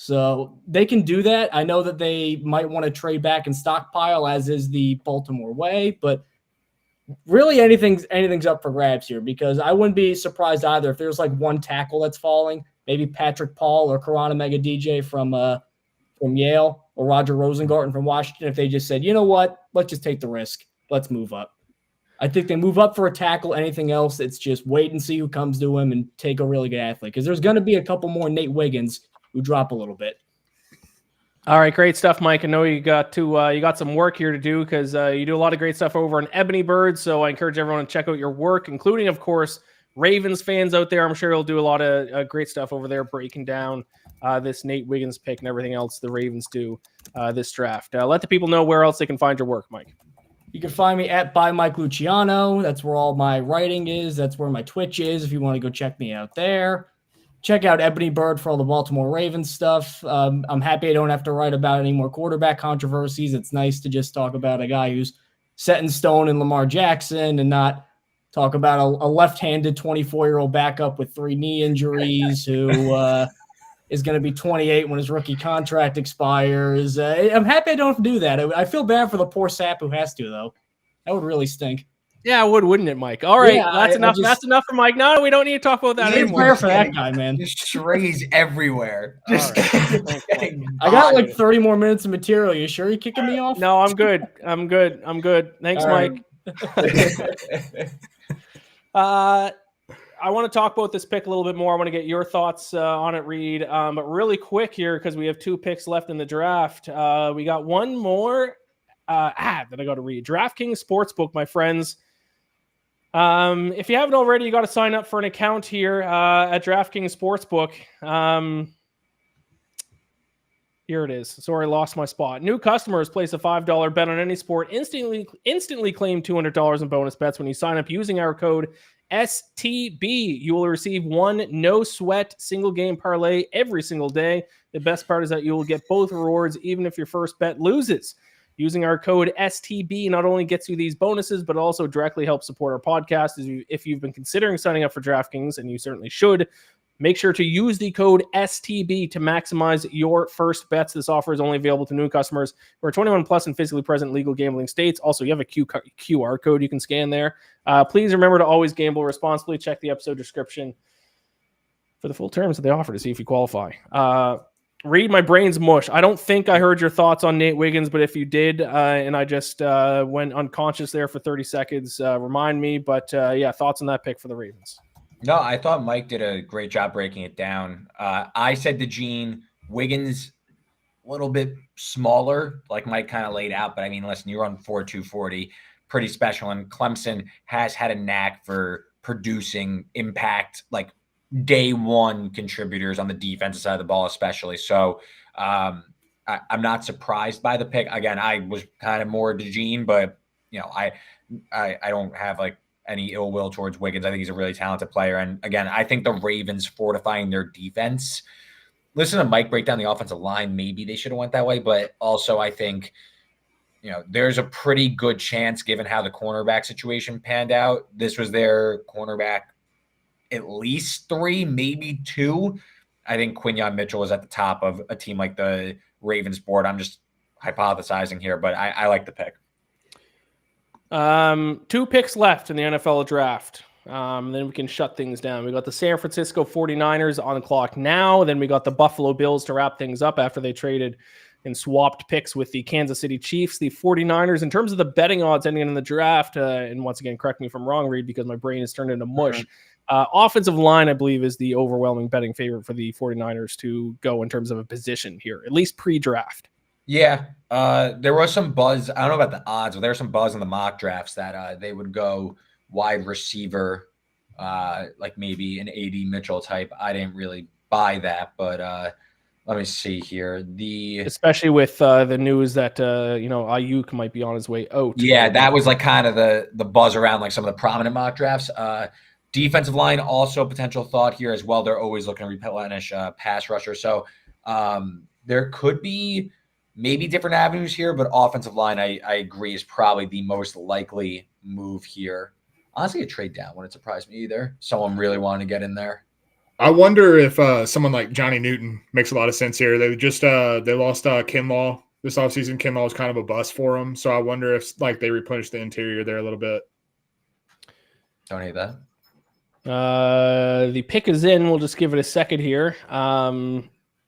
So they can do that. I know that they might want to trade back and stockpile, as is the Baltimore way, but really anything's up for grabs here because I wouldn't be surprised either if there's like one tackle that's falling, maybe Patrick Paul or Karana Megadije from Yale or Roger Rosengarten from Washington, if they just said, you know what, let's just take the risk. Let's move up. I think they move up for a tackle. Anything else, it's just wait and see who comes to him and take a really good athlete because there's going to be a couple more Nate Wiggins who drop a little bit. All right, great stuff, Mike. I know you got some work here to do because you do a lot of great stuff over on Ebony Bird. So I encourage everyone to check out your work, including, of course, Ravens fans out there. I'm sure you'll do a lot of great stuff over there, breaking down this Nate Wiggins pick and everything else the Ravens do this draft. Let the people know where else they can find your work, Mike. You can find me at by Mike Luciano. That's where all my writing is. That's where my Twitch is. If you want to go check me out there. Check out Ebony Bird for all the Baltimore Ravens stuff. I'm happy I don't have to write about any more quarterback controversies. It's nice to just talk about a guy who's set in stone in Lamar Jackson and not talk about a left-handed 24-year-old backup with 3 knee injuries who is going to be 28 when his rookie contract expires. I'm happy I don't have to do that. I feel bad for the poor sap who has to, though. That would really stink. Yeah, it would, wouldn't it, Mike? All right, yeah, that's enough. That's enough for Mike. No, we don't need to talk about that anymore. Prayer for that guy, man. Just strays everywhere. Just I got like 30 more minutes of material. You sure you're kicking me off? No, I'm good. I'm good. Thanks, Mike. I want to talk about this pick a little bit more. I want to get your thoughts on it, Reed. But really quick here, because we have 2 picks left in the draft. We got one more that I got to read. DraftKings Sportsbook, my friends. If you haven't already, you got to sign up for an account here at DraftKings Sportsbook. Here it is. Sorry, lost my spot. New customers place a $5 bet on any sport. Instantly claim $200 in bonus bets when you sign up using our code STB. You will receive 1 no-sweat single-game parlay every single day. The best part is that you will get both rewards even if your first bet loses. Using our code STB not only gets you these bonuses, but also directly helps support our podcast. If you've been considering signing up for DraftKings, and you certainly should, make sure to use the code STB to maximize your first bets. This offer is only available to new customers who are 21 plus and physically present in legal gambling states. Also, you have a QR code you can scan there. Please remember to always gamble responsibly. Check the episode description for the full terms of the offer to see if you qualify. Reed, my brain's mush. I don't think I heard your thoughts on Nate Wiggins, but if you did, and I just went unconscious there for 30 seconds, remind me. But yeah, thoughts on that pick for the Ravens? No, I thought Mike did a great job breaking it down. I said to Gene, Wiggins a little bit smaller, like Mike kind of laid out. But I mean, listen, you're on 4.240, pretty special. And Clemson has had a knack for producing impact, like day one contributors on the defensive side of the ball, especially. So I'm not surprised by the pick. Again, I was kind of more to Gene, but you know, I don't have like any ill will towards Wiggins. I think he's a really talented player. And again, I think the Ravens fortifying their defense. Listen to Mike break down the offensive line. Maybe they should have went that way, but also I think, there's a pretty good chance, given how the cornerback situation panned out. This was their cornerback at least 3, maybe 2. I think Quinyon Mitchell is at the top of a team like the Ravens board. I'm just hypothesizing here, but I like the pick. 2 picks left in the NFL draft. Then we can shut things down. We got the San Francisco 49ers on the clock now. Then we got the Buffalo Bills to wrap things up after they traded and swapped picks with the Kansas City Chiefs. The 49ers, in terms of the betting odds ending in the draft, and once again, correct me if I'm wrong, Reed, because my brain has turned into mush. Offensive line, I believe, is the overwhelming betting favorite for the 49ers to go in terms of a position here, at least pre-draft. Yeah, there was some buzz. I don't know about the odds, but there was some buzz in the mock drafts that they would go wide receiver, like maybe an AD Mitchell type. I didn't really buy that, but let me see here. Especially with the news that Ayuk might be on his way out. Yeah, that was like kind of the buzz around like some of the prominent mock drafts. Defensive line also a potential thought here as well. They're always looking to replenish pass rusher. So there could be maybe different avenues here, but offensive line, I agree, is probably the most likely move here. Honestly, a trade down wouldn't surprise me either. Someone really wanting to get in there. I wonder if someone like Johnny Newton makes a lot of sense here. They just they lost Kinlaw this offseason. Kinlaw was kind of a bust for them. So I wonder if they replenish the interior there a little bit. Don't hate that. The pick is in. We'll just give it a second here. A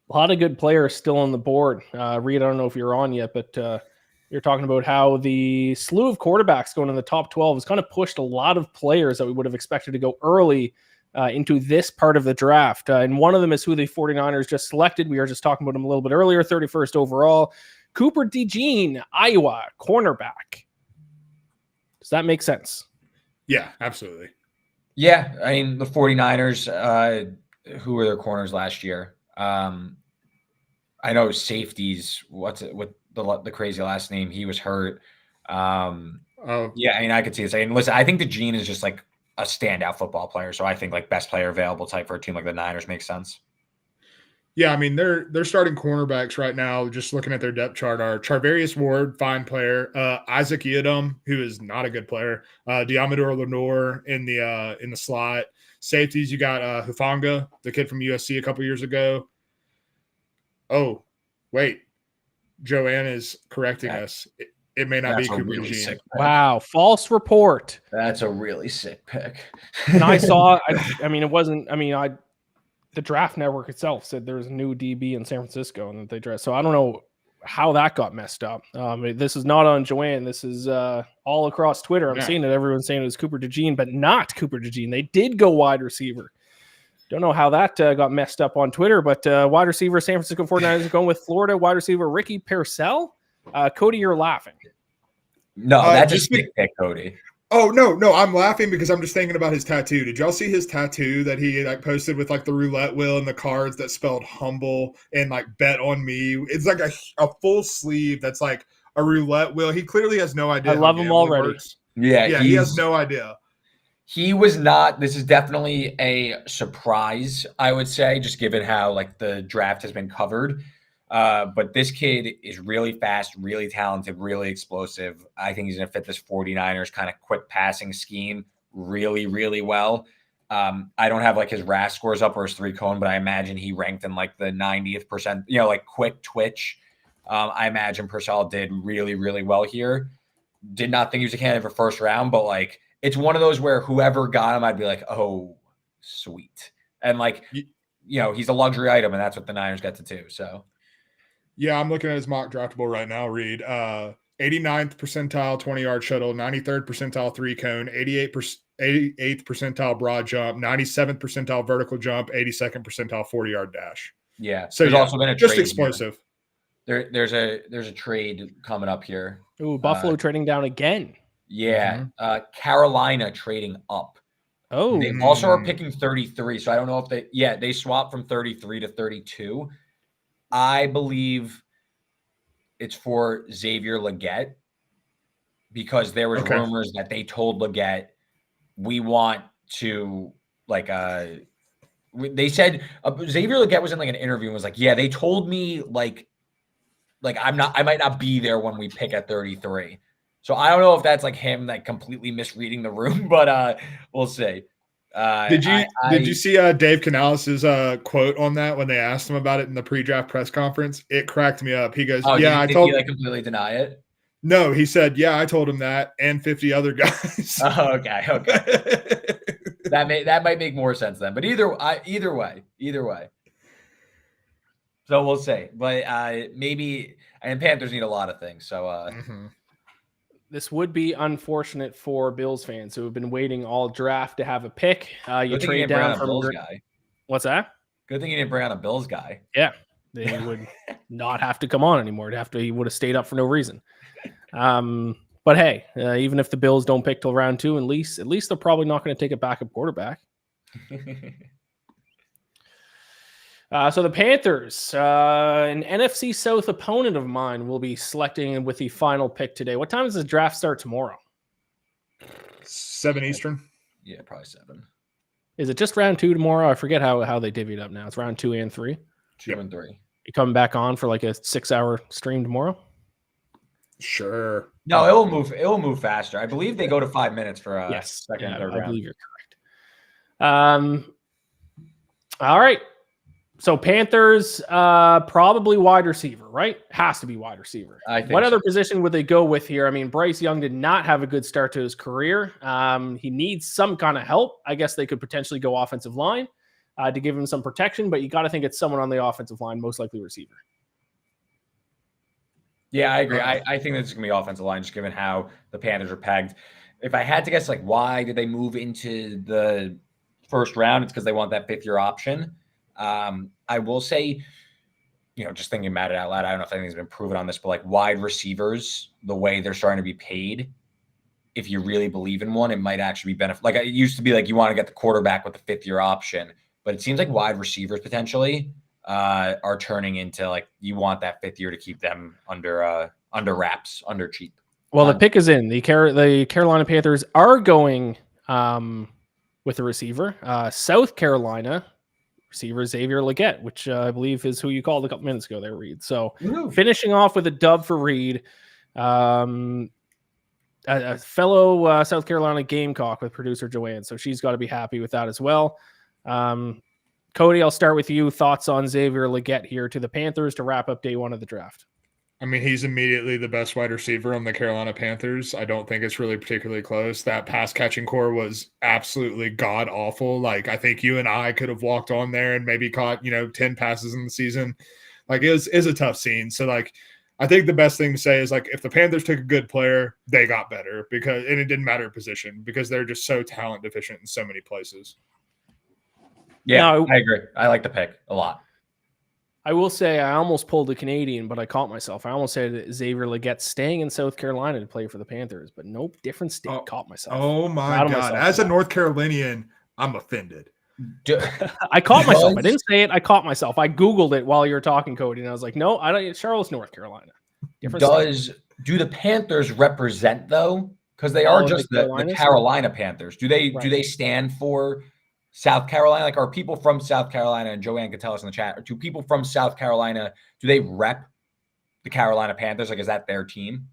lot of good players still on the board. Reed, I don't know if you're on yet, but you're talking about how the slew of quarterbacks going in the top 12 has kind of pushed a lot of players that we would have expected to go early into this part of the draft. And one of them is who the 49ers just selected. We were just talking about him a little bit earlier, 31st overall. Cooper DeJean, Iowa, cornerback. Does that make sense? Yeah, absolutely. Yeah, I mean, the 49ers, who were their corners last year? I know safeties, with the crazy last name, he was hurt. Yeah, I mean, I could see it. And listen, I think DeJean is just like a standout football player. So I think like best player available type for a team like the Niners makes sense. Yeah, I mean, they're starting cornerbacks right now, just looking at their depth chart, are Charvarius Ward, fine player, Isaac Yiadom, who is not a good player, Diamador Lenore in the slot. Safeties, you got Hufanga, the kid from USC a couple years ago. Oh, wait. Joanne is correcting us. It may not be Cooper really DeJean. Wow, false report. That's a really sick pick. And I saw, the Draft Network itself said there's a new DB in San Francisco and that they dressed. So I don't know how that got messed up. This is not on Joanne. This is all across Twitter. I'm seeing it. Everyone's saying it was Cooper DeJean, but not Cooper DeJean. They did go wide receiver. Don't know how that got messed up on Twitter, but wide receiver, San Francisco 49ers are going with Florida wide receiver Ricky Parcell. Cody, you're laughing. No, that's just a sick pick, Cody. Oh, no, I'm laughing because I'm just thinking about his tattoo. Did y'all see his tattoo that he posted with the roulette wheel and the cards that spelled humble and bet on me? It's like a full sleeve that's like a roulette wheel. He clearly has no idea. I love him already. Works. Yeah, he has no idea. He was not. This is definitely a surprise, I would say, just given how the draft has been covered. But this kid is really fast, really talented, really explosive. I think he's going to fit this 49ers kind of quick passing scheme really, really well. I don't have his RAS scores up or his 3-cone, but I imagine he ranked in the 90th percent, quick twitch. I imagine Purcell did really, really well here. Did not think he was a candidate for first round, but it's one of those where whoever got him, I'd be like, oh, sweet. And he's a luxury item, and that's what the Niners get to do. So. Yeah, I'm looking at his mock draftable right now, Reed. 89th percentile 20-yard shuttle, 93rd percentile 3-cone, 88th percentile broad jump, 97th percentile vertical jump, 82nd percentile 40-yard dash. Yeah. So there's also been a just trade explosive. There's a trade coming up here. Ooh, Buffalo trading down again. Yeah. Carolina trading up. Oh. They also are picking 33. So I don't know if they swapped from 33 to 32. I believe it's for Xavier Legette because there was rumors that they told Legette we want to like they said Xavier Legette was in like an interview and was like, yeah, they told me like I might not be there when we pick at 33. So I don't know if that's like him like completely misreading the room, but we'll see. Did you see Dave Canales' quote on that when they asked him about it in the pre-draft press conference? It cracked me up. He goes, "Yeah, I told." Did he like completely deny it? No, he said, "Yeah, I told him that, and 50 other guys." Oh, okay. that might make more sense then. But either way. So we'll see. But maybe, and Panthers need a lot of things. So this would be unfortunate for Bills fans who have been waiting all draft to have a pick. You trade down from Bills guy. What's that? Good thing you didn't bring on a Bills guy. Yeah, they would not have to come on anymore. He would have stayed up for no reason. But hey, even if the Bills don't pick till round 2, at least they're probably not going to take a backup quarterback. So the Panthers, an NFC South opponent of mine, will be selecting with the final pick today. What time does the draft start tomorrow? 7 Eastern. Yeah, probably 7. Is it just round 2 tomorrow? I forget how they divvied up now. It's round 2 and 3. 2 and 3. You coming back on for like a 6-hour stream tomorrow? Sure. No, it will move faster. I believe they go to 5 minutes for second and third round. I believe you're correct. All right. So Panthers, probably wide receiver, right? Has to be wide receiver. What other position would they go with here? I mean, Bryce Young did not have a good start to his career. He needs some kind of help. I guess they could potentially go offensive line to give him some protection, but you got to think it's someone on the offensive line, most likely receiver. Yeah, I agree. I think this is going to be offensive line, just given how the Panthers are pegged. If I had to guess, like, why did they move into the first round? It's because they want that 5th-year option. I will say, just thinking about it out loud, I don't know if anything's been proven on this, but like wide receivers, the way they're starting to be paid, if you really believe in one, it might actually be benefit. Like it used to be like you want to get the quarterback with the 5th-year option, but it seems like wide receivers potentially are turning into like you want that 5th year to keep them under wraps, under cheap. Well, the pick is in. The Carolina Panthers are going with a receiver. South Carolina receiver Xavier Legette, which I believe is who you called a couple minutes ago there, Reed. So finishing off with a dub for Reed. A fellow South Carolina Gamecock with producer Joanne. So she's got to be happy with that as well. Cody, I'll start with you. Thoughts on Xavier Legette here to the Panthers to wrap up day 1 of the draft? I mean, he's immediately the best wide receiver on the Carolina Panthers. I don't think it's really particularly close. That pass catching core was absolutely god awful. Like, I think you and I could have walked on there and maybe caught, 10 passes in the season. Like, it was a tough scene. So, like, I think the best thing to say is, like, if the Panthers took a good player, they got better and it didn't matter position because they're just so talent deficient in so many places. Yeah, I agree. I like the pick a lot. I will say I almost pulled a Canadian, but I caught myself. I almost said Xavier Legette staying in South Carolina to play for the Panthers, but nope, different state. Caught myself. Oh my God. As a North Carolinian, I'm offended. I caught myself. I didn't say it. I caught myself. I Googled it while you were talking, Cody, and I was like, no, I don't. Charlotte's North Carolina. Do the Panthers represent though? Because they are just the Carolina Panthers. Do they stand for South Carolina? Like, are people from South Carolina, and Joanne could tell us in the chat, or do people from South Carolina, do they rep the Carolina Panthers? Like, is that their team?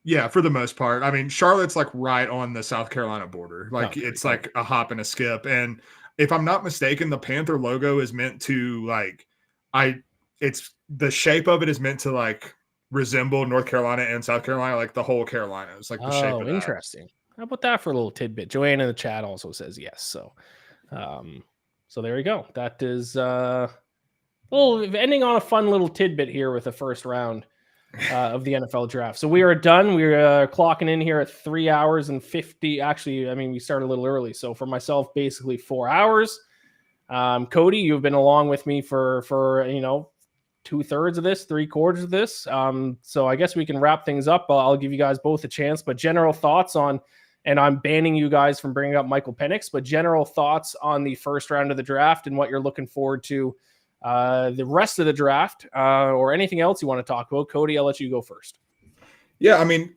Yeah, for the most part. I mean, Charlotte's like right on the South Carolina border. Like, it's like a hop and a skip. And if I'm not mistaken, the Panther logo is meant to it's the shape of it is meant to like resemble North Carolina and South Carolina, like the whole Carolina. It's like the shape of that. Interesting. How about that for a little tidbit? Joanne in the chat also says yes. So there you go. That is ending on a fun little tidbit here with the first round of the NFL draft. So we are done. We're clocking in here at 3 hours and 50. Actually, I mean, we started a little early. So for myself, basically 4 hours. Cody, you've been along with me for 2/3 of this, 3/4 of this. So I guess we can wrap things up. I'll give you guys both a chance, but general thoughts on. And I'm banning you guys from bringing up Michael Penix, but general thoughts on the first round of the draft and what you're looking forward to the rest of the draft or anything else you want to talk about. Cody, I'll let you go first. Yeah, I mean,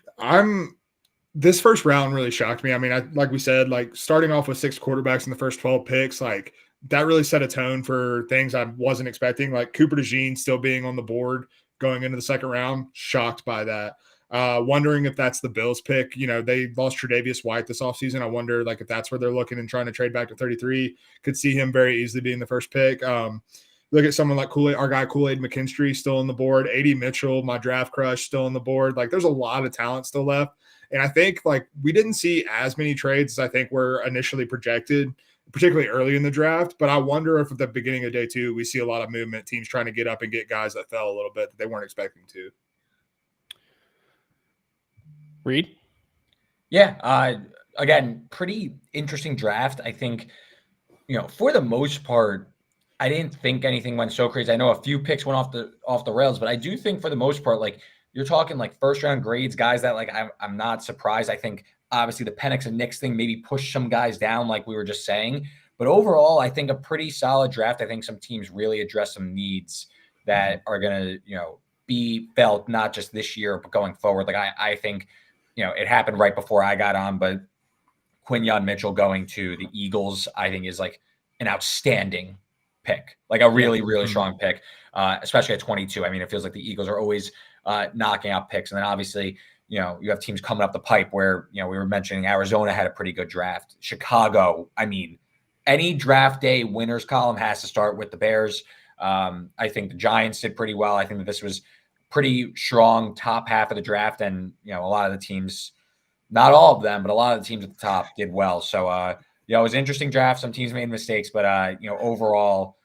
this first round really shocked me. I mean, like we said, like starting off with 6 quarterbacks in the first 12 picks, like that really set a tone for things I wasn't expecting. Like Cooper DeJean still being on the board going into the second round, shocked by that. Wondering if that's the Bills pick. You know, they lost Tre'Davious White this offseason. I wonder like if that's where they're looking and trying to trade back to 33. Could see him very easily being the first pick. Look at someone like Kool-Aid, our guy Kool-Aid McKinstry still on the board. A.D. Mitchell, my draft crush, still on the board. Like there's a lot of talent still left. And I think like we didn't see as many trades as I think were initially projected, particularly early in the draft. But I wonder if at the beginning of day 2, we see a lot of movement, teams trying to get up and get guys that fell a little bit that they weren't expecting to. Reed? Yeah. Again, pretty interesting draft. I think, you know, for the most part, I didn't think anything went so crazy. I know a few picks went off the rails, but I do think for the most part, like you're talking like first round grades, guys that like I'm not surprised. I think obviously the Penix and Knicks thing maybe pushed some guys down, like we were just saying. But overall, I think a pretty solid draft. I think some teams really address some needs that are gonna, you know, be felt not just this year, but going forward. Like I think, you know, it happened right before I got on, but Quinyon Mitchell going to the Eagles, I think is like an outstanding pick, like a really, really strong pick, especially at 22. I mean, it feels like the Eagles are always knocking out picks. And then obviously, you know, you have teams coming up the pipe where, you know, we were mentioning Arizona had a pretty good draft. Chicago, I mean, any draft day winners column has to start with the Bears. I think the Giants did pretty well. I think that this was pretty strong top half of the draft. And, you know, a lot of the teams, not all of them, but a lot of the teams at the top did well. So, you know, it was an interesting draft. Some teams made mistakes, but, you know, overall,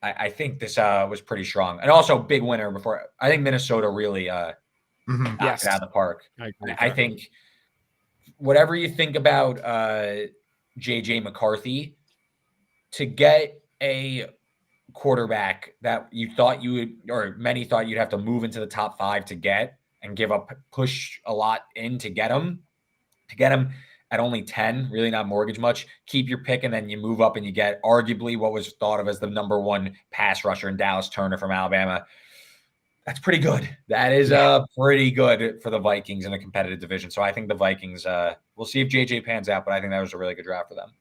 I think this was pretty strong. And also big winner before. I think Minnesota really knocked it out of the park. I think whatever you think about J.J. McCarthy, to get a quarterback that you thought you would, or many thought you'd have to move into the top 5 to get and give up, push a lot in to get him at only 10, really not mortgage much. Keep your pick, and then you move up and you get arguably what was thought of as the number 1 pass rusher in Dallas Turner from Alabama. That's pretty good. That is pretty good for the Vikings in a competitive division. So I think the Vikings, we'll see if JJ pans out, but I think that was a really good draft for them.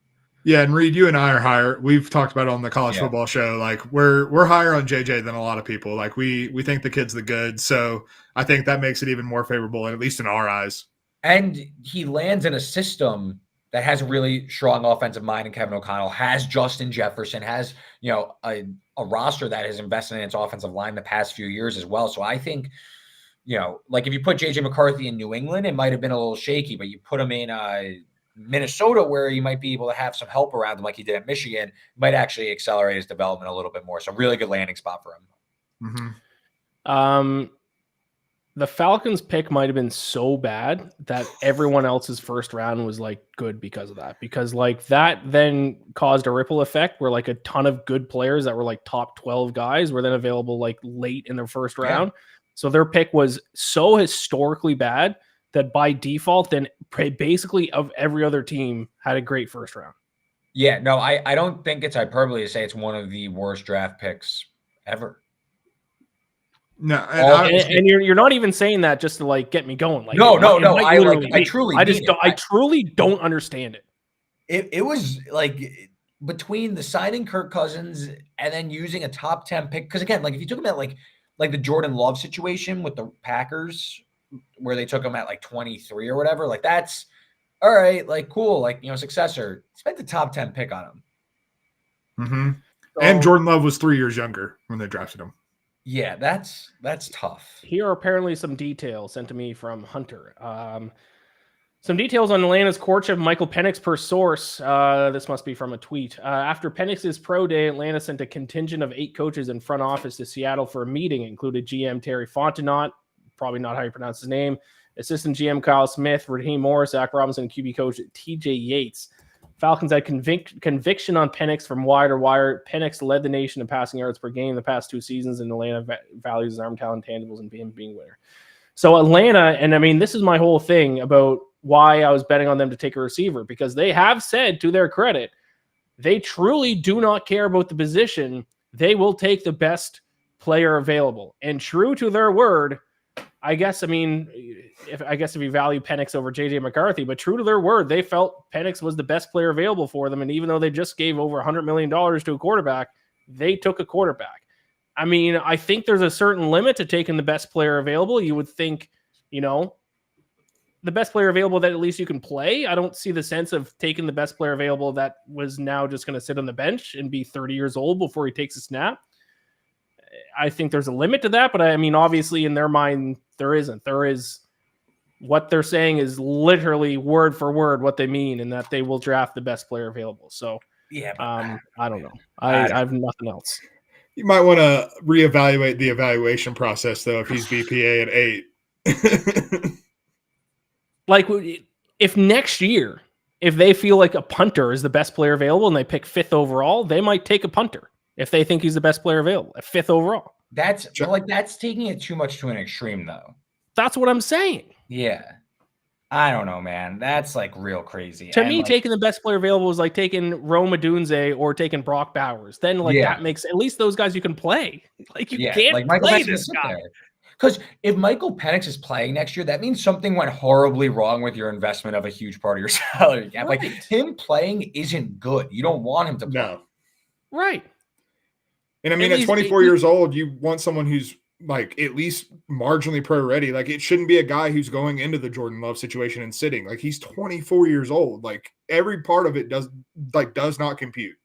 Yeah, and Reed, you and I are higher. We've talked about it on the college football show. Like we're higher on JJ than a lot of people. Like we think the kid's the good. So I think that makes it even more favorable, at least in our eyes. And he lands in a system that has a really strong offensive mind in Kevin O'Connell, has Justin Jefferson, has, you know, a roster that has invested in its offensive line the past few years as well. So I think, you know, like if you put JJ McCarthy in New England, it might have been a little shaky, but you put him in Minnesota, where you might be able to have some help around him like he did at Michigan, might actually accelerate his development a little bit more. So really good landing spot for him. Mm-hmm. The Falcons pick might have been so bad that everyone else's first round was like good because of that. Because like that then caused a ripple effect where like a ton of good players that were like top 12 guys were then available like late in their first round. So their pick was so historically bad that by default, then basically of every other team had a great first round. Yeah, no, I don't think it's hyperbole to say it's one of the worst draft picks ever. No, and you're not even saying that just to like get me going. Like no. I truly don't understand it. It was like between the signing Kirk Cousins and then using a top 10 pick. Because again, like if you took him at like the Jordan Love situation with the Packers, where they took him at like 23 or whatever, like that's all right, like cool, like, you know, successor. Spent the top 10 pick on him. Mm-hmm. And Jordan Love was 3 years younger when they drafted him. Yeah, that's tough. Here are apparently some details sent to me from Hunter. Some details on Atlanta's courtship of Michael Penix per source. This must be from a tweet. After Penix's pro day, Atlanta sent a contingent of 8 coaches in front office to Seattle for a meeting. Included GM Terry Fontenot, probably not how you pronounce his name, assistant GM Kyle Smith, Raheem Morris, Zach Robinson, and QB coach TJ Yates. Falcons had conviction on Penix from wire to wire. Penix led the nation in passing yards per game the past 2 seasons, and Atlanta values his arm talent, tangibles, and him being winner. So Atlanta, and I mean, this is my whole thing about why I was betting on them to take a receiver, because they have said, to their credit, they truly do not care about the position. They will take the best player available. And true to their word, I guess, I mean, if you value Penix over JJ McCarthy, but true to their word, they felt Penix was the best player available for them. And even though they just gave over $100 million to a quarterback, they took a quarterback. I mean, I think there's a certain limit to taking the best player available. You would think, the best player available that at least you can play. I don't see the sense of taking the best player available that was now just going to sit on the bench and be 30 years old before he takes a snap. I think there's a limit to that, but I mean, obviously in their mind, there isn't. There is what they're saying is literally word for word what they mean, and that they will draft the best player available. So yeah, I don't know. I have nothing else. You might want to reevaluate the evaluation process though if he's BPA at 8. Like, if next year, if they feel like a punter is the best player available and they pick 5th overall, they might take a punter if they think he's the best player available at 5th overall. That's taking it too much to an extreme, though. That's what I'm saying. Yeah. I don't know, man. That's like real crazy. To me, taking the best player available is like taking Rome Odunze or taking Brock Bowers. Then, that makes at least those guys you can play. Like, you can't play this guy. Because if Michael Penix is playing next year, that means something went horribly wrong with your investment of a huge part of your salary cap. Right. Like, him playing isn't good. You don't want him to play. No. Right. And I mean, at 24 years old, you want someone who's like at least marginally pro ready. Like, it shouldn't be a guy who's going into the Jordan Love situation and sitting. Like, he's 24 years old. Like, every part of it does not compute.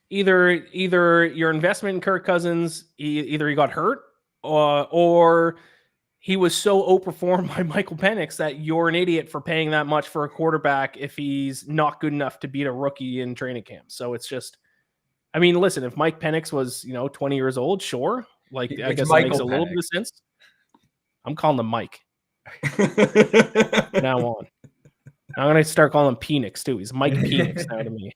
Either your investment in Kirk Cousins, either he got hurt, or he was so outperformed by Michael Penix that you're an idiot for paying that much for a quarterback if he's not good enough to beat a rookie in training camp. So it's just, I mean, listen, if Mike Penix was, 20 years old, sure. Like, I guess it makes a little bit of sense. I'm calling him Mike. Now on. I'm going to start calling him Penix too. He's Mike Penix now to me.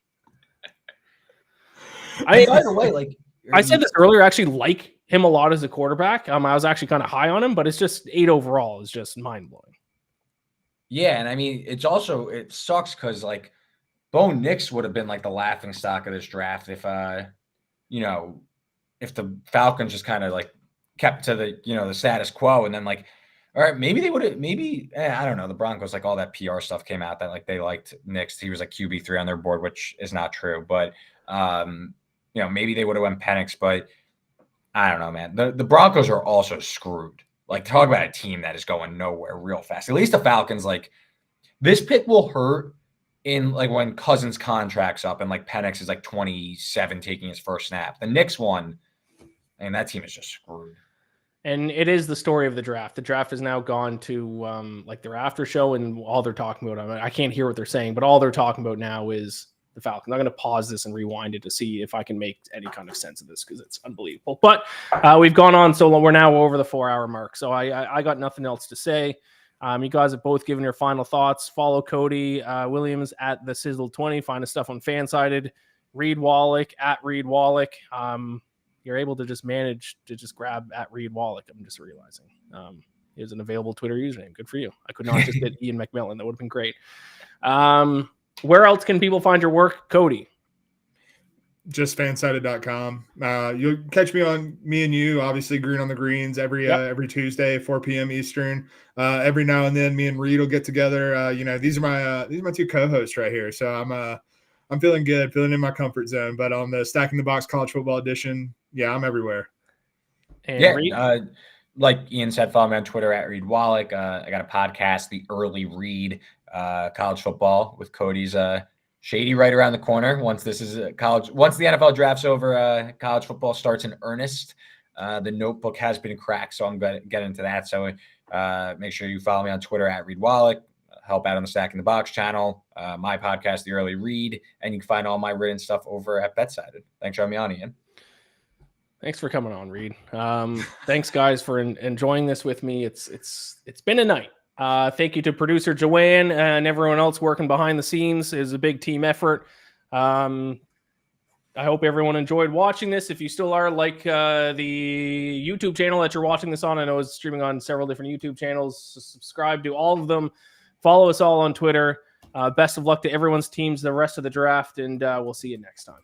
By the way, I said this earlier, I actually like him a lot as a quarterback. I was actually kind of high on him, but it's just 8 overall is just mind blowing. Yeah, and I mean, it sucks because Bo Nix would have been like the laughing stock of this draft if the Falcons just kind of kept to the the status quo, and then all right, maybe they would have, I don't know, the Broncos, all that PR stuff came out that they liked Nix. He was QB3 on their board, which is not true, but maybe they would have went Penix, but I don't know, man. The Broncos are also screwed. Talk about a team that is going nowhere real fast. At least the Falcons, this pick will hurt in when Cousins' contract's up and Penix is 27 taking his first snap. The Knicks one, and that team is just screwed. And it is the story of the draft. The draft has now gone to their after show, and all they're talking about, I can't hear what they're saying, but all they're talking about now is the Falcons. I'm going to pause this and rewind it to see if I can make any kind of sense of this because it's unbelievable. But we've gone on so long. We're now over the 4-hour mark. So I got nothing else to say. You guys have both given your final thoughts. Follow Cody Williams at the Sizzle20. Find his stuff on Fansided. Reed Wallach at Reed Wallach. You're able to just manage to just grab at Reed Wallach. I'm just realizing is an available Twitter username. Good for you. I could not just get Ian McMillan. That would have been great. Where else can people find your work, Cody? Just fansided.com. You'll catch me on Me and You, obviously Green on the Greens every Tuesday, 4 p.m. Eastern. Every now and then, me and Reed will get together. These are my two co-hosts right here. So I'm feeling good, feeling in my comfort zone. But on the Stacking the Box College Football Edition, I'm everywhere. And like Ian said, follow me on Twitter at Reed Wallach. I got a podcast, The Early Read, College Football with Cody's shady right around the corner. Once the NFL draft's over, college football starts in earnest. The notebook has been cracked, so I'm going to get into that. So make sure you follow me on Twitter at Reed Wallach. Help out on the Stacking the Box channel, my podcast, The Early Read, and you can find all my written stuff over at Betsided. Thanks for having me on, Ian. Thanks for coming on, Reed. Thanks, guys, for enjoying this with me. It's been a night. Thank you to producer Joanne and everyone else working behind the scenes. It was a big team effort. I hope everyone enjoyed watching this. If you still are, the YouTube channel that you're watching this on, I know it's streaming on several different YouTube channels. So subscribe to all of them. Follow us all on Twitter. Best of luck to everyone's teams the rest of the draft, and we'll see you next time.